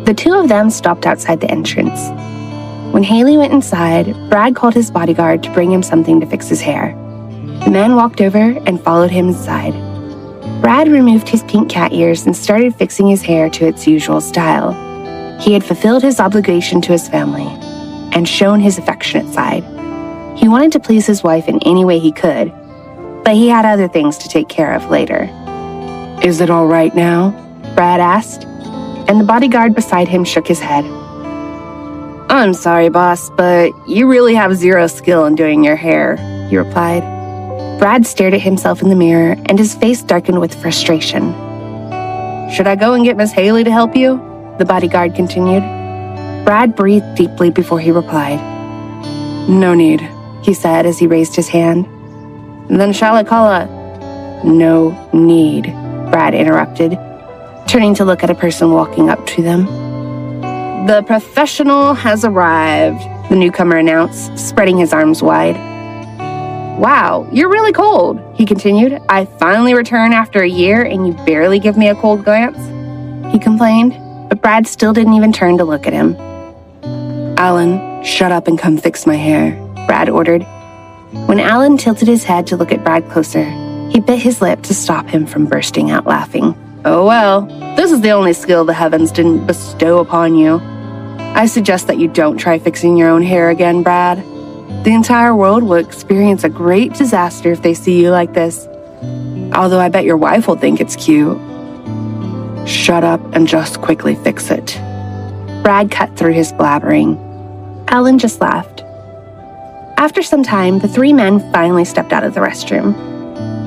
The two of them stopped outside the entrance. When Hailey went inside, Brad called his bodyguard to bring him something to fix his hair. The man walked over and followed him inside. Brad removed his pink cat ears and started fixing his hair to its usual style. He had fulfilled his obligation to his family and shown his affectionate side. He wanted to please his wife in any way he could, but he had other things to take care of later.
Is it all right now?
Brad asked, and the bodyguard beside him shook his head. I'm sorry, boss, but you really have zero skill in doing your hair, he replied. Brad stared at himself in the mirror, and his face darkened with frustration. Should I go and get Miss Hailey to help you? The bodyguard continued. Brad breathed deeply before he replied.
No need,
he said as he raised his hand. Then shall I call a... No need, Brad interrupted, turning to look at a person walking up to them. The professional has arrived, the newcomer announced, spreading his arms wide. Wow, you're really cold, he continued. I finally return after a year and you barely give me a cold glance, he complained, but Brad still didn't even turn to look at him.
Alan, shut up and come fix my hair,
Brad ordered. When Alan tilted his head to look at Brad closer, he bit his lip to stop him from bursting out laughing. Oh well, this is the only skill the heavens didn't bestow upon you. I suggest that you don't try fixing your own hair again, Brad. The entire world will experience a great disaster if they see you like this. Although I bet your wife will think it's cute.
Shut up and just quickly fix it.
Brad cut through his blabbering. Alan just laughed. After some time, the three men finally stepped out of the restroom.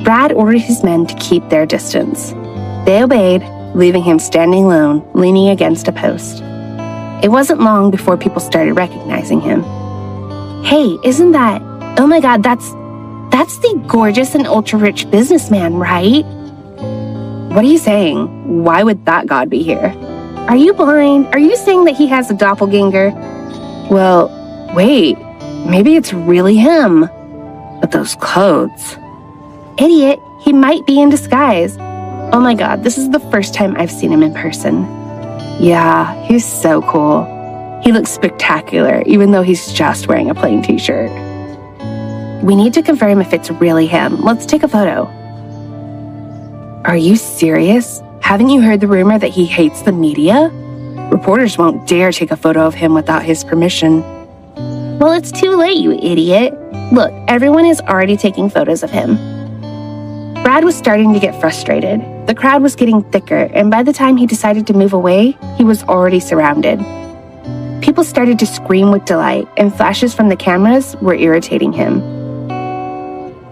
Brad ordered his men to keep their distance. They obeyed, leaving him standing alone, leaning against a post. It wasn't long before people started recognizing him. Hey, isn't that... Oh my God, that's the gorgeous and ultra-rich businessman, right? What are you saying? Why would that god be here? Are you blind? Are you saying that he has a doppelganger? Well, wait. Maybe it's really him. But those clothes... Idiot, he might be in disguise. Oh my God, this is the first time I've seen him in person. Yeah, he's so cool. He looks spectacular, even though he's just wearing a plain t-shirt. We need to confirm if it's really him. Let's take a photo. Are you serious? Haven't you heard the rumor that he hates the media? Reporters won't dare take a photo of him without his permission. Well, it's too late, you idiot. Look, everyone is already taking photos of him. Brad was starting to get frustrated. The crowd was getting thicker, and by the time he decided to move away, he was already surrounded. People started to scream with delight, and flashes from the cameras were irritating him.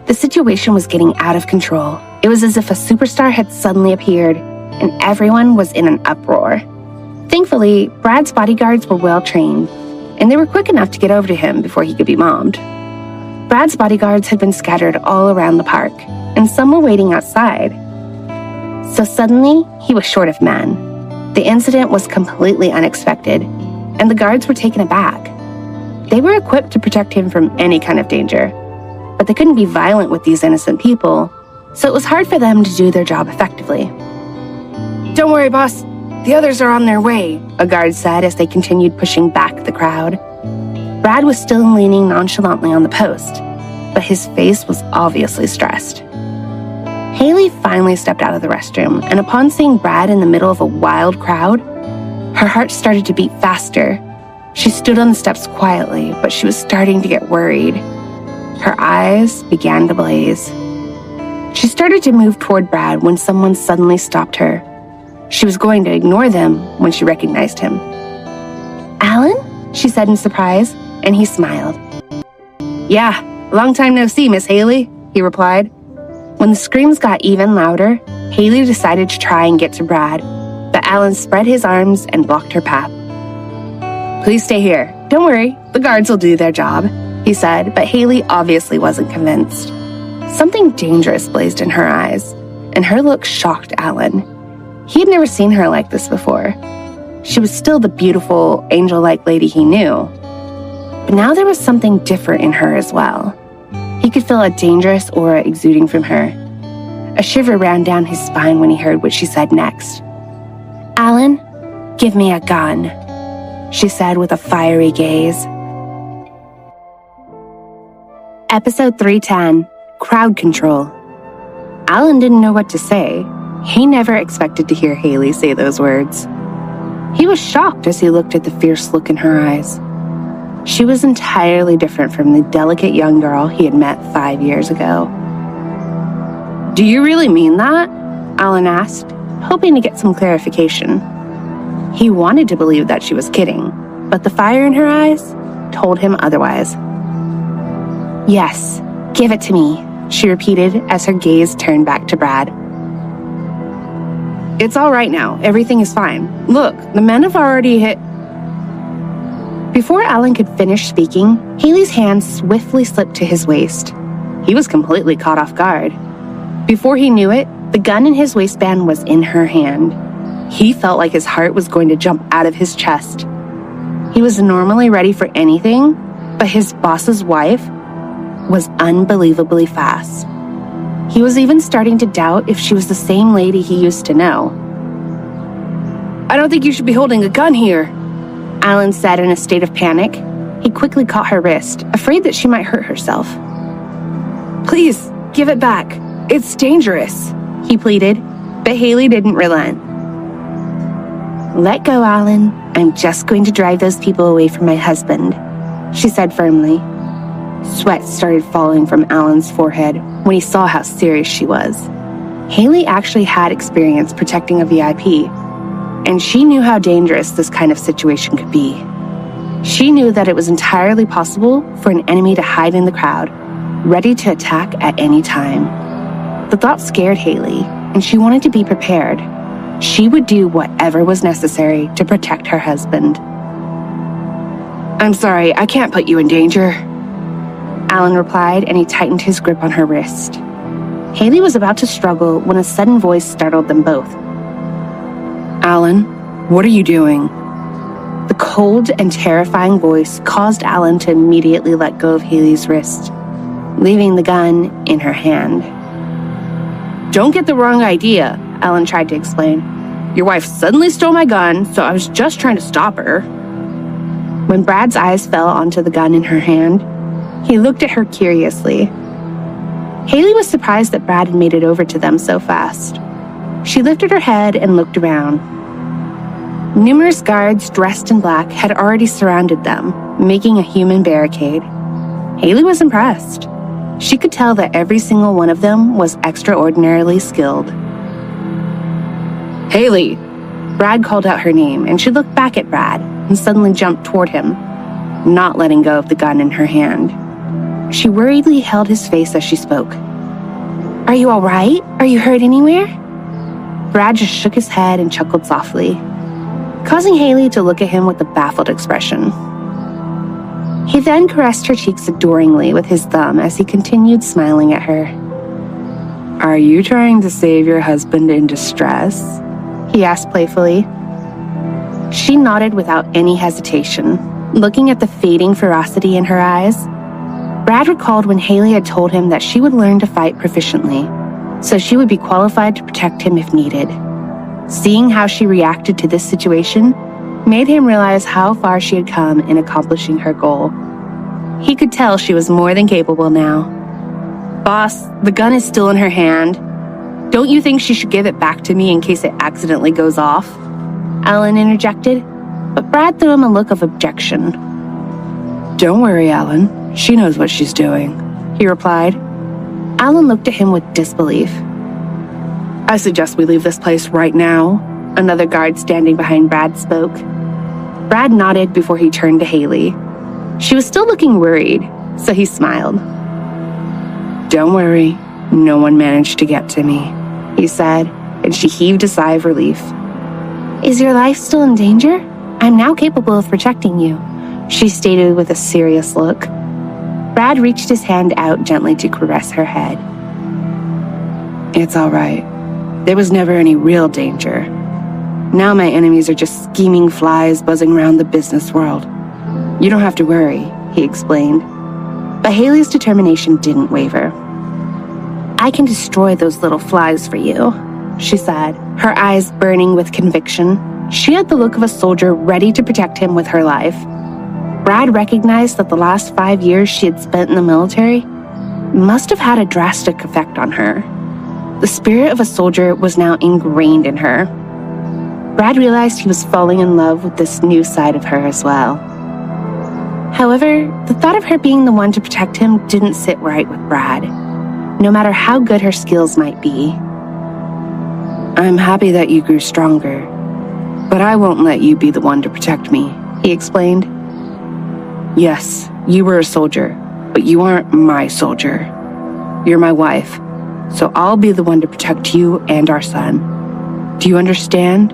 The situation was getting out of control. It was as if a superstar had suddenly appeared, and everyone was in an uproar. Thankfully, Brad's bodyguards were well trained, and they were quick enough to get over to him before he could be mobbed. Brad's bodyguards had been scattered all around the park, and some were waiting outside. So suddenly, he was short of men. The incident was completely unexpected, and the guards were taken aback. They were equipped to protect him from any kind of danger, but they couldn't be violent with these innocent people, so it was hard for them to do their job effectively. Don't worry, boss. The others are on their way, a guard said as they continued pushing back the crowd. Brad was still leaning nonchalantly on the post.
but his face was obviously stressed. Hailey finally stepped out of the restroom, and upon seeing Brad in the middle of a wild crowd, her heart started to beat faster. She stood on the steps quietly, but she was starting to get worried. Her eyes began to blaze. She started to move toward Brad when someone suddenly stopped her. She was going to ignore them when she recognized him. "Alan?" she said in surprise, and he smiled.
"Yeah, long time no see, Miss Hailey," he replied.
When the screams got even louder, Hailey decided to try and get to Brad, but Alan spread his arms and blocked her path.
"Please stay here. Don't worry, the guards will do their job," he said, but Hailey obviously wasn't convinced.
Something dangerous blazed in her eyes, and her look shocked Alan. He had never seen her like this before. She was still the beautiful, angel-like lady he knew, but now there was something different in her as well. He could feel a dangerous aura exuding from her. A shiver ran down his spine when he heard what she said next. "Alan, give me a gun," she said with a fiery gaze. Episode 310, Crowd Control. Alan didn't know what to say. He never expected to hear Hailey say those words. He was shocked as he looked at the fierce look in her eyes. She was entirely different from the delicate young girl he had met 5 years ago.
"Do you really mean that?"
Alan asked, hoping to get some clarification. He wanted to believe that she was kidding, but the fire in her eyes told him otherwise. "Yes, give it to me," she repeated as her gaze turned back to Brad.
"It's all right now. Everything is fine. Look, the men have already hit..."
Before Alan could finish speaking, Hailey's hand swiftly slipped to his waist. He was completely caught off guard. Before he knew it, the gun in his waistband was in her hand. He felt like his heart was going to jump out of his chest. He was normally ready for anything, but his boss's wife was unbelievably fast. He was even starting to doubt if she was the same lady he used to know.
"I don't think you should be holding a gun here,"
Alan said in a state of panic. He quickly caught her wrist, afraid that she might hurt herself.
"Please, give it back. It's dangerous,"
he pleaded, but Hailey didn't relent. "Let go, Alan. I'm just going to drive those people away from my husband," she said firmly. Sweat started falling from Alan's forehead when he saw how serious she was. Hailey actually had experience protecting a VIP, and she knew how dangerous this kind of situation could be. She knew that it was entirely possible for an enemy to hide in the crowd, ready to attack at any time. The thought scared Hailey, and she wanted to be prepared. She would do whatever was necessary to protect her husband.
"I'm sorry, I can't put you in danger,"
Alan replied, and he tightened his grip on her wrist. Hailey was about to struggle when a sudden voice startled them both.
"Alan, what are you doing?"
The cold and terrifying voice caused Alan to immediately let go of Hailey's wrist, leaving the gun in her hand.
"Don't get the wrong idea," Alan tried to explain. "Your wife suddenly stole my gun, so I was just trying to stop her."
When Brad's eyes fell onto the gun in her hand, he looked at her curiously. Hailey was surprised that Brad had made it over to them so fast. She lifted her head and looked around. Numerous guards dressed in black had already surrounded them, making a human barricade. Hailey was impressed. She could tell that every single one of them was extraordinarily skilled.
"Hailey!"
Brad called out her name, and she looked back at Brad and suddenly jumped toward him, not letting go of the gun in her hand. She worriedly held his face as she spoke. "Are you all right? Are you hurt anywhere?" Brad just shook his head and chuckled softly, causing Hailey to look at him with a baffled expression. He then caressed her cheeks adoringly with his thumb as he continued smiling at her.
"Are you trying to save your husband in distress?"
he asked playfully. She nodded without any hesitation, looking at the fading ferocity in her eyes. Brad recalled when Hailey had told him that she would learn to fight proficiently, so she would be qualified to protect him if needed. Seeing how she reacted to this situation made him realize how far she had come in accomplishing her goal. He could tell she was more than capable now,
Boss, the gun is still in her hand. Don't you think she should give it back to me in case it accidentally goes off?
Alan interjected, but Brad threw him a look of objection.
Don't worry, Alan. She knows what she's doing, he replied.
Alan looked at him with disbelief.
I suggest we leave this place right now, another guard standing behind Brad spoke.
Brad nodded before he turned to Hailey. She was still looking worried, so he smiled.
Don't worry, no one managed to get to me, he said, and she heaved a sigh of relief.
Is your life still in danger? I'm now capable of protecting you, she stated with a serious look.
Brad reached his hand out gently to caress her head.
It's all right. There was never any real danger. Now my enemies are just scheming flies buzzing around the business world. You don't have to worry, he explained. But Hailey's determination didn't waver.
I can destroy those little flies for you, she said, her eyes burning with conviction.
She had the look of a soldier ready to protect him with her life. Brad recognized that the last 5 years she had spent in the military must have had a drastic effect on her. The spirit of a soldier was now ingrained in her. Brad realized he was falling in love with this new side of her as well. However, the thought of her being the one to protect him didn't sit right with Brad, no matter how good her skills might be.
I'm happy that you grew stronger, but I won't let you be the one to protect me, he explained. Yes, you were a soldier, but you aren't my soldier. You're my wife, so I'll be the one to protect you and our son. Do you understand?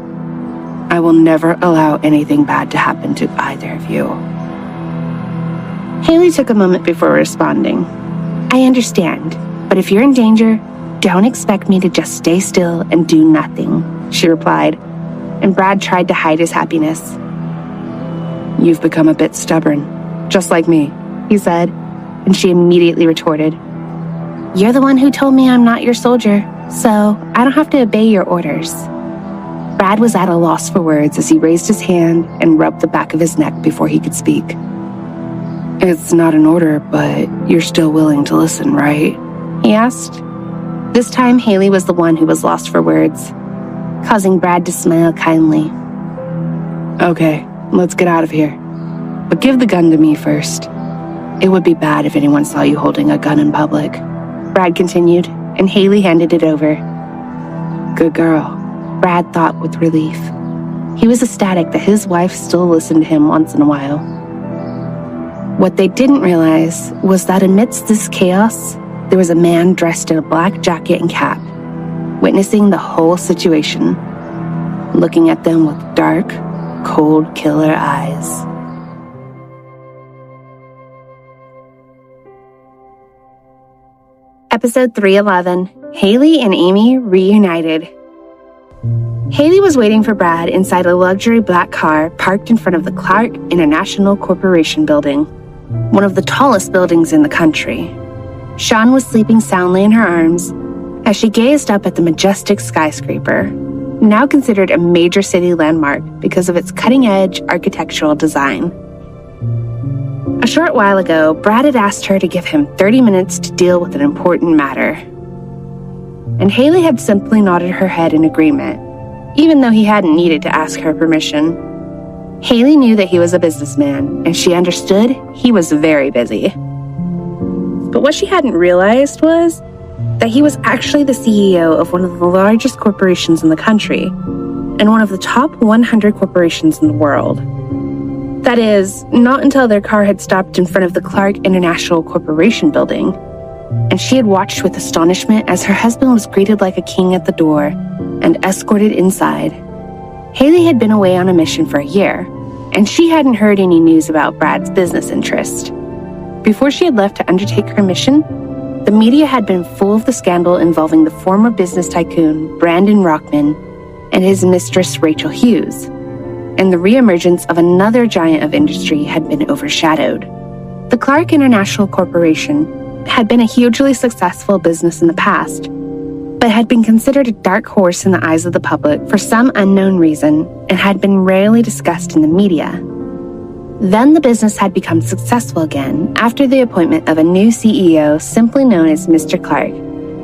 I will never allow anything bad to happen to either of you.
Hailey took a moment before responding. I understand, but if you're in danger, don't expect me to just stay still and do nothing, she replied, and Brad tried to hide his happiness.
You've become a bit stubborn. Just like me,
he said, and she immediately retorted.
You're the one who told me I'm not your soldier, so I don't have to obey your orders.
Brad was at a loss for words as he raised his hand and rubbed the back of his neck before he could speak.
It's not an order, but you're still willing to listen, right?
He asked. This time, Hailey was the one who was lost for words, causing Brad to smile kindly.
Okay, let's get out of here. But give the gun to me first. It would be bad if anyone saw you holding a gun in public.
Brad continued, and Hailey handed it over.
Good girl,
Brad thought with relief. He was ecstatic that his wife still listened to him once in a while. What they didn't realize was that amidst this chaos, there was a man dressed in a black jacket and cap, witnessing the whole situation, looking at them with dark, cold killer eyes. Episode 311, Hailey and Amy Reunited. Hailey was waiting for Brad inside a luxury black car parked in front of the Clark International Corporation building, one of the tallest buildings in the country. Sean was sleeping soundly in her arms as she gazed up at the majestic skyscraper, now considered a major city landmark because of its cutting-edge architectural design. A short while ago, Brad had asked her to give him 30 minutes to deal with an important matter. And Hailey had simply nodded her head in agreement, even though he hadn't needed to ask her permission. Hailey knew that he was a businessman, and she understood he was very busy. But what she hadn't realized was that he was actually the CEO of one of the largest corporations in the country, and one of the top 100 corporations in the world. That is, not until their car had stopped in front of the Clark International Corporation building, and she had watched with astonishment as her husband was greeted like a king at the door and escorted inside. Hailey had been away on a mission for a year, and she hadn't heard any news about Brad's business interest. Before she had left to undertake her mission, the media had been full of the scandal involving the former business tycoon Brandon Rockman and his mistress Rachel Hughes, and the reemergence of another giant of industry had been overshadowed. The Clark International Corporation had been a hugely successful business in the past, but had been considered a dark horse in the eyes of the public for some unknown reason and had been rarely discussed in the media.
Then the business had become successful again after the appointment of a new CEO simply known as Mr. Clark,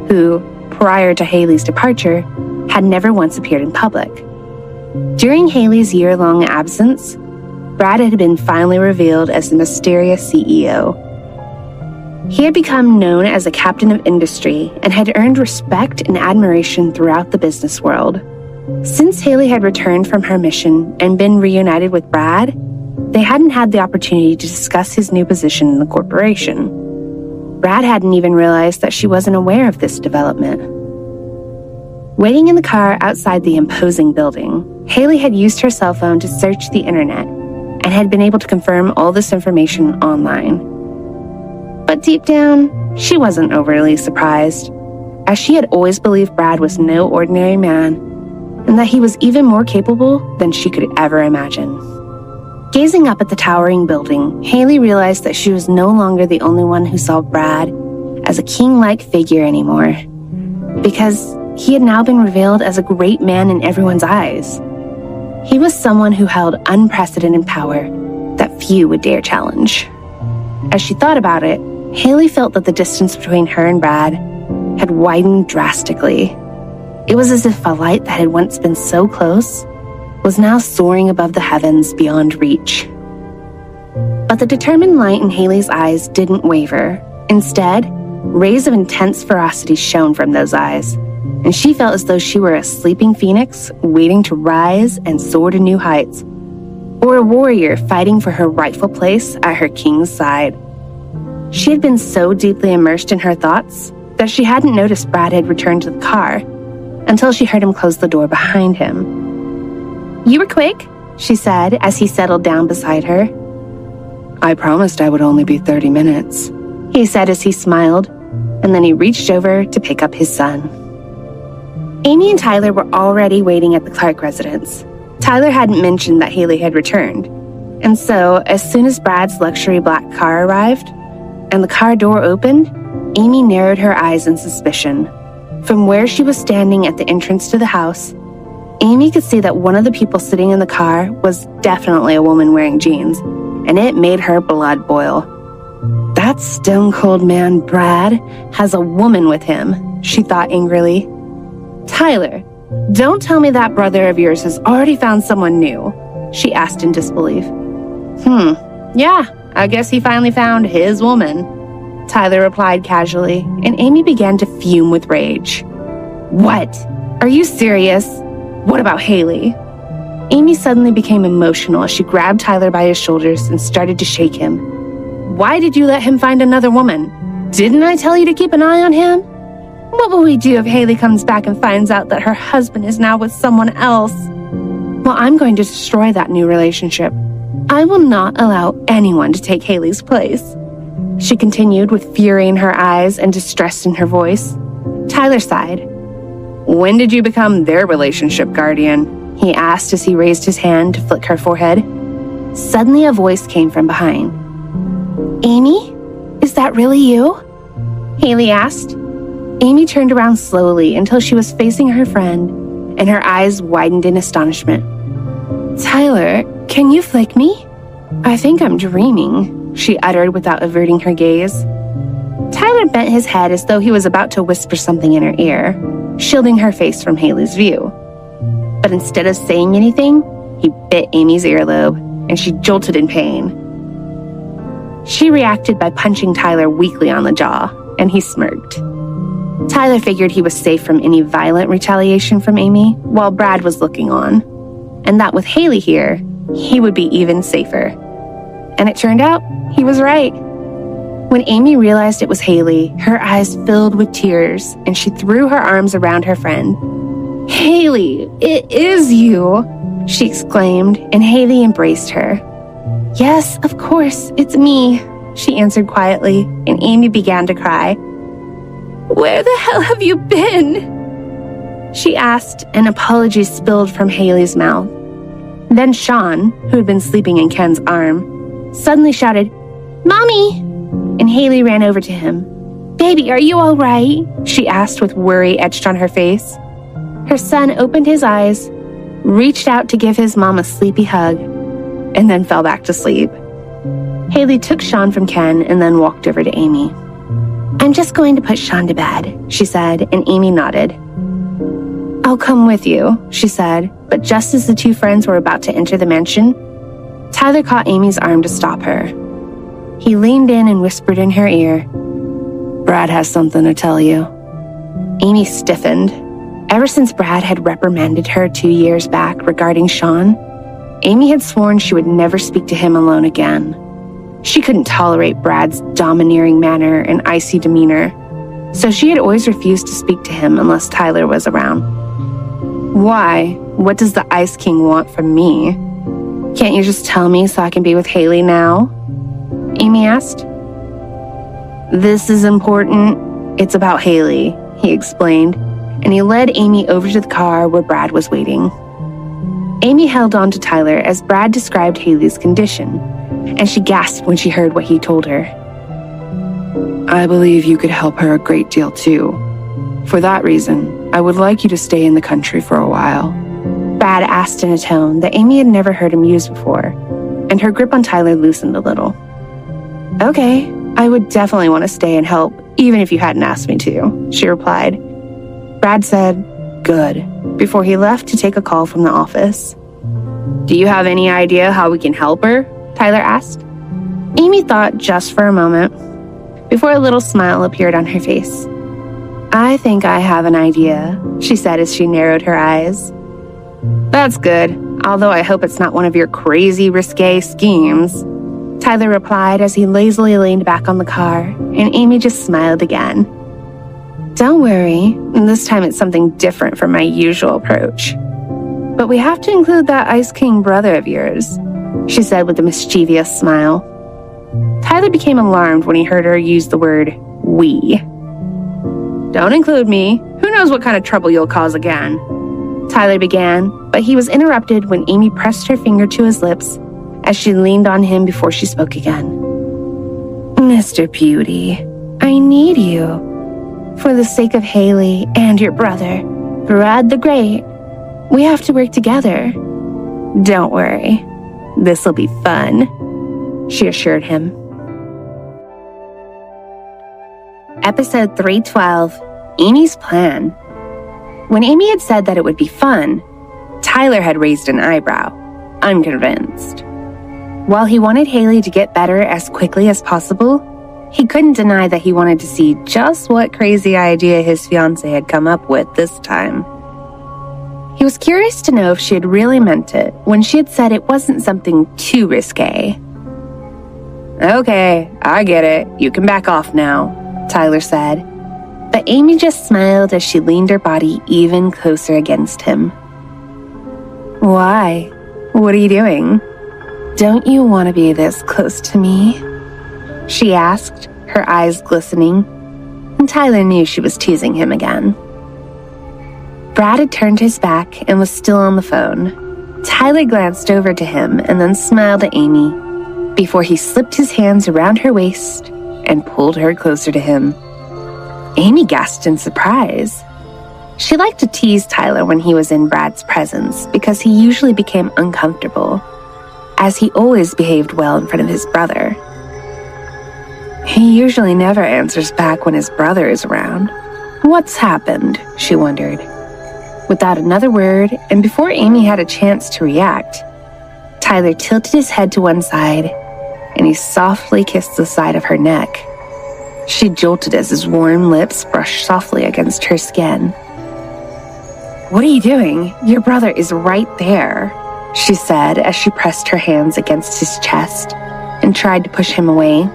who, prior to Hailey's departure, had never once appeared in public. During Hailey's year-long absence, Brad had been finally revealed as the mysterious CEO. He had become known as a captain of industry and had earned respect and admiration throughout the business world. Since Hailey had returned from her mission and been reunited with Brad, they hadn't had the opportunity to discuss his new position in the corporation. Brad hadn't even realized that she wasn't aware of this development. Waiting in the car outside the imposing building, Hailey had used her cell phone to search the internet and had been able to confirm all this information online. But deep down, she wasn't overly surprised, as she had always believed Brad was no ordinary man and that he was even more capable than she could ever imagine. Gazing up at the towering building, Hailey realized that she was no longer the only one who saw Brad as a king-like figure anymore, because he had now been revealed as a great man in everyone's eyes. He was someone who held unprecedented power that few would dare challenge. As she thought about it, Hailey felt that the distance between her and Brad had widened drastically. It was as if a light that had once been so close was now soaring above the heavens beyond reach. But the determined light in Hailey's eyes didn't waver. Instead, rays of intense ferocity shone from those eyes, and she felt as though she were a sleeping phoenix waiting to rise and soar to new heights, or a warrior fighting for her rightful place at her king's side. She had been so deeply immersed in her thoughts that she hadn't noticed Brad had returned to the car until she heard him close the door behind him. "You were quick," she said as he settled down beside her. "I promised I would only be 30 minutes, he said as he smiled, and then he reached over to pick up his son. Amy and Tyler were already waiting at the Clark residence. Tyler hadn't mentioned that Hailey had returned, and so as soon as Brad's luxury black car arrived and the car door opened, Amy narrowed her eyes in suspicion. From where she was standing at the entrance to the house, Amy could see that one of the people sitting in the car was definitely a woman wearing jeans, and it made her blood boil. That stone-cold man, Brad, has a woman with him, she thought angrily. Tyler, don't tell me that brother of yours has already found someone new, she asked in disbelief. Yeah, I guess he finally found his woman, Tyler replied casually, and Amy began to fume with rage. What? Are you serious? What about Hailey? Amy suddenly became emotional as she grabbed Tyler by his shoulders and started to shake him. Why did you let him find another woman? Didn't I tell you to keep an eye on him? What will we do if Hailey comes back and finds out that her husband is now with someone else? Well, I'm going to destroy that new relationship. I will not allow anyone to take Hailey's place, she continued with fury in her eyes and distress in her voice. Tyler sighed. When did you become their relationship guardian? He asked as he raised his hand to flick her forehead. Suddenly a voice came from behind. Amy? Is that really you? Hailey asked. Amy turned around slowly until she was facing her friend, and her eyes widened in astonishment. Tyler, can you flick me? I think I'm dreaming, she uttered without averting her gaze. Tyler bent his head as though he was about to whisper something in her ear, shielding her face from Hailey's view. But instead of saying anything, he bit Amy's earlobe, and she jolted in pain. She reacted by punching Tyler weakly on the jaw, and he smirked. Tyler figured he was safe from any violent retaliation from Amy while Brad was looking on, and that with Hailey here, he would be even safer. And it turned out he was right. When Amy realized it was Hailey, her eyes filled with tears, and she threw her arms around her friend. Hailey, it is you, she exclaimed, and Hailey embraced her. Yes, of course, it's me, she answered quietly, and Amy began to cry. Where the hell have you been? She asked, and apologies spilled from Hailey's mouth. Then Sean, who had been sleeping in Ken's arm, suddenly shouted, Mommy! And Hailey ran over to him. Baby, are you all right? She asked with worry etched on her face. Her son opened his eyes, reached out to give his mom a sleepy hug, and then fell back to sleep.
Hailey took Sean from Ken and then walked over to Amy.
I'm just going to put Sean to bed,
she said, and Amy nodded. I'll come with you, she said, but just as the two friends were about to enter the mansion, Tyler caught Amy's arm to stop her. He leaned in and whispered in her ear, Brad has something to tell you. Amy stiffened. Ever since Brad had reprimanded her 2 years back regarding Sean, Amy had sworn she would never speak to him alone again. She couldn't tolerate Brad's domineering manner and icy demeanor, so she had always refused to speak to him unless Tyler was around. Why? What does the Ice King want from me? Can't you just tell me so I can be with Hailey now? Amy asked. This is important. It's about Hailey, he explained, and he led Amy over to the car where Brad was waiting. Amy held on to Tyler as Brad described Hailey's condition, and she gasped when she heard what he told her. I believe you could help her a great deal too. For that reason, I would like you to stay in the country for a while. Brad asked in a tone that Amy had never heard him use before, and her grip on Tyler loosened a little. Okay, I would definitely want to stay and help, even if you hadn't asked me to, she replied. Brad said, good, before he left to take a call from the office. Do you have any idea how we can help her? Tyler asked. Amy thought just for a moment, before a little smile appeared on her face. I think I have an idea, she said as she narrowed her eyes. That's good, although I hope it's not one of your crazy, risque schemes, Tyler replied as he lazily leaned back on the car, and Amy just smiled again. Don't worry, this time it's something different from my usual approach. But we have to include that Ice King brother of yours, she said with a mischievous smile. Tyler became alarmed when he heard her use the word we. Don't include me. Who knows what kind of trouble you'll cause again? Tyler began, but he was interrupted when Amy pressed her finger to his lips as she leaned on him before she spoke again. Mr. Beauty, I need you. For the sake of Hailey and your brother, Brad the Great, we have to work together. Don't worry. This'll be fun, she assured him. Episode 312, Amy's Plan. When Amy had said that it would be fun, Tyler had raised an eyebrow, unconvinced. While he wanted Hailey to get better as quickly as possible, he couldn't deny that he wanted to see just what crazy idea his fiancée had come up with this time. He was curious to know if she had really meant it when she had said it wasn't something too risque. Okay, I get it. You can back off now, Tyler said. But Amy just smiled as she leaned her body even closer against him. Why? What are you doing? Don't you want to be this close to me? She asked, her eyes glistening, and Tyler knew she was teasing him again. Brad had turned his back and was still on the phone. Tyler glanced over to him and then smiled at Amy before he slipped his hands around her waist and pulled her closer to him. Amy gasped in surprise. She liked to tease Tyler when he was in Brad's presence because he usually became uncomfortable, as he always behaved well in front of his brother. He usually never answers back when his brother is around. What's happened? She wondered. Without another word, and before Amy had a chance to react, Tyler tilted his head to one side, and he softly kissed the side of her neck. She jolted as his warm lips brushed softly against her skin. What are you doing? Your brother is right there, she said as she pressed her hands against his chest and tried to push him away.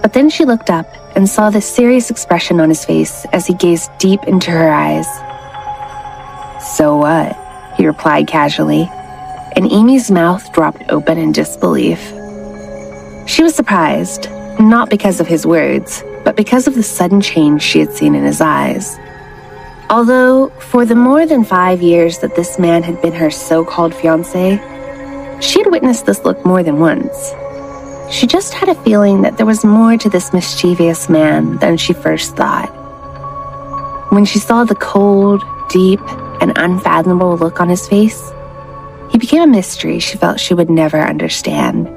But then she looked up and saw the serious expression on his face as he gazed deep into her eyes. So what? He replied casually, and Amy's mouth dropped open in disbelief. She was surprised, not because of his words, but because of the sudden change she had seen in his eyes. Although, for the more than 5 years that this man had been her so-called fiancé, she had witnessed this look more than once. She just had a feeling that there was more to this mischievous man than she first thought. When she saw the cold, deep, and unfathomable look on his face, he became a mystery she felt she would never understand.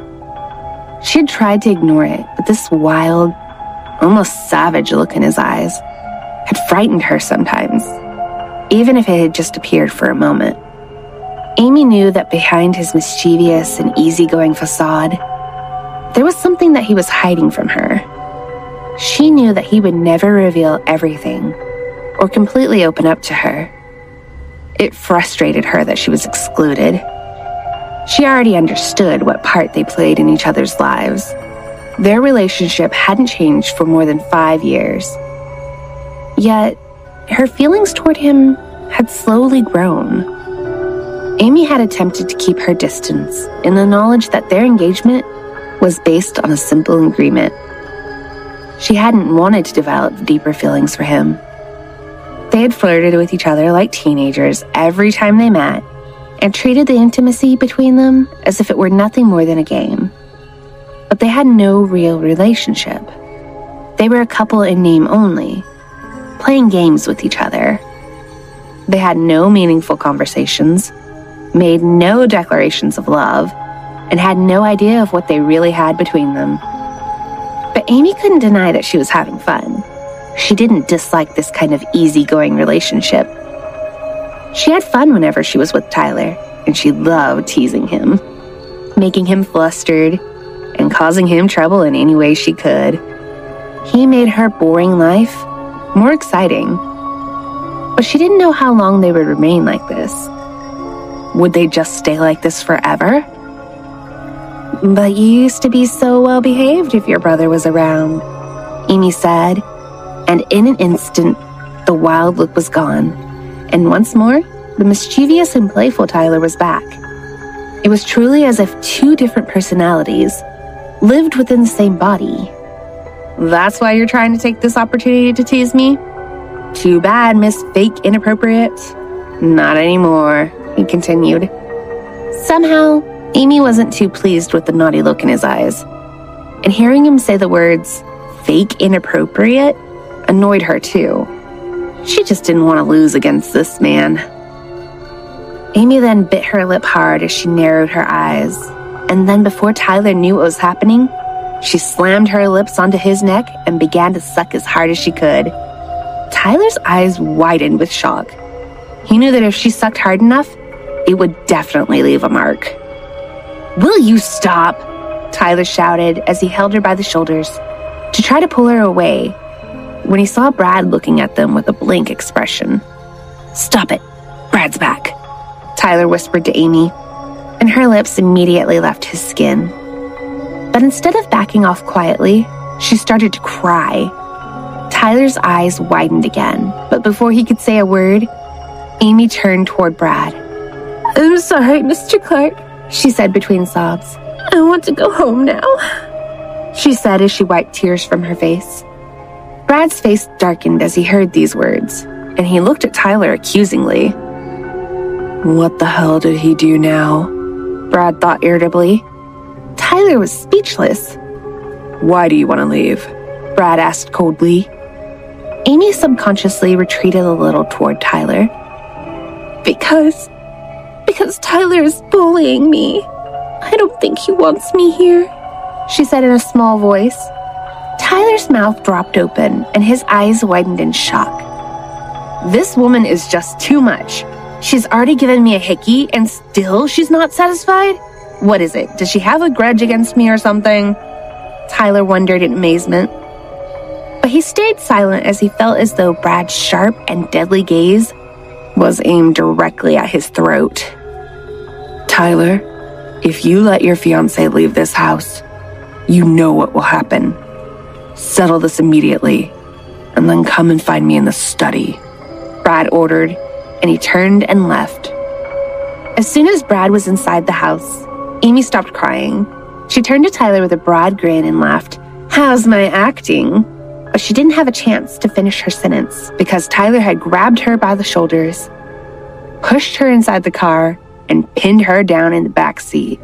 She had tried to ignore it, but this wild, almost savage look in his eyes had frightened her sometimes, even if it had just appeared for a moment. Amy knew that behind his mischievous and easygoing facade, there was something that he was hiding from her. She knew that he would never reveal everything or completely open up to her. It frustrated her that she was excluded. She already understood what part they played in each other's lives. Their relationship hadn't changed for more than 5 years. Yet, her feelings toward him had slowly grown. Amy had attempted to keep her distance in the knowledge that their engagement was based on a simple agreement. She hadn't wanted to develop deeper feelings for him. They had flirted with each other like teenagers every time they met and treated the intimacy between them as if it were nothing more than a game. But they had no real relationship. They were a couple in name only, playing games with each other. They had no meaningful conversations, made no declarations of love, and had no idea of what they really had between them. But Amy couldn't deny that she was having fun. She didn't dislike this kind of easygoing relationship. She had fun whenever she was with Tyler, and she loved teasing him, making him flustered, and causing him trouble in any way she could. He made her boring life more exciting. But she didn't know how long they would remain like this. Would they just stay like this forever? "But you used to be so well behaved if your brother was around," Amy said, and in an instant, the wild look was gone, and once more, the mischievous and playful Tyler was back. It was truly as if two different personalities lived within the same body. "That's why you're trying to take this opportunity to tease me? Too bad, Miss Fake Inappropriate. Not anymore," he continued. Somehow, Amy wasn't too pleased with the naughty look in his eyes, and hearing him say the words, "fake inappropriate," annoyed her too. She just didn't want to lose against this man. Amy then bit her lip hard as she narrowed her eyes, and then before Tyler knew what was happening, she slammed her lips onto his neck and began to suck as hard as she could. Tyler's eyes widened with shock. He knew that if she sucked hard enough, it would definitely leave a mark. "Will you stop?" Tyler shouted as he held her by the shoulders to try to pull her away when he saw Brad looking at them with a blank expression. "Stop it. Brad's back," Tyler whispered to Amy, and her lips immediately left his skin. But instead of backing off quietly, she started to cry. Tyler's eyes widened again, but before he could say a word, Amy turned toward Brad. "I'm sorry, Mr. Clark," she said between sobs. "I want to go home now," she said as she wiped tears from her face. Brad's face darkened as he heard these words, and he looked at Tyler accusingly. "What the hell did he do now?" Brad thought irritably. Tyler was speechless. "Why do you want to leave?" Brad asked coldly. Amy subconsciously retreated a little toward Tyler. Because Tyler is bullying me. I don't think he wants me here," she said in a small voice. Tyler's mouth dropped open and his eyes widened in shock. "This woman is just too much. She's already given me a hickey and still she's not satisfied? What is it? Does she have a grudge against me or something?" Tyler wondered in amazement. But he stayed silent as he felt as though Brad's sharp and deadly gaze was aimed directly at his throat. "Tyler, if you let your fiancé leave this house, you know what will happen. Settle this immediately, and then come and find me in the study," Brad ordered, and he turned and left. As soon as Brad was inside the house, Amy stopped crying. She turned to Tyler with a broad grin and laughed. "How's my acting?" But she didn't have a chance to finish her sentence because Tyler had grabbed her by the shoulders, pushed her inside the car, and pinned her down in the back seat.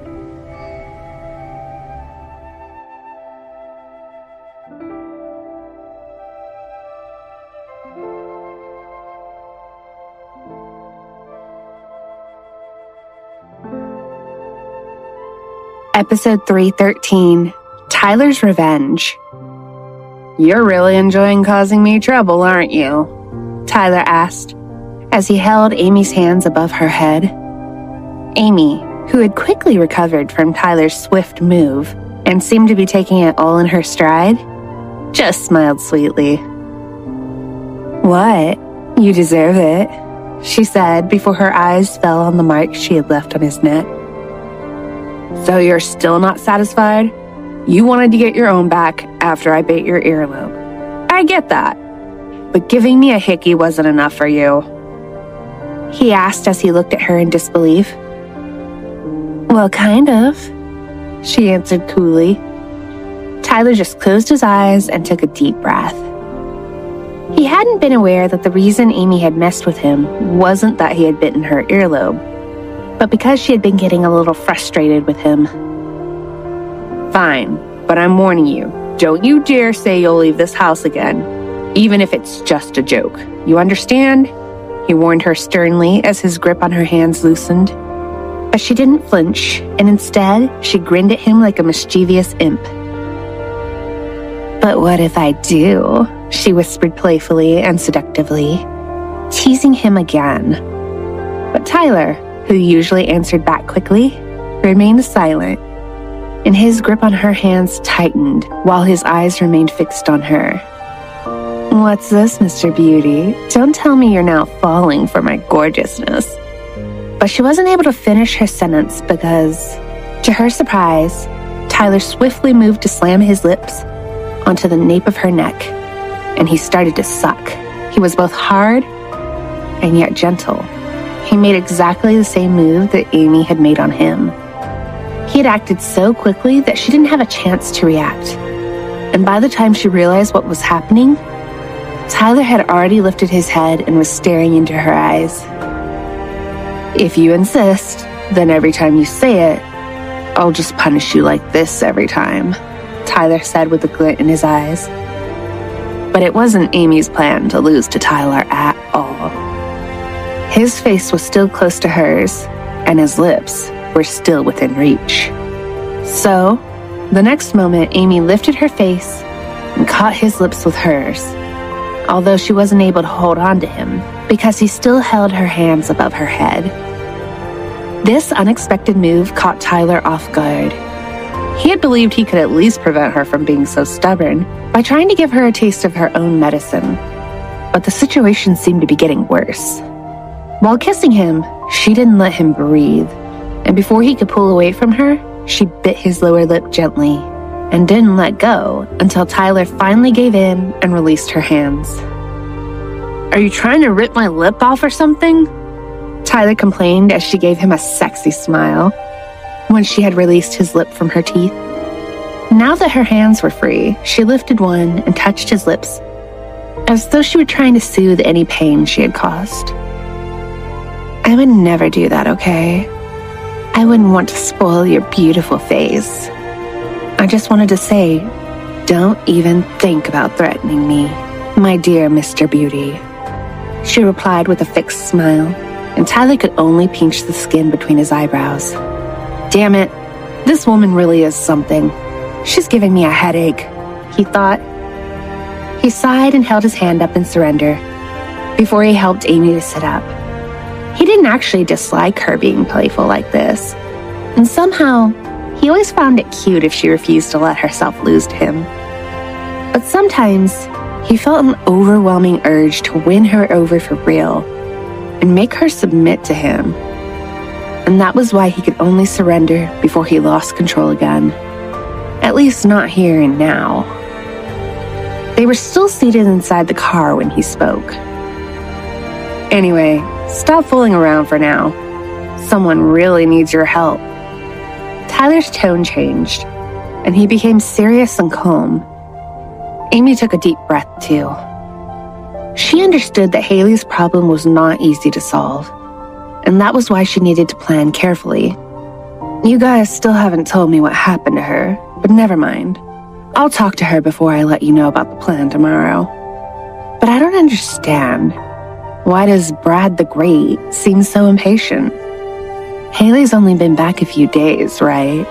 Episode 313,
Tyler's revenge. You're really enjoying causing me trouble, aren't you? Tyler asked, as he held Amy's hands above her head. Amy, who had quickly recovered from Tyler's swift move and seemed to be taking it all in her stride, just smiled sweetly. What? You deserve it, she said before her eyes fell on the mark she had left on his neck. So you're still not satisfied? You wanted to get your own back after I bit your earlobe. I get that. But giving me a hickey wasn't enough for you. He asked as he looked at her in disbelief. Well, kind of, she answered coolly. Tyler just closed his eyes and took a deep breath. He hadn't been aware that the reason Amy had messed with him wasn't that he had bitten her earlobe, but because she had been getting a little frustrated with him. Fine, but I'm warning you, don't you dare say you'll leave this house again, even if it's just a joke. You understand? He warned her sternly as his grip on her hands loosened. But she didn't flinch, and instead, she grinned at him like a mischievous imp. But what if I do? She whispered playfully and seductively, teasing him again. But Tyler, who usually answered back quickly, remained silent, and his grip on her hands tightened while his eyes remained fixed on her. What's this, Mr. Beauty? Don't tell me you're now falling for my gorgeousness. But she wasn't able to finish her sentence because, to her surprise, Tyler swiftly moved to slam his lips onto the nape of her neck, and he started to suck. He was both hard and yet gentle. He made exactly the same move that Amy had made on him. He had acted so quickly that she didn't have a chance to react. And by the time she realized what was happening, Tyler had already lifted his head and was staring into her eyes. If you insist, then every time you say it, I'll just punish you like this every time, Tyler said with a glint in his eyes. But it wasn't Amy's plan to lose to Tyler at all. His face was still close to hers, and his lips were still within reach. So, the next moment, Amy lifted her face and caught his lips with hers, although she wasn't able to hold on to him because he still held her hands above her head. This unexpected move caught Tyler off guard. He had believed he could at least prevent her from being so stubborn by trying to give her a taste of her own medicine, but the situation seemed to be getting worse. While kissing him, she didn't let him breathe, and before he could pull away from her, she bit his lower lip gently and didn't let go until Tyler finally gave in and released her hands. Are you trying to rip my lip off or something? Tyler complained as she gave him a sexy smile when she had released his lip from her teeth. Now that her hands were free, she lifted one and touched his lips, as though she were trying to soothe any pain she had caused. I would never do that, okay? I wouldn't want to spoil your beautiful face. I just wanted to say, don't even think about threatening me, my dear Mr. Beauty. She replied with a fixed smile, and Tyler could only pinch the skin between his eyebrows. Damn it, this woman really is something. She's giving me a headache, he thought. He sighed and held his hand up in surrender before he helped Amy to sit up. He didn't actually dislike her being playful like this, and somehow he always found it cute if she refused to let herself lose to him. But sometimes he felt an overwhelming urge to win her over for real and make her submit to him. And that was why he could only surrender before he lost control again. At least not here and now. They were still seated inside the car when he spoke. Anyway, stop fooling around for now. Someone really needs your help. Tyler's tone changed, and he became serious and calm. Amy took a deep breath, too. She understood that Hailey's problem was not easy to solve, and that was why she needed to plan carefully. You guys still haven't told me what happened to her, but never mind. I'll talk to her before I let you know about the plan tomorrow. But I don't understand. Why does Brad the Great seem so impatient? Hailey's only been back a few days, right?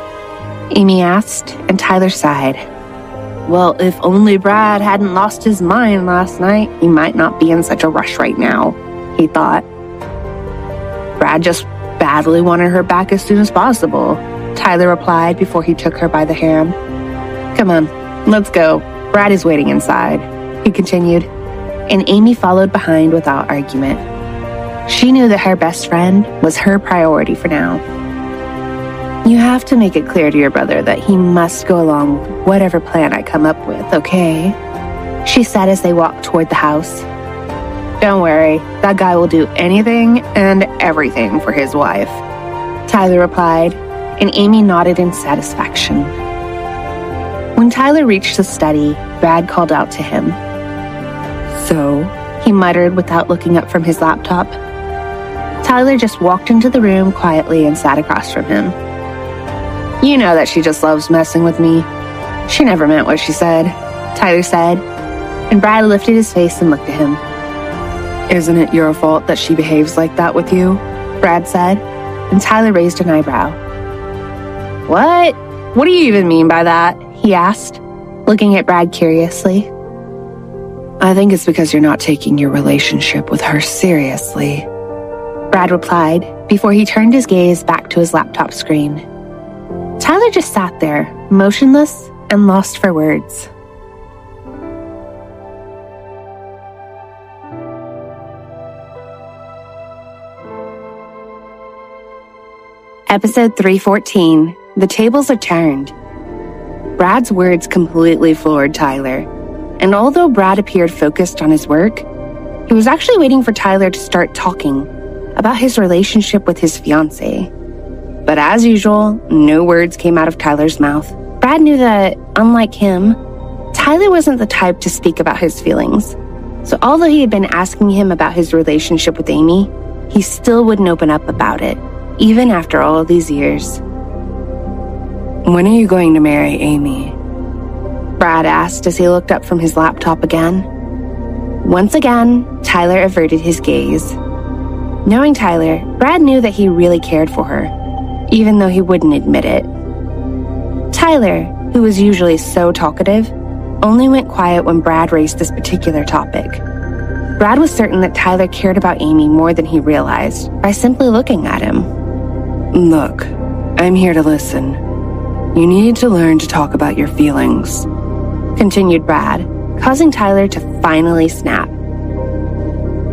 Amy asked, and Tyler sighed. Well, if only Brad hadn't lost his mind last night, he might not be in such a rush right now, he thought. Brad just badly wanted her back as soon as possible, Tyler replied before he took her by the hand. Come on, let's go. Brad is waiting inside, he continued, and Amy followed behind without argument. She knew that her best friend was her priority for now. You have to make it clear to your brother that he must go along with whatever plan I come up with, okay? She said as they walked toward the house. Don't worry, that guy will do anything and everything for his wife, Tyler replied, and Amy nodded in satisfaction. When Tyler reached the study, Brad called out to him. So, he muttered without looking up from his laptop. Tyler just walked into the room quietly and sat across from him. You know that she just loves messing with me. She never meant what she said, Tyler said, and Brad lifted his face and looked at him. Isn't it your fault that she behaves like that with you? Brad said, and Tyler raised an eyebrow. What? What do you even mean by that? He asked, looking at Brad curiously. I think it's because you're not taking your relationship with her seriously, Brad replied before he turned his gaze back to his laptop screen. Tyler just sat there, motionless and lost for words. Episode 314, The Tables Are Turned. Brad's words completely floored Tyler, and although Brad appeared focused on his work, he was actually waiting for Tyler to start talking about his relationship with his fiancée. But as usual, no words came out of Tyler's mouth. Brad knew that, unlike him, Tyler wasn't the type to speak about his feelings. So although he had been asking him about his relationship with Amy, he still wouldn't open up about it, even after all of these years. When are you going to marry Amy? Brad asked as he looked up from his laptop again. Once again, Tyler averted his gaze. Knowing Tyler, Brad knew that he really cared for her, even though he wouldn't admit it. Tyler, who was usually so talkative, only went quiet when Brad raised this particular topic. Brad was certain that Tyler cared about Amy more than he realized by simply looking at him. Look, I'm here to listen. You need to learn to talk about your feelings, continued Brad, causing Tyler to finally snap.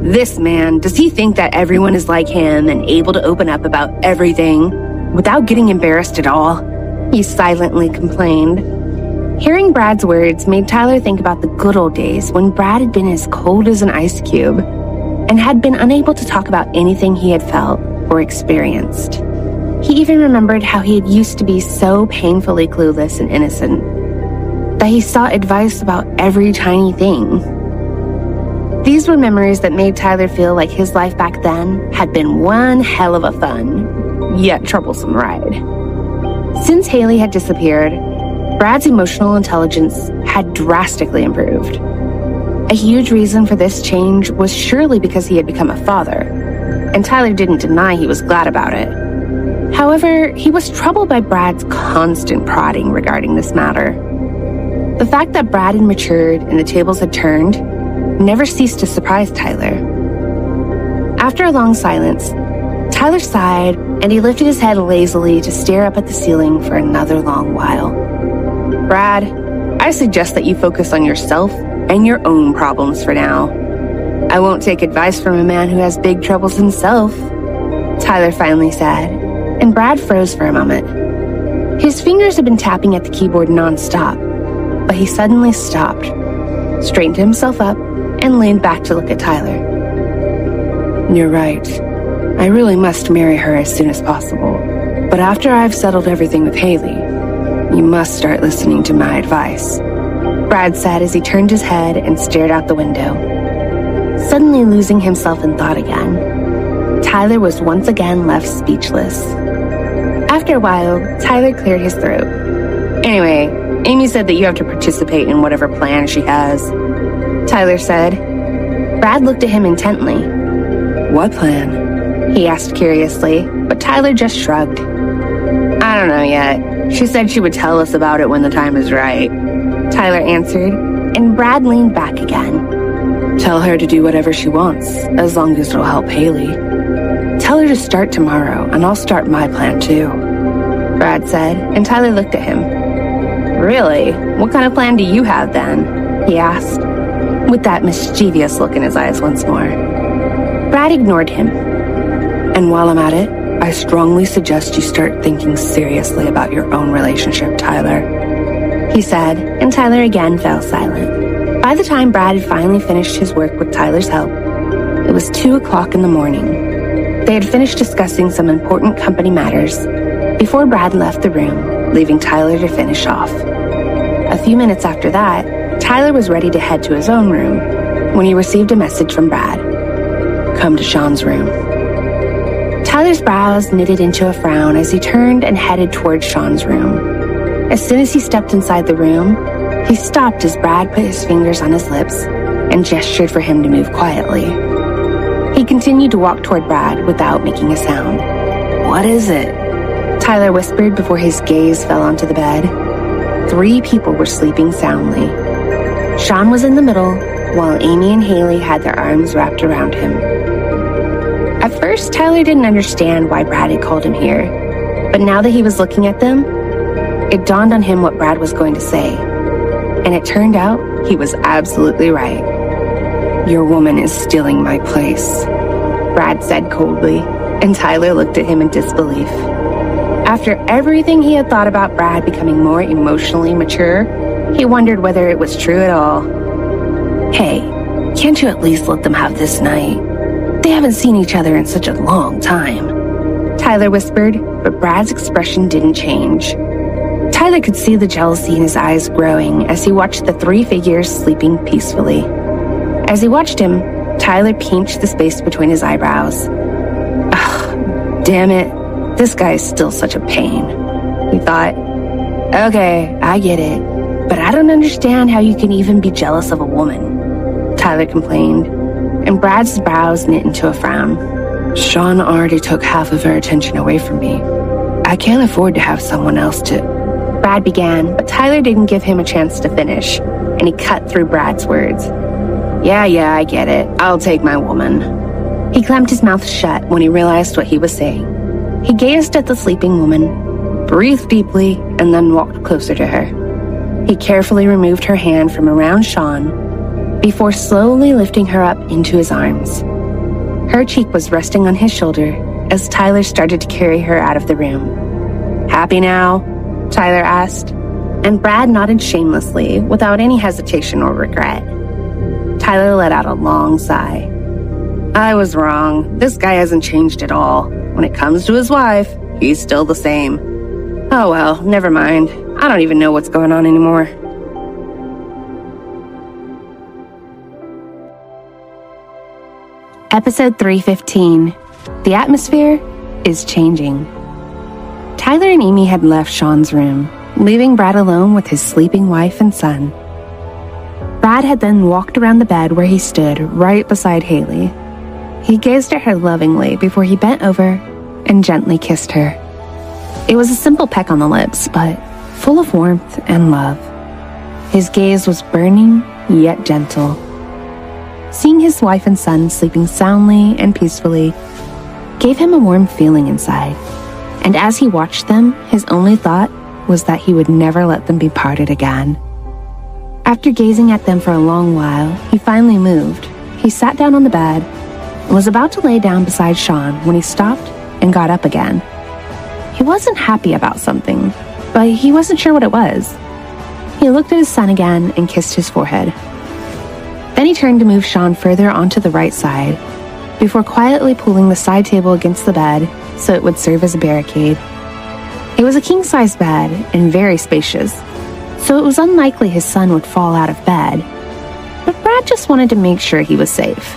This man, does he think that everyone is like him and able to open up about everything without getting embarrassed at all? He silently complained. Hearing Brad's words made Tyler think about the good old days when Brad had been as cold as an ice cube and had been unable to talk about anything he had felt or experienced. He even remembered how he had used to be so painfully clueless and innocent that he sought advice about every tiny thing. These were memories that made Tyler feel like his life back then had been one hell of a fun, yet troublesome ride. Since Hailey had disappeared, Brad's emotional intelligence had drastically improved. A huge reason for this change was surely because he had become a father, and Tyler didn't deny he was glad about it. However, he was troubled by Brad's constant prodding regarding this matter. The fact that Brad had matured and the tables had turned never ceased to surprise Tyler. After a long silence, Tyler sighed and he lifted his head lazily to stare up at the ceiling for another long while. Brad, I suggest that you focus on yourself and your own problems for now. I won't take advice from a man who has big troubles himself, Tyler finally said, and Brad froze for a moment. His fingers had been tapping at the keyboard nonstop, but he suddenly stopped, straightened himself up, and leaned back to look at Tyler. You're right. I really must marry her as soon as possible. But after I've settled everything with Hailey, you must start listening to my advice, Brad said as he turned his head and stared out the window. Suddenly losing himself in thought again, Tyler was once again left speechless. After a while, Tyler cleared his throat. Anyway, Amy said that you have to participate in whatever plan she has, Tyler said. Brad looked at him intently. What plan? He asked curiously, but Tyler just shrugged. I don't know yet.
She said she would tell us about it when the time is right, Tyler answered, and Brad leaned back again. Tell her to do whatever she wants, as long as it'll help Hailey. Tell her to start tomorrow, and I'll start my plan too, Brad said, and Tyler looked at him. Really? What kind of plan do you have then? He asked, with that mischievous look in his eyes once more. Brad ignored him. And while I'm at it, I strongly suggest you start thinking seriously about your own relationship, Tyler, he said, and Tyler again fell silent. By the time Brad had finally finished his work with Tyler's help, it was 2 o'clock in the morning. They had finished discussing some important company matters before Brad left the room, leaving Tyler to finish off. A few minutes after that, Tyler was ready to head to his own room when he received a message from Brad. Come to Sean's room. Tyler's brows knitted into a frown as he turned and headed towards Sean's room. As soon as he stepped inside the room, he stopped as Brad put his fingers on his lips and gestured for him to move quietly. He continued to walk toward Brad without making a sound. What is it? Tyler whispered before his gaze fell onto the bed. 3 people were sleeping soundly. Sean was in the middle, while Amy and Hailey had their arms wrapped around him. At first, Tyler didn't understand why Brad had called him here, but now that he was looking at them, it dawned on him what Brad was going to say, and it turned out he was absolutely right. Your woman is stealing my place, Brad said coldly, and Tyler looked at him in disbelief. After everything he had thought about Brad becoming more emotionally mature, he wondered whether it was true at all. Hey, can't you at least let them have this night? They haven't seen each other in such a long time, Tyler whispered, but Brad's expression didn't change. Tyler could see the jealousy in his eyes growing as he watched the 3 figures sleeping peacefully. As he watched him, Tyler pinched the space between his eyebrows. Ugh, damn it. This guy is still such a pain, he thought. Okay, I get it, but I don't understand how you can even be jealous of a woman, Tyler complained, and Brad's brows knit into a frown. Sean already took half of her attention away from me. I can't afford to have someone else to... Brad began, but Tyler didn't give him a chance to finish, and he cut through Brad's words. Yeah, I get it. I'll take my woman. He clamped his mouth shut when he realized what he was saying. He gazed at the sleeping woman, breathed deeply, and then walked closer to her. He carefully removed her hand from around Sean before slowly lifting her up into his arms. Her cheek was resting on his shoulder as Tyler started to carry her out of the room. Happy now? Tyler asked, and Brad nodded shamelessly without any hesitation or regret. Tyler let out a long sigh. I was wrong. This guy hasn't changed at all. When it comes to his wife, he's still the same. Oh well, never mind. I don't even know what's going on anymore.
Episode 315. The atmosphere is changing. Tyler and Amy had left Sean's room, leaving Brad alone with his sleeping wife and son. Brad had then walked around the bed where he stood right beside Hailey. He gazed at her lovingly before he bent over and gently kissed her. It was a simple peck on the lips, but full of warmth and love. His gaze was burning, yet gentle. Seeing his wife and son sleeping soundly and peacefully gave him a warm feeling inside, and as he watched them, his only thought was that he would never let them be parted again. After gazing at them for a long while, he finally moved. He sat down on the bed and was about to lay down beside Sean when he stopped and got up again. He wasn't happy about something, but he wasn't sure what it was. He looked at his son again and kissed his forehead. Then he turned to move Sean further onto the right side, before quietly pulling the side table against the bed so it would serve as a barricade. It was a king-size bed and very spacious, so it was unlikely his son would fall out of bed, but Brad just wanted to make sure he was safe.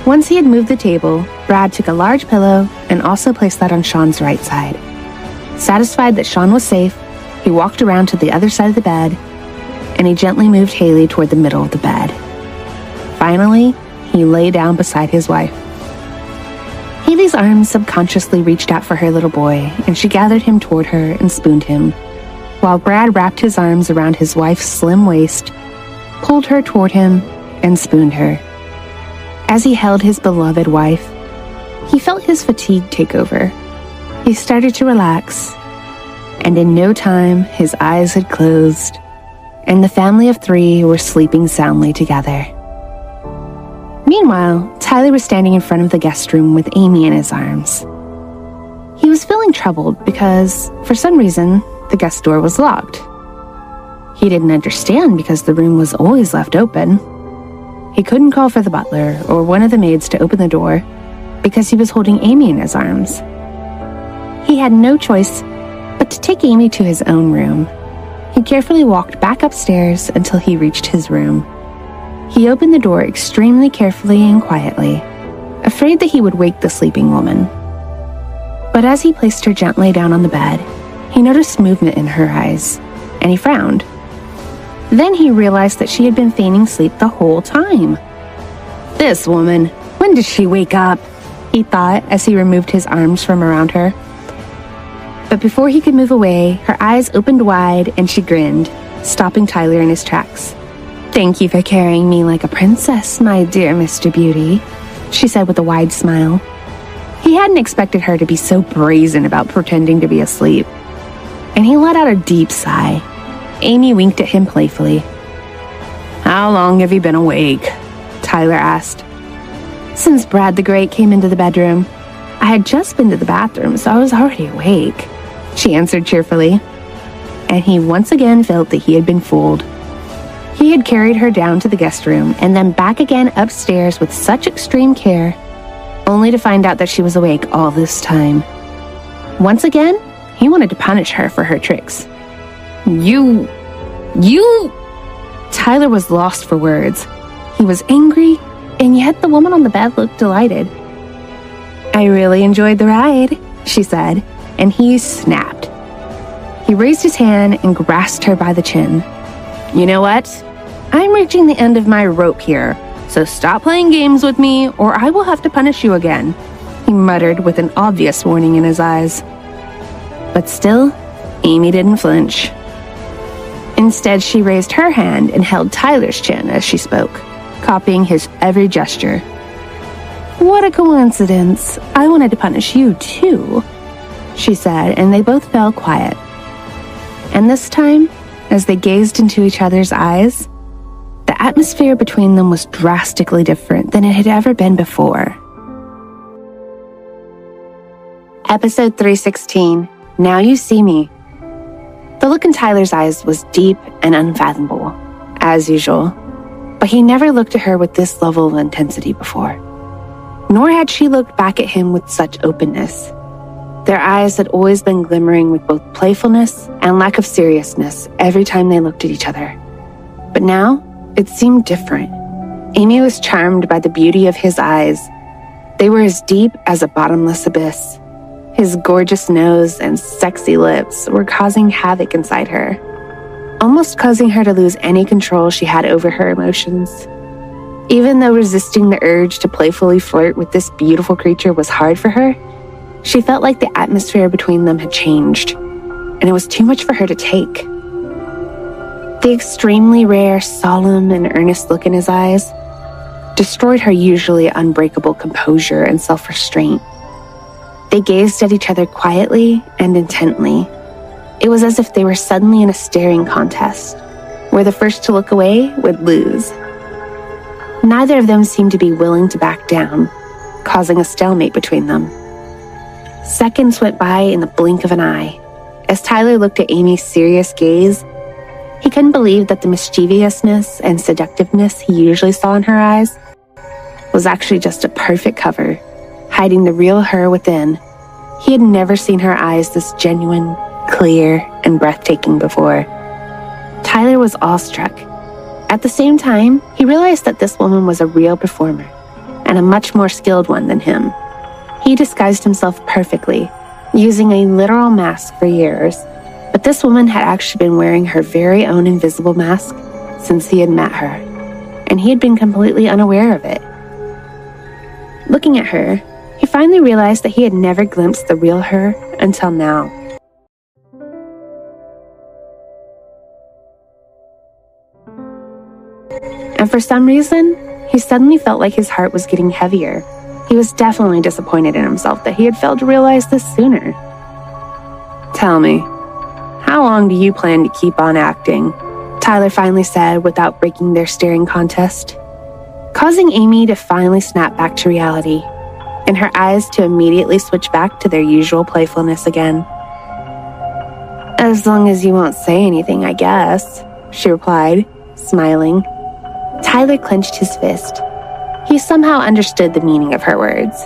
Once he had moved the table, Brad took a large pillow and also placed that on Sean's right side. Satisfied that Sean was safe, he walked around to the other side of the bed, and he gently moved Hailey toward the middle of the bed. Finally, he lay down beside his wife. Hailey's arms subconsciously reached out for her little boy, and she gathered him toward her and spooned him, while Brad wrapped his arms around his wife's slim waist, pulled her toward him, and spooned her. As he held his beloved wife, he felt his fatigue take over. He started to relax, and in no time, his eyes had closed, and the family of 3 were sleeping soundly together. Meanwhile, Tyler was standing in front of the guest room with Amy in his arms. He was feeling troubled because, for some reason, the guest door was locked. He didn't understand because the room was always left open. He couldn't call for the butler or one of the maids to open the door because he was holding Amy in his arms. He had no choice but to take Amy to his own room. He carefully walked back upstairs until he reached his room. He opened the door extremely carefully and quietly, afraid that he would wake the sleeping woman. But as he placed her gently down on the bed, he noticed movement in her eyes, and he frowned. Then he realized that she had been feigning sleep the whole time. "This woman, when did she wake up?" he thought as he removed his arms from around her. But before he could move away, her eyes opened wide and she grinned, stopping Tyler in his tracks. "Thank you for carrying me like a princess, my dear Mr. Beauty," she said with a wide smile. He hadn't expected her to be so brazen about pretending to be asleep, and he let out a deep sigh. Amy winked at him playfully. "How long have you been awake?" Tyler asked. "Since Brad the Great came into the bedroom. I had just been to the bathroom, so I was already awake," she answered cheerfully. And he once again felt that he had been fooled. He had carried her down to the guest room and then back again upstairs with such extreme care, only to find out that she was awake all this time. Once again, he wanted to punish her for her tricks. You... Tyler was lost for words. He was angry, and yet the woman on the bed looked delighted. "I really enjoyed the ride," she said, and he snapped. He raised his hand and grasped her by the chin. "You know what? I'm reaching the end of my rope here, so stop playing games with me or I will have to punish you again," he muttered with an obvious warning in his eyes. But still, Amy didn't flinch. Instead, she raised her hand and held Tyler's chin as she spoke, copying his every gesture. "What a coincidence. I wanted to punish you too," she said, and they both fell quiet. And this time, as they gazed into each other's eyes, the atmosphere between them was drastically different than it had ever been before. Episode 316, Now You See Me. The look in Tyler's eyes was deep and unfathomable, as usual, but he never looked at her with this level of intensity before. Nor had she looked back at him with such openness. Their eyes had always been glimmering with both playfulness and lack of seriousness every time they looked at each other. But now, it seemed different. Amy was charmed by the beauty of his eyes. They were as deep as a bottomless abyss. His gorgeous nose and sexy lips were causing havoc inside her, almost causing her to lose any control she had over her emotions. Even though resisting the urge to playfully flirt with this beautiful creature was hard for her, she felt like the atmosphere between them had changed, and it was too much for her to take. The extremely rare, solemn, and earnest look in his eyes destroyed her usually unbreakable composure and self-restraint. They gazed at each other quietly and intently. It was as if they were suddenly in a staring contest, where the first to look away would lose. Neither of them seemed to be willing to back down, causing a stalemate between them. Seconds went by in the blink of an eye. As Tyler looked at Amy's serious gaze, he couldn't believe that the mischievousness and seductiveness he usually saw in her eyes was actually just a perfect cover, hiding the real her within. He had never seen her eyes this genuine, clear, and breathtaking before. Tyler was awestruck. At the same time, he realized that this woman was a real performer, and a much more skilled one than him. He disguised himself perfectly, using a literal mask for years, but this woman had actually been wearing her very own invisible mask since he had met her, and he had been completely unaware of it. Looking at her, he finally realized that he had never glimpsed the real her until now. And for some reason, he suddenly felt like his heart was getting heavier. He was definitely disappointed in himself that he had failed to realize this sooner. "Tell me, how long do you plan to keep on acting?" Tyler finally said without breaking their staring contest, causing Amy to finally snap back to reality, and her eyes to immediately switch back to their usual playfulness again. "As long as you won't say anything, I guess," she replied, smiling. Tyler clenched his fist. He somehow understood the meaning of her words.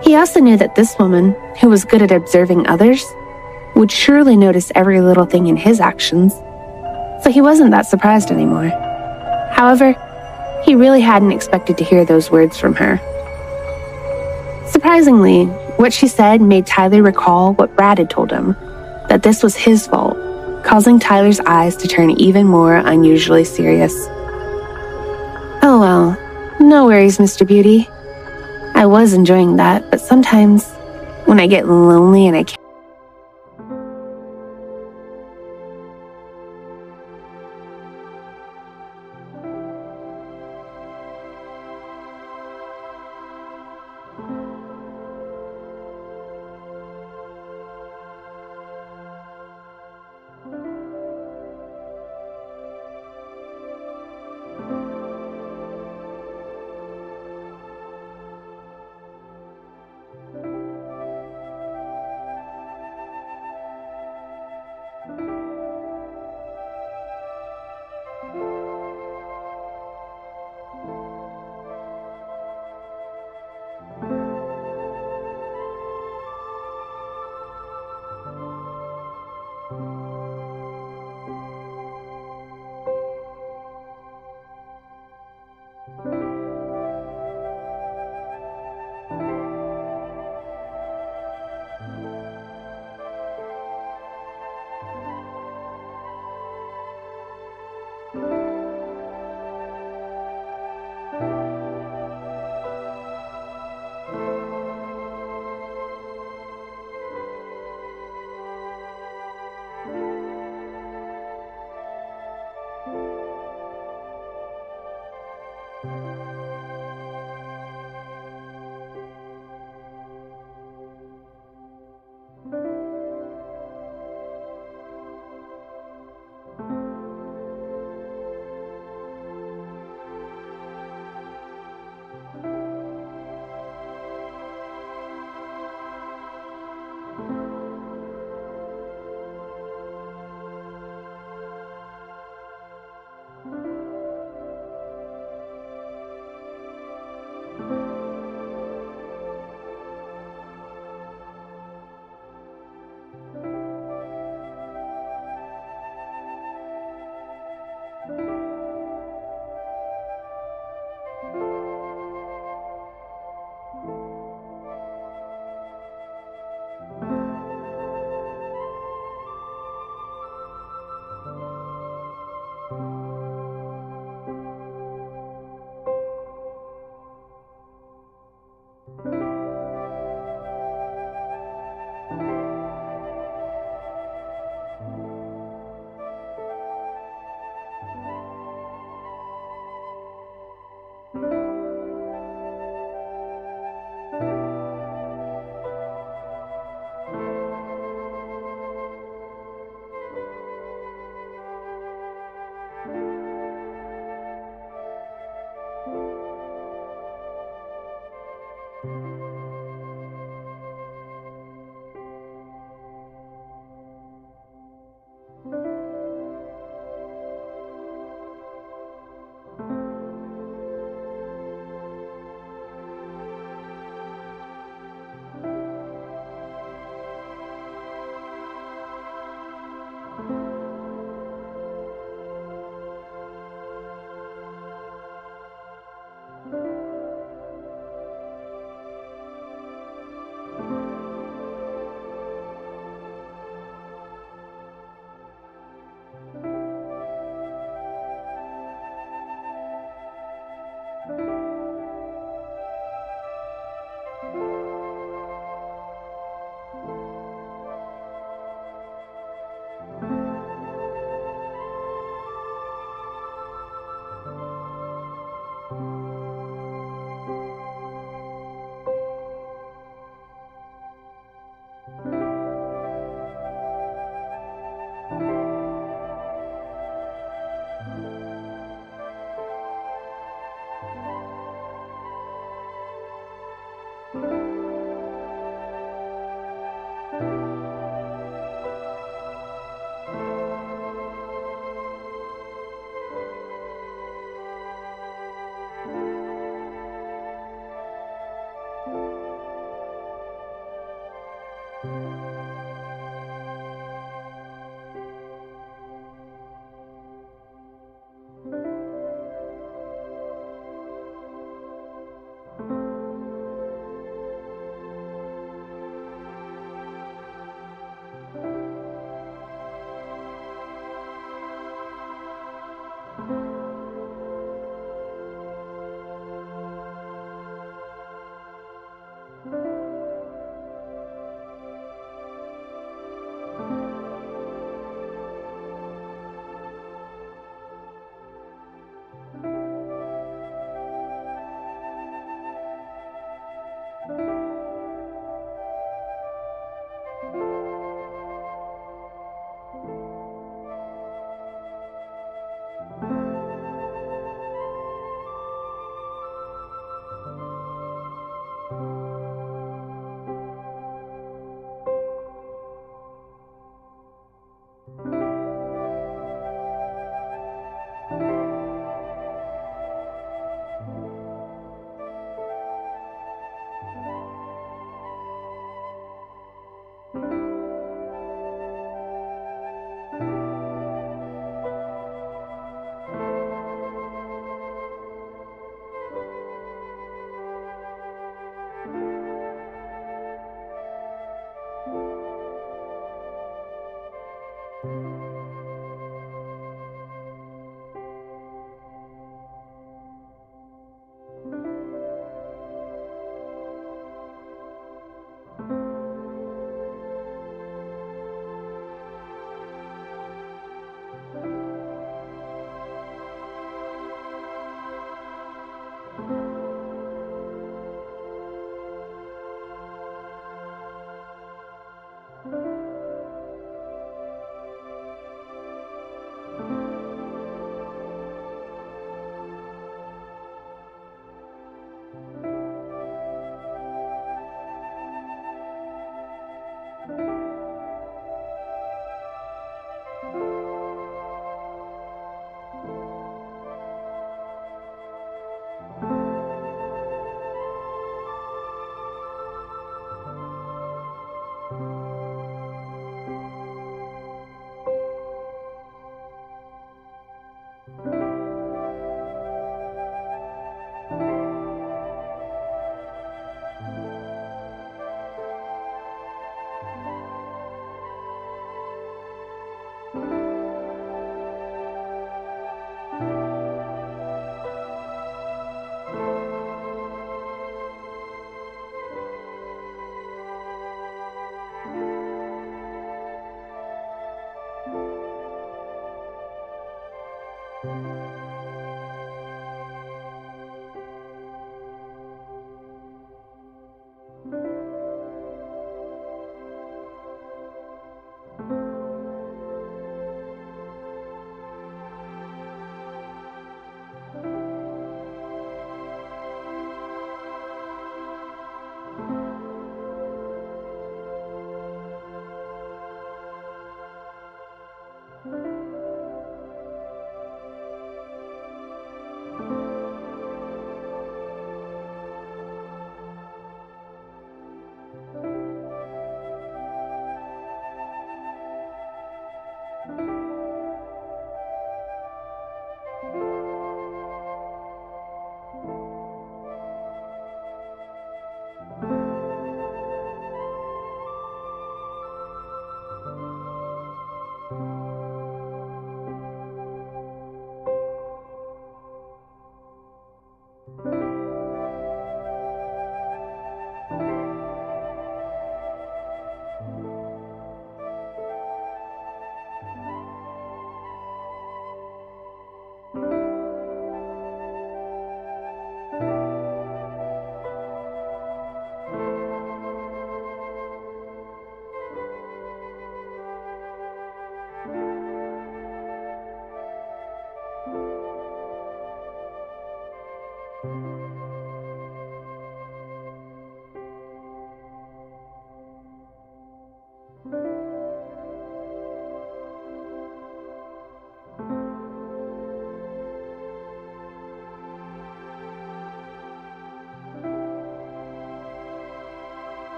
He also knew that this woman, who was good at observing others, would surely notice every little thing in his actions, so he wasn't that surprised anymore. However, he really hadn't expected to hear those words from her. Surprisingly, what she said made Tyler recall what Brad had told him, that this was his fault, causing Tyler's eyes to turn even more unusually serious. "Oh well, no worries, Mr. Beauty. I was enjoying that, but sometimes when I get lonely and I can't..."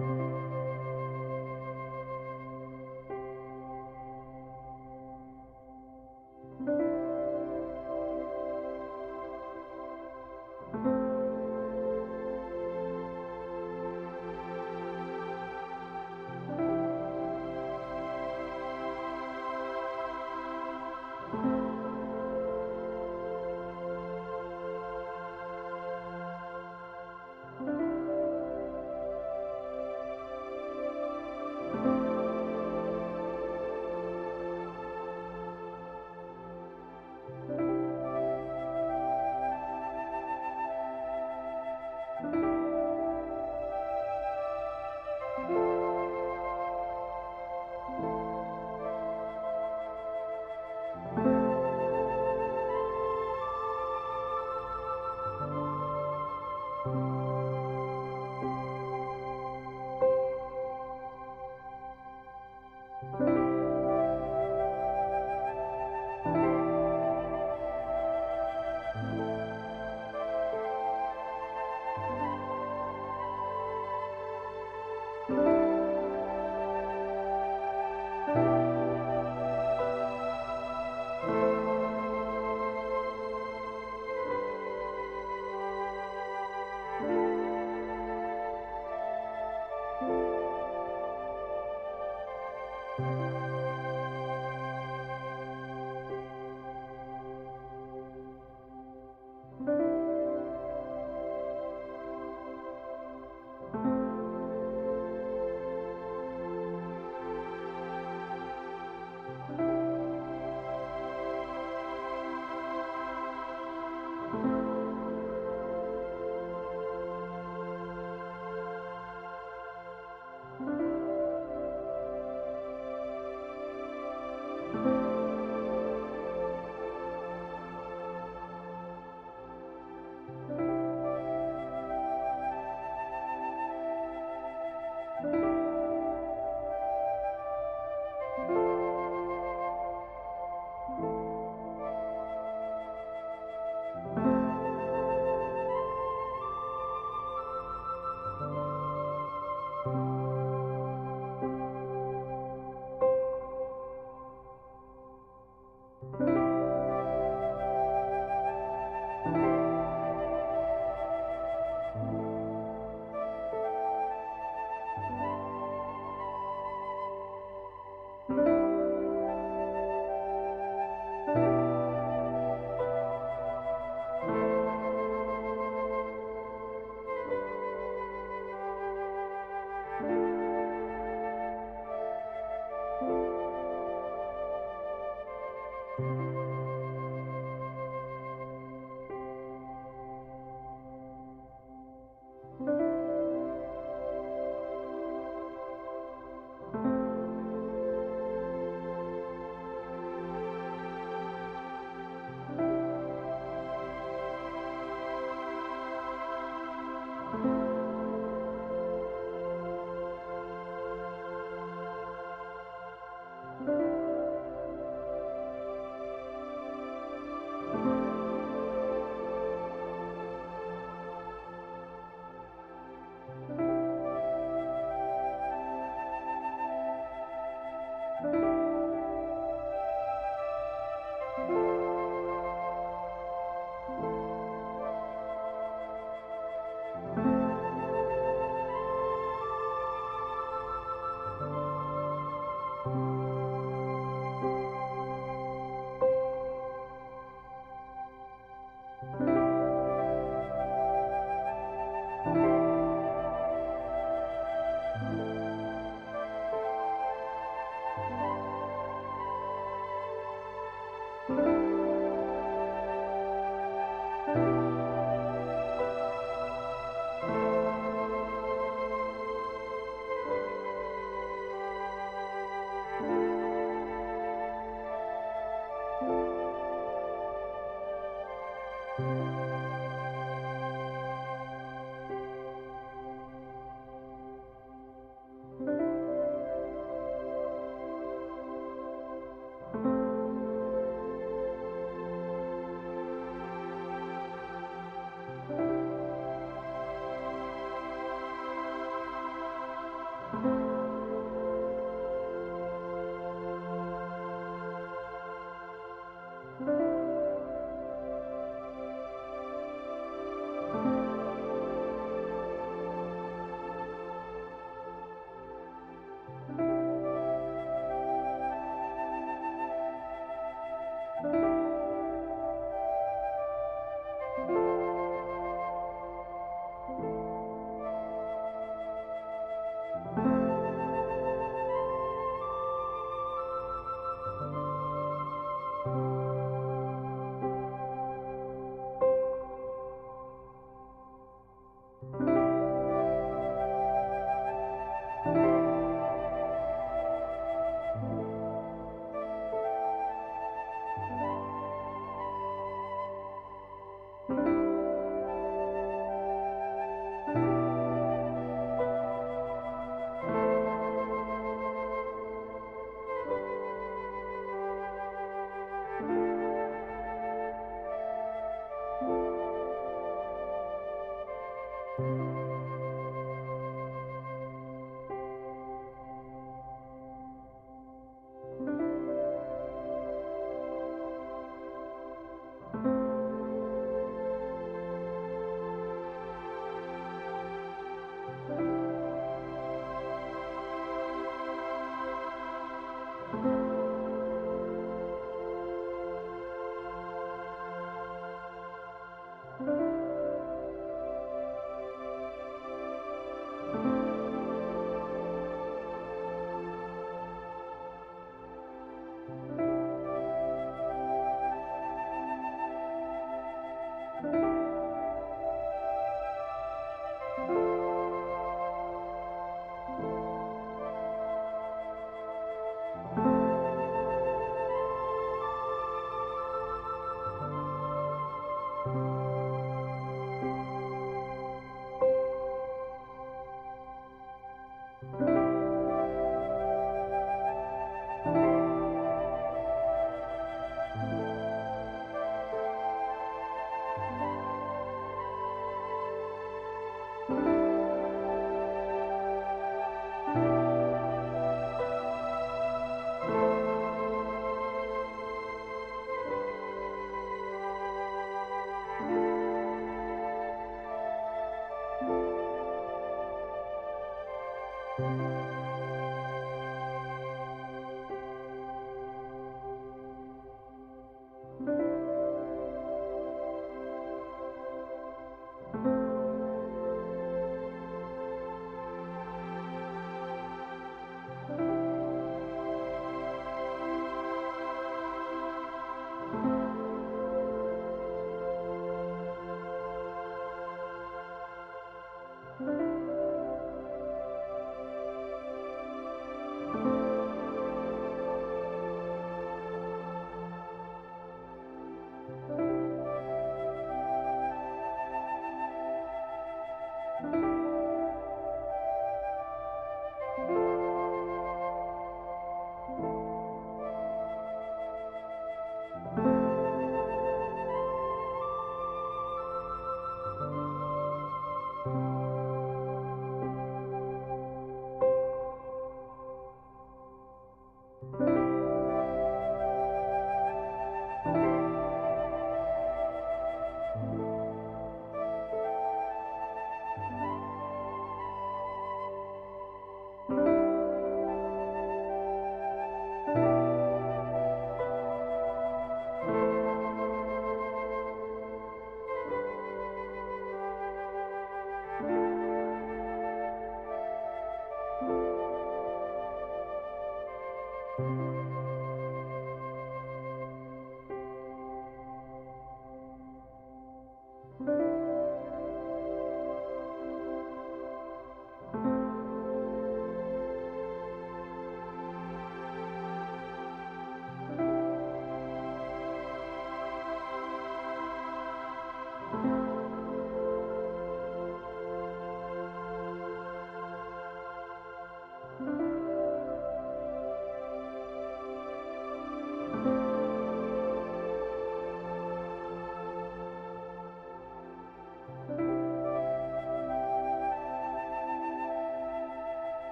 you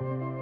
you.